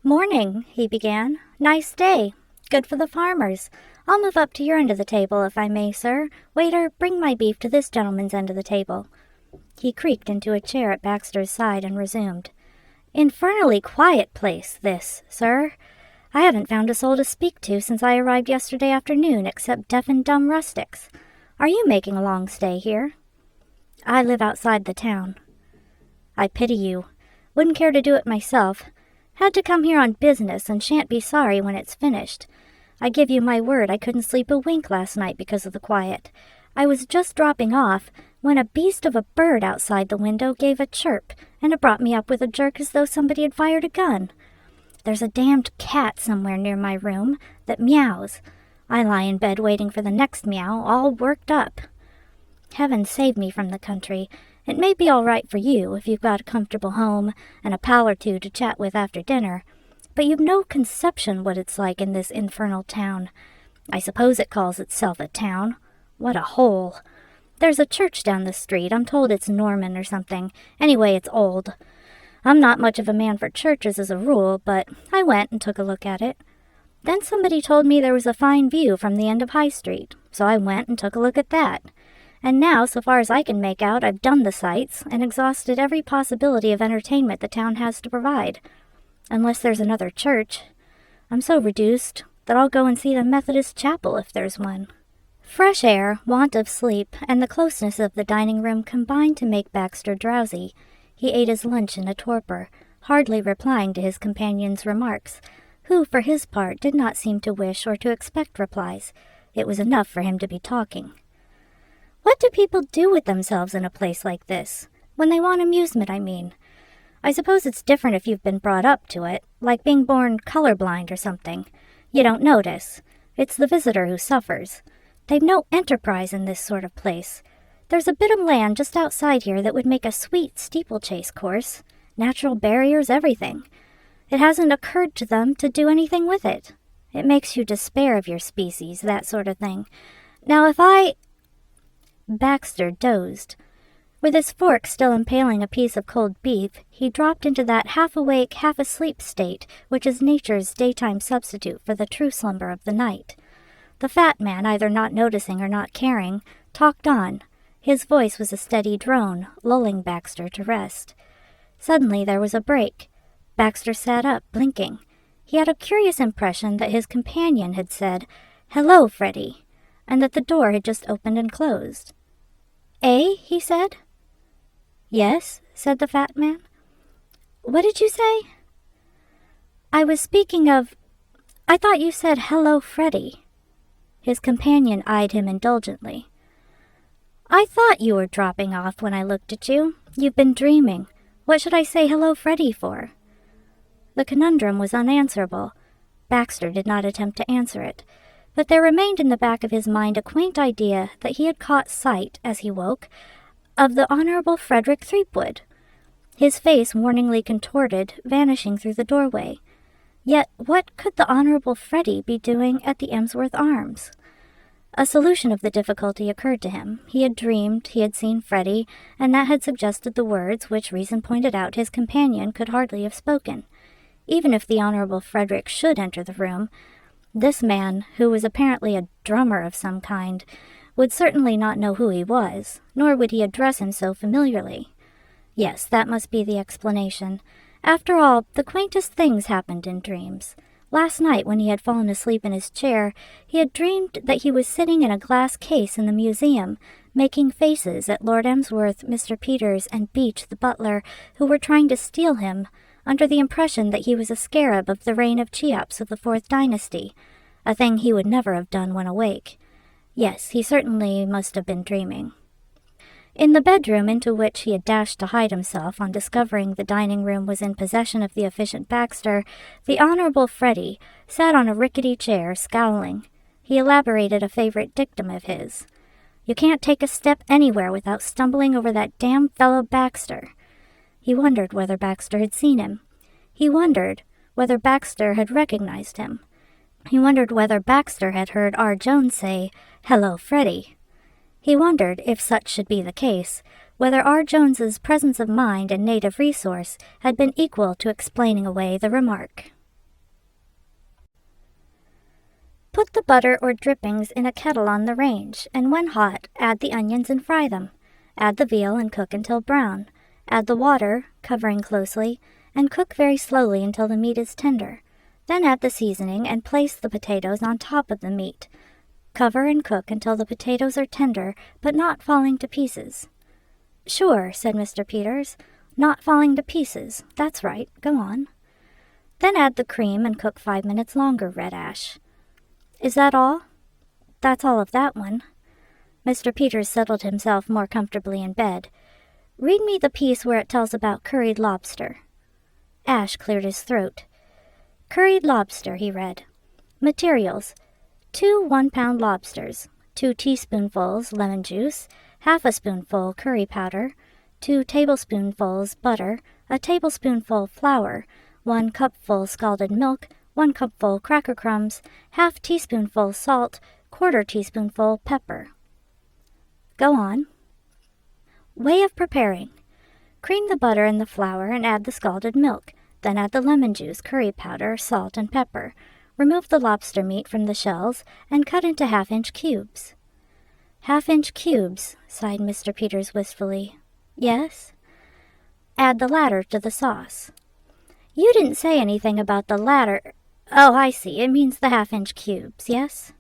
"Morning," he began. "Nice day. Good for the farmers. I'll move up to your end of the table, if I may, sir. Waiter, bring my beef to this gentleman's end of the table." He creaked into a chair at Baxter's side and resumed. "Infernally quiet place, this, sir. I haven't found a soul to speak to since I arrived yesterday afternoon, except deaf and dumb rustics. Are you making a long stay here?" "I live outside the town." "I pity you. Wouldn't care to do it myself. Had to come here on business and shan't be sorry when it's finished. I give you my word I couldn't sleep a wink last night because of the quiet. I was just dropping off when a beast of a bird outside the window gave a chirp, and it brought me up with a jerk as though somebody had fired a gun. There's a damned cat somewhere near my room that meows. I lie in bed waiting for the next meow, all worked up. Heaven save me from the country. It may be all right for you if you've got a comfortable home and a pal or two to chat with after dinner, but you've no conception what it's like in this infernal town. I suppose it calls itself a town. What a hole. There's a church down the street. I'm told it's Norman or something. Anyway, it's old. I'm not much of a man for churches as a rule, but I went and took a look at it. Then somebody told me there was a fine view from the end of High Street, so I went and took a look at that. And now, so far as I can make out, I've done the sights and exhausted every possibility of entertainment the town has to provide. Unless there's another church. I'm so reduced that I'll go and see the Methodist chapel if there's one. Fresh air, want of sleep, and the closeness of the dining room combined to make Baxter drowsy. He ate his lunch in a torpor, hardly replying to his companion's remarks, who, for his part, did not seem to wish or to expect replies. It was enough for him to be talking. What do people do with themselves in a place like this? When they want amusement, I mean. I suppose it's different if you've been brought up to it, like being born colorblind or something. You don't notice. It's the visitor who suffers. They've no enterprise in this sort of place. There's a bit of land just outside here that would make a sweet steeplechase course. Natural barriers, everything. It hasn't occurred to them to do anything with it. It makes you despair of your species, that sort of thing. Now if Baxter dozed. With his fork still impaling a piece of cold beef, he dropped into that half-awake, half-asleep state which is nature's daytime substitute for the true slumber of the night. The fat man, either not noticing or not caring, talked on. His voice was a steady drone, lulling Baxter to rest. Suddenly there was a break. Baxter sat up, blinking. He had a curious impression that his companion had said, "Hello, Freddie," and that the door had just opened and closed. "Eh?" he said. "Yes," said the fat man. "What did you say?" "I was speaking of... I thought you said, 'Hello, Freddie.'" His companion eyed him indulgently. "I thought you were dropping off when I looked at you. You've been dreaming. What should I say 'Hello, Freddie' for?" The conundrum was unanswerable. Baxter did not attempt to answer it, but there remained in the back of his mind a quaint idea that he had caught sight, as he woke, of the Honorable Frederick Threepwood, his face warningly contorted, vanishing through the doorway. Yet what could the Honorable Freddie be doing at the Emsworth Arms? A solution of the difficulty occurred to him. He had dreamed, he had seen Freddie, and that had suggested the words which reason pointed out his companion could hardly have spoken. Even if the Honorable Frederick should enter the room, this man, who was apparently a drummer of some kind, would certainly not know who he was, nor would he address him so familiarly. Yes, that must be the explanation. After all, the quaintest things happened in dreams. Last night, when he had fallen asleep in his chair, he had dreamed that he was sitting in a glass case in the museum, making faces at Lord Emsworth, Mr. Peters, and Beach, the butler, who were trying to steal him, under the impression that he was a scarab of the reign of Cheops of the 4th Dynasty, a thing he would never have done when awake. Yes, he certainly must have been dreaming. In the bedroom into which he had dashed to hide himself on discovering the dining room was in possession of the efficient Baxter, the Honorable Freddie sat on a rickety chair, scowling. He elaborated a favorite dictum of his. "You can't take a step anywhere without stumbling over that damn fellow Baxter." He wondered whether Baxter had seen him. He wondered whether Baxter had recognized him. He wondered whether Baxter had heard R. Jones say, "Hello, Freddie." He wondered, if such should be the case, whether R. Jones's presence of mind and native resource had been equal to explaining away the remark. Put the butter or drippings in a kettle on the range, and when hot, add the onions and fry them. Add the veal and cook until brown. Add the water, covering closely, and cook very slowly until the meat is tender. Then add the seasoning and place the potatoes on top of the meat. Cover and cook until the potatoes are tender, but not falling to pieces. "Sure," said Mr. Peters. "Not falling to pieces. That's right. Go on." Then add the cream and cook 5 minutes longer, Red Ash. Is that all? That's all of that one. Mr. Peters settled himself more comfortably in bed. Read me the piece where it tells about curried lobster. Ash cleared his throat. Curried lobster, he read. Materials: 2 1-pound lobsters, 2 teaspoonfuls lemon juice, half a spoonful curry powder, 2 tablespoonfuls butter, a tablespoonful flour, 1 cupful scalded milk, 1 cupful cracker crumbs, half teaspoonful salt, 1/4 teaspoonful pepper. Go on. Way of preparing. Cream the butter and the flour and add the scalded milk. Then add the lemon juice, curry powder, salt, and pepper. Remove the lobster meat from the shells and cut into 1/2-inch cubes. 1/2-inch cubes, sighed Mr. Peters wistfully. Yes? Add the latter to the sauce. You didn't say anything about the latter. Oh, I see. It means the 1/2-inch cubes, yes?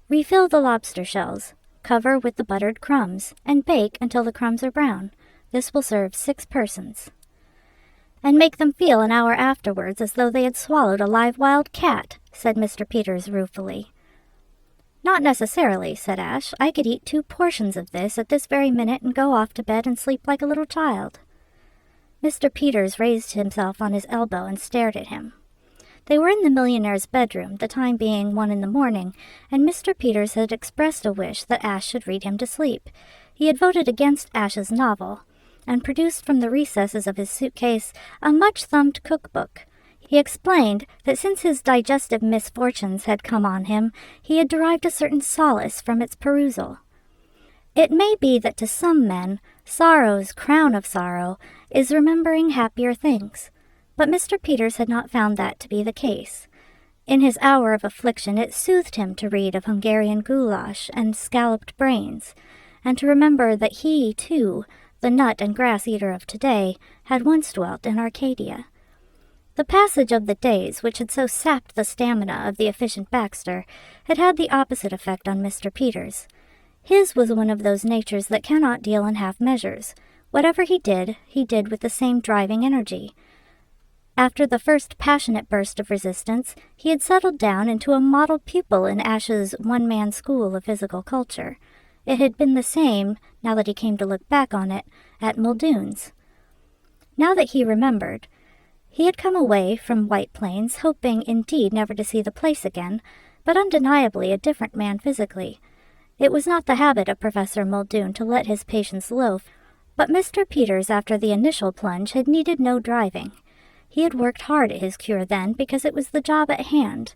Refill the lobster shells. Cover with the buttered crumbs, and bake until the crumbs are brown. This will serve 6 persons. And make them feel an hour afterwards as though they had swallowed a live wild cat, said Mr. Peters ruefully. Not necessarily, said Ash. I could eat 2 portions of this at this very minute and go off to bed and sleep like a little child. Mr. Peters raised himself on his elbow and stared at him. They were in the millionaire's bedroom, the time being 1 in the morning, and Mr. Peters had expressed a wish that Ash should read him to sleep. He had voted against Ash's novel, and produced from the recesses of his suitcase a much-thumbed cookbook. He explained that since his digestive misfortunes had come on him, he had derived a certain solace from its perusal. It may be that to some men, sorrow's crown of sorrow is remembering happier things, but Mr. Peters had not found that to be the case. In his hour of affliction it soothed him to read of Hungarian goulash and scalloped brains, and to remember that he, too, the nut and grass eater of today, had once dwelt in Arcadia. The passage of the days, which had so sapped the stamina of the efficient Baxter, had had the opposite effect on Mr. Peters. His was one of those natures that cannot deal in half measures. Whatever he did with the same driving energy. After the first passionate burst of resistance, he had settled down into a model pupil in Ash's one-man school of physical culture. It had been the same, now that he came to look back on it, at Muldoon's. Now that he remembered, he had come away from White Plains, hoping indeed never to see the place again, but undeniably a different man physically. It was not the habit of Professor Muldoon to let his patients loaf, but Mr. Peters, after the initial plunge, had needed no driving. He had worked hard at his cure then because it was the job at hand.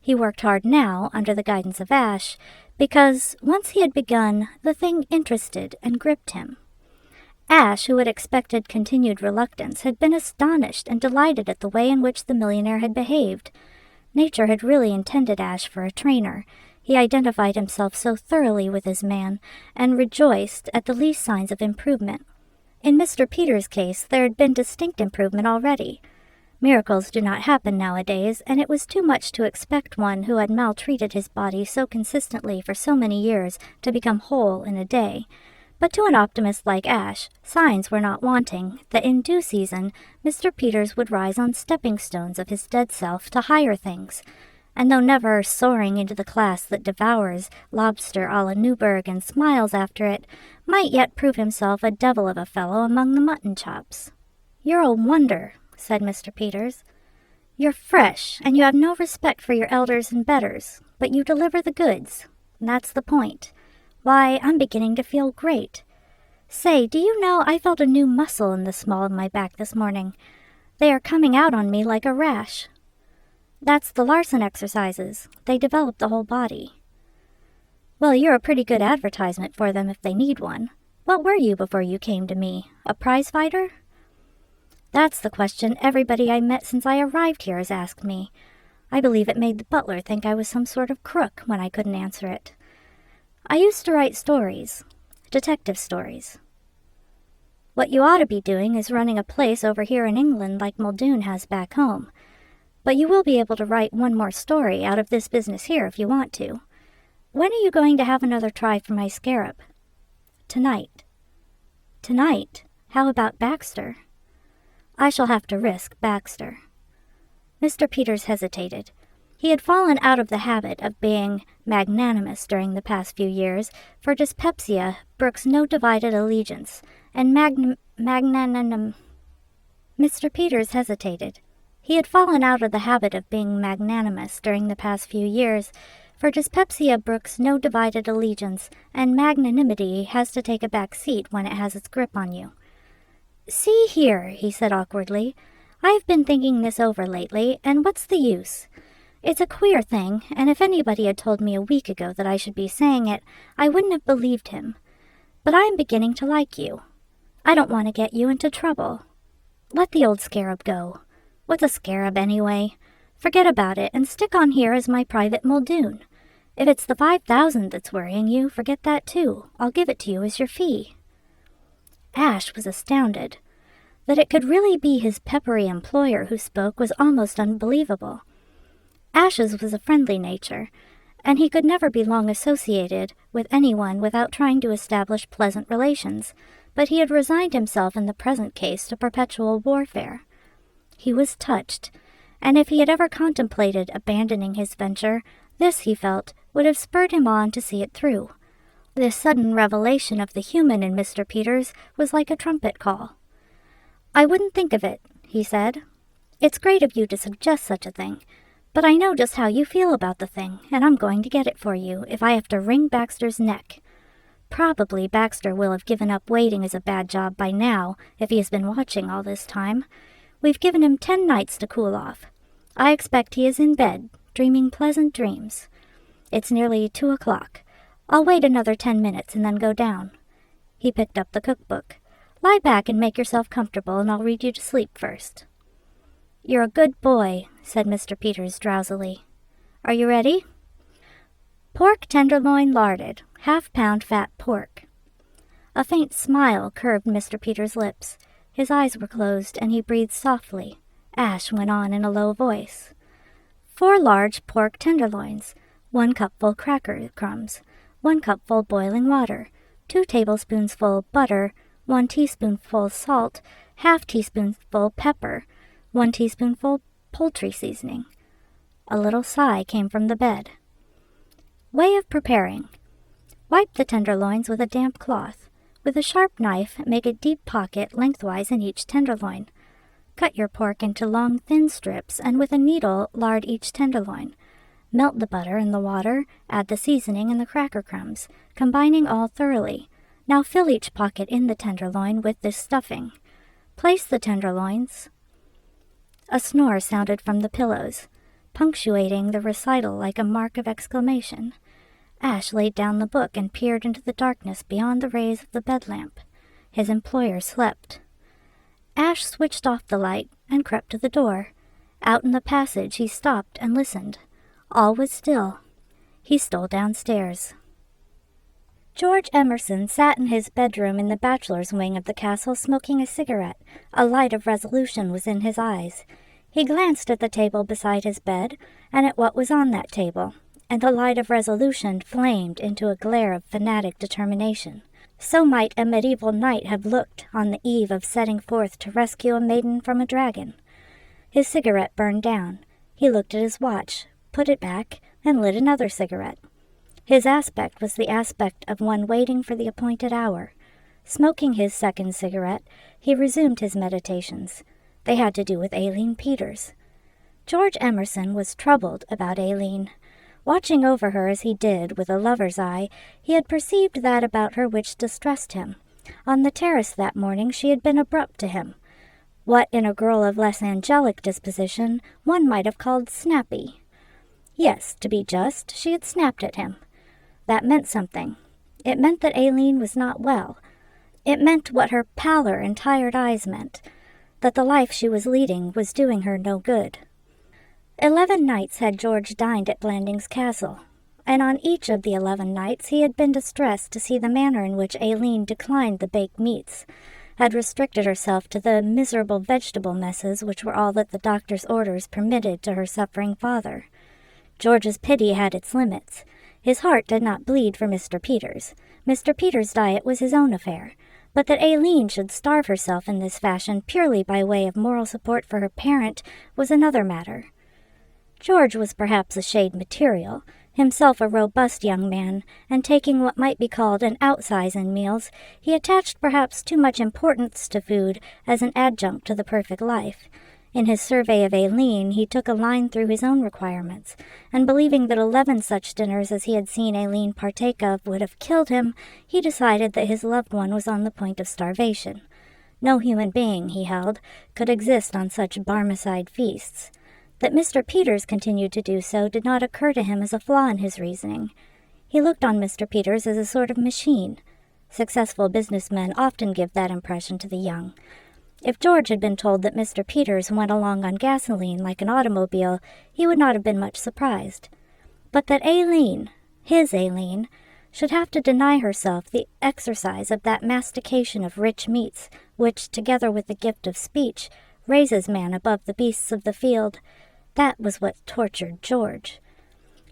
He worked hard now, under the guidance of Ash, because, once he had begun, the thing interested and gripped him. Ash, who had expected continued reluctance, had been astonished and delighted at the way in which the millionaire had behaved. Nature had really intended Ash for a trainer. He identified himself so thoroughly with his man, and rejoiced at the least signs of improvement. In Mr. Peters' case, there had been distinct improvement already. Miracles do not happen nowadays, and it was too much to expect one who had maltreated his body so consistently for so many years to become whole in a day. But to an optimist like Ash, signs were not wanting that in due season Mr. Peters would rise on stepping stones of his dead self to higher things, and though never soaring into the class that devours lobster a la Newburgh and smiles after it, might yet prove himself a devil of a fellow among the mutton chops. "You're a wonder," said Mr. Peters. "You're fresh, and you have no respect for your elders and betters, but you deliver the goods. That's the point. Why, I'm beginning to feel great. Say, do you know I felt a new muscle in the small of my back this morning? They are coming out on me like a rash. That's the Larson exercises. They develop the whole body." "Well, you're a pretty good advertisement for them if they need one. What were you before you came to me? A prize fighter?" "That's the question everybody I met since I arrived here has asked me. I believe it made the butler think I was some sort of crook when I couldn't answer it. I used to write stories, detective stories. What you ought to be doing is running a place over here in England like Muldoon has back home. But you will be able to write one more story out of this business here if you want to. When are you going to have another try for my Scarab?" "Tonight." "Tonight? How about Baxter?" "I shall have to risk Baxter." Mr. Peters hesitated. He had fallen out of the habit of being magnanimous during the past few years, for dyspepsia brooks no divided allegiance, and magnanimity. Mr. Peters hesitated. He had fallen out of the habit of being magnanimous during the past few years, for dyspepsia brooks no divided allegiance, and magnanimity has to take a back seat when it has its grip on you. "See here," he said awkwardly, "I've been thinking this over lately, and what's the use? It's a queer thing, and if anybody had told me a week ago that I should be saying it, I wouldn't have believed him. But I'm beginning to like you. I don't want to get you into trouble. Let the old scarab go. What's a scarab, anyway? Forget about it, and stick on here as my private Muldoon. If it's the 5,000 that's worrying you, forget that too. I'll give it to you as your fee." Ash was astounded. That it could really be his peppery employer who spoke was almost unbelievable. Ash's was a friendly nature, and he could never be long associated with anyone without trying to establish pleasant relations, but he had resigned himself in the present case to perpetual warfare. He was touched, and if he had ever contemplated abandoning his venture, this, he felt, would have spurred him on to see it through. This sudden revelation of the human in Mr. Peters was like a trumpet call. "I wouldn't think of it," he said. "It's great of you to suggest such a thing, but I know just how you feel about the thing, and I'm going to get it for you if I have to wring Baxter's neck. Probably Baxter will have given up waiting as a bad job by now, if he has been watching all this time. We've given him 10 nights to cool off. I expect he is in bed, dreaming pleasant dreams. It's nearly 2 o'clock. I'll wait another 10 minutes and then go down." He picked up the cookbook. "Lie back and make yourself comfortable, and I'll read you to sleep first." "You're a good boy," said Mr. Peters drowsily. "Are you ready?" "Pork tenderloin larded, half-pound fat pork." A faint smile curved Mr. Peters' lips. His eyes were closed, and he breathed softly. Ash went on in a low voice. 4 large pork tenderloins, 1 cupful cracker crumbs, 1 cupful boiling water, 2 tablespoonsful butter, 1 teaspoonful salt, half teaspoonful pepper, 1 teaspoonful poultry seasoning. A little sigh came from the bed. Way of preparing. Wipe the tenderloins with a damp cloth. With a sharp knife, make a deep pocket lengthwise in each tenderloin. Cut your pork into long, thin strips, and with a needle lard each tenderloin. Melt the butter in the water, add the seasoning and the cracker crumbs, combining all thoroughly. Now fill each pocket in the tenderloin with this stuffing. Place the tenderloins. A snore sounded from the pillows, punctuating the recital like a mark of exclamation. Ash laid down the book and peered into the darkness beyond the rays of the bed lamp. His employer slept. Ash switched off the light and crept to the door. Out in the passage he stopped and listened. All was still. He stole downstairs. George Emerson sat in his bedroom in the bachelor's wing of the castle smoking a cigarette. A light of resolution was in his eyes. He glanced at the table beside his bed and at what was on that table, and the light of resolution flamed into a glare of fanatic determination. So might a medieval knight have looked on the eve of setting forth to rescue a maiden from a dragon. His cigarette burned down. He looked at his watch, put it back, and lit another cigarette. His aspect was the aspect of one waiting for the appointed hour. Smoking his second cigarette, he resumed his meditations. They had to do with Aileen Peters. George Emerson was troubled about Aileen. Watching over her as he did with a lover's eye, he had perceived that about her which distressed him. On the terrace that morning she had been abrupt to him. What in a girl of less angelic disposition one might have called snappy. Yes, to be just, she had snapped at him. That meant something. It meant that Aileen was not well. It meant what her pallor and tired eyes meant, that the life she was leading was doing her no good. 11 nights had George dined at Blandings Castle, and on each of the 11 nights he had been distressed to see the manner in which Aileen declined the baked meats, had restricted herself to the miserable vegetable messes which were all that the doctor's orders permitted to her suffering father. George's pity had its limits. His heart did not bleed for Mr. Peters. Mr. Peters' diet was his own affair. But that Aileen should starve herself in this fashion purely by way of moral support for her parent was another matter. George was perhaps a shade material, himself a robust young man, and taking what might be called an outsize in meals, he attached perhaps too much importance to food as an adjunct to the perfect life. In his survey of Aileen, he took a line through his own requirements, and believing that 11 such dinners as he had seen Aileen partake of would have killed him, he decided that his loved one was on the point of starvation. No human being, he held, could exist on such Barmecide feasts. That Mr. Peters continued to do so did not occur to him as a flaw in his reasoning. He looked on Mr. Peters as a sort of machine. Successful businessmen often give that impression to the young. If George had been told that Mr. Peters went along on gasoline like an automobile, he would not have been much surprised. But that Aileen, his Aileen, should have to deny herself the exercise of that mastication of rich meats which, together with the gift of speech, raises man above the beasts of the field, that was what tortured George.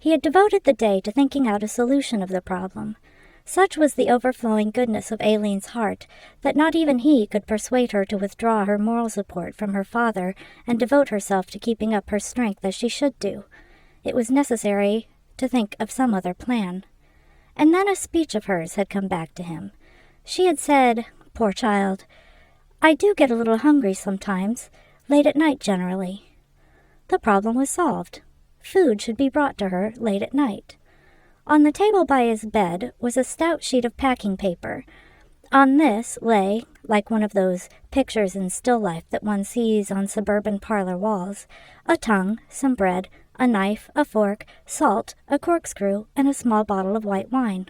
He had devoted the day to thinking out a solution of the problem. Such was the overflowing goodness of Aileen's heart that not even he could persuade her to withdraw her moral support from her father and devote herself to keeping up her strength as she should do. It was necessary to think of some other plan. And then a speech of hers had come back to him. She had said, "Poor child, I do get a little hungry sometimes, late at night generally." The problem was solved. Food should be brought to her late at night. On the table by his bed was a stout sheet of packing paper. On this lay, like one of those pictures in still life that one sees on suburban parlor walls, a tongue, some bread, a knife, a fork, salt, a corkscrew, and a small bottle of white wine.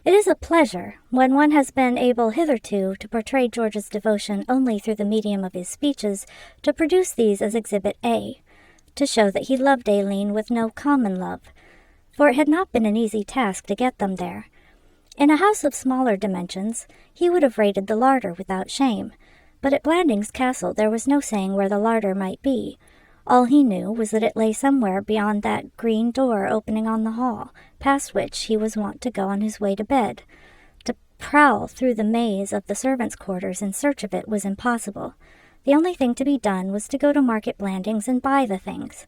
It is a pleasure, when one has been able hitherto to portray George's devotion only through the medium of his speeches, to produce these as Exhibit A, to show that he loved Aileen with no common love, for it had not been an easy task to get them there. In a house of smaller dimensions, he would have raided the larder without shame, but at Blandings Castle there was no saying where the larder might be. All he knew was that it lay somewhere beyond that green door opening on the hall, past which he was wont to go on his way to bed. To prowl through the maze of the servants' quarters in search of it was impossible. The only thing to be done was to go to Market Blandings and buy the things.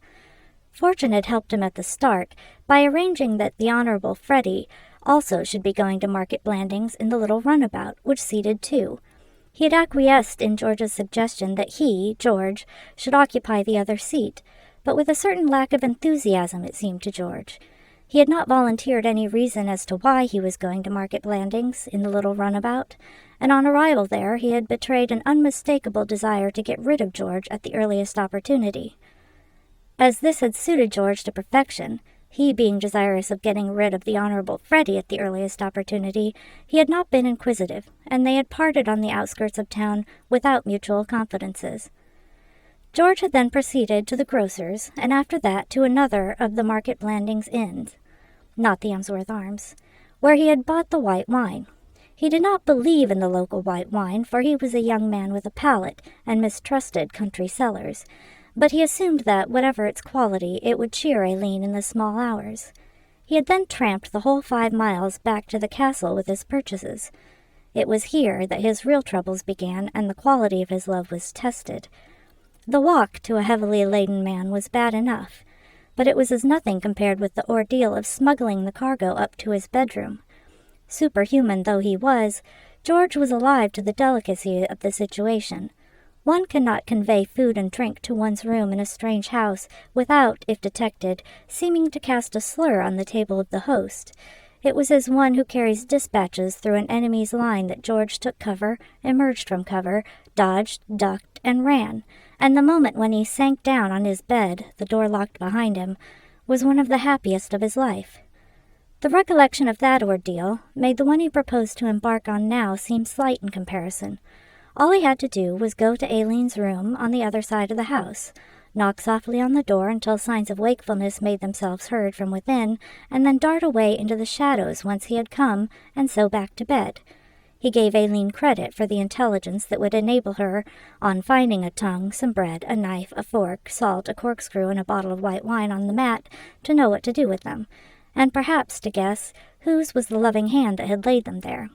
Fortune had helped him at the start by arranging that the Honorable Freddie also should be going to Market Blandings in the little runabout, which seated two. He had acquiesced in George's suggestion that he, George, should occupy the other seat, but with a certain lack of enthusiasm, it seemed to George. He had not volunteered any reason as to why he was going to Market Blandings in the little runabout, and on arrival there he had betrayed an unmistakable desire to get rid of George at the earliest opportunity. As this had suited George to perfection, he being desirous of getting rid of the Honorable Freddie at the earliest opportunity, he had not been inquisitive, and they had parted on the outskirts of town without mutual confidences. George had then proceeded to the grocer's, and after that to another of the Market Blandings inns, not the Emsworth Arms, where he had bought the white wine. He did not believe in the local white wine, for he was a young man with a palate, and mistrusted country cellars, but he assumed that, whatever its quality, it would cheer Aileen in the small hours. He had then tramped the whole 5 miles back to the castle with his purchases. It was here that his real troubles began, and the quality of his love was tested. The walk to a heavily laden man was bad enough, but it was as nothing compared with the ordeal of smuggling the cargo up to his bedroom. Superhuman though he was, George was alive to the delicacy of the situation. One cannot convey food and drink to one's room in a strange house without, if detected, seeming to cast a slur on the table of the host. It was as one who carries dispatches through an enemy's line that George took cover, emerged from cover, dodged, ducked, and ran, and the moment when he sank down on his bed, the door locked behind him, was one of the happiest of his life. The recollection of that ordeal made the one he proposed to embark on now seem slight in comparison. All he had to do was go to Aileen's room on the other side of the house, knock softly on the door until signs of wakefulness made themselves heard from within, and then dart away into the shadows whence he had come, and so back to bed. He gave Aileen credit for the intelligence that would enable her, on finding a tongue, some bread, a knife, a fork, salt, a corkscrew, and a bottle of white wine on the mat, to know what to do with them, and perhaps to guess whose was the loving hand that had laid them there.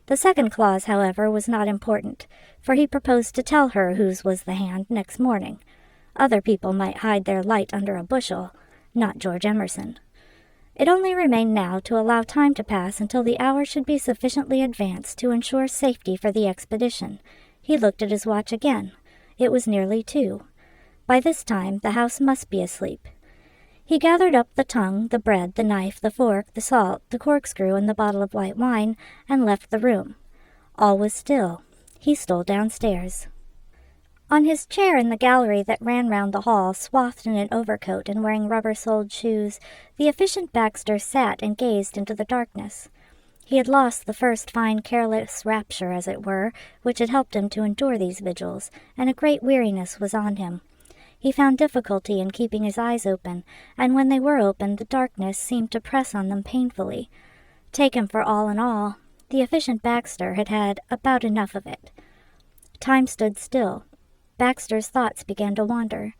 The second clause, however, was not important, for he proposed to tell her whose was the hand next morning. Other people might hide their light under a bushel, not George Emerson. It only remained now to allow time to pass until the hour should be sufficiently advanced to ensure safety for the expedition. He looked at his watch again. It was nearly 2. By this time, the house must be asleep. He gathered up the tongue, the bread, the knife, the fork, the salt, the corkscrew, and the bottle of white wine, and left the room. All was still. He stole downstairs. On his chair in the gallery that ran round the hall, swathed in an overcoat and wearing rubber-soled shoes, the efficient Baxter sat and gazed into the darkness. He had lost the first fine careless rapture, as it were, which had helped him to endure these vigils, and a great weariness was on him. He found difficulty in keeping his eyes open, and when they were open, the darkness seemed to press on them painfully. Take him for all in all, the efficient Baxter had had about enough of it. Time stood still. Baxter's thoughts began to wander.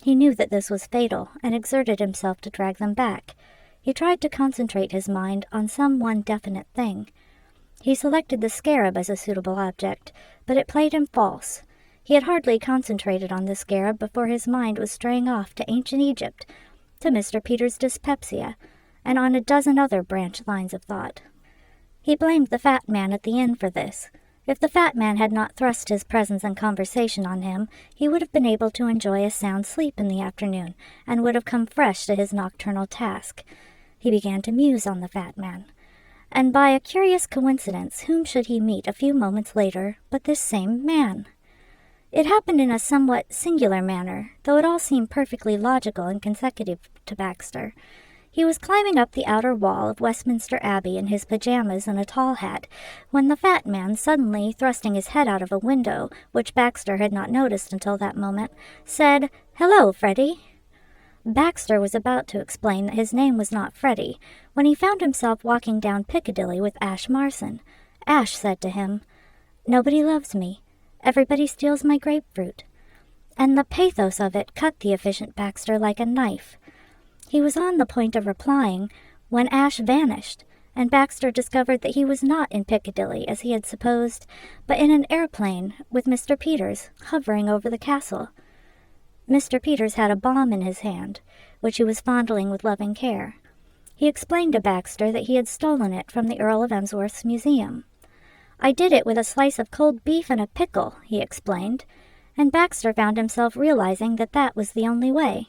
He knew that this was fatal, and exerted himself to drag them back. He tried to concentrate his mind on some one definite thing. He selected the scarab as a suitable object, but it played him false. He had hardly concentrated on the scarab before his mind was straying off to ancient Egypt, to Mr. Peters' dyspepsia, and on a dozen other branch lines of thought. He blamed the fat man at the inn for this. If the fat man had not thrust his presence and conversation on him, he would have been able to enjoy a sound sleep in the afternoon, and would have come fresh to his nocturnal task. He began to muse on the fat man. And by a curious coincidence, whom should he meet a few moments later but this same man? It happened in a somewhat singular manner, though it all seemed perfectly logical and consecutive to Baxter. He was climbing up the outer wall of Westminster Abbey in his pajamas and a tall hat, when the fat man, suddenly thrusting his head out of a window, which Baxter had not noticed until that moment, said, "Hello, Freddie." Baxter was about to explain that his name was not Freddie, when he found himself walking down Piccadilly with Ash Marson. Ash said to him, "Nobody loves me. Everybody steals my grapefruit." And the pathos of it cut the efficient Baxter like a knife. He was on the point of replying when Ash vanished, and Baxter discovered that he was not in Piccadilly, as he had supposed, but in an airplane with Mr. Peters hovering over the castle. Mr. Peters had a bomb in his hand, which he was fondling with loving care. He explained to Baxter that he had stolen it from the Earl of Emsworth's museum. "I did it with a slice of cold beef and a pickle," he explained, and Baxter found himself realizing that that was the only way.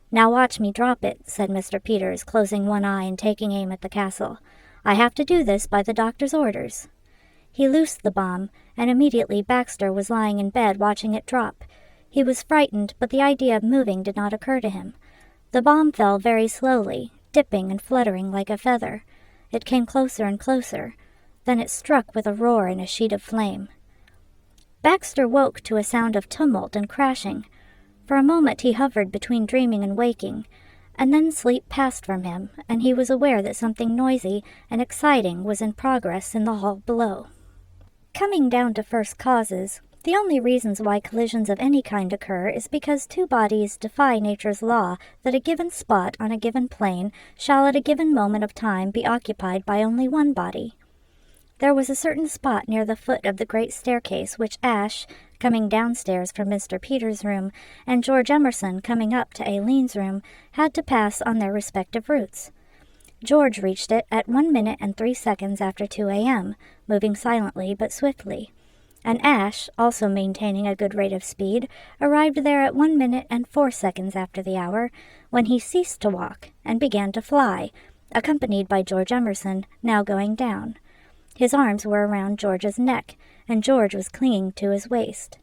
"Now watch me drop it," said Mr. Peters, closing one eye and taking aim at the castle. "I have to do this by the doctor's orders." He loosed the bomb, and immediately Baxter was lying in bed watching it drop. He was frightened, but the idea of moving did not occur to him. The bomb fell very slowly, dipping and fluttering like a feather. It came closer and closer. Then it struck with a roar and a sheet of flame. Baxter woke to a sound of tumult and crashing. For a moment he hovered between dreaming and waking, and then sleep passed from him, and he was aware that something noisy and exciting was in progress in the hall below. Coming down to first causes, the only reasons why collisions of any kind occur is because two bodies defy nature's law that a given spot on a given plane shall at a given moment of time be occupied by only one body. There was a certain spot near the foot of the great staircase which Ash, coming downstairs from Mr. Peters' room, and George Emerson, coming up to Aileen's room, had to pass on their respective routes. George reached it at 1 minute and 3 seconds after 2 a.m., moving silently but swiftly, and Ash, also maintaining a good rate of speed, arrived there at 1 minute and 4 seconds after the hour, when he ceased to walk and began to fly, accompanied by George Emerson, now going down. His arms were around George's neck, and George was clinging to his waist.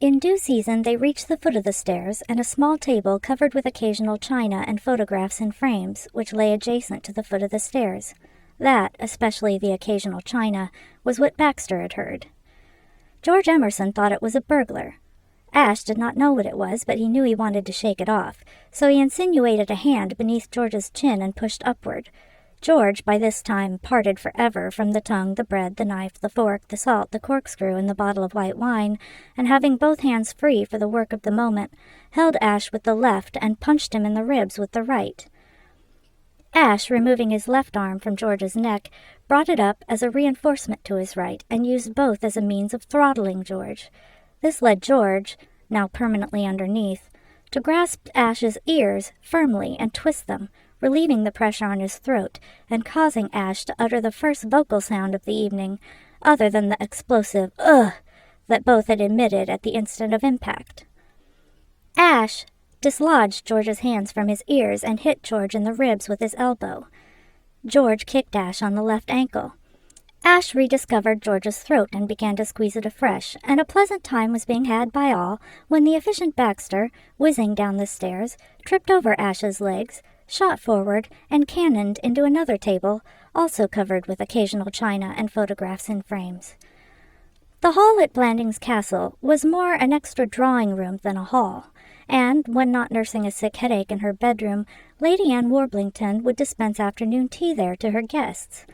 In due season they reached the foot of the stairs, and a small table covered with occasional china and photographs in frames, which lay adjacent to the foot of the stairs. That, especially the occasional china, was what Baxter had heard. George Emerson thought it was a burglar. Ash did not know what it was, but he knew he wanted to shake it off, so he insinuated a hand beneath George's chin and pushed upward. George, by this time parted forever from the tongue, the bread, the knife, the fork, the salt, the corkscrew, and the bottle of white wine, and having both hands free for the work of the moment, held Ash with the left and punched him in the ribs with the right. Ash, removing his left arm from George's neck, brought it up as a reinforcement to his right, and used both as a means of throttling George. This led George, now permanently underneath, to grasp Ash's ears firmly and twist them, relieving the pressure on his throat and causing Ash to utter the first vocal sound of the evening, other than the explosive "ugh" that both had emitted at the instant of impact. Ash dislodged George's hands from his ears and hit George in the ribs with his elbow. George kicked Ash on the left ankle. Ash rediscovered George's throat and began to squeeze it afresh, and a pleasant time was being had by all when the efficient Baxter, whizzing down the stairs, tripped over Ash's legs, shot forward, and cannoned into another table, also covered with occasional china and photographs in frames. The hall at Blandings Castle was more an extra drawing room than a hall, and, when not nursing a sick headache in her bedroom, Lady Anne Warblington would dispense afternoon tea there to her guests.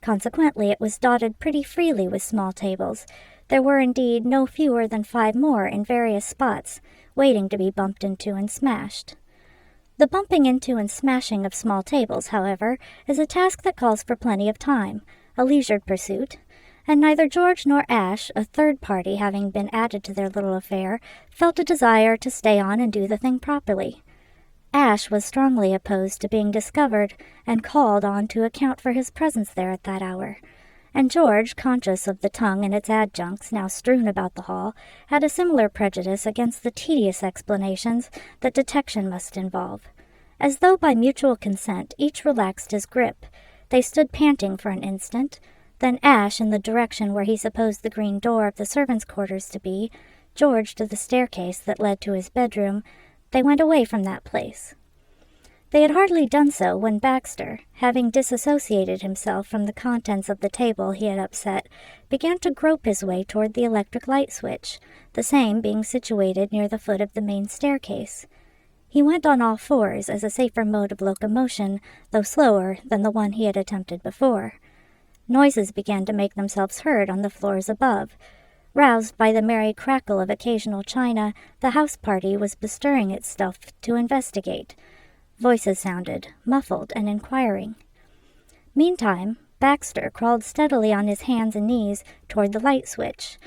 Consequently, it was dotted pretty freely with small tables. There were indeed no fewer than 5 more in various spots, waiting to be bumped into and smashed. The bumping into and smashing of small tables, however, is a task that calls for plenty of time, a leisured pursuit, and neither George nor Ash, a third party having been added to their little affair, felt a desire to stay on and do the thing properly. Ash was strongly opposed to being discovered and called on to account for his presence there at that hour, and George, conscious of the tongue and its adjuncts now strewn about the hall, had a similar prejudice against the tedious explanations that detection must involve. As though by mutual consent, each relaxed his grip. They stood panting for an instant, then Ash in the direction where he supposed the green door of the servants' quarters to be, George to the staircase that led to his bedroom. They went away from that place. They had hardly done so when Baxter, having disassociated himself from the contents of the table he had upset, began to grope his way toward the electric light switch, the same being situated near the foot of the main staircase. He went on all fours as a safer mode of locomotion, though slower than the one he had attempted before. Noises began to make themselves heard on the floors above. Roused by the merry crackle of occasional china, the house party was bestirring itself to investigate. Voices sounded, muffled and inquiring. Meantime, Baxter crawled steadily on his hands and knees toward the light switch.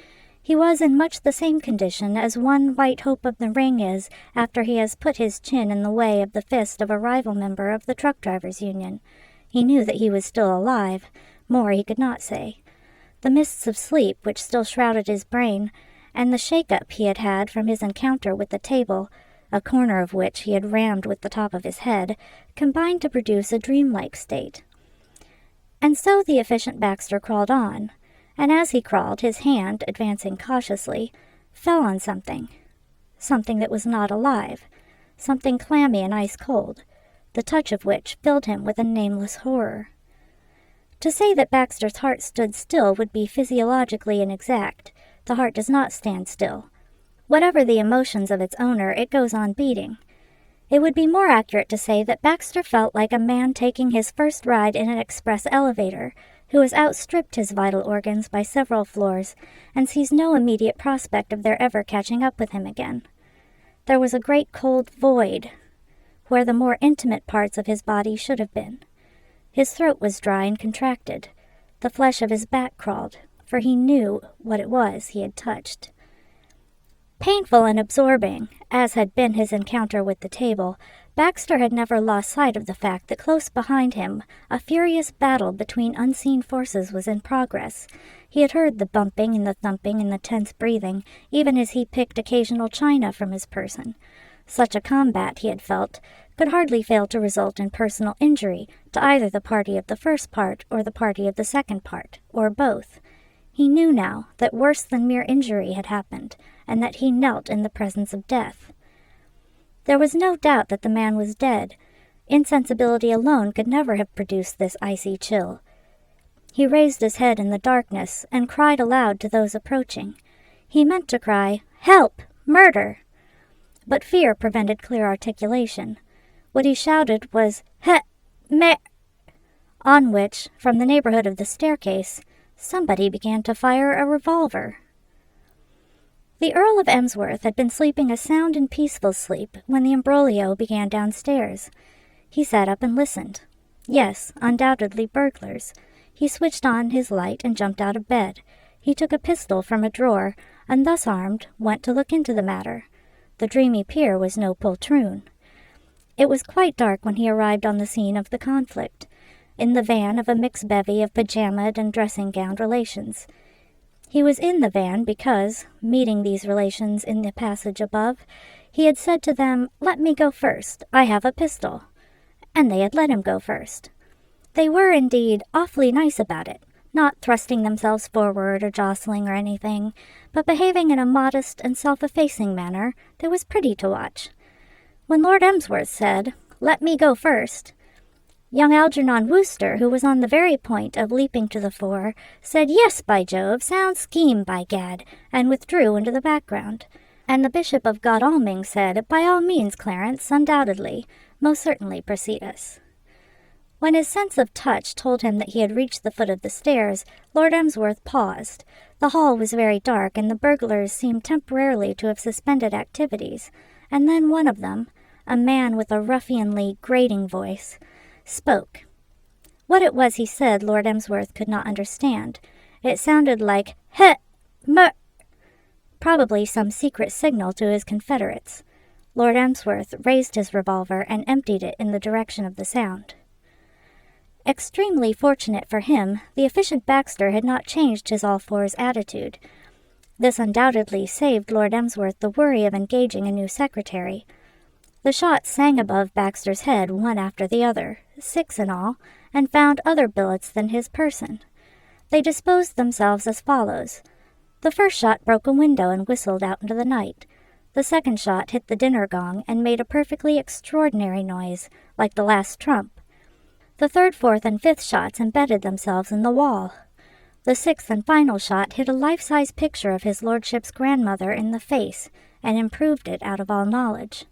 He was in much the same condition as one white hope of the ring is after he has put his chin in the way of the fist of a rival member of the truck drivers' union. He knew that he was still alive. More he could not say. The mists of sleep which still shrouded his brain, and the shake-up he had had from his encounter with the table, a corner of which he had rammed with the top of his head, combined to produce a dreamlike state. And so the efficient Baxter crawled on, and as he crawled, his hand, advancing cautiously, fell on something that was not alive, something clammy and ice-cold, the touch of which filled him with a nameless horror. To say that Baxter's heart stood still would be physiologically inexact. The heart does not stand still. Whatever the emotions of its owner, it goes on beating. It would be more accurate to say that Baxter felt like a man taking his first ride in an express elevator, who has outstripped his vital organs by several floors, and sees no immediate prospect of their ever catching up with him again. There was a great cold void, where the more intimate parts of his body should have been. His throat was dry and contracted. The flesh of his back crawled, for he knew what it was he had touched. Painful and absorbing, as had been his encounter with the table, Baxter had never lost sight of the fact that close behind him a furious battle between unseen forces was in progress. He had heard the bumping and the thumping and the tense breathing, even as he picked occasional china from his person. Such a combat, he had felt, could hardly fail to result in personal injury to either the party of the first part or the party of the second part, or both. He knew now that worse than mere injury had happened, and that he knelt in the presence of death. There was no doubt that the man was dead. Insensibility alone could never have produced this icy chill. He raised his head in the darkness and cried aloud to those approaching. He meant to cry, "Help! Murder!" But fear prevented clear articulation. What he shouted was, "Me!" On which, from the neighborhood of the staircase, somebody began to fire a revolver. The Earl of Emsworth had been sleeping a sound and peaceful sleep when the imbroglio began downstairs. He sat up and listened. Yes, undoubtedly burglars. He switched on his light and jumped out of bed. He took a pistol from a drawer, and thus armed, went to look into the matter. The dreamy peer was no poltroon. It was quite dark when he arrived on the scene of the conflict, in the van of a mixed bevy of pajamaed and dressing-gowned relations. He was in the van because, meeting these relations in the passage above, he had said to them, "Let me go first, I have a pistol," and they had let him go first. They were, indeed, awfully nice about it, not thrusting themselves forward or jostling or anything, but behaving in a modest and self-effacing manner that was pretty to watch. When Lord Emsworth said, "Let me go first," young Algernon Wooster, who was on the very point of leaping to the fore, said, "Yes, by Jove, sound scheme, by gad," and withdrew into the background. And the Bishop of Godalming said, "By all means, Clarence, undoubtedly, most certainly proceed us." When his sense of touch told him that he had reached the foot of the stairs, Lord Emsworth paused. The hall was very dark, and the burglars seemed temporarily to have suspended activities, and then one of them, a man with a ruffianly, grating voice, spoke. What it was he said Lord Emsworth could not understand. It sounded like probably some secret signal to his confederates. Lord Emsworth raised his revolver and emptied it in the direction of the sound. Extremely fortunate for him, the efficient Baxter had not changed his all-fours attitude. This undoubtedly saved Lord Emsworth the worry of engaging a new secretary. The shots sang above Baxter's head one after the other, 6 in all, and found other billets than his person. They disposed themselves as follows. The first shot broke a window and whistled out into the night. The second shot hit the dinner gong and made a perfectly extraordinary noise, like the last trump. The third, fourth, and fifth shots embedded themselves in the wall. The sixth and final shot hit a life-size picture of his lordship's grandmother in the face, and improved it out of all knowledge.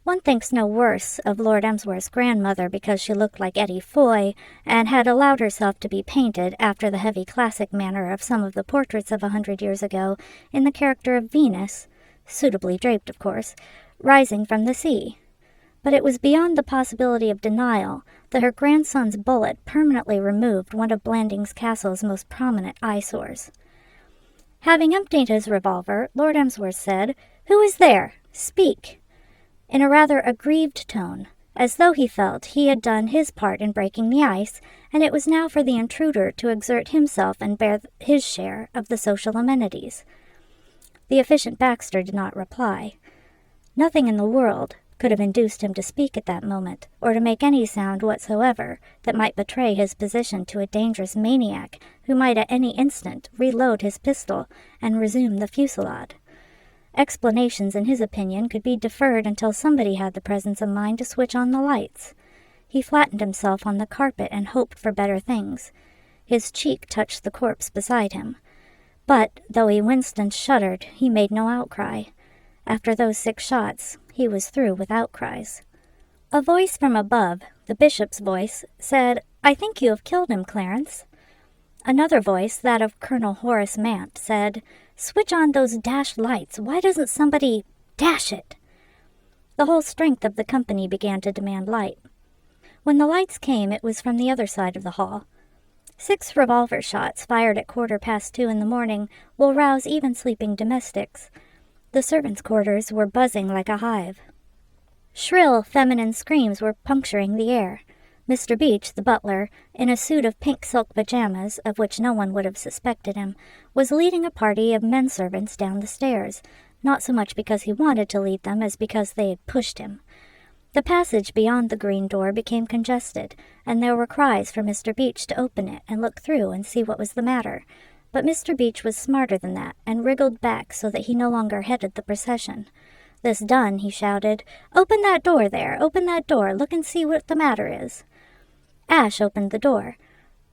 One thinks no worse of Lord Emsworth's grandmother because she looked like Eddie Foy, and had allowed herself to be painted after the heavy classic manner of some of the portraits of 100 years ago, in the character of Venus, suitably draped, of course, rising from the sea. But it was beyond the possibility of denial that her grandson's bullet permanently removed one of Blandings Castle's most prominent eyesores. Having emptied his revolver, Lord Emsworth said, "Who is there? Speak," in a rather aggrieved tone, as though he felt he had done his part in breaking the ice, and it was now for the intruder to exert himself and bear his share of the social amenities. The efficient Baxter did not reply. Nothing in the world could have induced him to speak at that moment, or to make any sound whatsoever that might betray his position to a dangerous maniac who might at any instant reload his pistol and resume the fusillade. Explanations, in his opinion, could be deferred until somebody had the presence of mind to switch on the lights. He flattened himself on the carpet and hoped for better things. His cheek touched the corpse beside him. But, though he winced and shuddered, he made no outcry. After those 6 shots, he was through with outcries. A voice from above, the bishop's voice, said, "I think you have killed him, Clarence." Another voice, that of Colonel Horace Mant, said, "Switch on those dashed lights. Why doesn't somebody dash it?" The whole strength of the company began to demand light. When the lights came, it was from the other side of the hall. 6 revolver shots fired at 2:15 in the morning will rouse even sleeping domestics. The servants' quarters were buzzing like a hive. Shrill, feminine screams were puncturing the air. Mr. Beach, the butler, in a suit of pink silk pajamas, of which no one would have suspected him, was leading a party of men servants down the stairs, not so much because he wanted to lead them as because they had pushed him. The passage beyond the green door became congested, and there were cries for Mr. Beach to open it and look through and see what was the matter. But Mr. Beach was smarter than that, and wriggled back so that he no longer headed the procession. This done, he shouted, "Open that door there! Open that door! Look and see what the matter is!" Ash opened the door.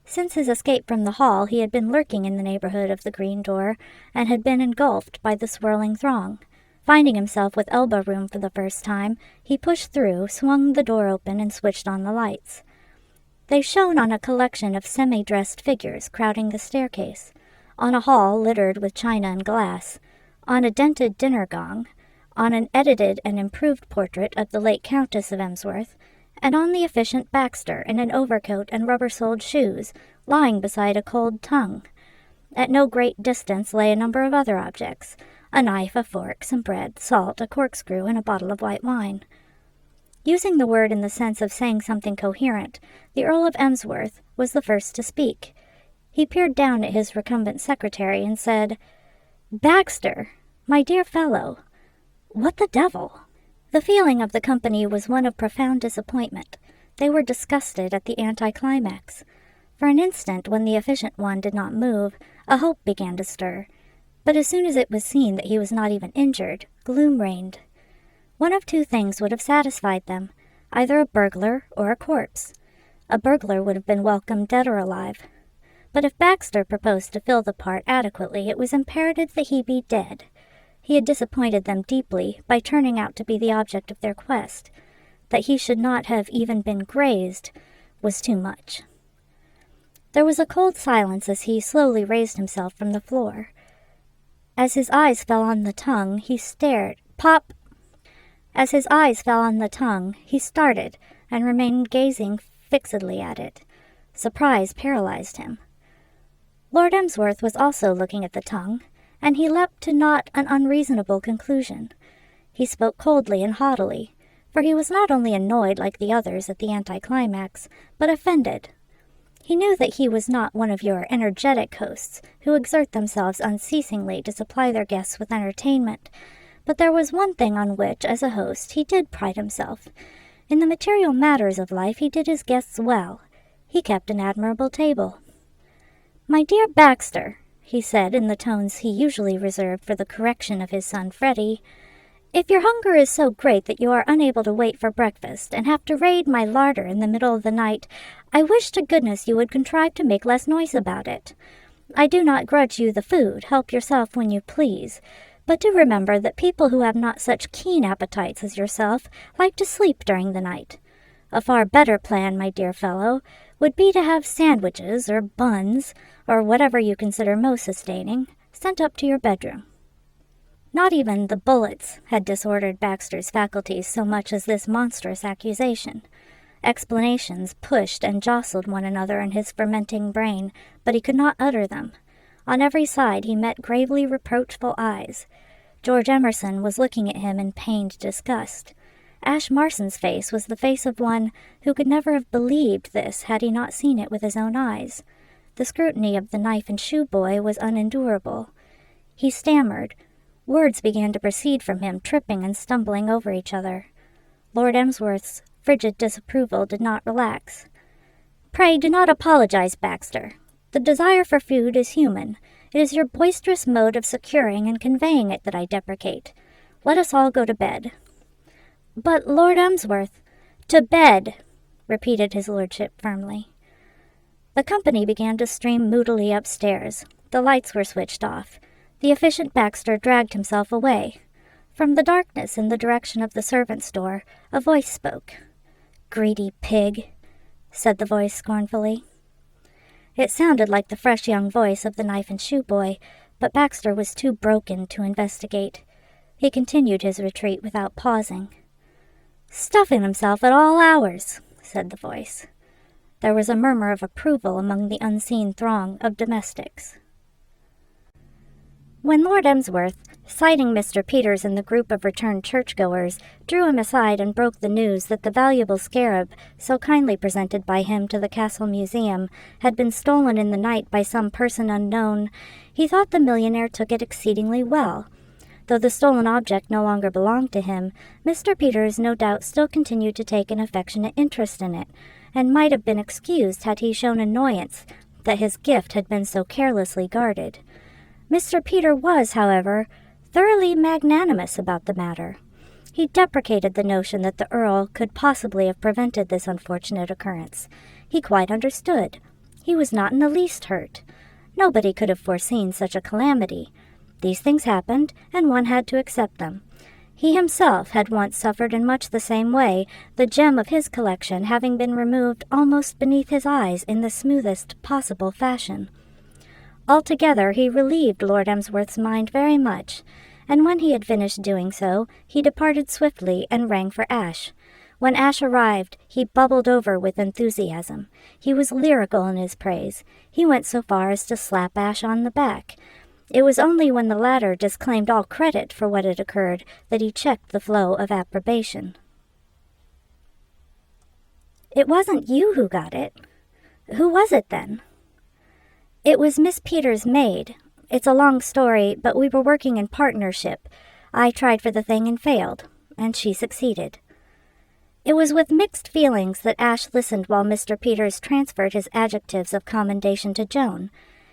Since his escape from the hall, he had been lurking in the neighborhood of the green door, and had been engulfed by the swirling throng. Finding himself with elbow room for the first time, he pushed through, swung the door open, and switched on the lights. They shone on a collection of semi-dressed figures crowding the staircase, on a hall littered with china and glass, on a dented dinner gong, on an edited and improved portrait of the late Countess of Emsworth, and on the efficient Baxter in an overcoat and rubber-soled shoes, lying beside a cold tongue. At no great distance lay a number of other objects, a knife, a fork, some bread, salt, a corkscrew, and a bottle of white wine. Using the word in the sense of saying something coherent, the Earl of Emsworth was the first to speak. He peered down at his recumbent secretary and said, "Baxter, my dear fellow, what the devil?" The feeling of the company was one of profound disappointment. They were disgusted at the anticlimax. For an instant, when the efficient one did not move, a hope began to stir. But as soon as it was seen that he was not even injured, gloom reigned. One of two things would have satisfied them, either a burglar or a corpse. A burglar would have been welcome dead or alive. But if Baxter proposed to fill the part adequately, it was imperative that he be dead. He had disappointed them deeply by turning out to be the object of their quest. That he should not have even been grazed was too much. There was a cold silence as he slowly raised himself from the floor. As his eyes fell on the tongue, he stared. Pop! As his eyes fell on the tongue, he started and remained gazing fixedly at it. Surprise paralyzed him. Lord Emsworth was also looking at the tongue, and he leapt to not an unreasonable conclusion. He spoke coldly and haughtily, for he was not only annoyed like the others at the anticlimax, but offended. He knew that he was not one of your energetic hosts who exert themselves unceasingly to supply their guests with entertainment, but there was one thing on which, as a host, he did pride himself. In the material matters of life he did his guests well. He kept an admirable table. "My dear Baxter," he said in the tones he usually reserved for the correction of his son Freddie, "if your hunger is so great that you are unable to wait for breakfast and have to raid my larder in the middle of the night, I wish to goodness you would contrive to make less noise about it. I do not grudge you the food, help yourself when you please, but do remember that people who have not such keen appetites as yourself like to sleep during the night. A far better plan, my dear fellow, would be to have sandwiches or buns, or whatever you consider most sustaining, sent up to your bedroom." Not even the bullets had disordered Baxter's faculties so much as this monstrous accusation. Explanations pushed and jostled one another in his fermenting brain, but he could not utter them. On every side he met gravely reproachful eyes. George Emerson was looking at him in pained disgust. Ash Marson's face was the face of one who could never have believed this had he not seen it with his own eyes. The scrutiny of the knife and shoe boy was unendurable. He stammered. Words began to proceed from him, tripping and stumbling over each other. Lord Emsworth's frigid disapproval did not relax. "Pray do not apologize, Baxter. The desire for food is human. It is your boisterous mode of securing and conveying it that I deprecate. Let us all go to bed." "But, Lord Emsworth—" "To bed," repeated his lordship firmly. The company began to stream moodily upstairs. The lights were switched off. The efficient Baxter dragged himself away. From the darkness in the direction of the servants' door, a voice spoke. "Greedy pig," said the voice scornfully. It sounded like the fresh young voice of the knife and shoe boy, but Baxter was too broken to investigate. He continued his retreat without pausing. "Stuffing himself at all hours," said the voice. There was a murmur of approval among the unseen throng of domestics. When Lord Emsworth, sighting Mr. Peters in the group of returned churchgoers, drew him aside and broke the news that the valuable scarab, so kindly presented by him to the Castle Museum, had been stolen in the night by some person unknown, he thought the millionaire took it exceedingly well. Though the stolen object no longer belonged to him, Mr. Peters no doubt still continued to take an affectionate interest in it, and might have been excused had he shown annoyance that his gift had been so carelessly guarded. Mr. Peter was, however, thoroughly magnanimous about the matter. He deprecated the notion that the Earl could possibly have prevented this unfortunate occurrence. He quite understood. He was not in the least hurt. Nobody could have foreseen such a calamity. These things happened, and one had to accept them. He himself had once suffered in much the same way, the gem of his collection having been removed almost beneath his eyes in the smoothest possible fashion. Altogether, he relieved Lord Emsworth's mind very much, and when he had finished doing so, he departed swiftly and rang for Ash. When Ash arrived, he bubbled over with enthusiasm. He was lyrical in his praise. He went so far as to slap Ash on the back. It was only when the latter disclaimed all credit for what had occurred that he checked the flow of approbation. "It wasn't you who got it. Who was it then?" "It was Miss Peters' maid. It's a long story, but we were working in partnership. I tried for the thing and failed, and she succeeded." It was with mixed feelings that Ash listened while Mr. Peters transferred his adjectives of commendation to Joan.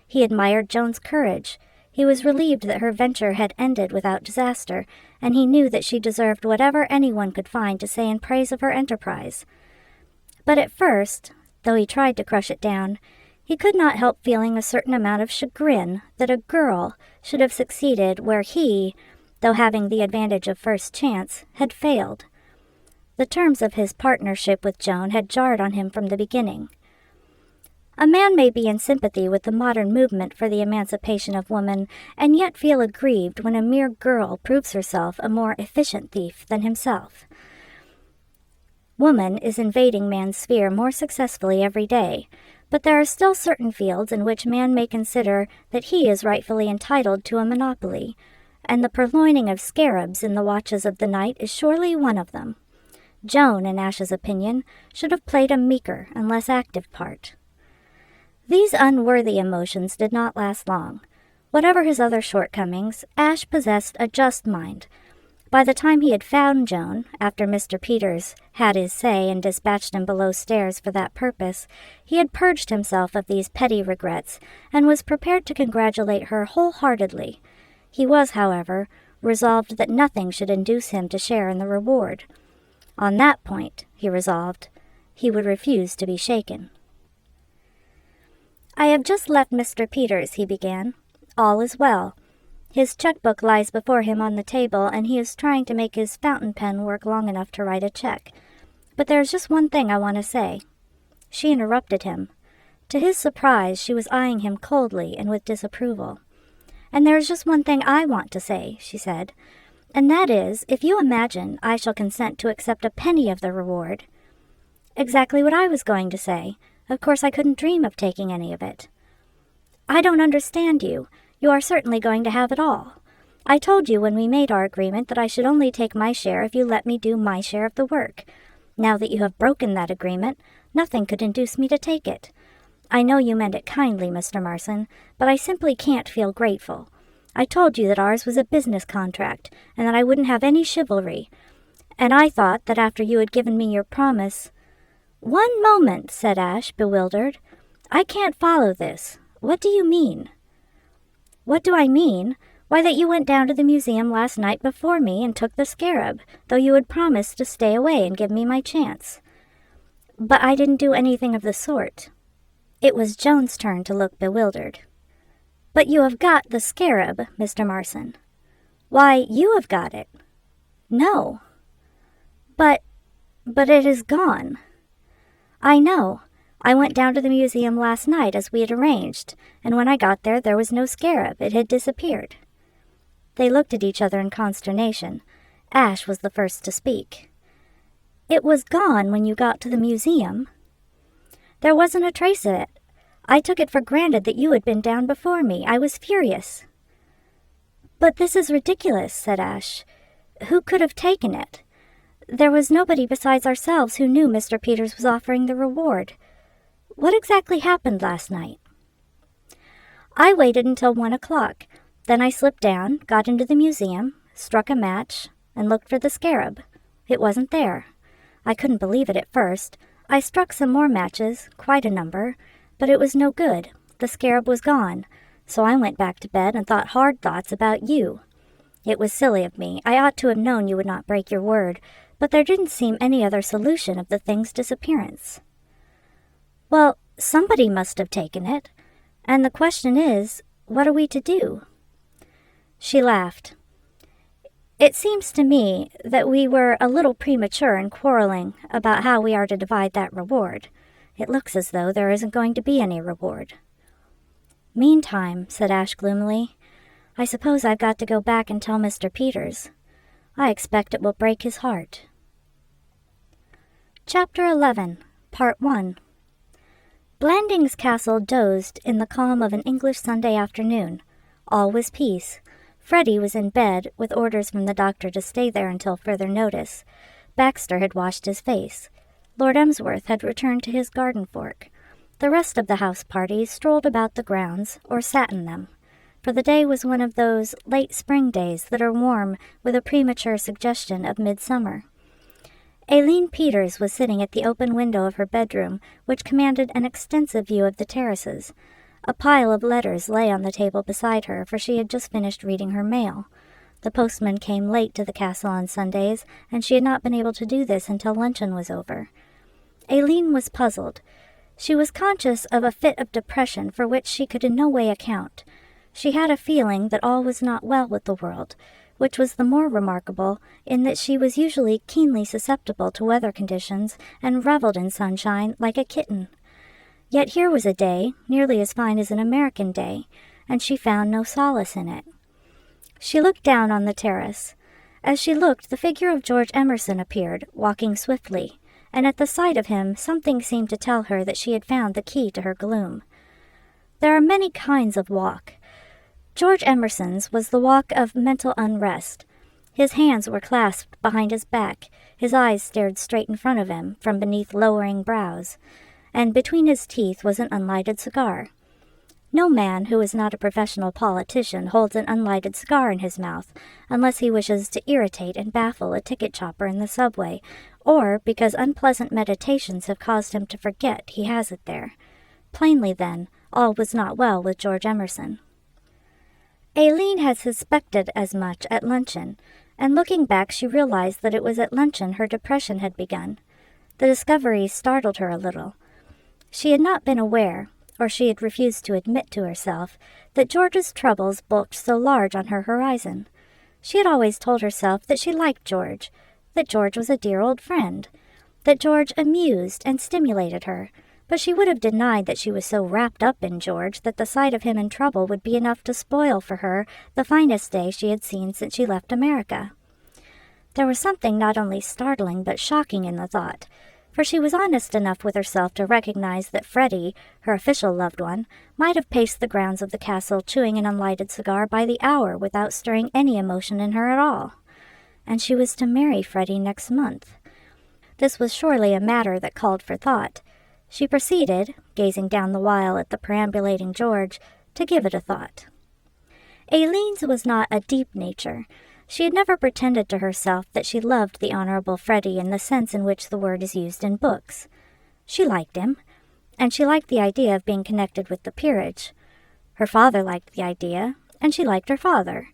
He admired Joan's courage. He was relieved that her venture had ended without disaster, and he knew that she deserved whatever anyone could find to say in praise of her enterprise. But at first, though he tried to crush it down, he could not help feeling a certain amount of chagrin that a girl should have succeeded where he, though having the advantage of first chance, had failed. The terms of his partnership with Joan had jarred on him from the beginning. A man may be in sympathy with the modern movement for the emancipation of woman, and yet feel aggrieved when a mere girl proves herself a more efficient thief than himself. Woman is invading man's sphere more successfully every day, but there are still certain fields in which man may consider that he is rightfully entitled to a monopoly, and the purloining of scarabs in the watches of the night is surely one of them. Joan, in Ash's opinion, should have played a meeker and less active part. These unworthy emotions did not last long. Whatever his other shortcomings, Ash possessed a just mind. By the time he had found Joan, after Mr. Peters had his say and dispatched him below stairs for that purpose, he had purged himself of these petty regrets, and was prepared to congratulate her wholeheartedly. He was, however, resolved that nothing should induce him to share in the reward. On that point, he resolved, he would refuse to be shaken. "I have just left Mr. Peters," he began. "All is well. His checkbook lies before him on the table, and he is trying to make his fountain pen work long enough to write a check. But there is just one thing I want to say." She interrupted him. To his surprise, she was eyeing him coldly and with disapproval. "And there is just one thing I want to say," she said. "And that is, if you imagine I shall consent to accept a penny of the reward—" "Exactly what I was going to say. Of course I couldn't dream of taking any of it." "I don't understand you. You are certainly going to have it all. I told you when we made our agreement that I should only take my share if you let me do my share of the work. Now that you have broken that agreement, nothing could induce me to take it. I know you meant it kindly, Mr. Marson, but I simply can't feel grateful. I told you that ours was a business contract, and that I wouldn't have any chivalry. And I thought that after you had given me your promise—" "One moment," said Ash, bewildered. "I can't follow this. What do you mean?" "What do I mean? Why, that you went down to the museum last night before me and took the scarab, though you had promised to stay away and give me my chance." "But I didn't do anything of the sort." It was Joan's turn to look bewildered. "But you have got the scarab, Mr. Marson." "Why, you have got it." "No." But it is gone." "I know. I went down to the museum last night as we had arranged, and when I got there was no scarab. It had disappeared." They looked at each other in consternation. Ash was the first to speak. "It was gone when you got to the museum?" "There wasn't a trace of it. I took it for granted that you had been down before me. I was furious." "But this is ridiculous," said Ash. "Who could have taken it? There was nobody besides ourselves who knew Mr. Peters was offering the reward. What exactly happened last night?" "I waited until 1 o'clock. Then I slipped down, got into the museum, struck a match, and looked for the scarab. It wasn't there. I couldn't believe it at first. I struck some more matches, quite a number, but it was no good. The scarab was gone. So I went back to bed and thought hard thoughts about you. It was silly of me. I ought to have known you would not break your word, but there didn't seem any other solution of the thing's disappearance." "Well, somebody must have taken it. And the question is, what are we to do?" She laughed. "It seems to me that we were a little premature in quarreling about how we are to divide that reward. It looks as though there isn't going to be any reward." "Meantime," said Ash gloomily, "I suppose I've got to go back and tell Mr. Peters. I expect it will break his heart." Chapter 11, Part 1. Blandings Castle dozed in the calm of an English Sunday afternoon. All was peace. Freddie was in bed, with orders from the doctor to stay there until further notice. Baxter had washed his face. Lord Emsworth had returned to his garden fork. The rest of the house party strolled about the grounds, or sat in them, for the day was one of those late spring days that are warm with a premature suggestion of midsummer. Aileen Peters was sitting at the open window of her bedroom, which commanded an extensive view of the terraces. A pile of letters lay on the table beside her, for she had just finished reading her mail. The postman came late to the castle on Sundays, and she had not been able to do this until luncheon was over. Aileen was puzzled. She was conscious of a fit of depression for which she could in no way account. She had a feeling that all was not well with the world, which was the more remarkable in that she was usually keenly susceptible to weather conditions and reveled in sunshine like a kitten. Yet here was a day nearly as fine as an American day, and she found no solace in it. She looked down on the terrace. As she looked, the figure of George Emerson appeared, walking swiftly, and at the sight of him something seemed to tell her that she had found the key to her gloom. There are many kinds of walk. George Emerson's was the walk of mental unrest. His hands were clasped behind his back, his eyes stared straight in front of him from beneath lowering brows, and between his teeth was an unlighted cigar. No man who is not a professional politician holds an unlighted cigar in his mouth unless he wishes to irritate and baffle a ticket chopper in the subway, or because unpleasant meditations have caused him to forget he has it there. Plainly, then, all was not well with George Emerson. Aileen had suspected as much at luncheon, and looking back she realized that it was at luncheon her depression had begun. The discovery startled her a little. She had not been aware, or she had refused to admit to herself, that George's troubles bulked so large on her horizon. She had always told herself that she liked George, that George was a dear old friend, that George amused and stimulated her, but she would have denied that she was so wrapped up in George that the sight of him in trouble would be enough to spoil for her the finest day she had seen since she left America. There was something not only startling but shocking in the thought, for she was honest enough with herself to recognize that Freddie, her official loved one, might have paced the grounds of the castle chewing an unlighted cigar by the hour without stirring any emotion in her at all. And she was to marry Freddie next month. This was surely a matter that called for thought. She proceeded, gazing down the while at the perambulating George, to give it a thought. Aileen's was not a deep nature. She had never pretended to herself that she loved the Honorable Freddie in the sense in which the word is used in books. She liked him, and she liked the idea of being connected with the peerage. Her father liked the idea, and she liked her father.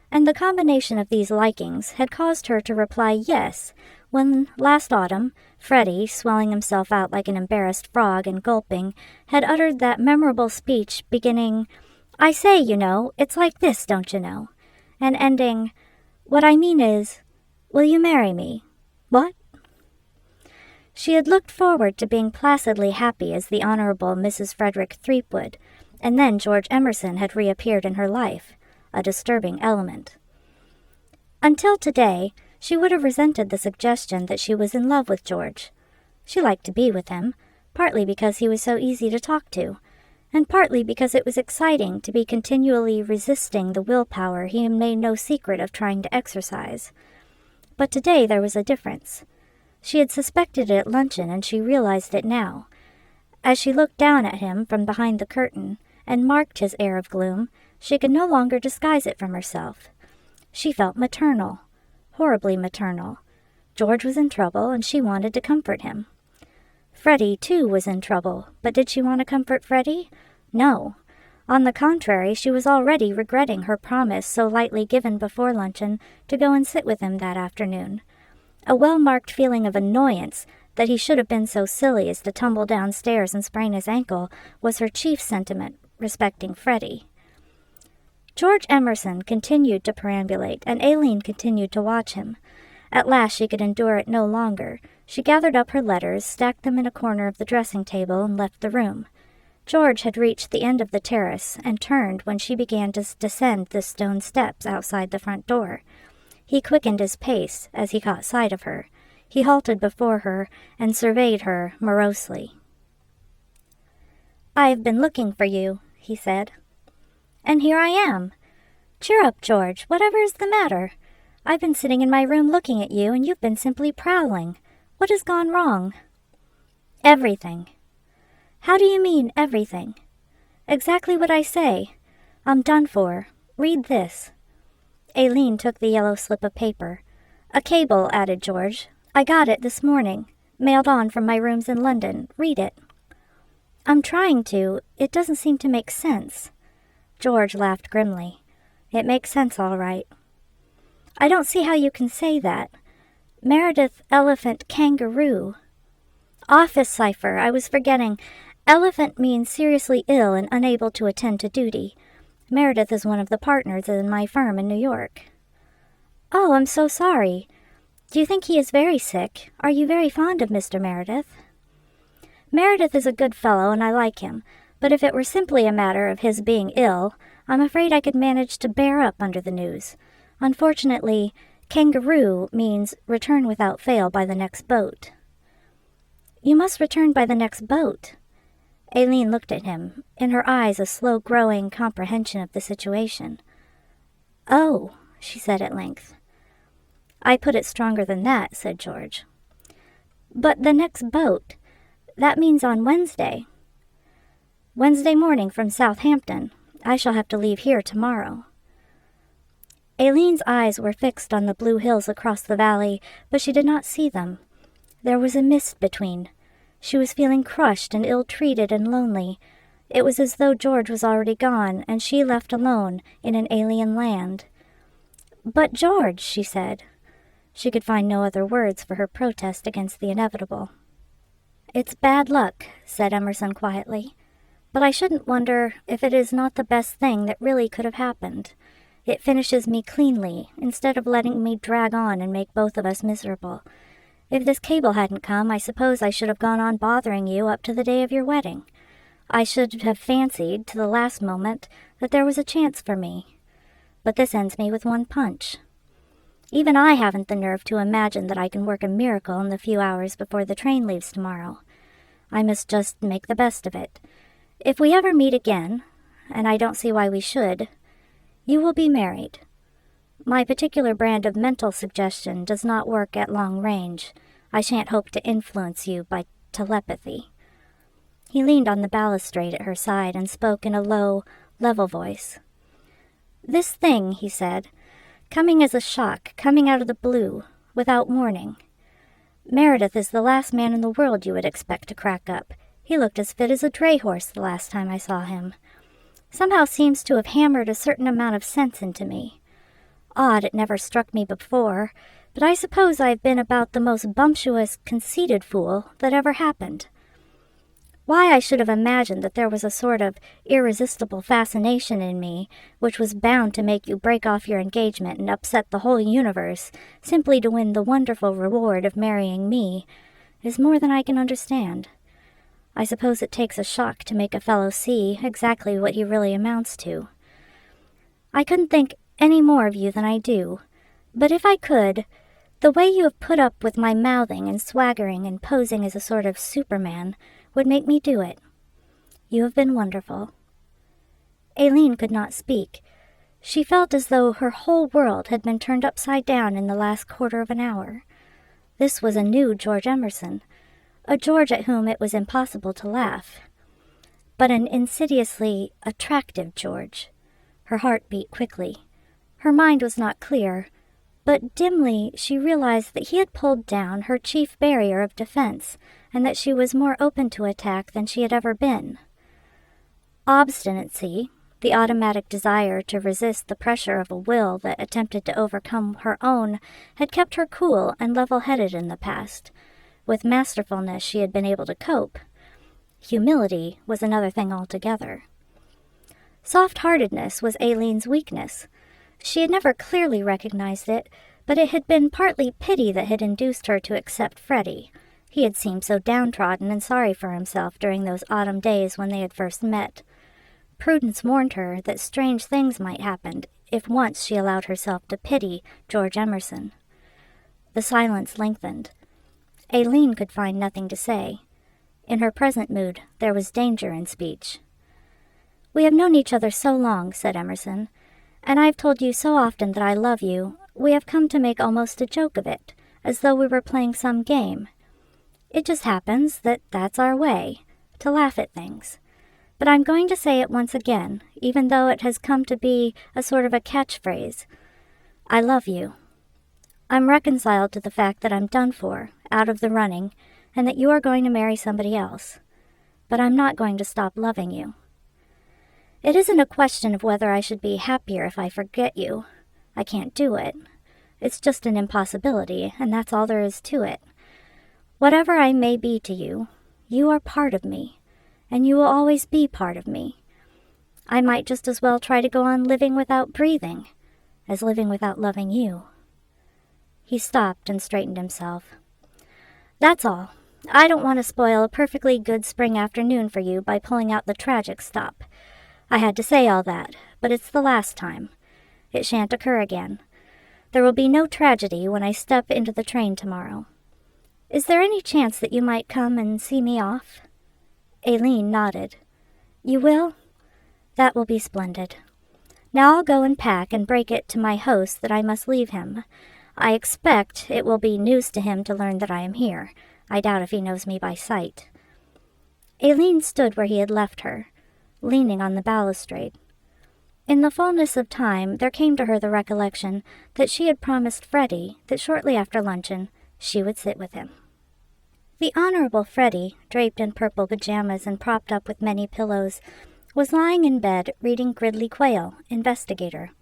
And the combination of these likings had caused her to reply yes, when, last autumn, Freddie, swelling himself out like an embarrassed frog and gulping, had uttered that memorable speech beginning, "I say, you know, it's like this, don't you know?" and ending, "What I mean is, will you marry me?" What? She had looked forward to being placidly happy as the Honorable Mrs. Frederick Threepwood, and then George Emerson had reappeared in her life, a disturbing element. Until today, she would have resented the suggestion that she was in love with George. She liked to be with him, partly because he was so easy to talk to, and partly because it was exciting to be continually resisting the willpower he made no secret of trying to exercise. But today there was a difference. She had suspected it at luncheon, and she realized it now. As she looked down at him from behind the curtain, and marked his air of gloom, she could no longer disguise it from herself. She felt maternal, horribly maternal. George was in trouble, and she wanted to comfort him. Freddie, too, was in trouble, but did she want to comfort Freddie? No. On the contrary, she was already regretting her promise so lightly given before luncheon to go and sit with him that afternoon. A well-marked feeling of annoyance that he should have been so silly as to tumble downstairs and sprain his ankle was her chief sentiment respecting Freddie. George Emerson continued to perambulate, and Aileen continued to watch him. At last she could endure it no longer. She gathered up her letters, stacked them in a corner of the dressing-table, and left the room. George had reached the end of the terrace, and turned when she began to descend the stone steps outside the front door. He quickened his pace as he caught sight of her. He halted before her, and surveyed her morosely. "I have been looking for you," he said. And here I am. Cheer up, George. Whatever is the matter? I've been sitting in my room looking at you, and you've been simply prowling. What has gone wrong? Everything. How do you mean, everything? Exactly what I say. I'm done for. Read this. Aileen took the yellow slip of paper. A cable, added George. I got it this morning. Mailed on from my rooms in London. Read it. I'm trying to. It doesn't seem to make sense. George laughed grimly. It makes sense, all right. I don't see how you can say that. Meredith Elephant Kangaroo. Office cipher, I was forgetting. Elephant means seriously ill and unable to attend to duty. Meredith is one of the partners in my firm in New York. Oh, I'm so sorry. Do you think he is very sick? Are you very fond of Mr. Meredith? Meredith is a good fellow and I like him, but if it were simply a matter of his being ill, I'm afraid I could manage to bear up under the news. Unfortunately, kangaroo means return without fail by the next boat. You must return by the next boat. Aileen looked at him, in her eyes a slow-growing comprehension of the situation. Oh, she said at length. I put it stronger than that, said George. But the next boat, that means on Wednesday. Wednesday morning from Southampton. I shall have to leave here tomorrow. Aileen's eyes were fixed on the blue hills across the valley, but she did not see them. There was a mist between. She was feeling crushed and ill-treated and lonely. It was as though George was already gone, and she left alone in an alien land. But George, she said. She could find no other words for her protest against the inevitable. It's bad luck, said Emerson quietly. But I shouldn't wonder if it is not the best thing that really could have happened. It finishes me cleanly, instead of letting me drag on and make both of us miserable. If this cable hadn't come, I suppose I should have gone on bothering you up to the day of your wedding. I should have fancied, to the last moment, that there was a chance for me. But this ends me with one punch. Even I haven't the nerve to imagine that I can work a miracle in the few hours before the train leaves tomorrow. I must just make the best of it. If we ever meet again, and I don't see why we should, you will be married. My particular brand of mental suggestion does not work at long range. I shan't hope to influence you by telepathy. He leaned on the balustrade at her side and spoke in a low, level voice. This thing, he said, coming as a shock, coming out of the blue, without warning. Meredith is the last man in the world you would expect to crack up. He looked as fit as a dray horse the last time I saw him. Somehow seems to have hammered a certain amount of sense into me. Odd it never struck me before, but I suppose I've been about the most bumptious, conceited fool that ever happened. Why I should have imagined that there was a sort of irresistible fascination in me which was bound to make you break off your engagement and upset the whole universe simply to win the wonderful reward of marrying me is more than I can understand. I suppose it takes a shock to make a fellow see exactly what he really amounts to. I couldn't think any more of you than I do, but if I could, the way you have put up with my mouthing and swaggering and posing as a sort of Superman would make me do it. You have been wonderful. Aileen could not speak. She felt as though her whole world had been turned upside down in the last quarter of an hour. This was a new George Emerson, a George at whom it was impossible to laugh, but an insidiously attractive George. Her heart beat quickly. Her mind was not clear, but dimly she realized that he had pulled down her chief barrier of defense, and that she was more open to attack than she had ever been. Obstinacy, the automatic desire to resist the pressure of a will that attempted to overcome her own, had kept her cool and level-headed in the past. With masterfulness she had been able to cope. Humility was another thing altogether. Soft-heartedness was Aileen's weakness. She had never clearly recognized it, but it had been partly pity that had induced her to accept Freddie. He had seemed so downtrodden and sorry for himself during those autumn days when they had first met. Prudence warned her that strange things might happen if once she allowed herself to pity George Emerson. The silence lengthened. Aileen could find nothing to say. In her present mood, there was danger in speech. "We have known each other so long," said Emerson, "and I have told you so often that I love you, we have come to make almost a joke of it, as though we were playing some game. It just happens that that's our way, to laugh at things. But I'm going to say it once again, even though it has come to be a sort of a catchphrase. I love you. I'm reconciled to the fact that I'm done for, out of the running, and that you are going to marry somebody else. But I'm not going to stop loving you. It isn't a question of whether I should be happier if I forget you. I can't do it. It's just an impossibility, and that's all there is to it. Whatever I may be to you, you are part of me, and you will always be part of me. I might just as well try to go on living without breathing, as living without loving you." He stopped and straightened himself. "That's all. I don't want to spoil a perfectly good spring afternoon for you by pulling out the tragic stop. I had to say all that, but it's the last time. It shan't occur again. There will be no tragedy when I step into the train tomorrow. Is there any chance that you might come and see me off?" Aileen nodded. "You will? That will be splendid. Now I'll go and pack and break it to my host that I must leave him. I expect it will be news to him to learn that I am here. I doubt if he knows me by sight." Aileen stood where he had left her, leaning on the balustrade. In the fullness of time there came to her the recollection that she had promised Freddie that shortly after luncheon she would sit with him. The Honorable Freddie, draped in purple pajamas and propped up with many pillows, was lying in bed reading Gridley Quayle, Investigator.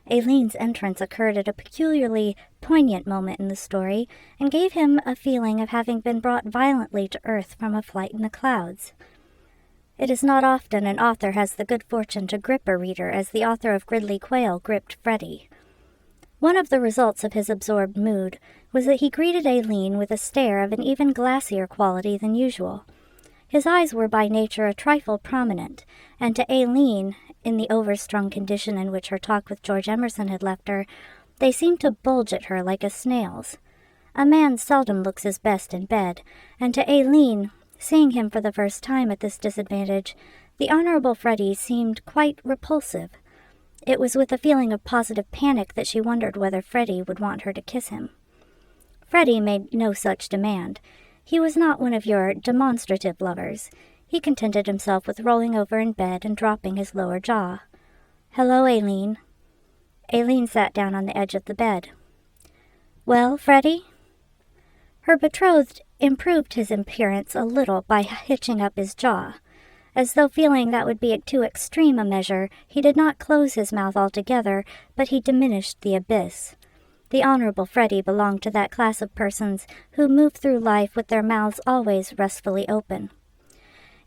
Aileen's entrance occurred at a peculiarly poignant moment in the story and gave him a feeling of having been brought violently to earth from a flight in the clouds. It is not often an author has the good fortune to grip a reader as the author of Gridley Quayle gripped Freddie. One of the results of his absorbed mood was that he greeted Aileen with a stare of an even glassier quality than usual. His eyes were by nature a trifle prominent, and to Aileen, in the overstrung condition in which her talk with George Emerson had left her, they seemed to bulge at her like a snail's. A man seldom looks his best in bed, and to Aileen, seeing him for the first time at this disadvantage, the Honorable Freddie seemed quite repulsive. It was with a feeling of positive panic that she wondered whether Freddie would want her to kiss him. Freddie made no such demand. He was not one of your demonstrative lovers. He contented himself with rolling over in bed and dropping his lower jaw. "Hello, Aileen." Aileen sat down on the edge of the bed. "Well, Freddie?" Her betrothed improved his appearance a little by hitching up his jaw. As though feeling that would be too extreme a measure, he did not close his mouth altogether, but he diminished the abyss. The Honorable Freddie belonged to that class of persons who move through life with their mouths always restfully open.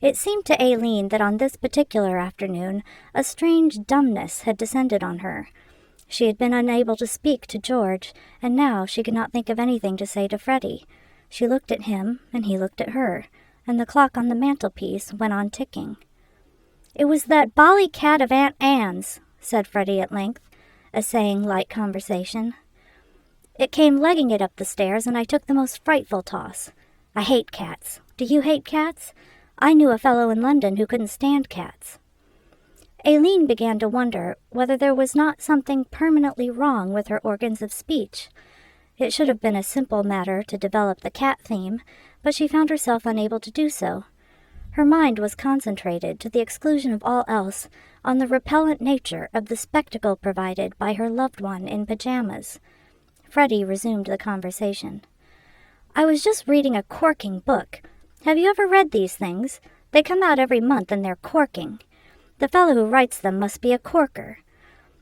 It seemed to Aileen that on this particular afternoon a strange dumbness had descended on her. She had been unable to speak to George, and now she could not think of anything to say to Freddie. She looked at him, and he looked at her, and the clock on the mantelpiece went on ticking. "It was that bally cat of Aunt Anne's," said Freddie at length, essaying light conversation. "It came legging it up the stairs, and I took the most frightful toss. I hate cats. Do you hate cats? I knew a fellow in London who couldn't stand cats." Aileen began to wonder whether there was not something permanently wrong with her organs of speech. It should have been a simple matter to develop the cat theme, but she found herself unable to do so. Her mind was concentrated, to the exclusion of all else, on the repellent nature of the spectacle provided by her loved one in pajamas. Freddie resumed the conversation. "I was just reading a corking book. Have you ever read these things? They come out every month and they're corking. The fellow who writes them must be a corker.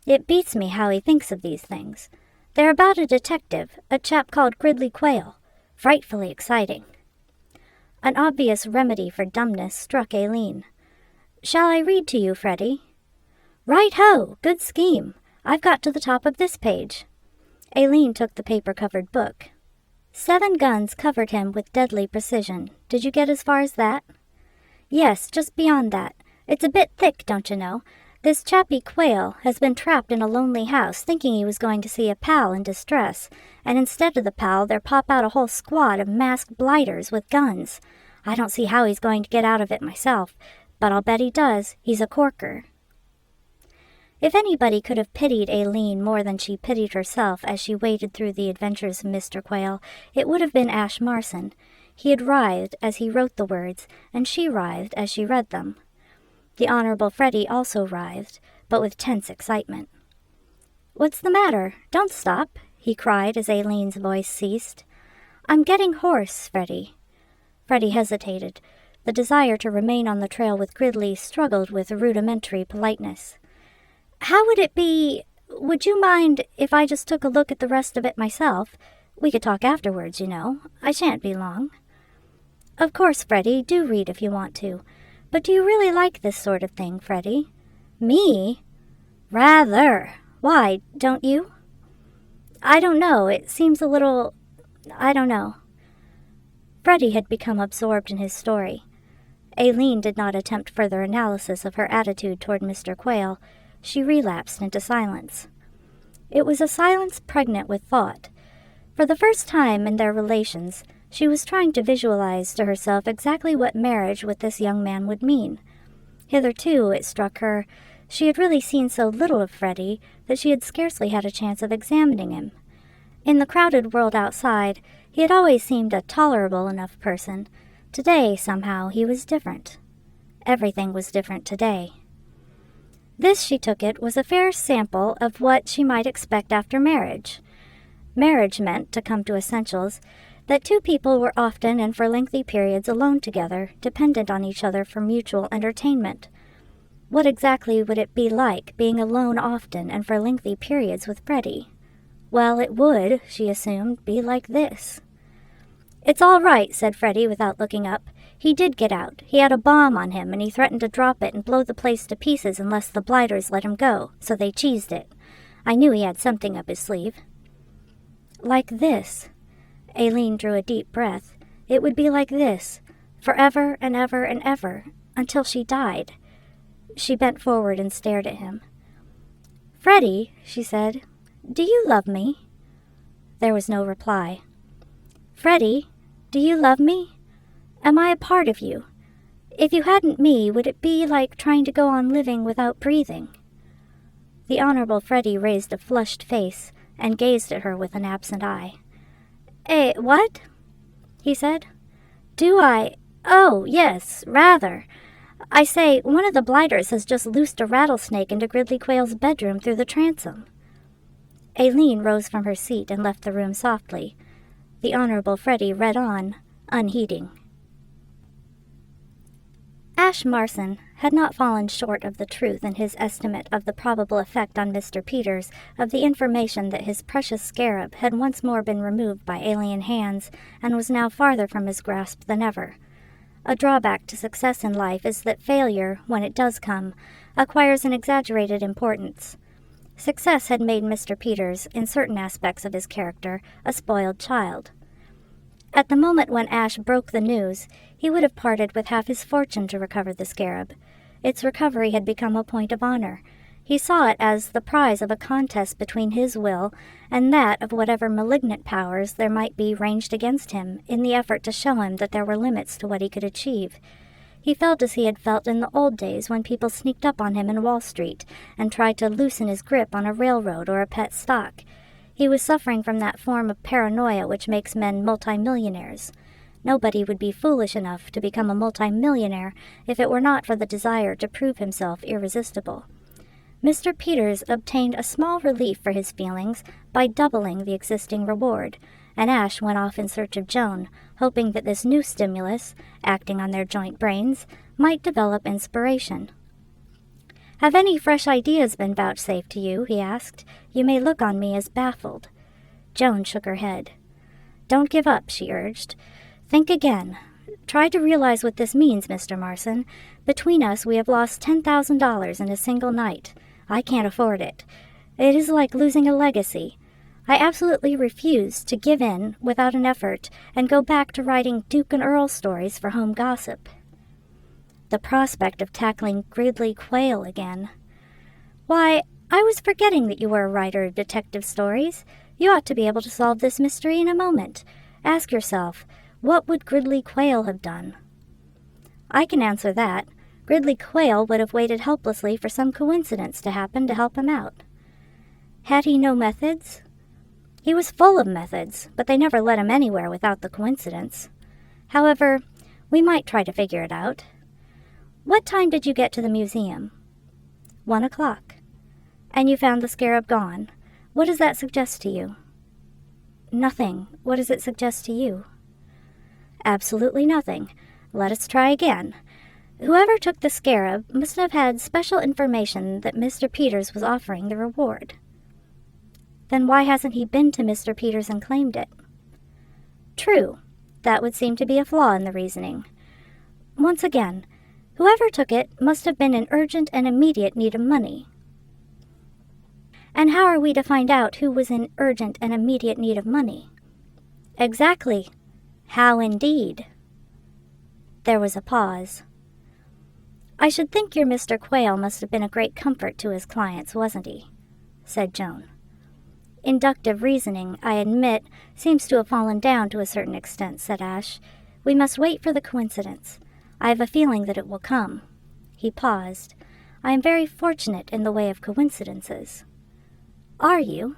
It beats me how he thinks of these things. They're about a detective, a chap called Gridley Quayle. Frightfully exciting." An obvious remedy for dumbness struck Aileen. "Shall I read to you, Freddie?" "Right-ho! Good scheme. I've got to the top of this page." Aileen took the paper-covered book. 7 guns covered him with deadly precision. Did you get as far as that? "Yes, just beyond that. It's a bit thick, don't you know. This chappie Quayle has been trapped in a lonely house thinking he was going to see a pal in distress, and instead of the pal there pop out a whole squad of masked blighters with guns. I don't see how he's going to get out of it myself, but I'll bet he does. He's a corker." If anybody could have pitied Aileen more than she pitied herself as she waded through the adventures of Mr. Quayle, it would have been Ash Marson. He had writhed as he wrote the words, and she writhed as she read them. The Honorable Freddie also writhed, but with tense excitement. "What's the matter? Don't stop," he cried as Aileen's voice ceased. "I'm getting hoarse, Freddie." Freddie hesitated. The desire to remain on the trail with Gridley struggled with rudimentary politeness. "How would it be? Would you mind if I just took a look at the rest of it myself? We could talk afterwards, you know. I shan't be long." "Of course, Freddie, do read if you want to. But do you really like this sort of thing, Freddie?" "Me? Rather. Why, don't you?" "I don't know. It seems a little... I don't know." Freddie had become absorbed in his story. Aileen did not attempt further analysis of her attitude toward Mr. Quayle. She relapsed into silence. It was a silence pregnant with thought. For the first time in their relations, she was trying to visualize to herself exactly what marriage with this young man would mean. Hitherto, it struck her, she had really seen so little of Freddie that she had scarcely had a chance of examining him. In the crowded world outside, he had always seemed a tolerable enough person. Today, somehow, he was different. Everything was different today. This, she took it, was a fair sample of what she might expect after marriage. Marriage meant, to come to essentials, that two people were often and for lengthy periods alone together, dependent on each other for mutual entertainment. What exactly would it be like, being alone often and for lengthy periods with Freddie? Well, it would, she assumed, be like this. "It's all right," said Freddie without looking up. "He did get out. He had a bomb on him, and he threatened to drop it and blow the place to pieces unless the blighters let him go, so they cheesed it. I knew he had something up his sleeve." Like this. Aileen drew a deep breath. It would be like this, forever and ever and ever, until she died. She bent forward and stared at him. "Freddie," she said, "do you love me?" There was no reply. "Freddie, do you love me? Am I a part of you? If you hadn't me, would it be like trying to go on living without breathing?" The Honorable Freddie raised a flushed face and gazed at her with an absent eye. What?" he said. "Do I? Oh, yes, rather. I say, one of the blighters has just loosed a rattlesnake into Gridley Quayle's bedroom through the transom." Aileen rose from her seat and left the room softly. The Honorable Freddie read on, unheeding. Ash Marson had not fallen short of the truth in his estimate of the probable effect on Mr. Peters of the information that his precious scarab had once more been removed by alien hands and was now farther from his grasp than ever. A drawback to success in life is that failure, when it does come, acquires an exaggerated importance. Success had made Mr. Peters, in certain aspects of his character, a spoiled child. At the moment when Ash broke the news, he would have parted with half his fortune to recover the scarab. Its recovery had become a point of honor. He saw it as the prize of a contest between his will and that of whatever malignant powers there might be ranged against him in the effort to show him that there were limits to what he could achieve. He felt as he had felt in the old days when people sneaked up on him in Wall Street and tried to loosen his grip on a railroad or a pet stock. He was suffering from that form of paranoia which makes men multimillionaires. Nobody would be foolish enough to become a multimillionaire if it were not for the desire to prove himself irresistible. Mr. Peters obtained a small relief for his feelings by doubling the existing reward, and Ash went off in search of Joan, hoping that this new stimulus, acting on their joint brains, might develop inspiration. "Have any fresh ideas been vouchsafed to you?" he asked. "You may look on me as baffled." Joan shook her head. "Don't give up," she urged. "Think again. Try to realize what this means, Mr. Marson. Between us, we have lost $10,000 in a single night. I can't afford it. It is like losing a legacy. I absolutely refuse to give in without an effort and go back to writing Duke and Earl stories for home gossip." The prospect of tackling Gridley Quayle again. "Why, I was forgetting that you were a writer of detective stories. You ought to be able to solve this mystery in a moment. Ask yourself, what would Gridley Quayle have done?" "I can answer that. Gridley Quayle would have waited helplessly for some coincidence to happen to help him out. Had he no methods? He was full of methods, but they never led him anywhere without the coincidence. However, we might try to figure it out. What time did you get to the museum? 1 o'clock. And you found the scarab gone. What does that suggest to you? Nothing. What does it suggest to you? Absolutely nothing. Let us try again. Whoever took the scarab must have had special information that Mr. Peters was offering the reward. Then why hasn't he been to Mr. Peters and claimed it? True. That would seem to be a flaw in the reasoning. Once again, whoever took it must have been in urgent and immediate need of money. And how are we to find out who was in urgent and immediate need of money? Exactly. How indeed? There was a pause. I should think your Mr. Quayle must have been a great comfort to his clients, wasn't he? Said Joan. Inductive reasoning, I admit, seems to have fallen down to a certain extent, said Ash. We must wait for the coincidence. I have a feeling that it will come. He paused. I am very fortunate in the way of coincidences. Are you?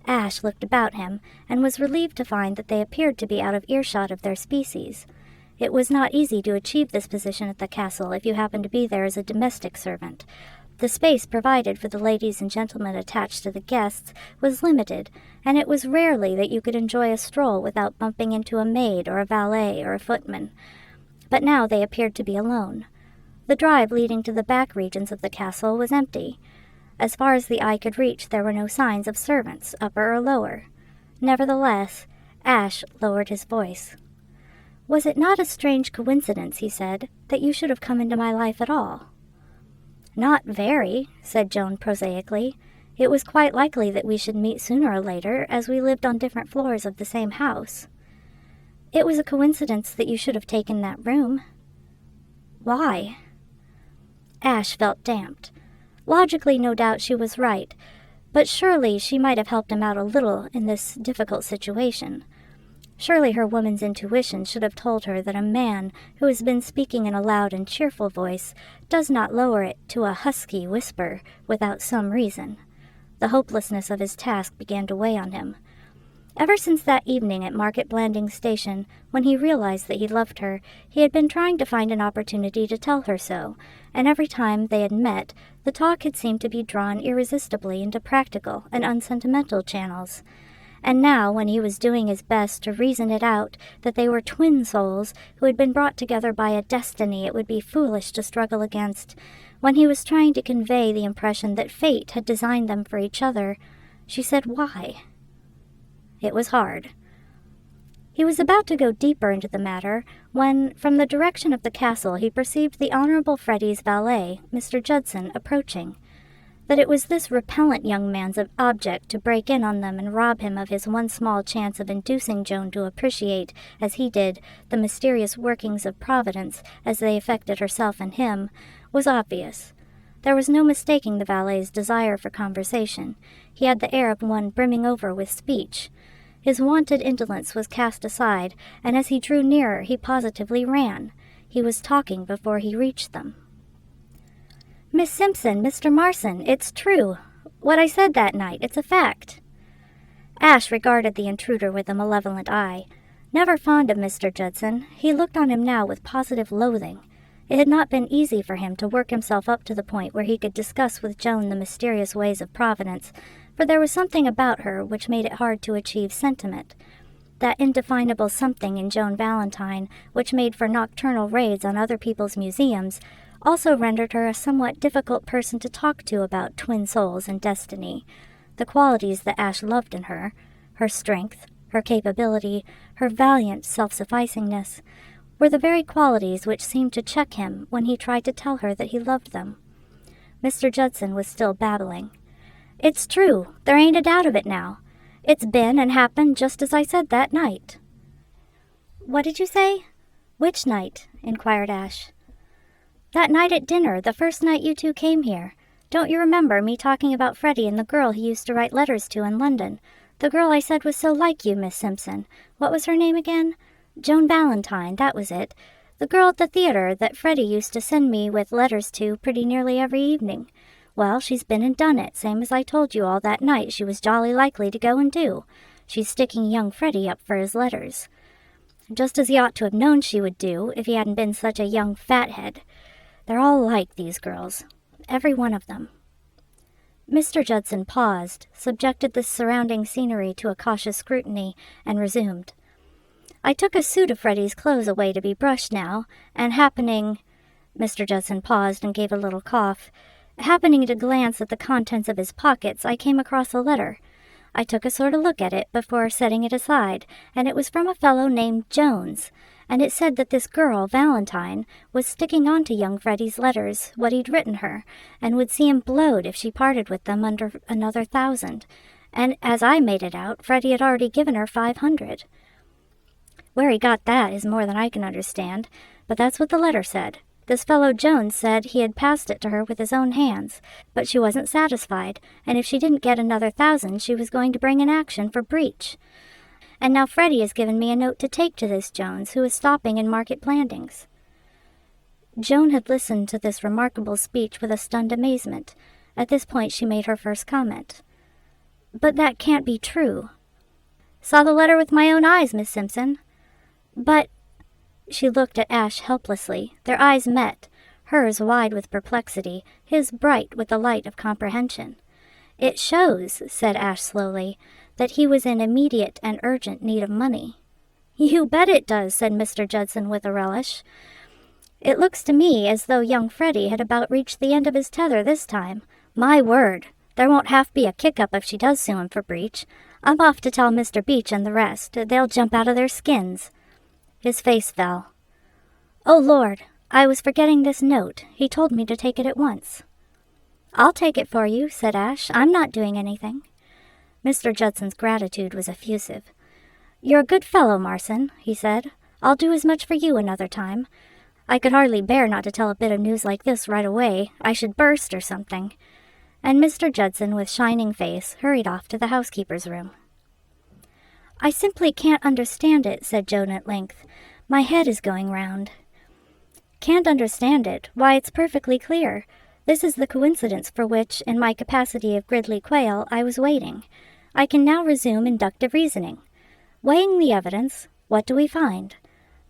Ash looked about him, and was relieved to find that they appeared to be out of earshot of their species. It was not easy to achieve this position at the castle if you happened to be there as a domestic servant. The space provided for the ladies and gentlemen attached to the guests was limited, and it was rarely that you could enjoy a stroll without bumping into a maid or a valet or a footman. But now they appeared to be alone. The drive leading to the back regions of the castle was empty. As far as the eye could reach, there were no signs of servants, upper or lower. Nevertheless, Ash lowered his voice. Was it not a strange coincidence, he said, that you should have come into my life at all? Not very, said Joan prosaically. It was quite likely that we should meet sooner or later, as we lived on different floors of the same house. It was a coincidence that you should have taken that room. Why? Ash felt damped. Logically, no doubt she was right, but surely she might have helped him out a little in this difficult situation. Surely her woman's intuition should have told her that a man who has been speaking in a loud and cheerful voice does not lower it to a husky whisper without some reason. The hopelessness of his task began to weigh on him. Ever since that evening at Market Blanding Station, when he realized that he loved her, he had been trying to find an opportunity to tell her so, and every time they had met, the talk had seemed to be drawn irresistibly into practical and unsentimental channels. And now, when he was doing his best to reason it out that they were twin souls who had been brought together by a destiny it would be foolish to struggle against, when he was trying to convey the impression that fate had designed them for each other, she said why? It was hard. He was about to go deeper into the matter when, from the direction of the castle, he perceived the Honorable Freddie's valet, Mr. Judson, approaching. That it was this repellent young man's object to break in on them and rob him of his one small chance of inducing Joan to appreciate, as he did, the mysterious workings of Providence as they affected herself and him, was obvious. There was no mistaking the valet's desire for conversation. He had the air of one brimming over with speech. His wonted indolence was cast aside, and as he drew nearer he positively ran. He was talking before he reached them. Miss Simpson, Mr. Marson, it's true. What I said that night, it's a fact. Ash regarded the intruder with a malevolent eye. Never fond of Mr. Judson, he looked on him now with positive loathing. It had not been easy for him to work himself up to the point where he could discuss with Joan the mysterious ways of Providence, for there was something about her which made it hard to achieve sentiment. That indefinable something in Joan Valentine, which made for nocturnal raids on other people's museums, also rendered her a somewhat difficult person to talk to about twin souls and destiny. The qualities that Ash loved in her, her strength, her capability, her valiant self-sufficingness, were the very qualities which seemed to check him when he tried to tell her that he loved them. Mr. Judson was still babbling. It's true, there ain't a doubt of it now. It's been and happened just as I said that night. What did you say? Which night? Inquired Ash. That night at dinner, the first night you two came here. Don't you remember me talking about Freddie and the girl he used to write letters to in London? The girl I said was so like you, Miss Simpson. What was her name again? Joan Valentine, that was it. The girl at the theater that Freddie used to send me with letters to pretty nearly every evening. Well, she's been and done it, same as I told you all that night she was jolly likely to go and do. She's sticking young Freddie up for his letters. Just as he ought to have known she would do if he hadn't been such a young fathead. They're all like these girls. Every one of them. Mr. Judson paused, subjected the surrounding scenery to a cautious scrutiny, and resumed. I took a suit of Freddie's clothes away to be brushed now, and Mr. Judson paused and gave a little cough. Happening to glance at the contents of his pockets, I came across a letter. I took a sort of look at it before setting it aside, and it was from a fellow named Jones, and it said that this girl, Valentine, was sticking on to young Freddie's letters, what he'd written her, and would see him blowed if she parted with them under another 1,000. And as I made it out, Freddie had already given her 500. Where he got that is more than I can understand, but that's what the letter said. This fellow Jones said he had passed it to her with his own hands, but she wasn't satisfied, and if she didn't get another 1,000, she was going to bring an action for breach. And now Freddie has given me a note to take to this Jones, who is stopping in Market Blandings. Joan had listened to this remarkable speech with a stunned amazement. At this point she made her first comment. But that can't be true. Saw the letter with my own eyes, Miss Simpson. But... She looked at Ash helplessly. Their eyes met, hers wide with perplexity, his bright with the light of comprehension. It shows, said Ash slowly, that he was in immediate and urgent need of money. You bet it does, said Mr. Judson with a relish. It looks to me as though young Freddie had about reached the end of his tether this time. My word, there won't half be a kick-up if she does sue him for breach. I'm off to tell Mr. Beach and the rest. They'll jump out of their skins. His face fell. Oh, Lord, I was forgetting this note. He told me to take it at once. I'll take it for you, said Ash. I'm not doing anything. Mr. Judson's gratitude was effusive. You're a good fellow, Marson, he said. I'll do as much for you another time. I could hardly bear not to tell a bit of news like this right away. I should burst or something. And Mr. Judson, with shining face, hurried off to the housekeeper's room. I simply can't understand it, said Joan at length. My head is going round. Can't understand it? Why, it's perfectly clear. This is the coincidence for which, in my capacity of Gridley Quayle, I was waiting. I can now resume inductive reasoning. Weighing the evidence, what do we find?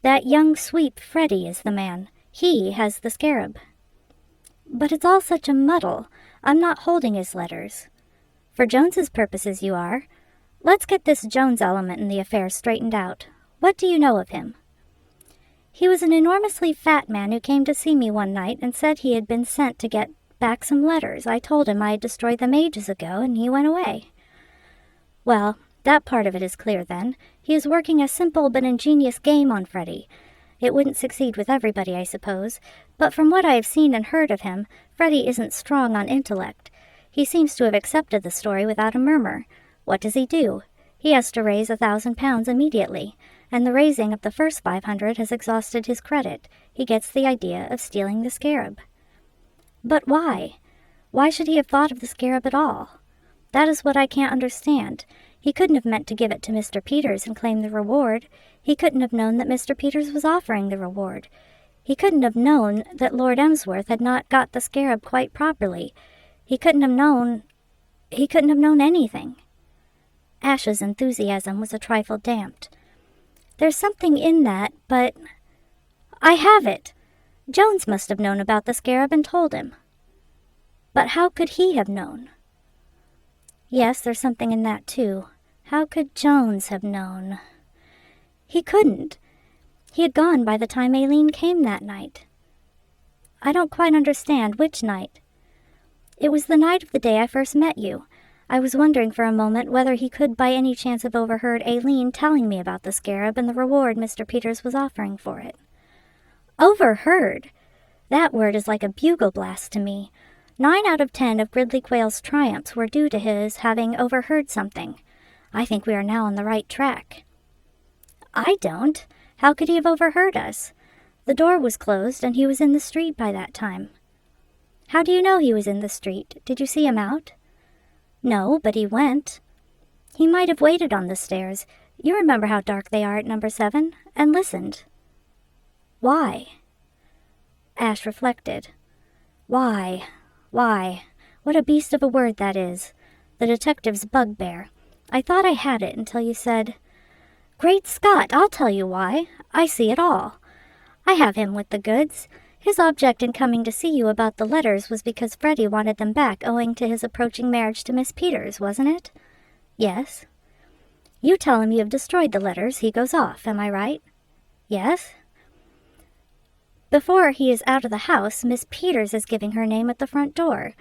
That young sweep Freddie is the man. He has the scarab. But it's all such a muddle. I'm not holding his letters. For Jones's purposes you are. Let's get this Jones element in the affair straightened out. What do you know of him? He was an enormously fat man who came to see me one night and said he had been sent to get back some letters. I told him I had destroyed them ages ago, and he went away. Well, that part of it is clear then. He is working a simple but ingenious game on Freddie. It wouldn't succeed with everybody, I suppose, but from what I have seen and heard of him, Freddie isn't strong on intellect. He seems to have accepted the story without a murmur. What does he do? He has to raise £1,000 immediately, and the raising of the first 500 has exhausted his credit. He gets the idea of stealing the scarab. But why? Why should he have thought of the scarab at all? That is what I can't understand. He couldn't have meant to give it to Mr. Peters and claim the reward. He couldn't have known that Mr. Peters was offering the reward. He couldn't have known that Lord Emsworth had not got the scarab quite properly. He couldn't have known anything. Ash's enthusiasm was a trifle damped. There's something in that, but... I have it! Jones must have known about the scarab and told him. But how could he have known? Yes, there's something in that, too. How could Jones have known? He couldn't. He had gone by the time Aileen came that night. I don't quite understand which night. It was the night of the day I first met you. I was wondering for a moment whether he could by any chance have overheard Aileen telling me about the scarab and the reward Mr. Peters was offering for it. Overheard? That word is like a bugle blast to me. 9 out of 10 of Gridley Quayle's triumphs were due to his having overheard something. I think we are now on the right track. I don't. How could he have overheard us? The door was closed, and he was in the street by that time. How do you know he was in the street? Did you see him out? No, but he went. He might have waited on the stairs. You remember how dark they are at number 7, and listened. Why? Ash reflected. Why? What a beast of a word that is. The detective's bugbear. I thought I had it until you said, Great Scott, I'll tell you why. I see it all. I have him with the goods. His object in coming to see you about the letters was because Freddie wanted them back owing to his approaching marriage to Miss Peters, wasn't it? Yes. You tell him you have destroyed the letters, he goes off, am I right? Yes. Before he is out of the house, Miss Peters is giving her name at the front door.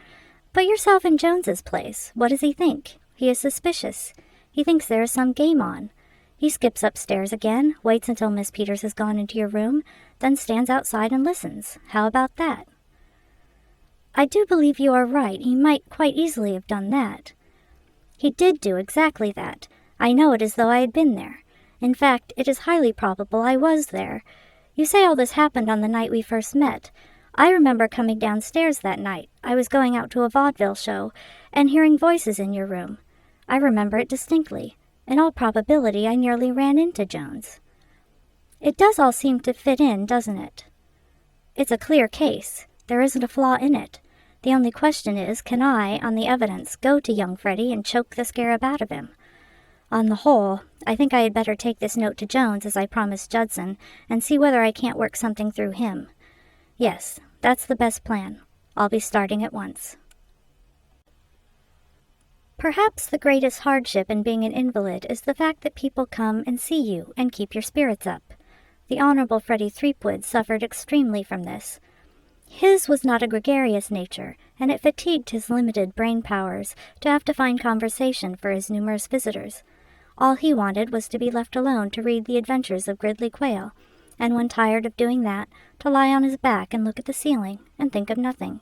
Put yourself in Jones's place. What does he think? He is suspicious. He thinks there is some game on. He skips upstairs again, waits until Miss Peters has gone into your room, then stands outside and listens. How about that? I do believe you are right. He might quite easily have done that. He did do exactly that. I know it as though I had been there. In fact, it is highly probable I was there. You say all this happened on the night we first met. I remember coming downstairs that night. I was going out to a vaudeville show, and hearing voices in your room. I remember it distinctly. In all probability, I nearly ran into Jones. It does all seem to fit in, doesn't it? It's a clear case. There isn't a flaw in it. The only question is, can I, on the evidence, go to young Freddie and choke the scarab out of him? On the whole, I think I had better take this note to Jones, as I promised Judson, and see whether I can't work something through him. Yes, that's the best plan. I'll be starting at once. Perhaps the greatest hardship in being an invalid is the fact that people come and see you and keep your spirits up. The Honorable Freddie Threepwood suffered extremely from this. His was not a gregarious nature, and it fatigued his limited brain powers to have to find conversation for his numerous visitors. All he wanted was to be left alone to read the adventures of Gridley Quayle, and when tired of doing that, to lie on his back and look at the ceiling and think of nothing.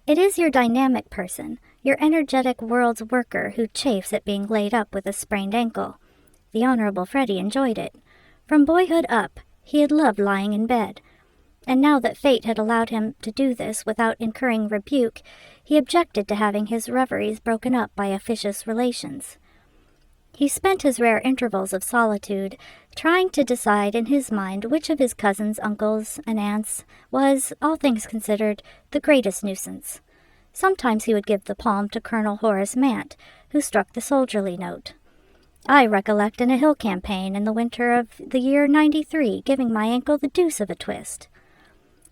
It is your dynamic person, your energetic world's worker, who chafes at being laid up with a sprained ankle. The Honorable Freddie enjoyed it. From boyhood up, he had loved lying in bed, and now that fate had allowed him to do this without incurring rebuke, he objected to having his reveries broken up by officious relations. He spent his rare intervals of solitude trying to decide in his mind which of his cousins, uncles, and aunts was, all things considered, the greatest nuisance. Sometimes he would give the palm to Colonel Horace Mant, who struck the soldierly note. I recollect in a hill campaign in the winter of the year '93 giving my ankle the deuce of a twist.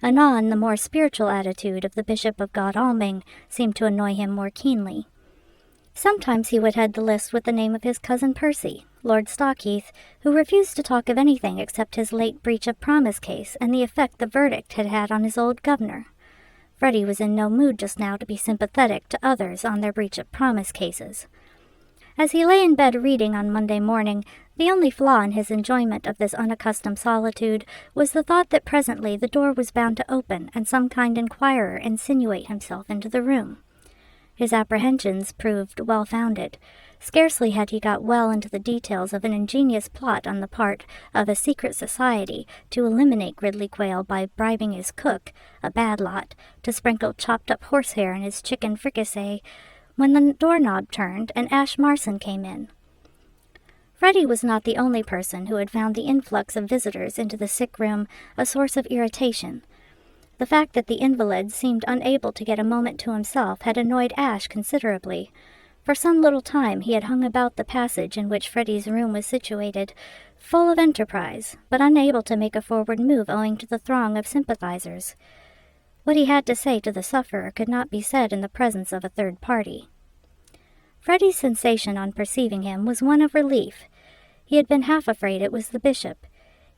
Anon, the more spiritual attitude of the Bishop of Godalming seemed to annoy him more keenly. Sometimes he would head the list with the name of his cousin Percy, Lord Stockheath, who refused to talk of anything except his late breach of promise case and the effect the verdict had had on his old governor. Freddie was in no mood just now to be sympathetic to others on their breach of promise cases. As he lay in bed reading on Monday morning, the only flaw in his enjoyment of this unaccustomed solitude was the thought that presently the door was bound to open and some kind inquirer insinuate himself into the room. His apprehensions proved well-founded. Scarcely had he got well into the details of an ingenious plot on the part of a secret society to eliminate Gridley Quayle by bribing his cook, a bad lot, to sprinkle chopped-up horsehair in his chicken fricassee, when the doorknob turned and Ash Marson came in. Freddie was not the only person who had found the influx of visitors into the sick room a source of irritation. The fact that the invalid seemed unable to get a moment to himself had annoyed Ash considerably. For some little time he had hung about the passage in which Freddie's room was situated, full of enterprise, but unable to make a forward move owing to the throng of sympathizers. What he had to say to the sufferer could not be said in the presence of a third party. Freddie's sensation on perceiving him was one of relief. He had been half afraid it was the bishop.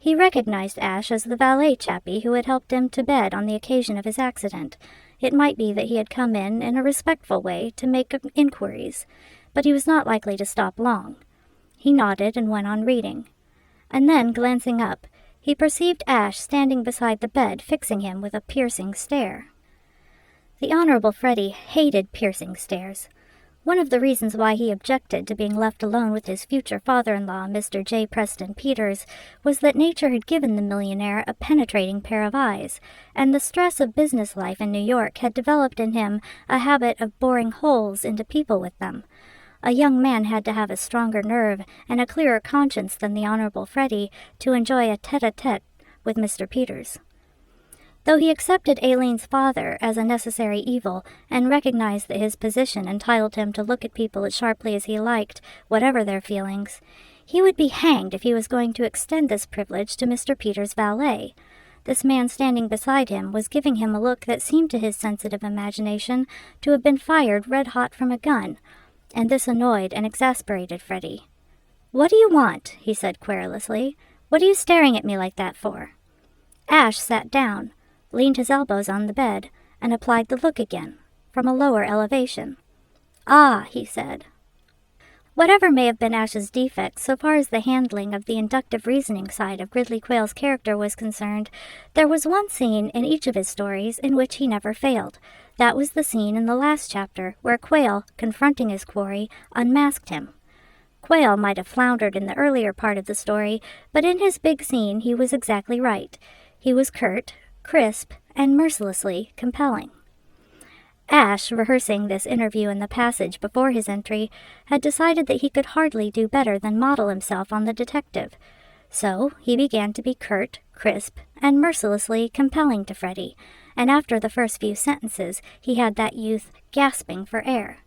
He recognized Ash as the valet chappie who had helped him to bed on the occasion of his accident. It might be that he had come in a respectful way to make inquiries, but he was not likely to stop long. He nodded and went on reading. And then, glancing up, he perceived Ash standing beside the bed, fixing him with a piercing stare. The Honorable Freddie hated piercing stares. One of the reasons why he objected to being left alone with his future father-in-law, Mr. J. Preston Peters, was that nature had given the millionaire a penetrating pair of eyes, and the stress of business life in New York had developed in him a habit of boring holes into people with them. A young man had to have a stronger nerve and a clearer conscience than the Honorable Freddie to enjoy a tete-a-tete with Mr. Peters. Though he accepted Aileen's father as a necessary evil and recognized that his position entitled him to look at people as sharply as he liked, whatever their feelings, he would be hanged if he was going to extend this privilege to Mr. Peters' valet. This man standing beside him was giving him a look that seemed to his sensitive imagination to have been fired red-hot from a gun, and this annoyed and exasperated Freddie. "What do you want?" he said querulously. "What are you staring at me like that for?" Ash sat down, leaned his elbows on the bed, and applied the look again, from a lower elevation. "Ah," he said. Whatever may have been Ash's defects, so far as the handling of the inductive reasoning side of Gridley Quayle's character was concerned, there was one scene in each of his stories in which he never failed. That was the scene in the last chapter, where Quayle, confronting his quarry, unmasked him. Quayle might have floundered in the earlier part of the story, but in his big scene he was exactly right. He was curt, crisp, and mercilessly compelling. Ash, rehearsing this interview in the passage before his entry, had decided that he could hardly do better than model himself on the detective. So he began to be curt, crisp, and mercilessly compelling to Freddie, and after the first few sentences he had that youth gasping for air.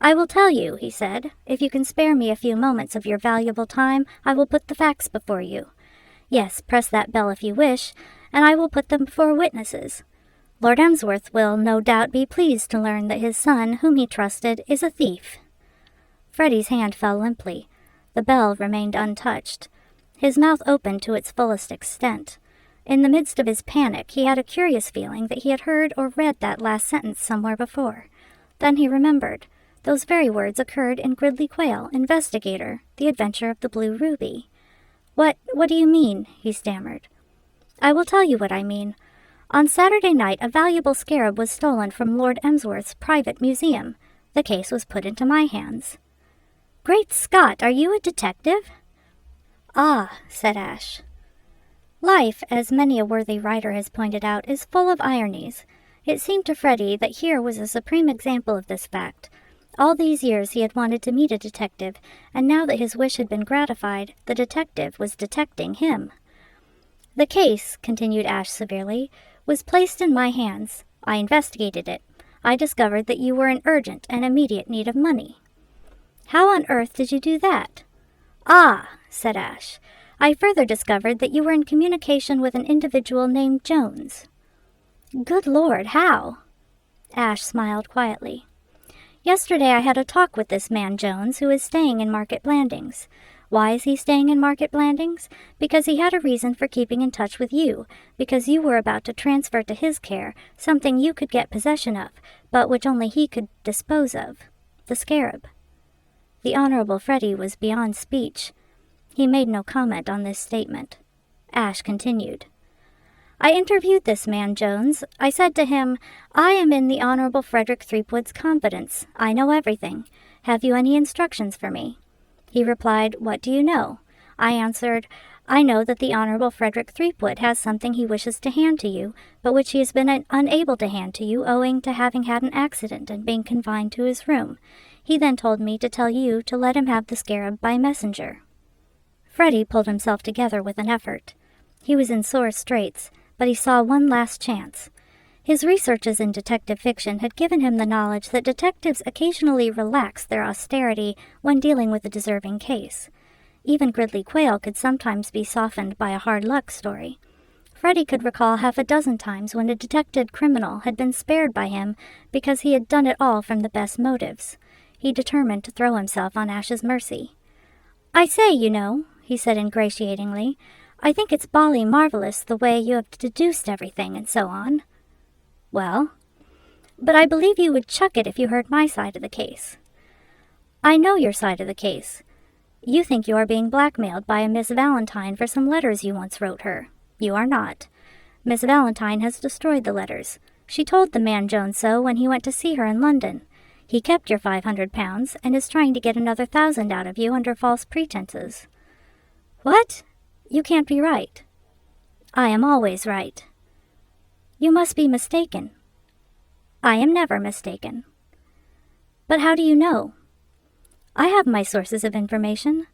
"I will tell you," he said. "If you can spare me a few moments of your valuable time, I will put the facts before you. Yes, press that bell if you wish, and I will put them before witnesses. Lord Emsworth will no doubt be pleased to learn that his son, whom he trusted, is a thief." Freddie's hand fell limply. The bell remained untouched. His mouth opened to its fullest extent. In the midst of his panic, he had a curious feeling that he had heard or read that last sentence somewhere before. Then he remembered. Those very words occurred in Gridley Quayle, Investigator, The Adventure of the Blue Ruby. What do you mean?" he stammered. "I will tell you what I mean. On Saturday night, a valuable scarab was stolen from Lord Emsworth's private museum. The case was put into my hands." "Great Scott, are you a detective?" "Ah," said Ash. Life, as many a worthy writer has pointed out, is full of ironies. It seemed to Freddie that here was a supreme example of this fact. All these years he had wanted to meet a detective, and now that his wish had been gratified, the detective was detecting him. "The case," continued Ash severely, "was placed in my hands. I investigated it. I discovered that you were in urgent and immediate need of money." "How on earth did you do that?" "Ah," said Ash, "I further discovered that you were in communication with an individual named Jones." "Good Lord, how?" Ash smiled quietly. "Yesterday I had a talk with this man Jones, who is staying in Market Blandings. Why is he staying in Market Blandings? Because he had a reason for keeping in touch with you, because you were about to transfer to his care something you could get possession of, but which only he could dispose of. The scarab." The Honorable Freddie was beyond speech. He made no comment on this statement. Ash continued. "I interviewed this man Jones. I said to him, 'I am in the Honorable Frederick Threepwood's confidence. I know everything. Have you any instructions for me?' He replied, 'What do you know?' I answered, 'I know that the Honorable Frederick Threepwood has something he wishes to hand to you, but which he has been unable to hand to you owing to having had an accident and being confined to his room. He then told me to tell you to let him have the scarab by messenger.'" Freddie pulled himself together with an effort. He was in sore straits, but he saw one last chance. His researches in detective fiction had given him the knowledge that detectives occasionally relax their austerity when dealing with a deserving case. Even Gridley Quayle could sometimes be softened by a hard-luck story. Freddie could recall half a dozen times when a detected criminal had been spared by him because he had done it all from the best motives. He determined to throw himself on Ash's mercy. "I say, you know," he said ingratiatingly, "I think it's bally marvelous the way you have deduced everything and so on." "Well?" "But I believe you would chuck it if you heard my side of the case." "I know your side of the case. You think you are being blackmailed by a Miss Valentine for some letters you once wrote her. You are not. Miss Valentine has destroyed the letters. She told the man Jones so when he went to see her in London. He kept your £500 and is trying to get another 1,000 out of you under false pretenses." "What? You can't be right." "I am always right." "You must be mistaken." "I am never mistaken." "But how do you know?" "I have my sources of information."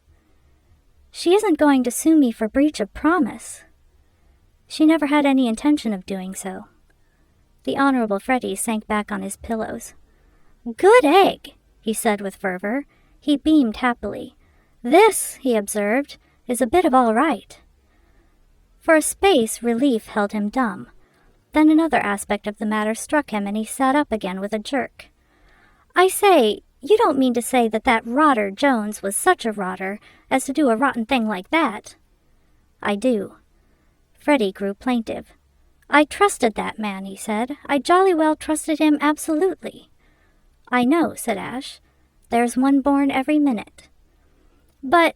"She isn't going to sue me for breach of promise." She never had any intention of doing so. The Honorable Freddie sank back on his pillows. "Good egg," he said with fervor. He beamed happily. "This," he observed, "is a bit of all right." For a space, relief held him dumb. Then another aspect of the matter struck him, and he sat up again with a jerk. "I say, you don't mean to say that rotter Jones was such a rotter as to do a rotten thing like that?" "I do." Freddie grew plaintive. "I trusted that man," he said. "I jolly well trusted him absolutely." "I know," said Ash. "There's one born every minute." "But—"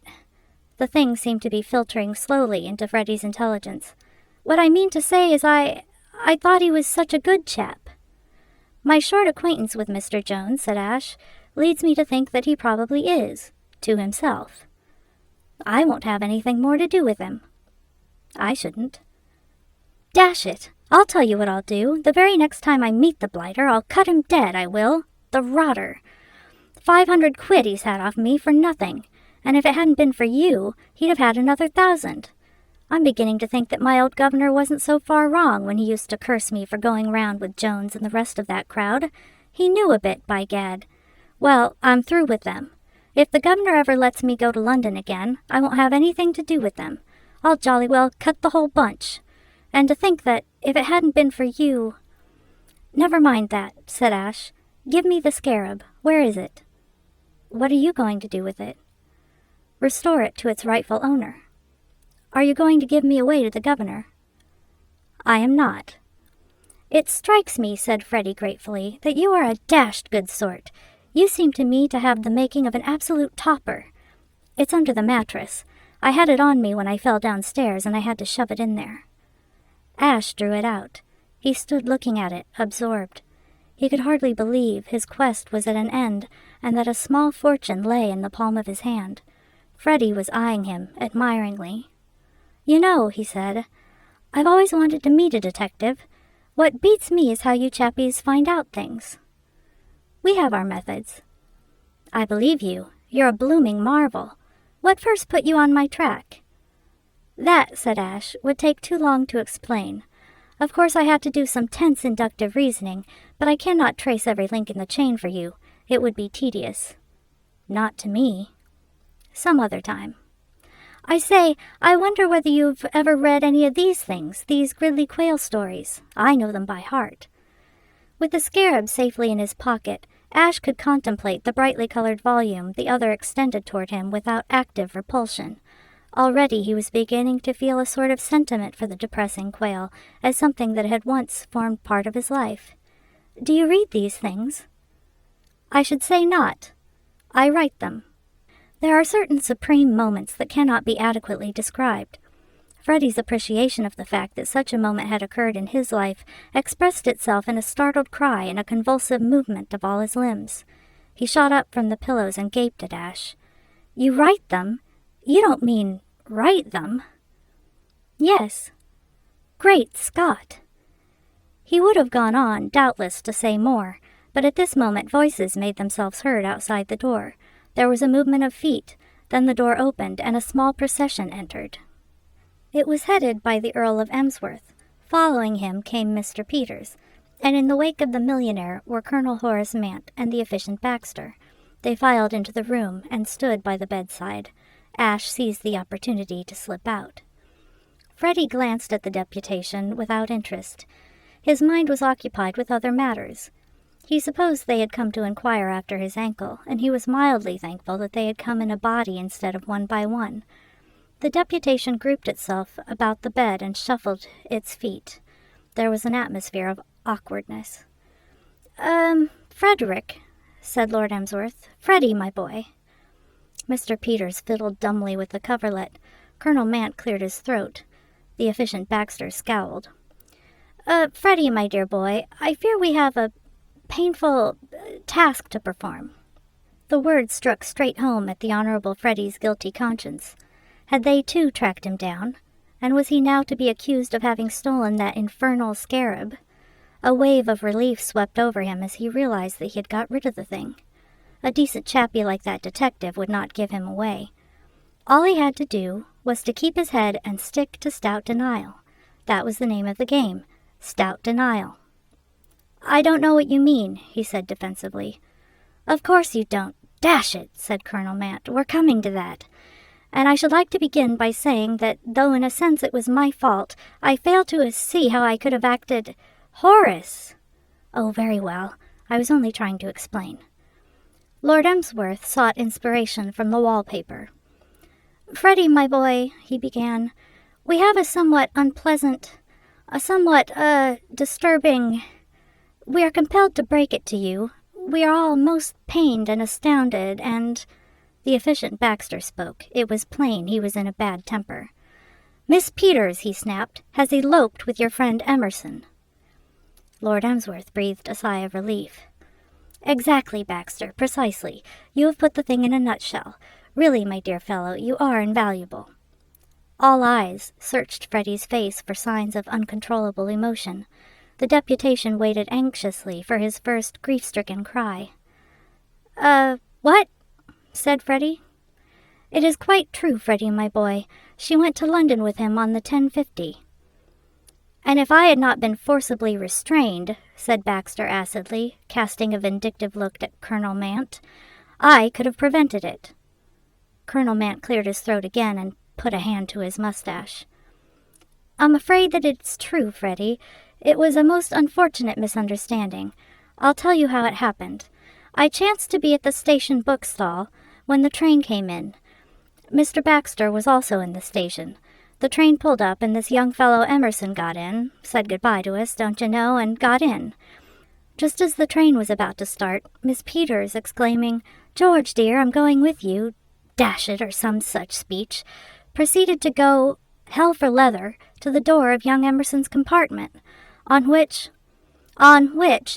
The thing seemed to be filtering slowly into Freddie's intelligence. "What I mean to say is I thought he was such a good chap." "My short acquaintance with Mr. Jones," said Ash, "leads me to think that he probably is, to himself. I won't have anything more to do with him." "I shouldn't." "Dash it! I'll tell you what I'll do. The very next time I meet the blighter, I'll cut him dead, I will. The rotter. 500 quid he's had off me for nothing, and if it hadn't been for you, he'd have had another 1,000. I'm beginning to think that my old governor wasn't so far wrong when he used to curse me for going round with Jones and the rest of that crowd. He knew a bit, by gad. Well, I'm through with them. If the governor ever lets me go to London again, I won't have anything to do with them. I'll jolly well cut the whole bunch. And to think that, if it hadn't been for you—" "Never mind that," said Ash. "Give me the scarab. Where is it?" "What are you going to do with it?" "Restore it to its rightful owner." "Are you going to give me away to the governor?" "I am not." "It strikes me," said Freddie gratefully, "that you are a dashed good sort. You seem to me to have the making of an absolute topper. It's under the mattress. I had it on me when I fell downstairs, and I had to shove it in there." Ash drew it out. He stood looking at it, absorbed. He could hardly believe his quest was at an end, and that a small fortune lay in the palm of his hand. Freddie was eyeing him admiringly. "You know," he said, "I've always wanted to meet a detective. What beats me is how you chappies find out things." "We have our methods." "I believe you. You're a blooming marvel. What first put you on my track?" "That," said Ash, "would take too long to explain. Of course I had to do some tense inductive reasoning, but I cannot trace every link in the chain for you. It would be tedious." "Not to me." "Some other time. I say, I wonder whether you've ever read any of these things, these Gridley Quayle stories. I know them by heart." With the scarab safely in his pocket, Ash could contemplate the brightly colored volume the other extended toward him without active repulsion. Already he was beginning to feel a sort of sentiment for the depressing Quayle as something that had once formed part of his life. "Do you read these things?" "I should say not. I write them." There are certain supreme moments that cannot be adequately described. Freddie's appreciation of the fact that such a moment had occurred in his life expressed itself in a startled cry and a convulsive movement of all his limbs. He shot up from the pillows and gaped at Ash. "You write them? You don't mean write them?" "Yes." "Great Scott!" He would have gone on, doubtless, to say more, but at this moment voices made themselves heard outside the door. There was a movement of feet, then the door opened and a small procession entered. It was headed by the Earl of Emsworth. Following him came Mr. Peters, and in the wake of the millionaire were Colonel Horace Mant and the efficient Baxter. They filed into the room and stood by the bedside. Ash seized the opportunity to slip out. Freddie glanced at the deputation without interest. His mind was occupied with other matters. He supposed they had come to inquire after his ankle, and he was mildly thankful that they had come in a body instead of one by one. The deputation grouped itself about the bed and shuffled its feet. There was an atmosphere of awkwardness. Frederick," said Lord Emsworth. "Freddie, my boy." Mr. Peters fiddled dumbly with the coverlet. Colonel Mant cleared his throat. The efficient Baxter scowled. Freddie, my dear boy, I fear we have a painful task to perform." The words struck straight home at the Honorable Freddie's guilty conscience. Had they, too, tracked him down? And was he now to be accused of having stolen that infernal scarab? A wave of relief swept over him as he realized that he had got rid of the thing. A decent chappie like that detective would not give him away. All he had to do was to keep his head and stick to stout denial. That was the name of the game, Stout Denial. "I don't know what you mean," he said defensively. "Of course you don't. Dash it," said Colonel Mant. "We're coming to that. And I should like to begin by saying that, though in a sense it was my fault, I fail to see how I could have acted—" "Horace!" "Oh, very well. I was only trying to explain." Lord Emsworth sought inspiration from the wallpaper. "Freddie, my boy," he began, "we have a somewhat disturbing... We are compelled to break it to you. We are all most pained and astounded, and—" The efficient Baxter spoke. It was plain he was in a bad temper. "Miss Peters," he snapped, "has eloped with your friend Emerson." Lord Emsworth breathed a sigh of relief. "Exactly, Baxter, precisely. You have put the thing in a nutshell. Really, my dear fellow, you are invaluable." All eyes searched Freddie's face for signs of uncontrollable emotion. The deputation waited anxiously for his first grief-stricken cry. What?" said Freddie. "It is quite true, Freddie, my boy. She went to London with him on the 10:50. "And if I had not been forcibly restrained," said Baxter acidly, casting a vindictive look at Colonel Mant, "I could have prevented it." Colonel Mant cleared his throat again and put a hand to his mustache. "I'm afraid that it's true, Freddie. It was a most unfortunate misunderstanding. I'll tell you how it happened. I chanced to be at the station bookstall when the train came in. Mr. Baxter was also in the station. The train pulled up, and this young fellow Emerson got in, said goodbye to us, don't you know, and got in. Just as the train was about to start, Miss Peters, exclaiming, 'George, dear, I'm going with you,' dash it, or some such speech, proceeded to go, hell for leather, to the door of young Emerson's compartment, on which,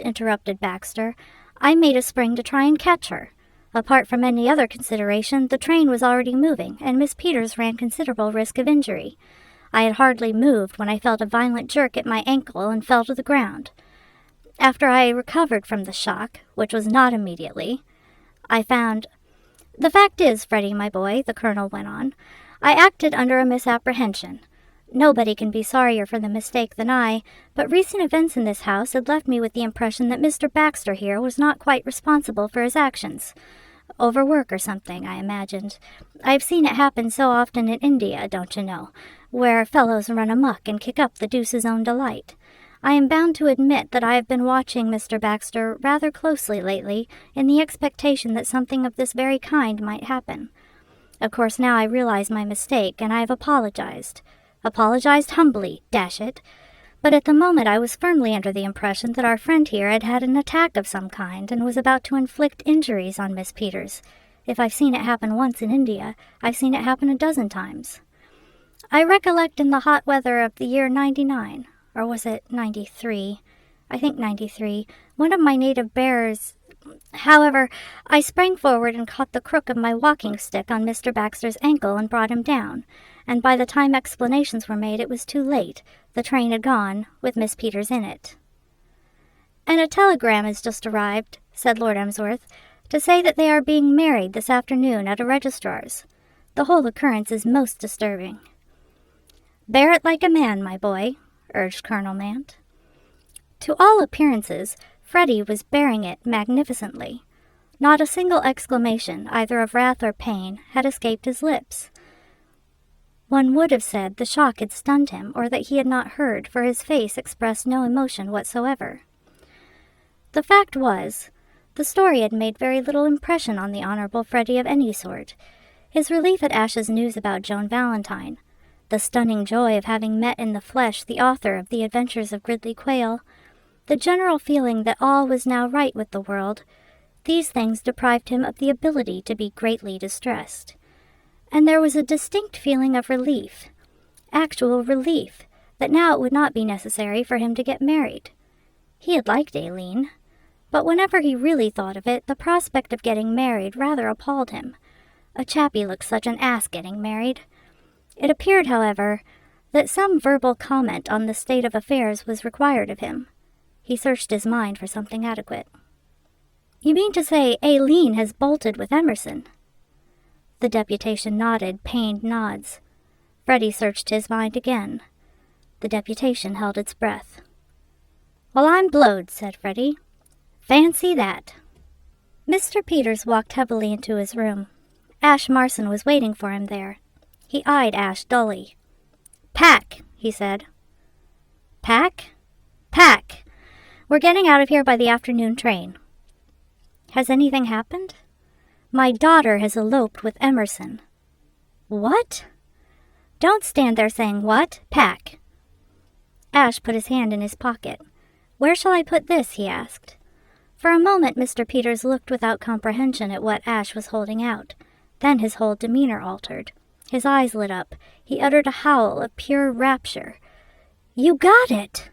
interrupted Baxter, I made a spring to try and catch her. Apart from any other consideration, the train was already moving, and Miss Peters ran considerable risk of injury. I had hardly moved when I felt a violent jerk at my ankle and fell to the ground. After I recovered from the shock, which was not immediately, I found... The fact is, Freddie, my boy," the colonel went on, "I acted under a misapprehension. Nobody can be sorrier for the mistake than I, but recent events in this house had left me with the impression that Mr. Baxter here was not quite responsible for his actions. Overwork or something, I imagined. I've seen it happen so often in India, don't you know, where fellows run amuck and kick up the deuce's own delight. I am bound to admit that I have been watching Mr. Baxter rather closely lately in the expectation that something of this very kind might happen. Of course now I realize my mistake, and I have apologized. Apologized humbly, dash it. But at the moment I was firmly under the impression that our friend here had had an attack of some kind and was about to inflict injuries on Miss Peters. If I've seen it happen once in India, I've seen it happen a dozen times. I recollect in the hot weather of the year 99, or was it 93? I think 93, one of my native bearers... However, I sprang forward and caught the crook of my walking stick on Mr. Baxter's ankle and brought him down, and by the time explanations were made it was too late. The train had gone, with Miss Peters in it. "And a telegram has just arrived," said Lord Emsworth, "to say that they are being married this afternoon at a registrar's. The whole occurrence is most disturbing." "Bear it like a man, my boy," urged Colonel Mant. To all appearances, Freddie was bearing it magnificently. Not a single exclamation, either of wrath or pain, had escaped his lips. One would have said the shock had stunned him, or that he had not heard, for his face expressed no emotion whatsoever. The fact was, the story had made very little impression on the Honorable Freddie of any sort. His relief at Ash's news about Joan Valentine, the stunning joy of having met in the flesh the author of The Adventures of Gridley Quayle, the general feeling that all was now right with the world, these things deprived him of the ability to be greatly distressed. And there was a distinct feeling of relief, actual relief, that now it would not be necessary for him to get married. He had liked Aileen, but whenever he really thought of it, the prospect of getting married rather appalled him. A chappie looked such an ass getting married. It appeared, however, that some verbal comment on the state of affairs was required of him. He searched his mind for something adequate. "You mean to say Aileen has bolted with Emerson?" The deputation nodded pained nods. Freddie searched his mind again. The deputation held its breath. "Well, I'm blowed," said Freddie. "Fancy that." Mr. Peters walked heavily into his room. Ash Marson was waiting for him there. He eyed Ash dully. "Pack," he said. "Pack? Pack. We're getting out of here by the afternoon train." "Has anything happened?" "My daughter has eloped with Emerson." "What?" "Don't stand there saying what. Pack." Ash put his hand in his pocket. "Where shall I put this?" he asked. For a moment Mr. Peters looked without comprehension at what Ash was holding out. Then his whole demeanor altered. His eyes lit up. He uttered a howl of pure rapture. "You got it!"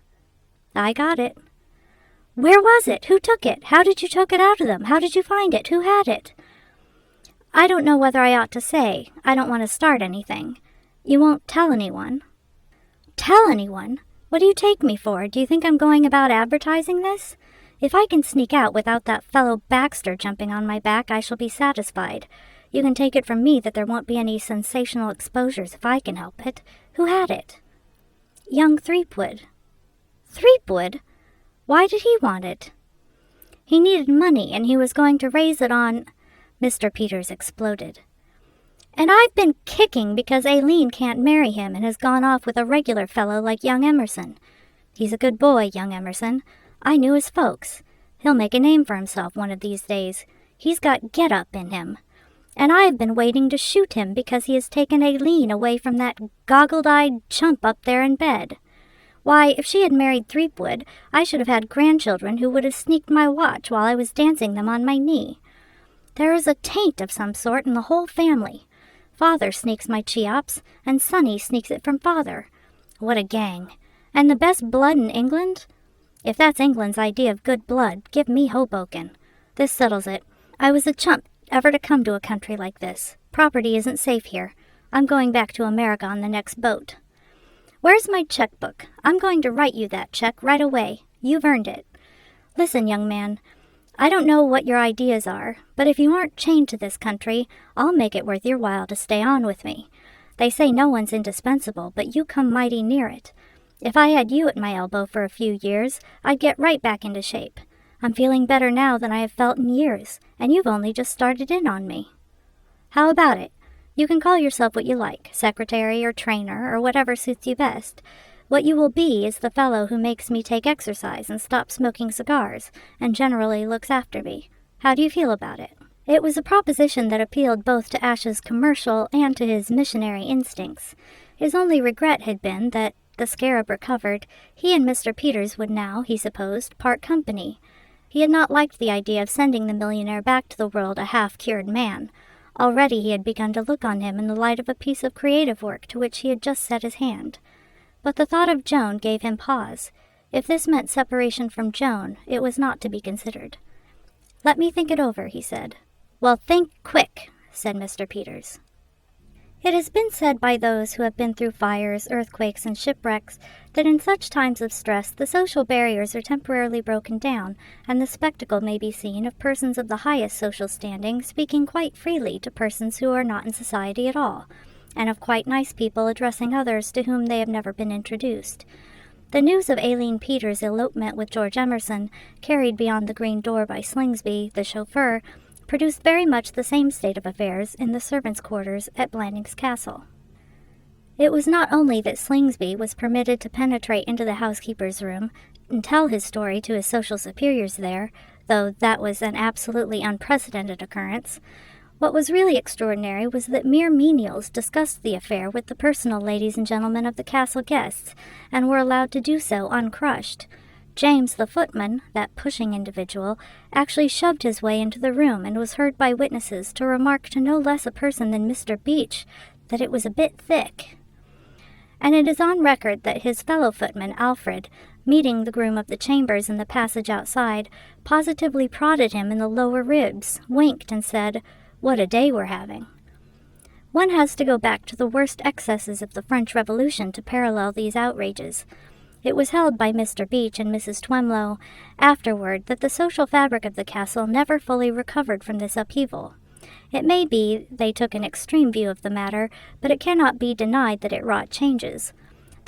"I got it." "Where was it? Who took it? How did you choke it out of them? How did you find it? Who had it?" "I don't know whether I ought to say. I don't want to start anything. You won't tell anyone?" "Tell anyone? What do you take me for? Do you think I'm going about advertising this? If I can sneak out without that fellow Baxter jumping on my back, I shall be satisfied. You can take it from me that there won't be any sensational exposures if I can help it. Who had it?" "Young Threepwood." "Threepwood? Why did he want it?" "He needed money, and he was going to raise it on—" Mr. Peters exploded. "And I've been kicking because Aileen can't marry him and has gone off with a regular fellow like young Emerson. He's a good boy, young Emerson. I knew his folks. He'll make a name for himself one of these days. He's got get-up in him. And I've been waiting to shoot him because he has taken Aileen away from that goggled-eyed chump up there in bed. Why, if she had married Threepwood, I should have had grandchildren who would have sneaked my watch while I was dancing them on my knee. There is a taint of some sort in the whole family. Father sneaks my Cheops, and Sonny sneaks it from father. What a gang! And the best blood in England? If that's England's idea of good blood, give me Hoboken. This settles it. I was a chump ever to come to a country like this. Property isn't safe here. I'm going back to America on the next boat. Where's my checkbook? I'm going to write you that check right away. You've earned it. Listen, young man, I don't know what your ideas are, but if you aren't chained to this country, I'll make it worth your while to stay on with me. They say no one's indispensable, but you come mighty near it. If I had you at my elbow for a few years, I'd get right back into shape. I'm feeling better now than I have felt in years, and you've only just started in on me. How about it? You can call yourself what you like, secretary or trainer, or whatever suits you best. What you will be is the fellow who makes me take exercise and stop smoking cigars, and generally looks after me. How do you feel about it?" It was a proposition that appealed both to Ash's commercial and to his missionary instincts. His only regret had been that, the Scarab recovered, he and Mr. Peters would now, he supposed, part company. He had not liked the idea of sending the millionaire back to the world a half-cured man. Already he had begun to look on him in the light of a piece of creative work to which he had just set his hand. But the thought of Joan gave him pause. If this meant separation from Joan, it was not to be considered. "Let me think it over," he said. "Well, think quick," said Mr. Peters. It has been said by those who have been through fires, earthquakes, and shipwrecks that in such times of stress the social barriers are temporarily broken down, and the spectacle may be seen of persons of the highest social standing speaking quite freely to persons who are not in society at all, and of quite nice people addressing others to whom they have never been introduced. The news of Aileen Peters' elopement with George Emerson, carried beyond the green door by Slingsby, the chauffeur, produced very much the same state of affairs in the servants' quarters at Blandings Castle. It was not only that Slingsby was permitted to penetrate into the housekeeper's room and tell his story to his social superiors there, though that was an absolutely unprecedented occurrence. What was really extraordinary was that mere menials discussed the affair with the personal ladies and gentlemen of the castle guests, and were allowed to do so uncrushed. James, the footman, that pushing individual, actually shoved his way into the room and was heard by witnesses to remark to no less a person than Mr. Beach that it was a bit thick. And it is on record that his fellow footman, Alfred, meeting the groom of the chambers in the passage outside, positively prodded him in the lower ribs, winked, and said, "What a day we're having." One has to go back to the worst excesses of the French Revolution to parallel these outrages. It was held by Mr. Beach and Mrs. Twemlow afterward that the social fabric of the castle never fully recovered from this upheaval. It may be they took an extreme view of the matter, but it cannot be denied that it wrought changes.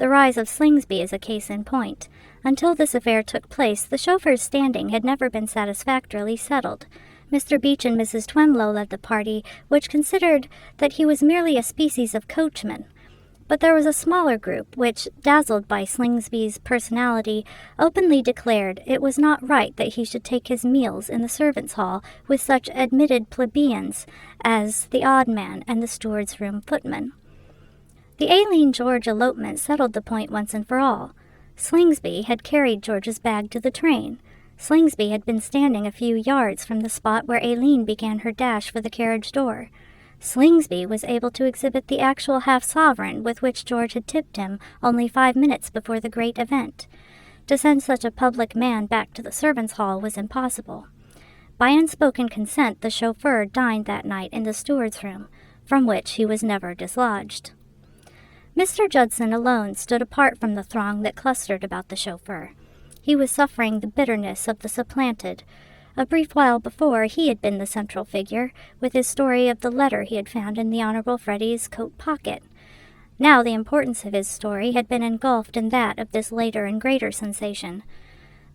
The rise of Slingsby is a case in point. Until this affair took place, the chauffeur's standing had never been satisfactorily settled. Mr. Beach and Mrs. Twemlow led the party, which considered that he was merely a species of coachman. But there was a smaller group which, dazzled by Slingsby's personality, openly declared it was not right that he should take his meals in the servants' hall with such admitted plebeians as the odd man and the steward's room footman. The Aileen George elopement settled the point once and for all. Slingsby had carried George's bag to the train. Slingsby had been standing a few yards from the spot where Aileen began her dash for the carriage door. Slingsby was able to exhibit the actual half-sovereign with which George had tipped him only 5 minutes before the great event. To send such a public man back to the servants' hall was impossible. By unspoken consent, the chauffeur dined that night in the steward's room, from which he was never dislodged. Mr. Judson alone stood apart from the throng that clustered about the chauffeur. He was suffering the bitterness of the supplanted. A brief while before, he had been the central figure, with his story of the letter he had found in the Honorable Freddie's coat pocket. Now the importance of his story had been engulfed in that of this later and greater sensation.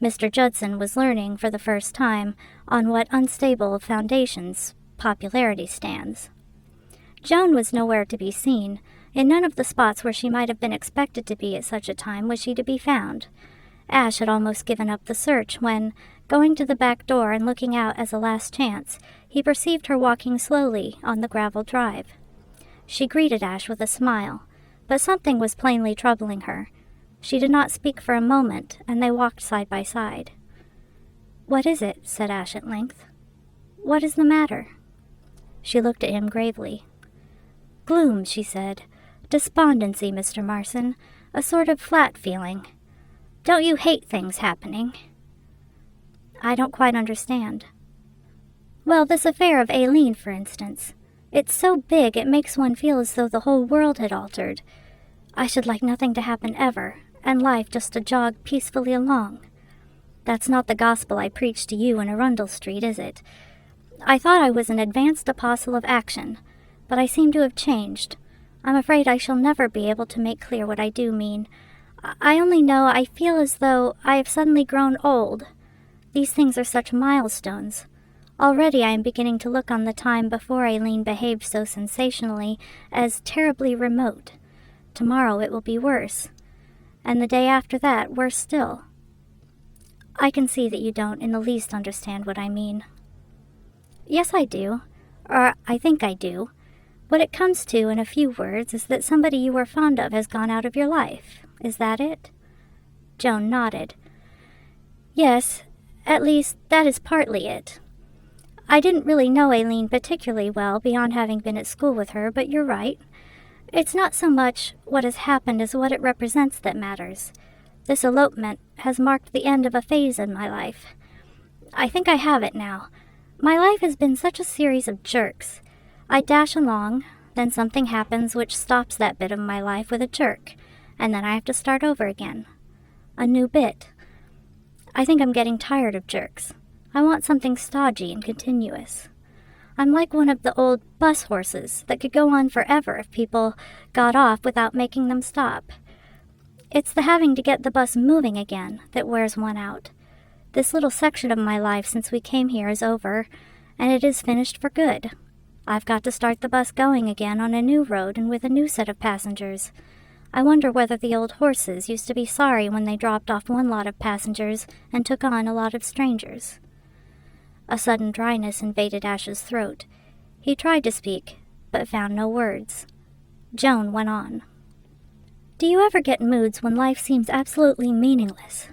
Mr. Judson was learning for the first time on what unstable foundations popularity stands. Joan was nowhere to be seen. In none of the spots where she might have been expected to be at such a time was she to be found. Ash had almost given up the search when, going to the back door and looking out as a last chance, he perceived her walking slowly on the gravel drive. She greeted Ash with a smile, but something was plainly troubling her. She did not speak for a moment, and they walked side by side. "What is it?" said Ash at length. "What is the matter?" She looked at him gravely. "Gloom," she said. "Despondency, Mr. Marson. A sort of flat feeling. Don't you hate things happening?" "I don't quite understand." "Well, this affair of Aileen, for instance. It's so big it makes one feel as though the whole world had altered. I should like nothing to happen ever, and life just to jog peacefully along. That's not the gospel I preached to you in Arundel Street, is it? I thought I was an advanced apostle of action, but I seem to have changed. I'm afraid I shall never be able to make clear what I do mean. I only know I feel as though I have suddenly grown old. These things are such milestones. Already I am beginning to look on the time before Aileen behaved so sensationally as terribly remote. Tomorrow it will be worse, and the day after that worse still. I can see that you don't in the least understand what I mean." "Yes, I do. Or I think I do. What it comes to, in a few words, is that somebody you were fond of has gone out of your life. Is that it?" Joan nodded. "Yes, at least that is partly it. I didn't really know Aileen particularly well beyond having been at school with her, but you're right. It's not so much what has happened as what it represents that matters. This elopement has marked the end of a phase in my life. I think I have it now. My life has been such a series of jerks. I dash along, then something happens which stops that bit of my life with a jerk, and then I have to start over again. A new bit. I think I'm getting tired of jerks. I want something stodgy and continuous. I'm like one of the old bus horses that could go on forever if people got off without making them stop. It's the having to get the bus moving again that wears one out. This little section of my life since we came here is over, and it is finished for good. I've got to start the bus going again on a new road and with a new set of passengers. I wonder whether the old horses used to be sorry when they dropped off one lot of passengers and took on a lot of strangers." A sudden dryness invaded Ash's throat. He tried to speak, but found no words. Joan went on. "Do you ever get moods when life seems absolutely meaningless?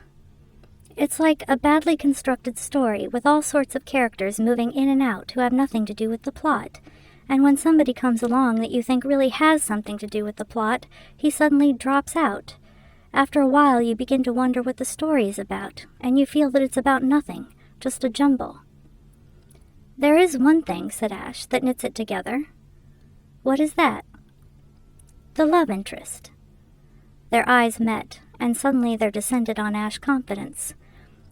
It's like a badly constructed story with all sorts of characters moving in and out who have nothing to do with the plot. And when somebody comes along that you think really has something to do with the plot, he suddenly drops out. After a while you begin to wonder what the story is about, and you feel that it's about nothing, just a jumble." "There is one thing," said Ash, "that knits it together." "What is that?" "The love interest." Their eyes met, and suddenly there descended on Ash confidence.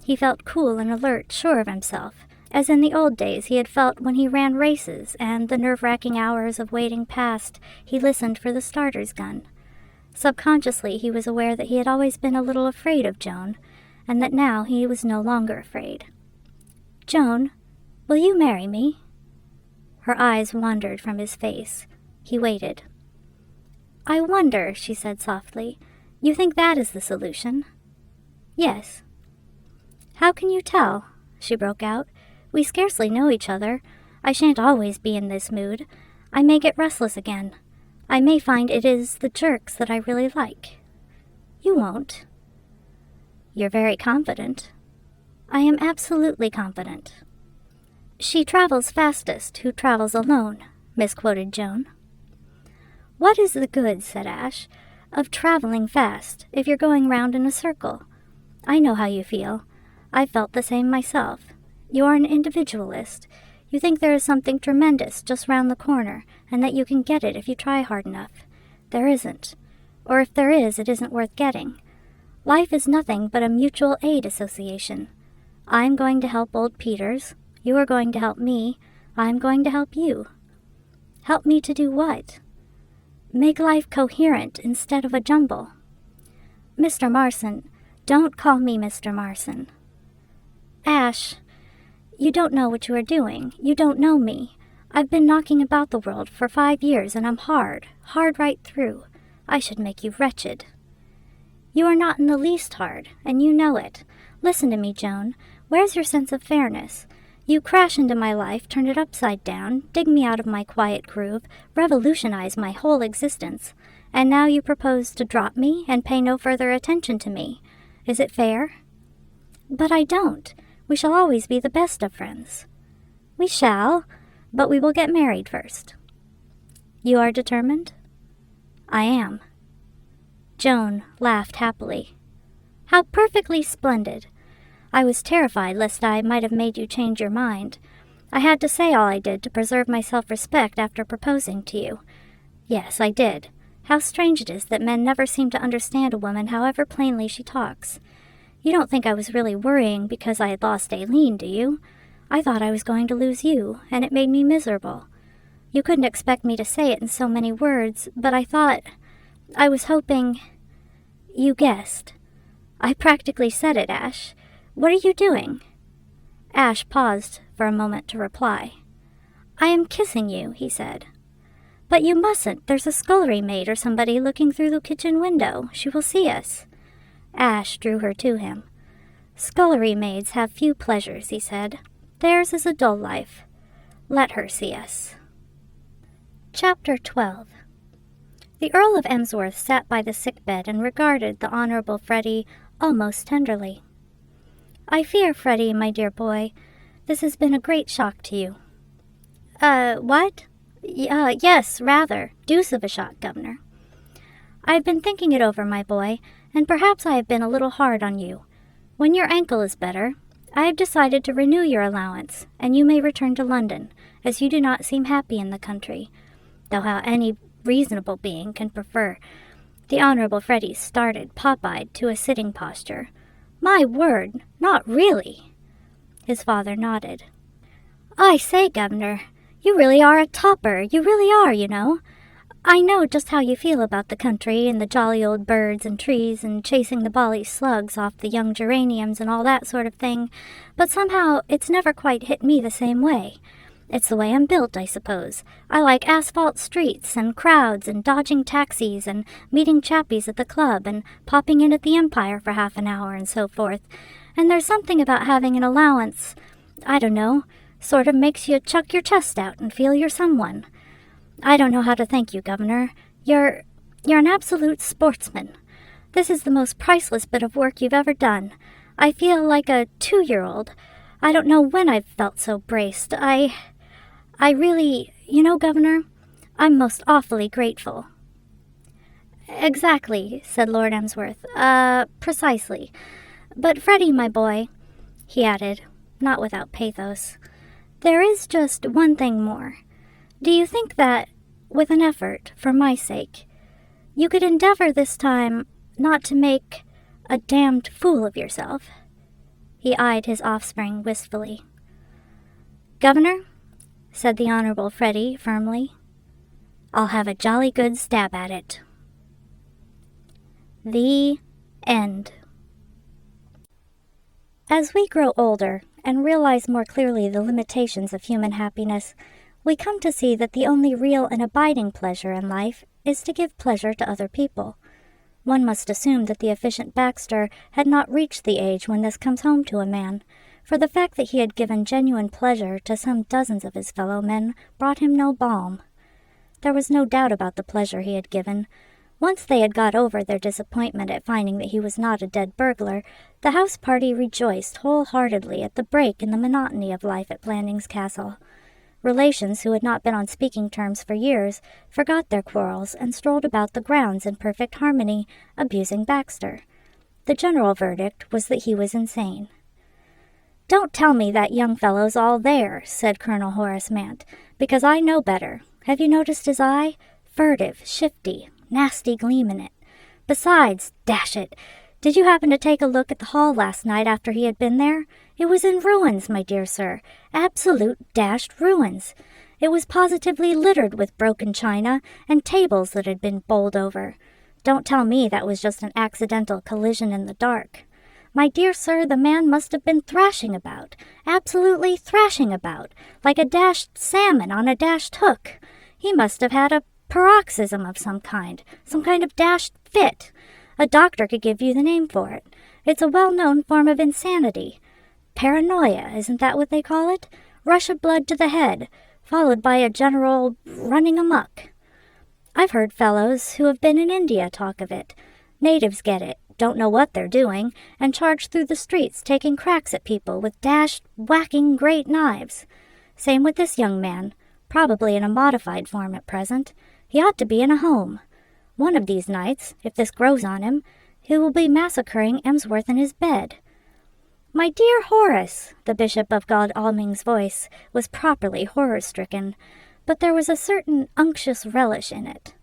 He felt cool and alert, sure of himself, as in the old days he had felt when he ran races, and, the nerve-wracking hours of waiting past, he listened for the starter's gun. Subconsciously, he was aware that he had always been a little afraid of Joan, and that now he was no longer afraid. "Joan, will you marry me?" Her eyes wandered from his face. He waited. "I wonder," she said softly, "you think that is the solution?" "Yes." "How can you tell?" she broke out. "We scarcely know each other. I shan't always be in this mood. I may get restless again. I may find it is the jerks that I really like." "You won't." "You're very confident." "I am absolutely confident." "She travels fastest who travels alone," misquoted Joan. "What is the good," said Ash, "of traveling fast if you're going round in a circle? I know how you feel. I've felt the same myself. You're an individualist. You think there is something tremendous just round the corner, and that you can get it if you try hard enough. There isn't. Or if there is, it isn't worth getting. Life is nothing but a mutual aid association. I'm going to help old Peters. You are going to help me. I'm going to help you." "Help me to do what?" "Make life coherent instead of a jumble." "Mr. Marson, don't call me Mr. Marson." "Ash, you don't know what you are doing. You don't know me. I've been knocking about the world for 5 years, and I'm hard right through. I should make you wretched." "You are not in the least hard, and you know it. Listen to me, Joan. Where's your sense of fairness? You crash into my life, turn it upside down, dig me out of my quiet groove, revolutionize my whole existence, and now you propose to drop me and pay no further attention to me. Is it fair?" "But I don't. We shall always be the best of friends." "We shall, but we will get married first." "You are determined?" "I am." Joan laughed happily. "How perfectly splendid! I was terrified lest I might have made you change your mind. I had to say all I did to preserve my self-respect after proposing to you. Yes, I did. How strange it is that men never seem to understand a woman however plainly she talks. You don't think I was really worrying because I had lost Aileen, do you? I thought I was going to lose you, and it made me miserable. You couldn't expect me to say it in so many words, but I was hoping... You guessed. I practically said it, Ash. What are you doing?" Ash paused for a moment to reply. "I am kissing you," he said. "But you mustn't. There's a scullery maid or somebody looking through the kitchen window. She will see us." Ash drew her to him. "Scullery maids have few pleasures," he said. "Theirs is a dull life. Let her see us." Chapter 12. The Earl of Emsworth sat by the sick-bed and regarded the Honorable Freddie almost tenderly. "I fear, Freddie, my dear boy, this has been a great shock to you." What? Yes, rather. Deuce of a shock, Governor." "I have been thinking it over, my boy, and perhaps I have been a little hard on you. When your ankle is better, I have decided to renew your allowance, and you may return to London, as you do not seem happy in the country, though how any reasonable being can prefer—" The Honorable Freddie started, pop-eyed, to a sitting posture. "My word, not really?" His father nodded. "I say, Governor, you really are a topper. You really are, you know. I know just how you feel about the country and the jolly old birds and trees and chasing the bally slugs off the young geraniums and all that sort of thing, but somehow it's never quite hit me the same way. It's the way I'm built, I suppose. I like asphalt streets and crowds and dodging taxis and meeting chappies at the club and popping in at the Empire for half an hour and so forth. And there's something about having an allowance, I don't know, sort of makes you chuck your chest out and feel you're someone. I don't know how to thank you, Governor. You're an absolute sportsman. This is the most priceless bit of work you've ever done. I feel like a 2-year-old. I don't know when I've felt so braced. I really, you know, Governor, I'm most awfully grateful." "Exactly," said Lord Emsworth. Precisely. But Freddie, my boy," he added, not without pathos, "there is just one thing more. Do you think that, with an effort, for my sake, you could endeavor this time not to make a damned fool of yourself?" He eyed his offspring wistfully. "Governor," said the Honorable Freddie firmly, "I'll have a jolly good stab at it." The End. As we grow older and realize more clearly the limitations of human happiness, we come to see that the only real and abiding pleasure in life is to give pleasure to other people. One must assume that the efficient Baxter had not reached the age when this comes home to a man, for the fact that he had given genuine pleasure to some dozens of his fellow men brought him no balm. There was no doubt about the pleasure he had given. Once they had got over their disappointment at finding that he was not a dead burglar, the house party rejoiced wholeheartedly at the break in the monotony of life at Blandings Castle. Relations who had not been on speaking terms for years forgot their quarrels and strolled about the grounds in perfect harmony, abusing Baxter. The general verdict was that he was insane. "Don't tell me that young fellow's all there," said Colonel Horace Mant, "because I know better. Have you noticed his eye? Furtive, shifty, nasty gleam in it. Besides, dash it, did you happen to take a look at the hall last night after he had been there? It was in ruins, my dear sir, absolute dashed ruins. It was positively littered with broken china and tables that had been bowled over. Don't tell me that was just an accidental collision in the dark. My dear sir, the man must have been thrashing about, absolutely thrashing about, like a dashed salmon on a dashed hook. He must have had a paroxysm of some kind of dashed fit. A doctor could give you the name for it. It's a well-known form of insanity. Paranoia, isn't that what they call it? Rush of blood to the head, followed by a general running amok. I've heard fellows who have been in India talk of it. Natives get it, don't know what they're doing, and charge through the streets taking cracks at people with dashed, whacking great knives. Same with this young man, probably in a modified form at present. He ought to be in a home. One of these nights, if this grows on him, he will be massacring Emsworth in his bed." "My dear Horace," the Bishop of Godalming's voice was properly horror-stricken, but there was a certain unctuous relish in it.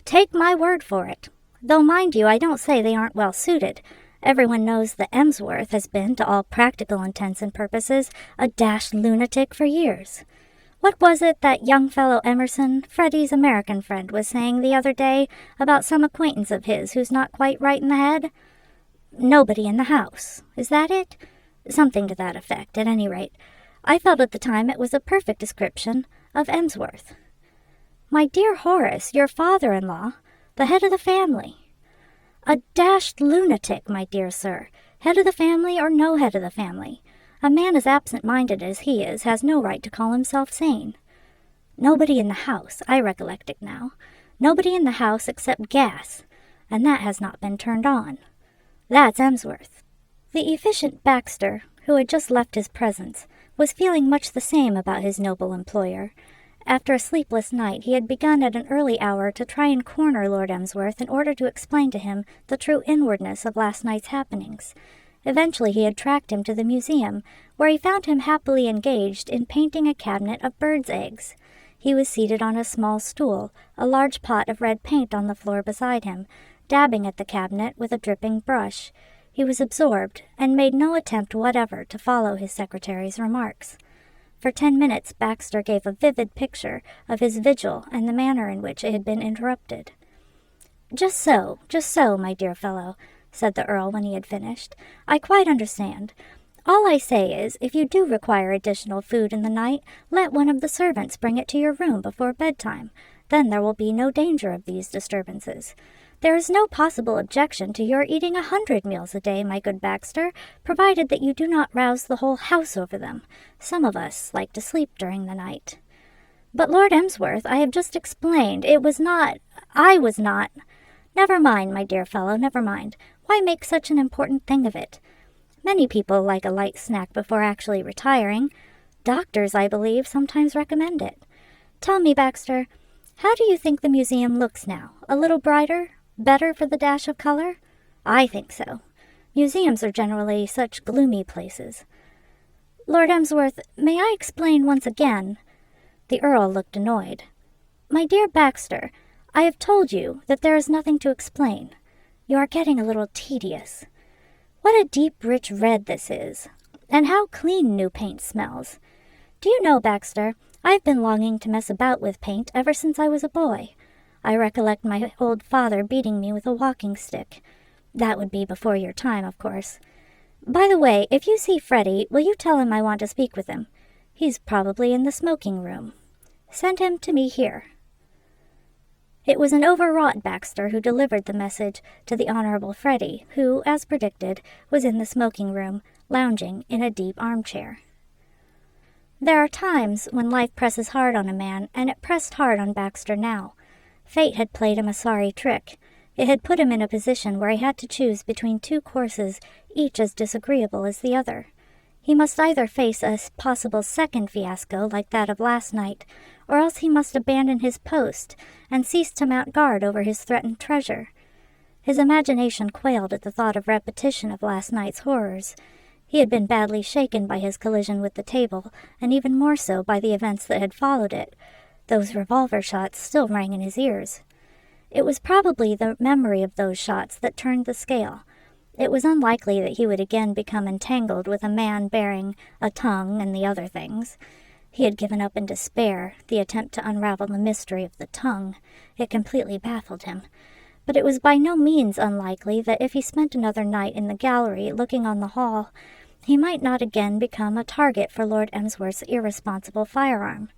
"Take my word for it. Though, mind you, I don't say they aren't well suited. Everyone knows that Emsworth has been, to all practical intents and purposes, a dashed lunatic for years. What was it that young fellow Emerson, Freddie's American friend, was saying the other day about some acquaintance of his who's not quite right in the head? Nobody in the house. Is that it? Something to that effect, at any rate. I felt at the time it was a perfect description of Emsworth." "My dear Horace, your father-in-law, the head of the family." "A dashed lunatic, my dear sir. Head of the family or no head of the family. A man as absent-minded as he is has no right to call himself sane. Nobody in the house, I recollect it now. Nobody in the house except gas, and that has not been turned on. That's Emsworth." The efficient Baxter, who had just left his presence, was feeling much the same about his noble employer. After a sleepless night, he had begun at an early hour to try and corner Lord Emsworth in order to explain to him the true inwardness of last night's happenings. Eventually he had tracked him to the museum, where he found him happily engaged in painting a cabinet of birds' eggs. He was seated on a small stool, a large pot of red paint on the floor beside him, dabbing at the cabinet with a dripping brush. He was absorbed, and made no attempt whatever to follow his secretary's remarks. For 10 minutes Baxter gave a vivid picture of his vigil and the manner in which it had been interrupted. Just so, my dear fellow," said the Earl when he had finished. "I quite understand. All I say is, if you do require additional food in the night, let one of the servants bring it to your room before bedtime. Then there will be no danger of these disturbances. There is no possible objection to your eating 100 meals a day, my good Baxter, provided that you do not rouse the whole house over them. Some of us like to sleep during the night." "But Lord Emsworth, I have just explained, I was not—" "Never mind, my dear fellow, never mind. Why make such an important thing of it? Many people like a light snack before actually retiring. Doctors, I believe, sometimes recommend it. Tell me, Baxter, how do you think the museum looks now? A little brighter? Better for the dash of color? I think so. Museums are generally such gloomy places." "Lord Emsworth, may I explain once again?" The Earl looked annoyed. "My dear Baxter, I have told you that there is nothing to explain. You are getting a little tedious. What a deep, rich red this is, and how clean new paint smells. Do you know, Baxter, I've been longing to mess about with paint ever since I was a boy. I recollect my old father beating me with a walking stick. That would be before your time, of course. By the way, if you see Freddie, will you tell him I want to speak with him? He's probably in the smoking room. Send him to me here." It was an overwrought Baxter who delivered the message to the Honorable Freddie, who, as predicted, was in the smoking room, lounging in a deep armchair. There are times when life presses hard on a man, and it pressed hard on Baxter now. Fate had played him a sorry trick. It had put him in a position where he had to choose between two courses, each as disagreeable as the other. He must either face a possible second fiasco like that of last night, or else he must abandon his post and cease to mount guard over his threatened treasure. His imagination quailed at the thought of repetition of last night's horrors. He had been badly shaken by his collision with the table, and even more so by the events that had followed it. Those revolver shots still rang in his ears. It was probably the memory of those shots that turned the scale. It was unlikely that he would again become entangled with a man bearing a tongue and the other things. He had given up in despair the attempt to unravel the mystery of the tongue. It completely baffled him. But it was by no means unlikely that if he spent another night in the gallery looking on the hall, he might not again become a target for Lord Emsworth's irresponsible firearm.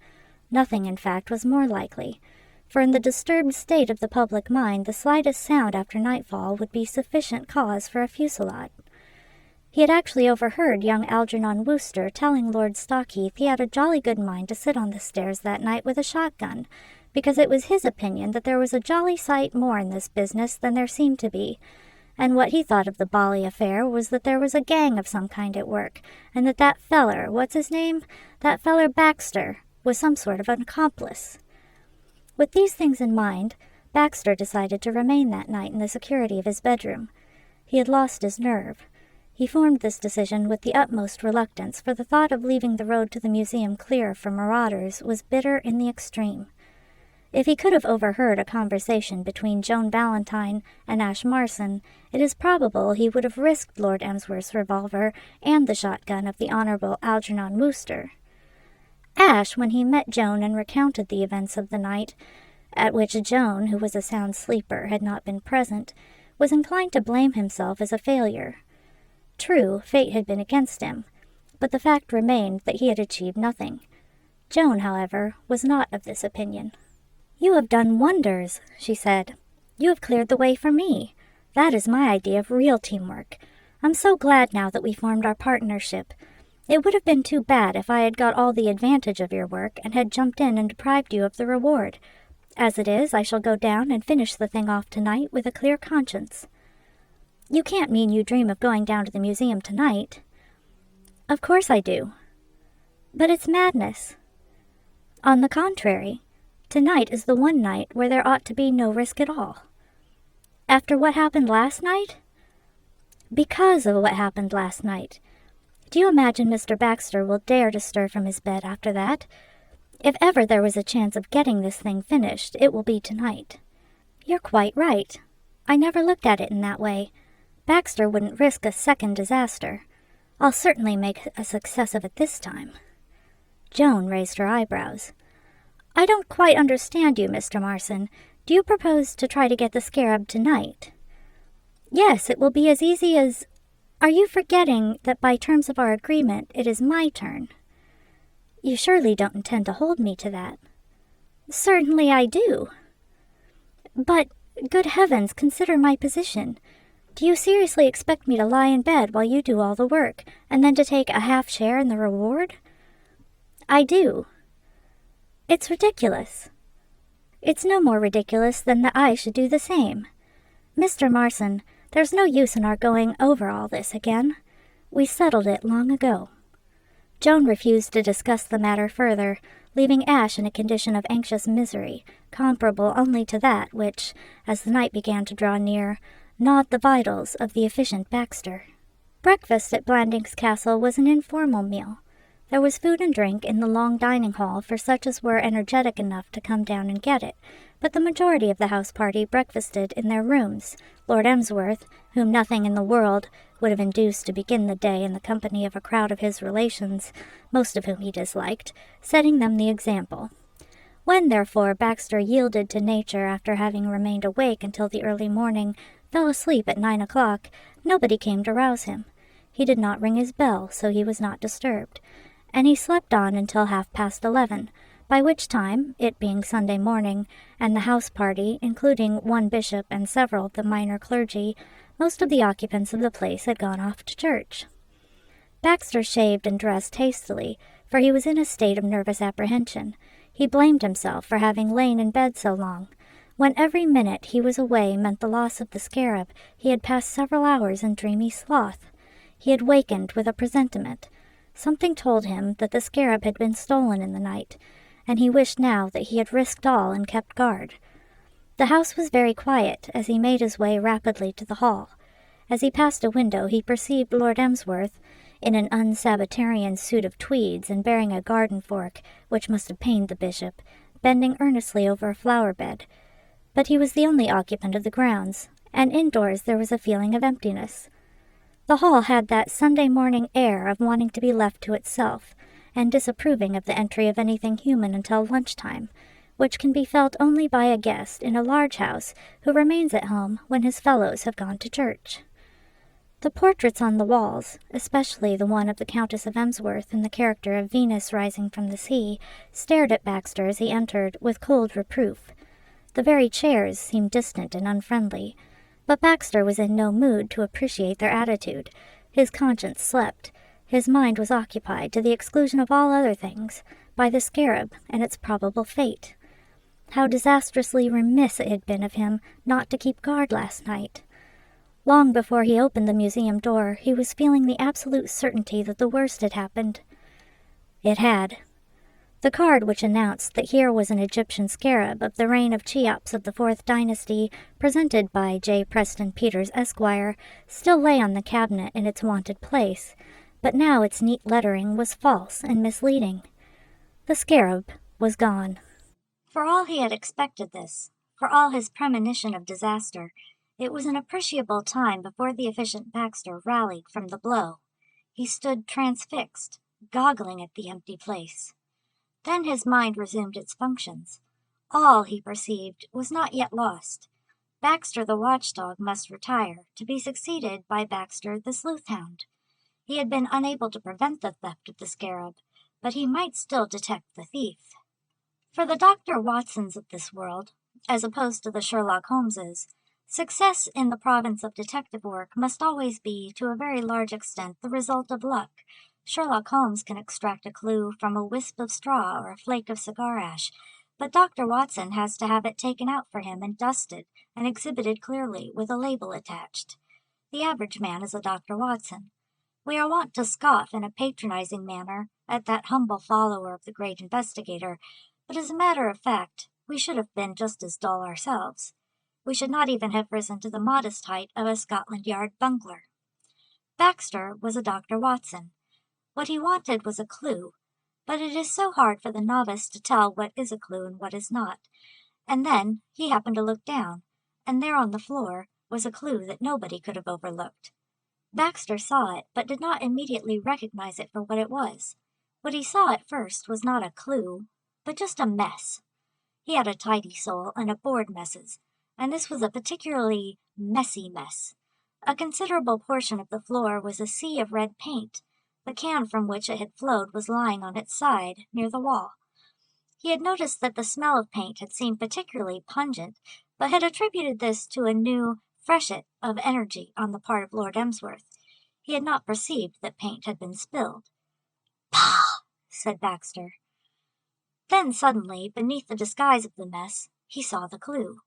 Nothing, in fact, was more likely, for in the disturbed state of the public mind, the slightest sound after nightfall would be sufficient cause for a fusillade. He had actually overheard young Algernon Wooster telling Lord Stockheath he had a jolly good mind to sit on the stairs that night with a shotgun, because it was his opinion that there was a jolly sight more in this business than there seemed to be, and what he thought of the bally affair was that there was a gang of some kind at work, and that feller, what's his name? That feller Baxter, was some sort of an accomplice. With these things in mind, Baxter decided to remain that night in the security of his bedroom. He had lost his nerve. He formed this decision with the utmost reluctance, for the thought of leaving the road to the museum clear for marauders was bitter in the extreme. If he could have overheard a conversation between Joan Valentine and Ash Marson, it is probable he would have risked Lord Emsworth's revolver and the shotgun of the Honorable Algernon Wooster. Ash, when he met Joan and recounted the events of the night, at which Joan, who was a sound sleeper, had not been present, was inclined to blame himself as a failure. True, fate had been against him, but the fact remained that he had achieved nothing. Joan, however, was not of this opinion. "You have done wonders," she said. "You have cleared the way for me. That is my idea of real teamwork. I'm so glad now that we formed our partnership. It would have been too bad if I had got all the advantage of your work and had jumped in and deprived you of the reward. As it is, I shall go down and finish the thing off tonight with a clear conscience." "You can't mean you dream of going down to the museum tonight?" "Of course I do." "But it's madness." "On the contrary, tonight is the one night where there ought to be no risk at all." "After what happened last night?" "Because of what happened last night. Do you imagine Mr. Baxter will dare to stir from his bed after that? If ever there was a chance of getting this thing finished, it will be tonight." "You're quite right. I never looked at it in that way. Baxter wouldn't risk a second disaster. I'll certainly make a success of it this time." Joan raised her eyebrows. "I don't quite understand you, Mr. Marson. Do you propose to try to get the Scarab tonight?" "Yes, it will be as easy as— Are you forgetting that by terms of our agreement it is my turn?" "You surely don't intend to hold me to that." "Certainly I do." "But, good heavens, consider my position. Do you seriously expect me to lie in bed while you do all the work, and then to take a half share in the reward?" "I do." "It's ridiculous." "It's no more ridiculous than that I should do the same. Mr. Marson, there's no use in our going over all this again. We settled it long ago." Joan refused to discuss the matter further, leaving Ash in a condition of anxious misery, comparable only to that which, as the night began to draw near, gnawed the vitals of the efficient Baxter. Breakfast at Blandings Castle was an informal meal. There was food and drink in the long dining hall for such as were energetic enough to come down and get it, but the majority of the house party breakfasted in their rooms, Lord Emsworth, whom nothing in the world would have induced to begin the day in the company of a crowd of his relations, most of whom he disliked, setting them the example. When, therefore, Baxter yielded to nature after having remained awake until the early morning, fell asleep at 9 o'clock, nobody came to rouse him. He did not ring his bell, so he was not disturbed, and he slept on until 11:30, by which time, it being Sunday morning, and the house party, including one bishop and several of the minor clergy, most of the occupants of the place had gone off to church. Baxter shaved and dressed hastily, for he was in a state of nervous apprehension. He blamed himself for having lain in bed so long. When every minute he was away meant the loss of the Scarab, he had passed several hours in dreamy sloth. He had wakened with a presentiment. Something told him that the Scarab had been stolen in the night, and he wished now that he had risked all and kept guard. The house was very quiet as he made his way rapidly to the hall. As he passed a window he perceived Lord Emsworth, in an unsabbatarian suit of tweeds and bearing a garden fork, which must have pained the bishop, bending earnestly over a flower-bed. But he was the only occupant of the grounds, and indoors there was a feeling of emptiness. The hall had that Sunday morning air of wanting to be left to itself, and disapproving of the entry of anything human until lunchtime, which can be felt only by a guest in a large house who remains at home when his fellows have gone to church. The portraits on the walls, especially the one of the Countess of Emsworth in the character of Venus rising from the sea, stared at Baxter as he entered with cold reproof. The very chairs seemed distant and unfriendly, but Baxter was in no mood to appreciate their attitude. His conscience slept. His mind was occupied, to the exclusion of all other things, by the Scarab and its probable fate. How disastrously remiss it had been of him not to keep guard last night. Long before he opened the museum door, he was feeling the absolute certainty that the worst had happened. It had. The card which announced that here was an Egyptian scarab of the reign of Cheops of the 4th dynasty, presented by J. Preston Peters, Esquire, still lay on the cabinet in its wonted place, but now its neat lettering was false and misleading. The scarab was gone. For all he had expected this, for all his premonition of disaster, it was an appreciable time before the efficient Baxter rallied from the blow. He stood transfixed, goggling at the empty place. Then his mind resumed its functions. All, he perceived, was not yet lost. Baxter the watchdog must retire, to be succeeded by Baxter the sleuth-hound. He had been unable to prevent the theft of the scarab, but he might still detect the thief. For the Dr. Watsons of this world, as opposed to the Sherlock Holmeses, success in the province of detective work must always be, to a very large extent, the result of luck. Sherlock Holmes can extract a clue from a wisp of straw or a flake of cigar ash, but Dr. Watson has to have it taken out for him and dusted and exhibited clearly with a label attached. The average man is a Dr. Watson. We are wont to scoff in a patronizing manner at that humble follower of the great investigator, but as a matter of fact, we should have been just as dull ourselves. We should not even have risen to the modest height of a Scotland Yard bungler. Baxter was a Dr. Watson. What he wanted was a clue, but it is so hard for the novice to tell what is a clue and what is not. And then he happened to look down, and there on the floor was a clue that nobody could have overlooked. Baxter saw it, but did not immediately recognize it for what it was. What he saw at first was not a clue, but just a mess. He had a tidy soul and abhorred messes, and this was a particularly messy mess. A considerable portion of the floor was a sea of red paint. The can from which it had flowed was lying on its side, near the wall. He had noticed that the smell of paint had seemed particularly pungent, but had attributed this to a new freshet of energy on the part of Lord Emsworth. He had not perceived that paint had been spilled. "Pah!" said Baxter. Then suddenly, beneath the disguise of the mess, he saw the clue.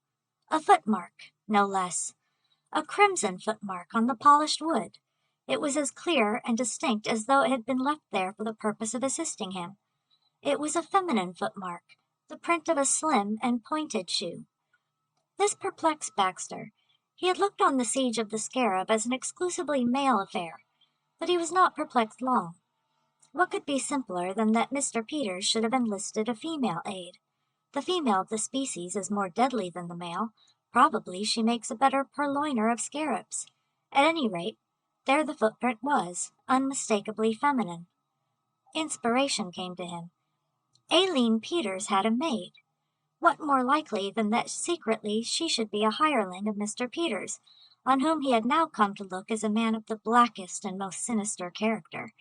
A footmark, no less. A crimson footmark on the polished wood. It was as clear and distinct as though it had been left there for the purpose of assisting him. It was a feminine footmark, the print of a slim and pointed shoe. This perplexed Baxter. He had looked on the siege of the Scarab as an exclusively male affair, but he was not perplexed long. What could be simpler than that Mr. Peters should have enlisted a female aid? The female of the species is more deadly than the male. Probably she makes a better purloiner of scarabs. At any rate, there the footprint was, unmistakably feminine. Inspiration came to him. Aileen Peters had a maid. What more likely than that secretly she should be a hireling of Mr. Peters, on whom he had now come to look as a man of the blackest and most sinister character.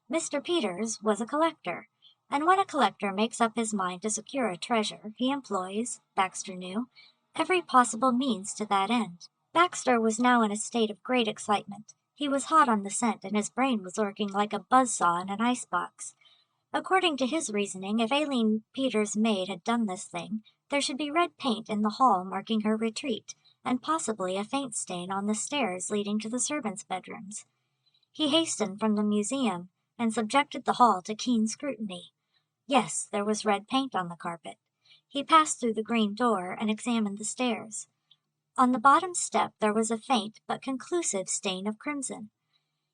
Mr. Peters was a collector, and when a collector makes up his mind to secure a treasure, he employs, Baxter knew, every possible means to that end. Baxter was now in a state of great excitement. He was hot on the scent, and his brain was working like a buzzsaw in an icebox. According to his reasoning, if Aileen Peters' maid had done this thing, there should be red paint in the hall marking her retreat, and possibly a faint stain on the stairs leading to the servants' bedrooms. He hastened from the museum and subjected the hall to keen scrutiny. Yes, there was red paint on the carpet. He passed through the green door and examined the stairs. On the bottom step there was a faint but conclusive stain of crimson.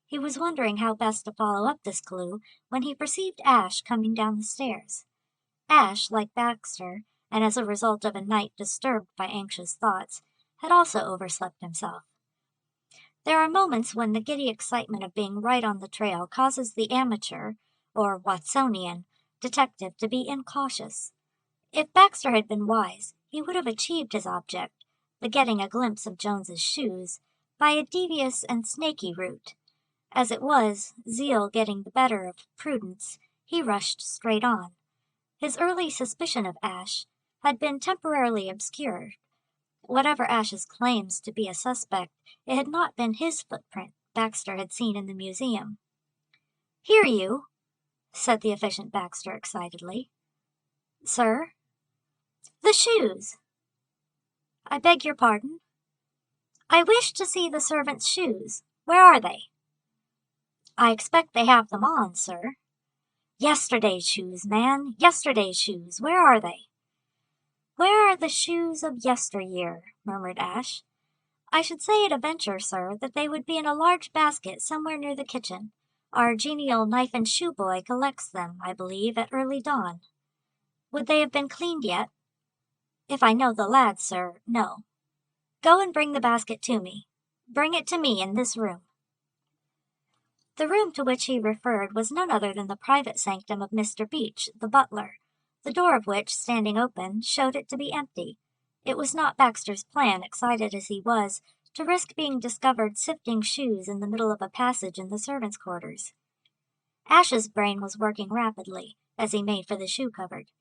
He was wondering how best to follow up this clue when he perceived Ash coming down the stairs. Ash, like Baxter, and as a result of a night disturbed by anxious thoughts, had also overslept himself. There are moments when the giddy excitement of being right on the trail causes the amateur, or Watsonian, detective to be incautious. If Baxter had been wise, he would have achieved his object, the getting a glimpse of Jones's shoes, by a devious and snaky route. As it was, zeal getting the better of prudence, he rushed straight on. His early suspicion of Ash had been temporarily obscured. Whatever Ash's claims to be a suspect, it had not been his footprint Baxter had seen in the museum. "Here, you," said the efficient Baxter excitedly. "Sir?" "The shoes." "I beg your pardon?" "I wish to see the servants' shoes. Where are they?" "I expect they have them on, sir." "Yesterday's shoes, man, yesterday's shoes. Where are they?" "Where are the shoes of yesteryear?" murmured Ash. "I should say at a venture, sir, that they would be in a large basket somewhere near the kitchen. Our genial knife and shoe boy collects them, I believe, at early dawn." "Would they have been cleaned yet?" "If I know the lad, sir, no." "Go and bring the basket to me. Bring it to me in this room." The room to which he referred was none other than the private sanctum of Mr. Beach, the butler, the door of which, standing open, showed it to be empty. It was not Baxter's plan, excited as he was, to risk being discovered sifting shoes in the middle of a passage in the servants' quarters. Ash's brain was working rapidly as he made for the shoe cupboard,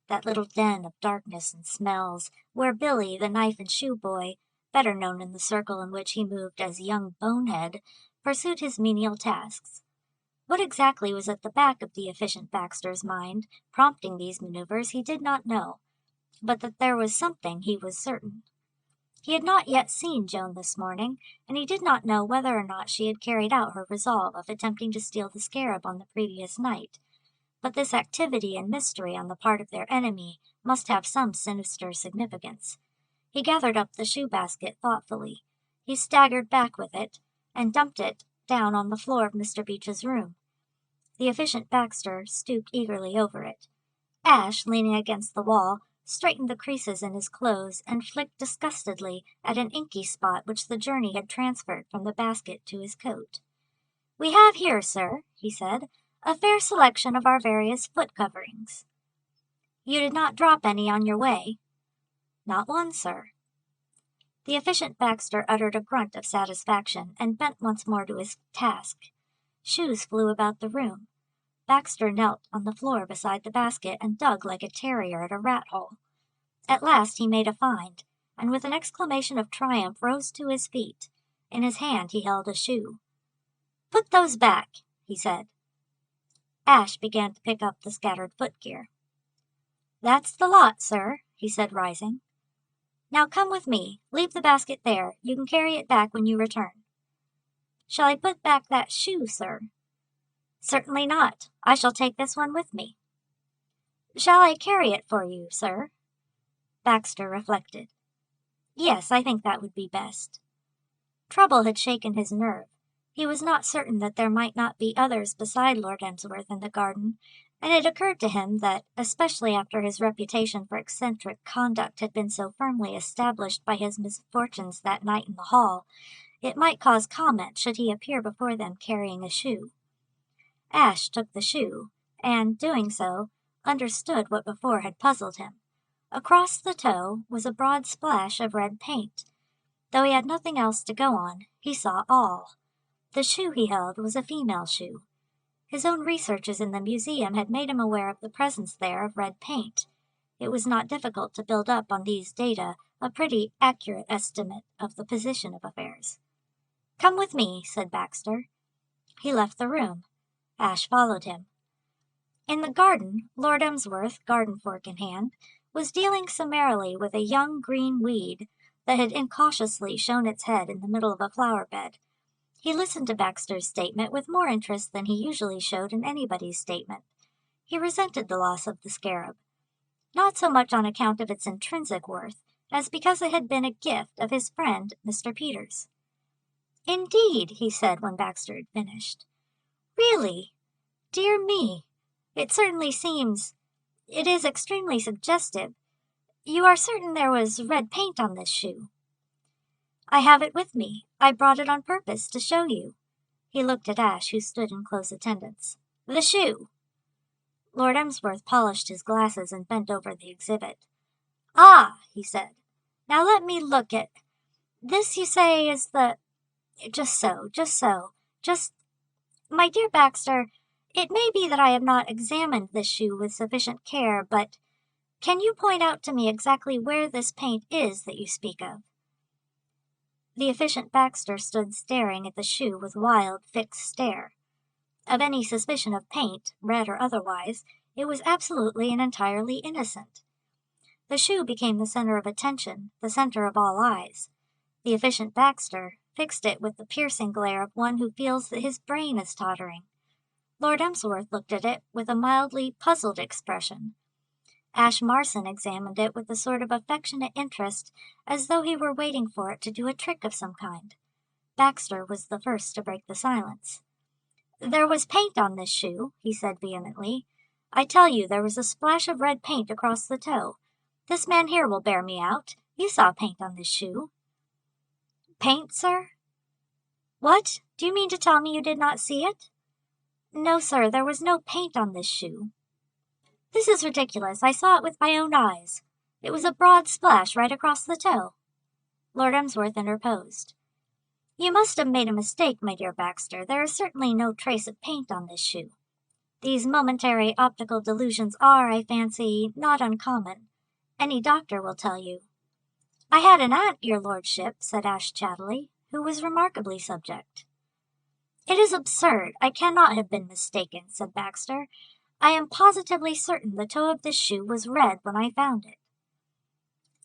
that little den of darkness and smells, where Billy, the knife and shoe boy, better known in the circle in which he moved as young Bonehead, pursued his menial tasks. What exactly was at the back of the efficient Baxter's mind, prompting these maneuvers, he did not know, but that there was something he was certain. He had not yet seen Joan this morning, and he did not know whether or not she had carried out her resolve of attempting to steal the Scarab on the previous night. But this activity and mystery on the part of their enemy must have some sinister significance. He gathered up the shoe basket thoughtfully. He staggered back with it, and dumped it down on the floor of Mr. Beach's room. The efficient Baxter stooped eagerly over it. Ash, leaning against the wall, straightened the creases in his clothes and flicked disgustedly at an inky spot which the journey had transferred from the basket to his coat. "We have here, sir," he said, "a fair selection of our various foot coverings." "You did not drop any on your way?" "Not one, sir." The efficient Baxter uttered a grunt of satisfaction and bent once more to his task. Shoes flew about the room. Baxter knelt on the floor beside the basket and dug like a terrier at a rat hole. At last he made a find, and with an exclamation of triumph rose to his feet. In his hand he held a shoe. "Put those back," he said. Ash began to pick up the scattered footgear. "That's the lot, sir," he said, rising. "Now come with me. Leave the basket there. You can carry it back when you return." "Shall I put back that shoe, sir?" "Certainly not. I shall take this one with me." "Shall I carry it for you, sir?" Baxter reflected. "Yes, I think that would be best." Trouble had shaken his nerve. He was not certain that there might not be others beside Lord Emsworth in the garden, and it occurred to him that, especially after his reputation for eccentric conduct had been so firmly established by his misfortunes that night in the hall, it might cause comment should he appear before them carrying a shoe. Ash took the shoe, and, doing so, understood what before had puzzled him. Across the toe was a broad splash of red paint. Though he had nothing else to go on, he saw all. The shoe he held was a female shoe. His own researches in the museum had made him aware of the presence there of red paint. It was not difficult to build up on these data a pretty accurate estimate of the position of affairs. "Come with me," said Baxter. He left the room. Ash followed him. In the garden, Lord Emsworth, garden fork in hand, was dealing summarily with a young green weed that had incautiously shown its head in the middle of a flower bed. He listened to Baxter's statement with more interest than he usually showed in anybody's statement. He resented the loss of the scarab, not so much on account of its intrinsic worth, as because it had been a gift of his friend, Mr. Peters. "Indeed," he said when Baxter had finished. "Really? Dear me. It certainly seems... It is extremely suggestive. You are certain there was red paint on this shoe?" "I have it with me. I brought it on purpose to show you." He looked at Ash, who stood in close attendance. "The shoe." Lord Emsworth polished his glasses and bent over the exhibit. "Ah," he said. "Now let me look at... This, you say, is the... Just so. My dear Baxter, it may be that I have not examined this shoe with sufficient care, but can you point out to me exactly where this paint is that you speak of?" The efficient Baxter stood staring at the shoe with wild, fixed stare. Of any suspicion of paint, red or otherwise, it was absolutely and entirely innocent. The shoe became the center of attention, the center of all eyes. The efficient Baxter fixed it with the piercing glare of one who feels that his brain is tottering. Lord Emsworth looked at it with a mildly puzzled expression. Ash Marson examined it with a sort of affectionate interest, as though he were waiting for it to do a trick of some kind. Baxter was the first to break the silence. "There was paint on this shoe," he said vehemently. "I tell you, there was a splash of red paint across the toe. This man here will bear me out. You saw paint on this shoe." "Paint, sir?" "What? Do you mean to tell me you did not see it?" "No, sir, there was no paint on this shoe." "This is ridiculous. I saw it with my own eyes. It was a broad splash right across the toe." Lord Emsworth interposed. "You must have made a mistake, my dear Baxter. There is certainly no trace of paint on this shoe. These momentary optical delusions are, I fancy, not uncommon. Any doctor will tell you." "I had an aunt, your lordship," said Ash chattily, "who was remarkably subject." "It is absurd. I cannot have been mistaken," said Baxter. "I am positively certain the toe of this shoe was red when I found it."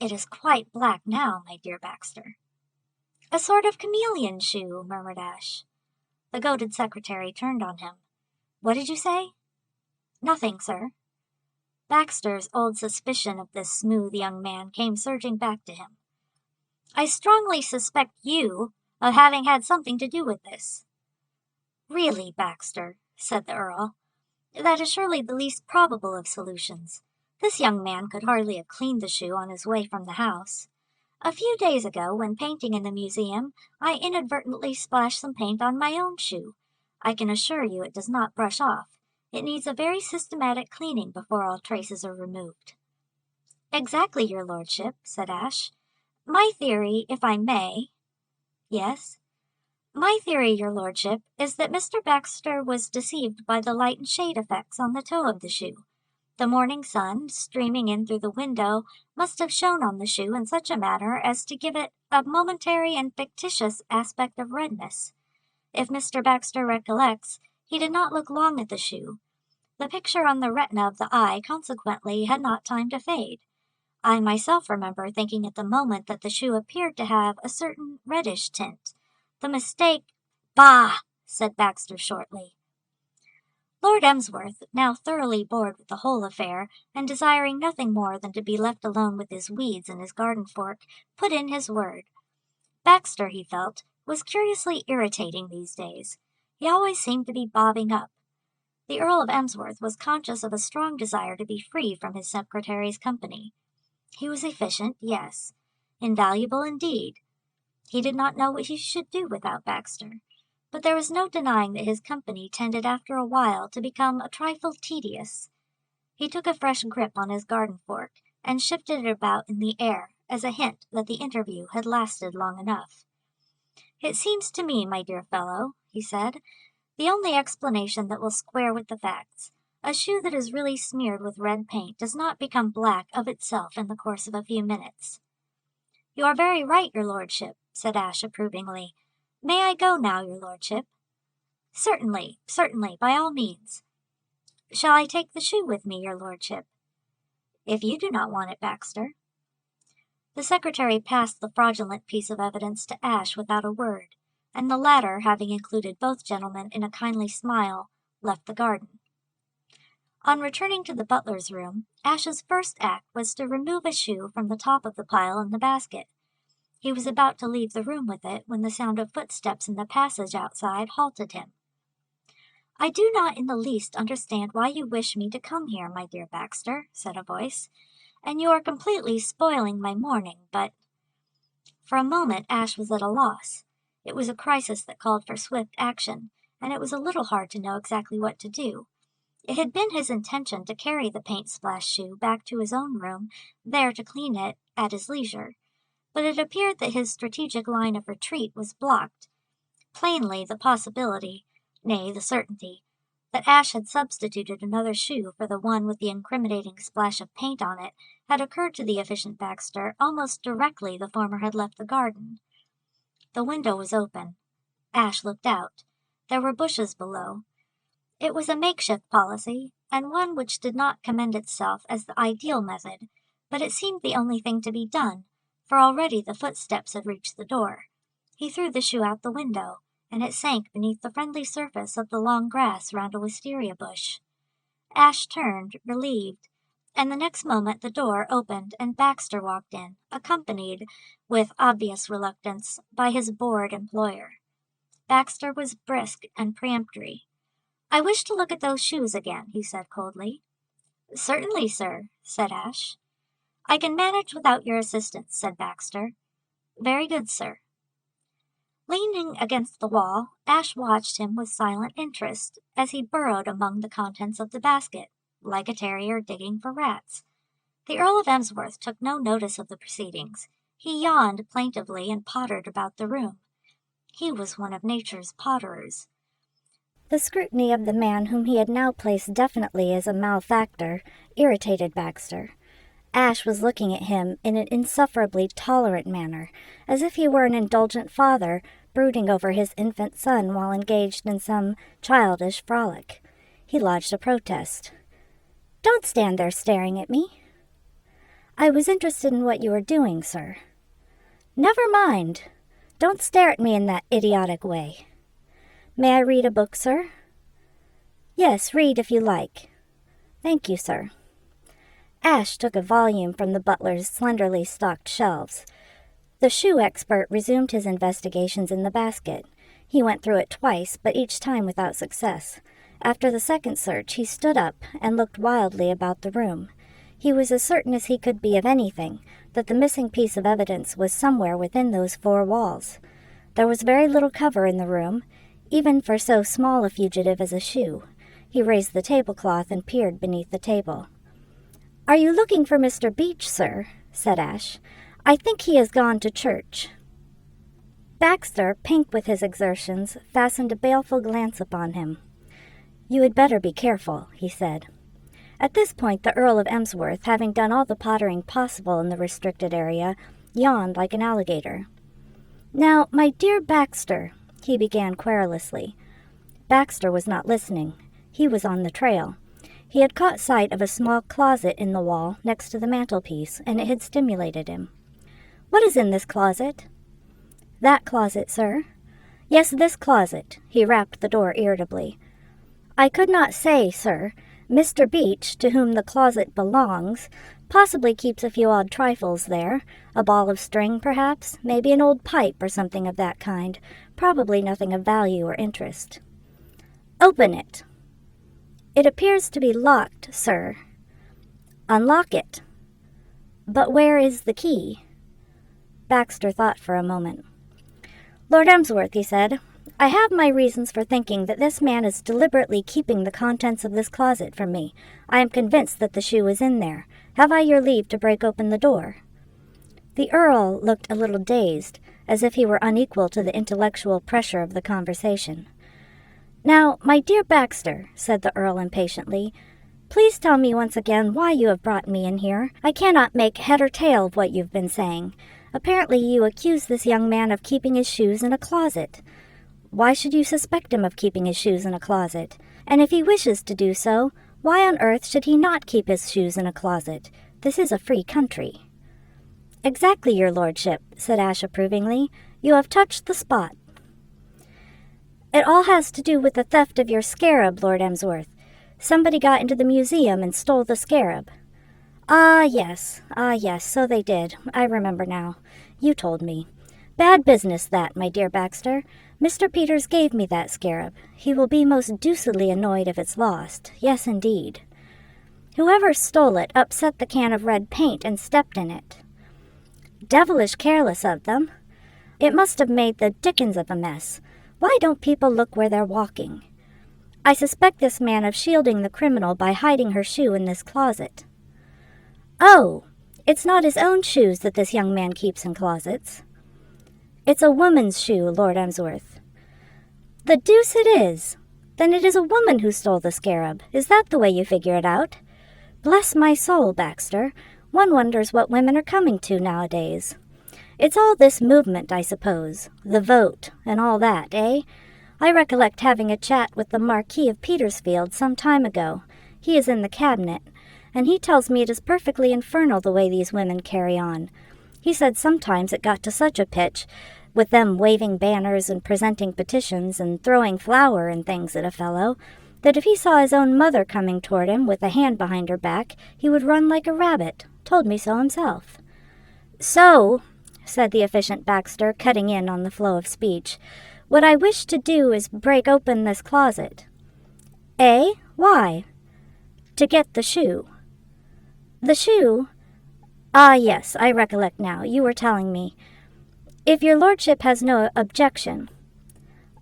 "It is quite black now, my dear Baxter." "A sort of chameleon shoe," murmured Ash. The goaded secretary turned on him. "What did you say?" "Nothing, sir." Baxter's old suspicion of this smooth young man came surging back to him. "I strongly suspect you of having had something to do with this." "Really, Baxter," said the Earl, "that is surely the least probable of solutions. This young man could hardly have cleaned the shoe on his way from the house. A few days ago, when painting in the museum, I inadvertently splashed some paint on my own shoe. I can assure you it does not brush off. It needs a very systematic cleaning before all traces are removed." "Exactly, your lordship," said Ash. "My theory, if I may—" "Yes?" "My theory, your lordship, is that Mr. Baxter was deceived by the light and shade effects on the toe of the shoe. The morning sun, streaming in through the window, must have shone on the shoe in such a manner as to give it a momentary and fictitious aspect of redness. If Mr. Baxter recollects, he did not look long at the shoe. The picture on the retina of the eye, consequently, had not time to fade. I myself remember thinking at the moment that the shoe appeared to have a certain reddish tint. The mistake—" "Bah!" said Baxter shortly. Lord Emsworth, now thoroughly bored with the whole affair, and desiring nothing more than to be left alone with his weeds and his garden fork, put in his word. Baxter, he felt, was curiously irritating these days. He always seemed to be bobbing up. The Earl of Emsworth was conscious of a strong desire to be free from his secretary's company. He was efficient, yes. Invaluable indeed. He did not know what he should do without Baxter. But there was no denying that his company tended after a while to become a trifle tedious. He took a fresh grip on his garden fork, and shifted it about in the air as a hint that the interview had lasted long enough. "It seems to me, my dear fellow," he said, "the only explanation that will square with the facts. A shoe that is really smeared with red paint does not become black of itself in the course of a few minutes." "You are very right, your lordship," said Ashe approvingly. "May I go now, your lordship?" Certainly, by all means." "Shall I take the shoe with me, your lordship?" "If you do not want it, Baxter." The secretary passed the fraudulent piece of evidence to Ashe without a word, and the latter, having included both gentlemen in a kindly smile, left the garden. On returning to the butler's room, Ashe's first act was to remove a shoe from the top of the pile in the basket. He was about to leave the room with it when the sound of footsteps in the passage outside halted him. "I do not in the least understand why you wish me to come here, my dear Baxter," said a voice, "and you are completely spoiling my morning, but—" For a moment Ashe was at a loss. It was a crisis that called for swift action, and it was a little hard to know exactly what to do. It had been his intention to carry the paint-splashed shoe back to his own room, there to clean it at his leisure, but it appeared that his strategic line of retreat was blocked. Plainly the possibility, nay, the certainty, that Ashe had substituted another shoe for the one with the incriminating splash of paint on it had occurred to the efficient Baxter almost directly the former had left the garden. The window was open. Ashe looked out. There were bushes below. It was a makeshift policy, and one which did not commend itself as the ideal method, but it seemed the only thing to be done, for already the footsteps had reached the door. He threw the shoe out the window, and it sank beneath the friendly surface of the long grass round a wisteria bush. Ashe turned, relieved, and the next moment the door opened and Baxter walked in, accompanied, with obvious reluctance, by his bored employer. Baxter was brisk and peremptory. "I wish to look at those shoes again," he said coldly. "Certainly, sir," said Ashe. "I can manage without your assistance," said Baxter. "Very good, sir." Leaning against the wall, Ashe watched him with silent interest as he burrowed among the contents of the basket, like a terrier digging for rats. The Earl of Emsworth took no notice of the proceedings. He yawned plaintively and pottered about the room. He was one of nature's potterers. The scrutiny of the man whom he had now placed definitely as a malefactor irritated Baxter. Ashe was looking at him in an insufferably tolerant manner, as if he were an indulgent father brooding over his infant son while engaged in some childish frolic. He lodged a protest. "Don't stand there staring at me." "I was interested in what you were doing, sir." "Never mind. Don't stare at me in that idiotic way." "May I read a book, sir?" "Yes, read if you like." "Thank you, sir." Ashe took a volume from the butler's slenderly stocked shelves. The shoe expert resumed his investigations in the basket. He went through it twice, but each time without success. After the second search, he stood up and looked wildly about the room. He was as certain as he could be of anything, that the missing piece of evidence was somewhere within those four walls. There was very little cover in the room, even for so small a fugitive as a shoe. He raised the tablecloth and peered beneath the table. "Are you looking for Mr. Beach, sir?" said Ashe. "I think he has gone to church." Baxter, pink with his exertions, fastened a baleful glance upon him. "You had better be careful," he said. At this point the Earl of Emsworth, having done all the pottering possible in the restricted area, yawned like an alligator. "Now, my dear Baxter," he began querulously. Baxter was not listening. He was on the trail. He had caught sight of a small closet in the wall next to the mantelpiece, and it had stimulated him. "What is in this closet?" "That closet, sir." "Yes, this closet." He rapped the door irritably. "I could not say, sir. Mr. Beach, to whom the closet belongs, possibly keeps a few odd trifles there. A ball of string, perhaps, maybe an old pipe or something of that kind. Probably nothing of value or interest." "Open it." "It appears to be locked, sir." "Unlock it." "But where is the key?" Baxter thought for a moment. "Lord Emsworth," he said, I have my reasons for thinking that this man is deliberately keeping the contents of this closet from me. I am convinced that the shoe is in there. Have I your leave to break open the door?" The Earl looked a little dazed, as if he were unequal to the intellectual pressure of the conversation. "Now, my dear Baxter," said the Earl impatiently, "please tell me once again why you have brought me in here. I cannot make head or tail of what you've been saying. Apparently you accuse this young man of keeping his shoes in a closet. Why should you suspect him of keeping his shoes in a closet? And if he wishes to do so, why on earth should he not keep his shoes in a closet? This is a free country." "Exactly, your lordship," said Ashe approvingly. "You have touched the spot. It all has to do with the theft of your scarab, Lord Emsworth. Somebody got into the museum and stole the scarab." Ah, yes, so they did. I remember now. You told me. Bad business, that, my dear Baxter. Mr. Peters gave me that scarab. He will be most deucedly annoyed if it's lost. Yes, indeed. Whoever stole it upset the can of red paint and stepped in it. Devilish careless of them. It must have made the dickens of a mess. Why don't people look where they're walking? I suspect this man of shielding the criminal by hiding her shoe in this closet. Oh, it's not his own shoes that this young man keeps in closets. It's a woman's shoe, Lord Emsworth. The deuce it is! Then it is a woman who stole the scarab. Is that the way you figure it out? Bless my soul, Baxter. One wonders what women are coming to nowadays. It's all this movement, I suppose. The vote, and all that, eh? I recollect having a chat with the Marquis of Petersfield some time ago. He is in the cabinet, and he tells me it is perfectly infernal the way these women carry on. He said sometimes it got to such a pitch, with them waving banners and presenting petitions and throwing flour and things at a fellow, that if he saw his own mother coming toward him with a hand behind her back, he would run like a rabbit. Told me so himself. So, said the efficient Baxter, cutting in on the flow of speech, what I wish to do is break open this closet. Eh? Why? To get the shoe. The shoe? Ah, yes, I recollect now. You were telling me. If your lordship has no objection.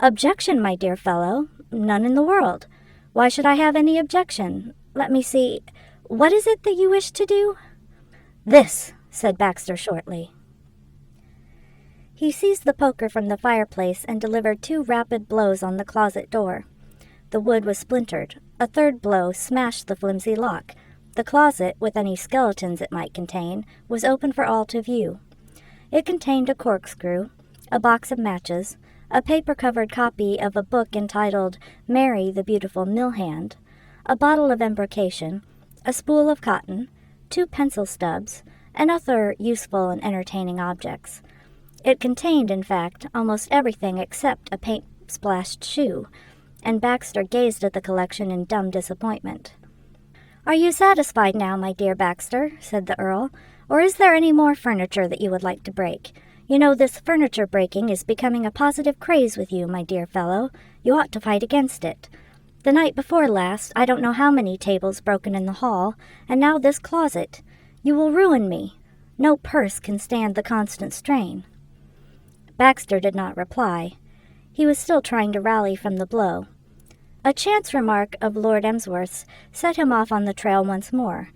Objection, my dear fellow? None in the world. Why should I have any objection? Let me see. What is it that you wish to do? This, said Baxter shortly. He seized the poker from the fireplace and delivered 2 rapid blows on the closet door. The wood was splintered. A third blow smashed the flimsy lock. The closet, with any skeletons it might contain, was open for all to view. It contained a corkscrew, a box of matches, a paper-covered copy of a book entitled Mary the Beautiful Mill Hand, a bottle of embrocation, a spool of cotton, 2 pencil stubs, and other useful and entertaining objects. It contained, in fact, almost everything except a paint-splashed shoe, and Baxter gazed at the collection in dumb disappointment. "Are you satisfied now, my dear Baxter?" said the Earl, "or is there any more furniture that you would like to break? You know this furniture breaking is becoming a positive craze with you, my dear fellow. You ought to fight against it. The night before last, I don't know how many tables broken in the hall, and now this closet. You will ruin me. No purse can stand the constant strain." Baxter did not reply. He was still trying to rally from the blow. A chance remark of Lord Emsworth's set him off on the trail once more.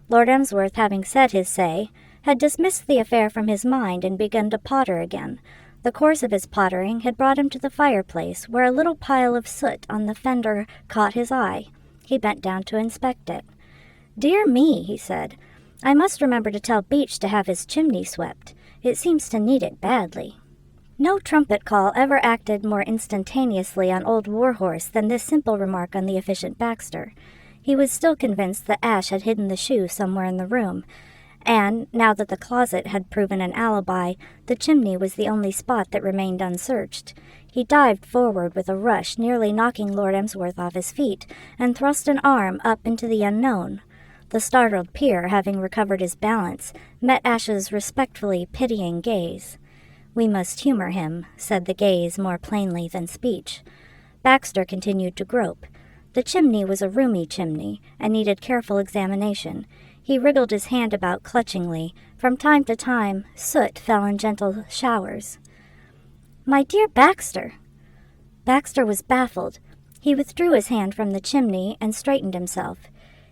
Lord Emsworth, having said his say, had dismissed the affair from his mind and begun to potter again. The course of his pottering had brought him to the fireplace, where a little pile of soot on the fender caught his eye. He bent down to inspect it. "Dear me," he said, "I must remember to tell Beach to have his chimney swept. It seems to need it badly." No trumpet call ever acted more instantaneously on old Warhorse than this simple remark on the efficient Baxter. He was still convinced that Ashe had hidden the shoe somewhere in the room, and, now that the closet had proven an alibi, the chimney was the only spot that remained unsearched. He dived forward with a rush, nearly knocking Lord Emsworth off his feet, and thrust an arm up into the unknown. The startled peer, having recovered his balance, met Ashe's respectfully pitying gaze. "We must humor him," said the gaze more plainly than speech. Baxter continued to grope. The chimney was a roomy chimney, and needed careful examination. He wriggled his hand about clutchingly. From time to time, soot fell in gentle showers. "My dear Baxter!" Baxter was baffled. He withdrew his hand from the chimney and straightened himself.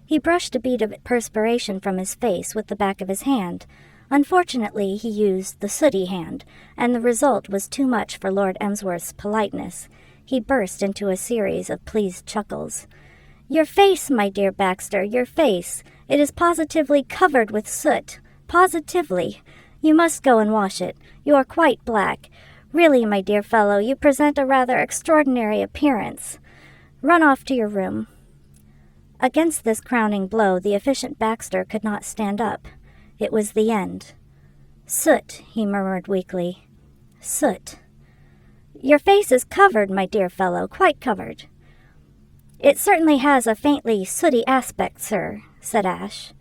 He brushed a bead of perspiration from his face with the back of his hand. Unfortunately, he used the sooty hand, and the result was too much for Lord Emsworth's politeness. He burst into a series of pleased chuckles. "Your face, my dear Baxter, your face. It is positively covered with soot. Positively. You must go and wash it. You are quite black. Really, my dear fellow, you present a rather extraordinary appearance. Run off to your room." Against this crowning blow, the efficient Baxter could not stand up. It was the end. "Soot," he murmured weakly. "Soot." "Your face is covered, my dear fellow, quite covered." "It certainly has a faintly sooty aspect, sir," said Ash.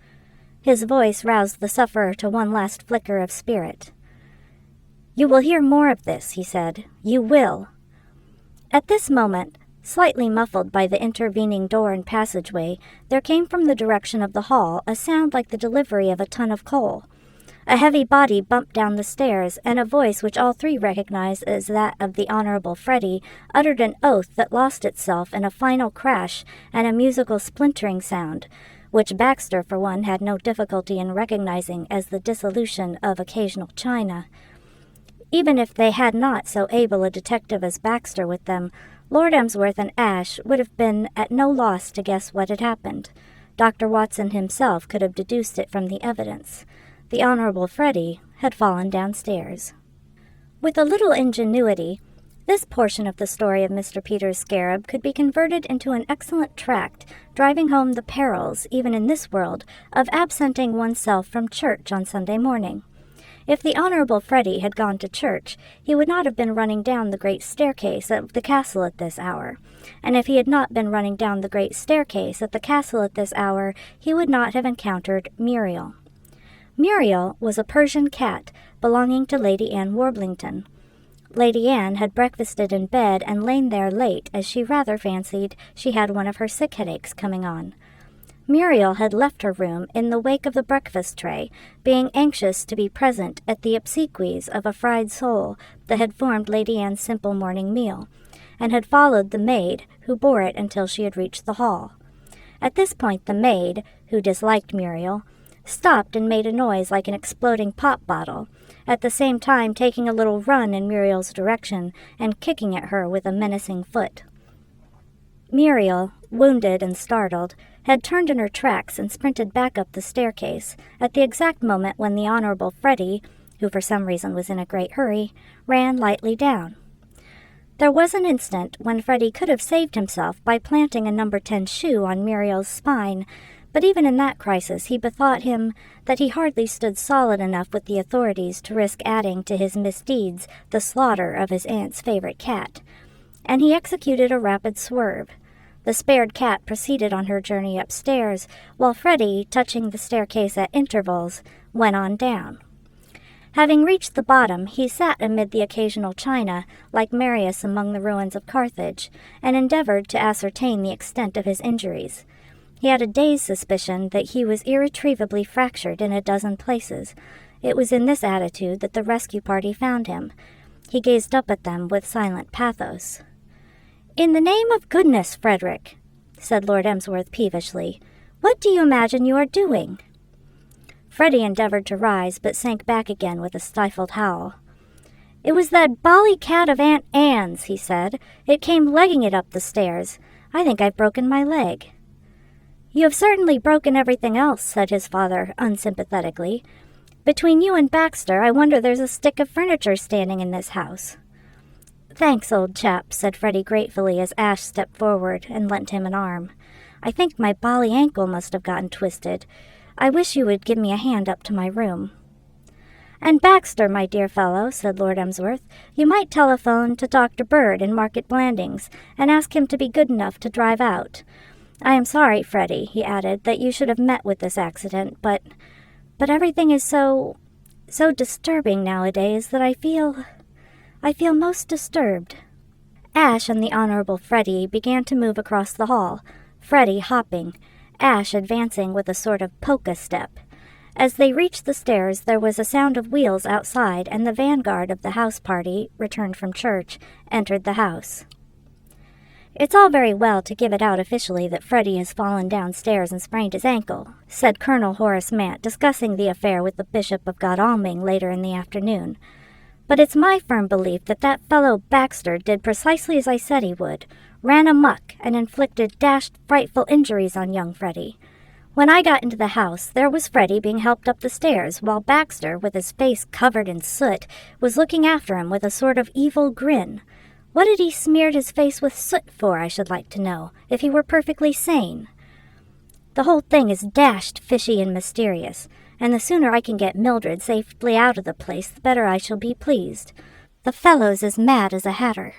His voice roused the sufferer to one last flicker of spirit. "You will hear more of this," he said. "You will." At this moment, slightly muffled by the intervening door and passageway, there came from the direction of the hall a sound like the delivery of a ton of coal. A heavy body bumped down the stairs, and a voice which all three recognized as that of the Honorable Freddie uttered an oath that lost itself in a final crash and a musical splintering sound, which Baxter, for one, had no difficulty in recognizing as the dissolution of occasional china. Even if they had not so able a detective as Baxter with them, Lord Emsworth and Ash would have been at no loss to guess what had happened. Dr. Watson himself could have deduced it from the evidence. The Honorable Freddie had fallen downstairs. With a little ingenuity, this portion of the story of Mr. Peter's Scarab could be converted into an excellent tract, driving home the perils, even in this world, of absenting oneself from church on Sunday morning. If the Honorable Freddie had gone to church, he would not have been running down the great staircase of the castle at this hour. And if he had not been running down the great staircase at the castle at this hour, he would not have encountered Muriel. Muriel was a Persian cat belonging to Lady Anne Warblington. Lady Anne had breakfasted in bed and lain there late, as she rather fancied she had one of her sick headaches coming on. Muriel had left her room in the wake of the breakfast tray, being anxious to be present at the obsequies of a fried sole that had formed Lady Anne's simple morning meal, and had followed the maid, who bore it until she had reached the hall. At this point the maid, who disliked Muriel, stopped and made a noise like an exploding pop bottle, at the same time taking a little run in Muriel's direction and kicking at her with a menacing foot. Muriel, wounded and startled, had turned in her tracks and sprinted back up the staircase at the exact moment when the Honorable Freddie, who for some reason was in a great hurry, ran lightly down. There was an instant when Freddie could have saved himself by planting a number 10 shoe on Muriel's spine, but even in that crisis he bethought him that he hardly stood solid enough with the authorities to risk adding to his misdeeds the slaughter of his aunt's favorite cat, and he executed a rapid swerve. The spared cat proceeded on her journey upstairs, while Freddie, touching the staircase at intervals, went on down. Having reached the bottom, he sat amid the occasional china, like Marius among the ruins of Carthage, and endeavored to ascertain the extent of his injuries. He had a dazed suspicion that he was irretrievably fractured in a dozen places. It was in this attitude that the rescue party found him. He gazed up at them with silent pathos. "In the name of goodness, Frederick," said Lord Emsworth peevishly, "what do you imagine you are doing?" Freddie endeavored to rise, but sank back again with a stifled howl. "It was that bally cat of Aunt Anne's," he said. "It came legging it up the stairs. I think I've broken my leg." "You have certainly broken everything else," said his father unsympathetically. "Between you and Baxter, I wonder there's a stick of furniture standing in this house." "Thanks, old chap," said Freddie gratefully as Ash stepped forward and lent him an arm. "I think my bally ankle must have gotten twisted. I wish you would give me a hand up to my room." "And Baxter, my dear fellow," said Lord Emsworth, "you might telephone to Dr. Bird in Market Blandings and ask him to be good enough to drive out. I am sorry, Freddie," he added, "that you should have met with this accident, but everything is so disturbing nowadays that I feel most disturbed." Ash and the Honorable Freddie began to move across the hall, Freddie hopping, Ash advancing with a sort of polka step. As they reached the stairs, there was a sound of wheels outside, and the vanguard of the house party, returned from church, entered the house. "It's all very well to give it out officially that Freddie has fallen downstairs and sprained his ankle," said Colonel Horace Mant, discussing the affair with the Bishop of Godalming later in the afternoon. "But it's my firm belief that that fellow Baxter did precisely as I said he would, ran amuck and inflicted dashed frightful injuries on young Freddie. When I got into the house, there was Freddie being helped up the stairs, while Baxter, with his face covered in soot, was looking after him with a sort of evil grin. What had he smeared his face with soot for, I should like to know, if he were perfectly sane? The whole thing is dashed fishy and mysterious, and the sooner I can get Mildred safely out of the place, the better I shall be pleased. The fellow's as mad as a hatter."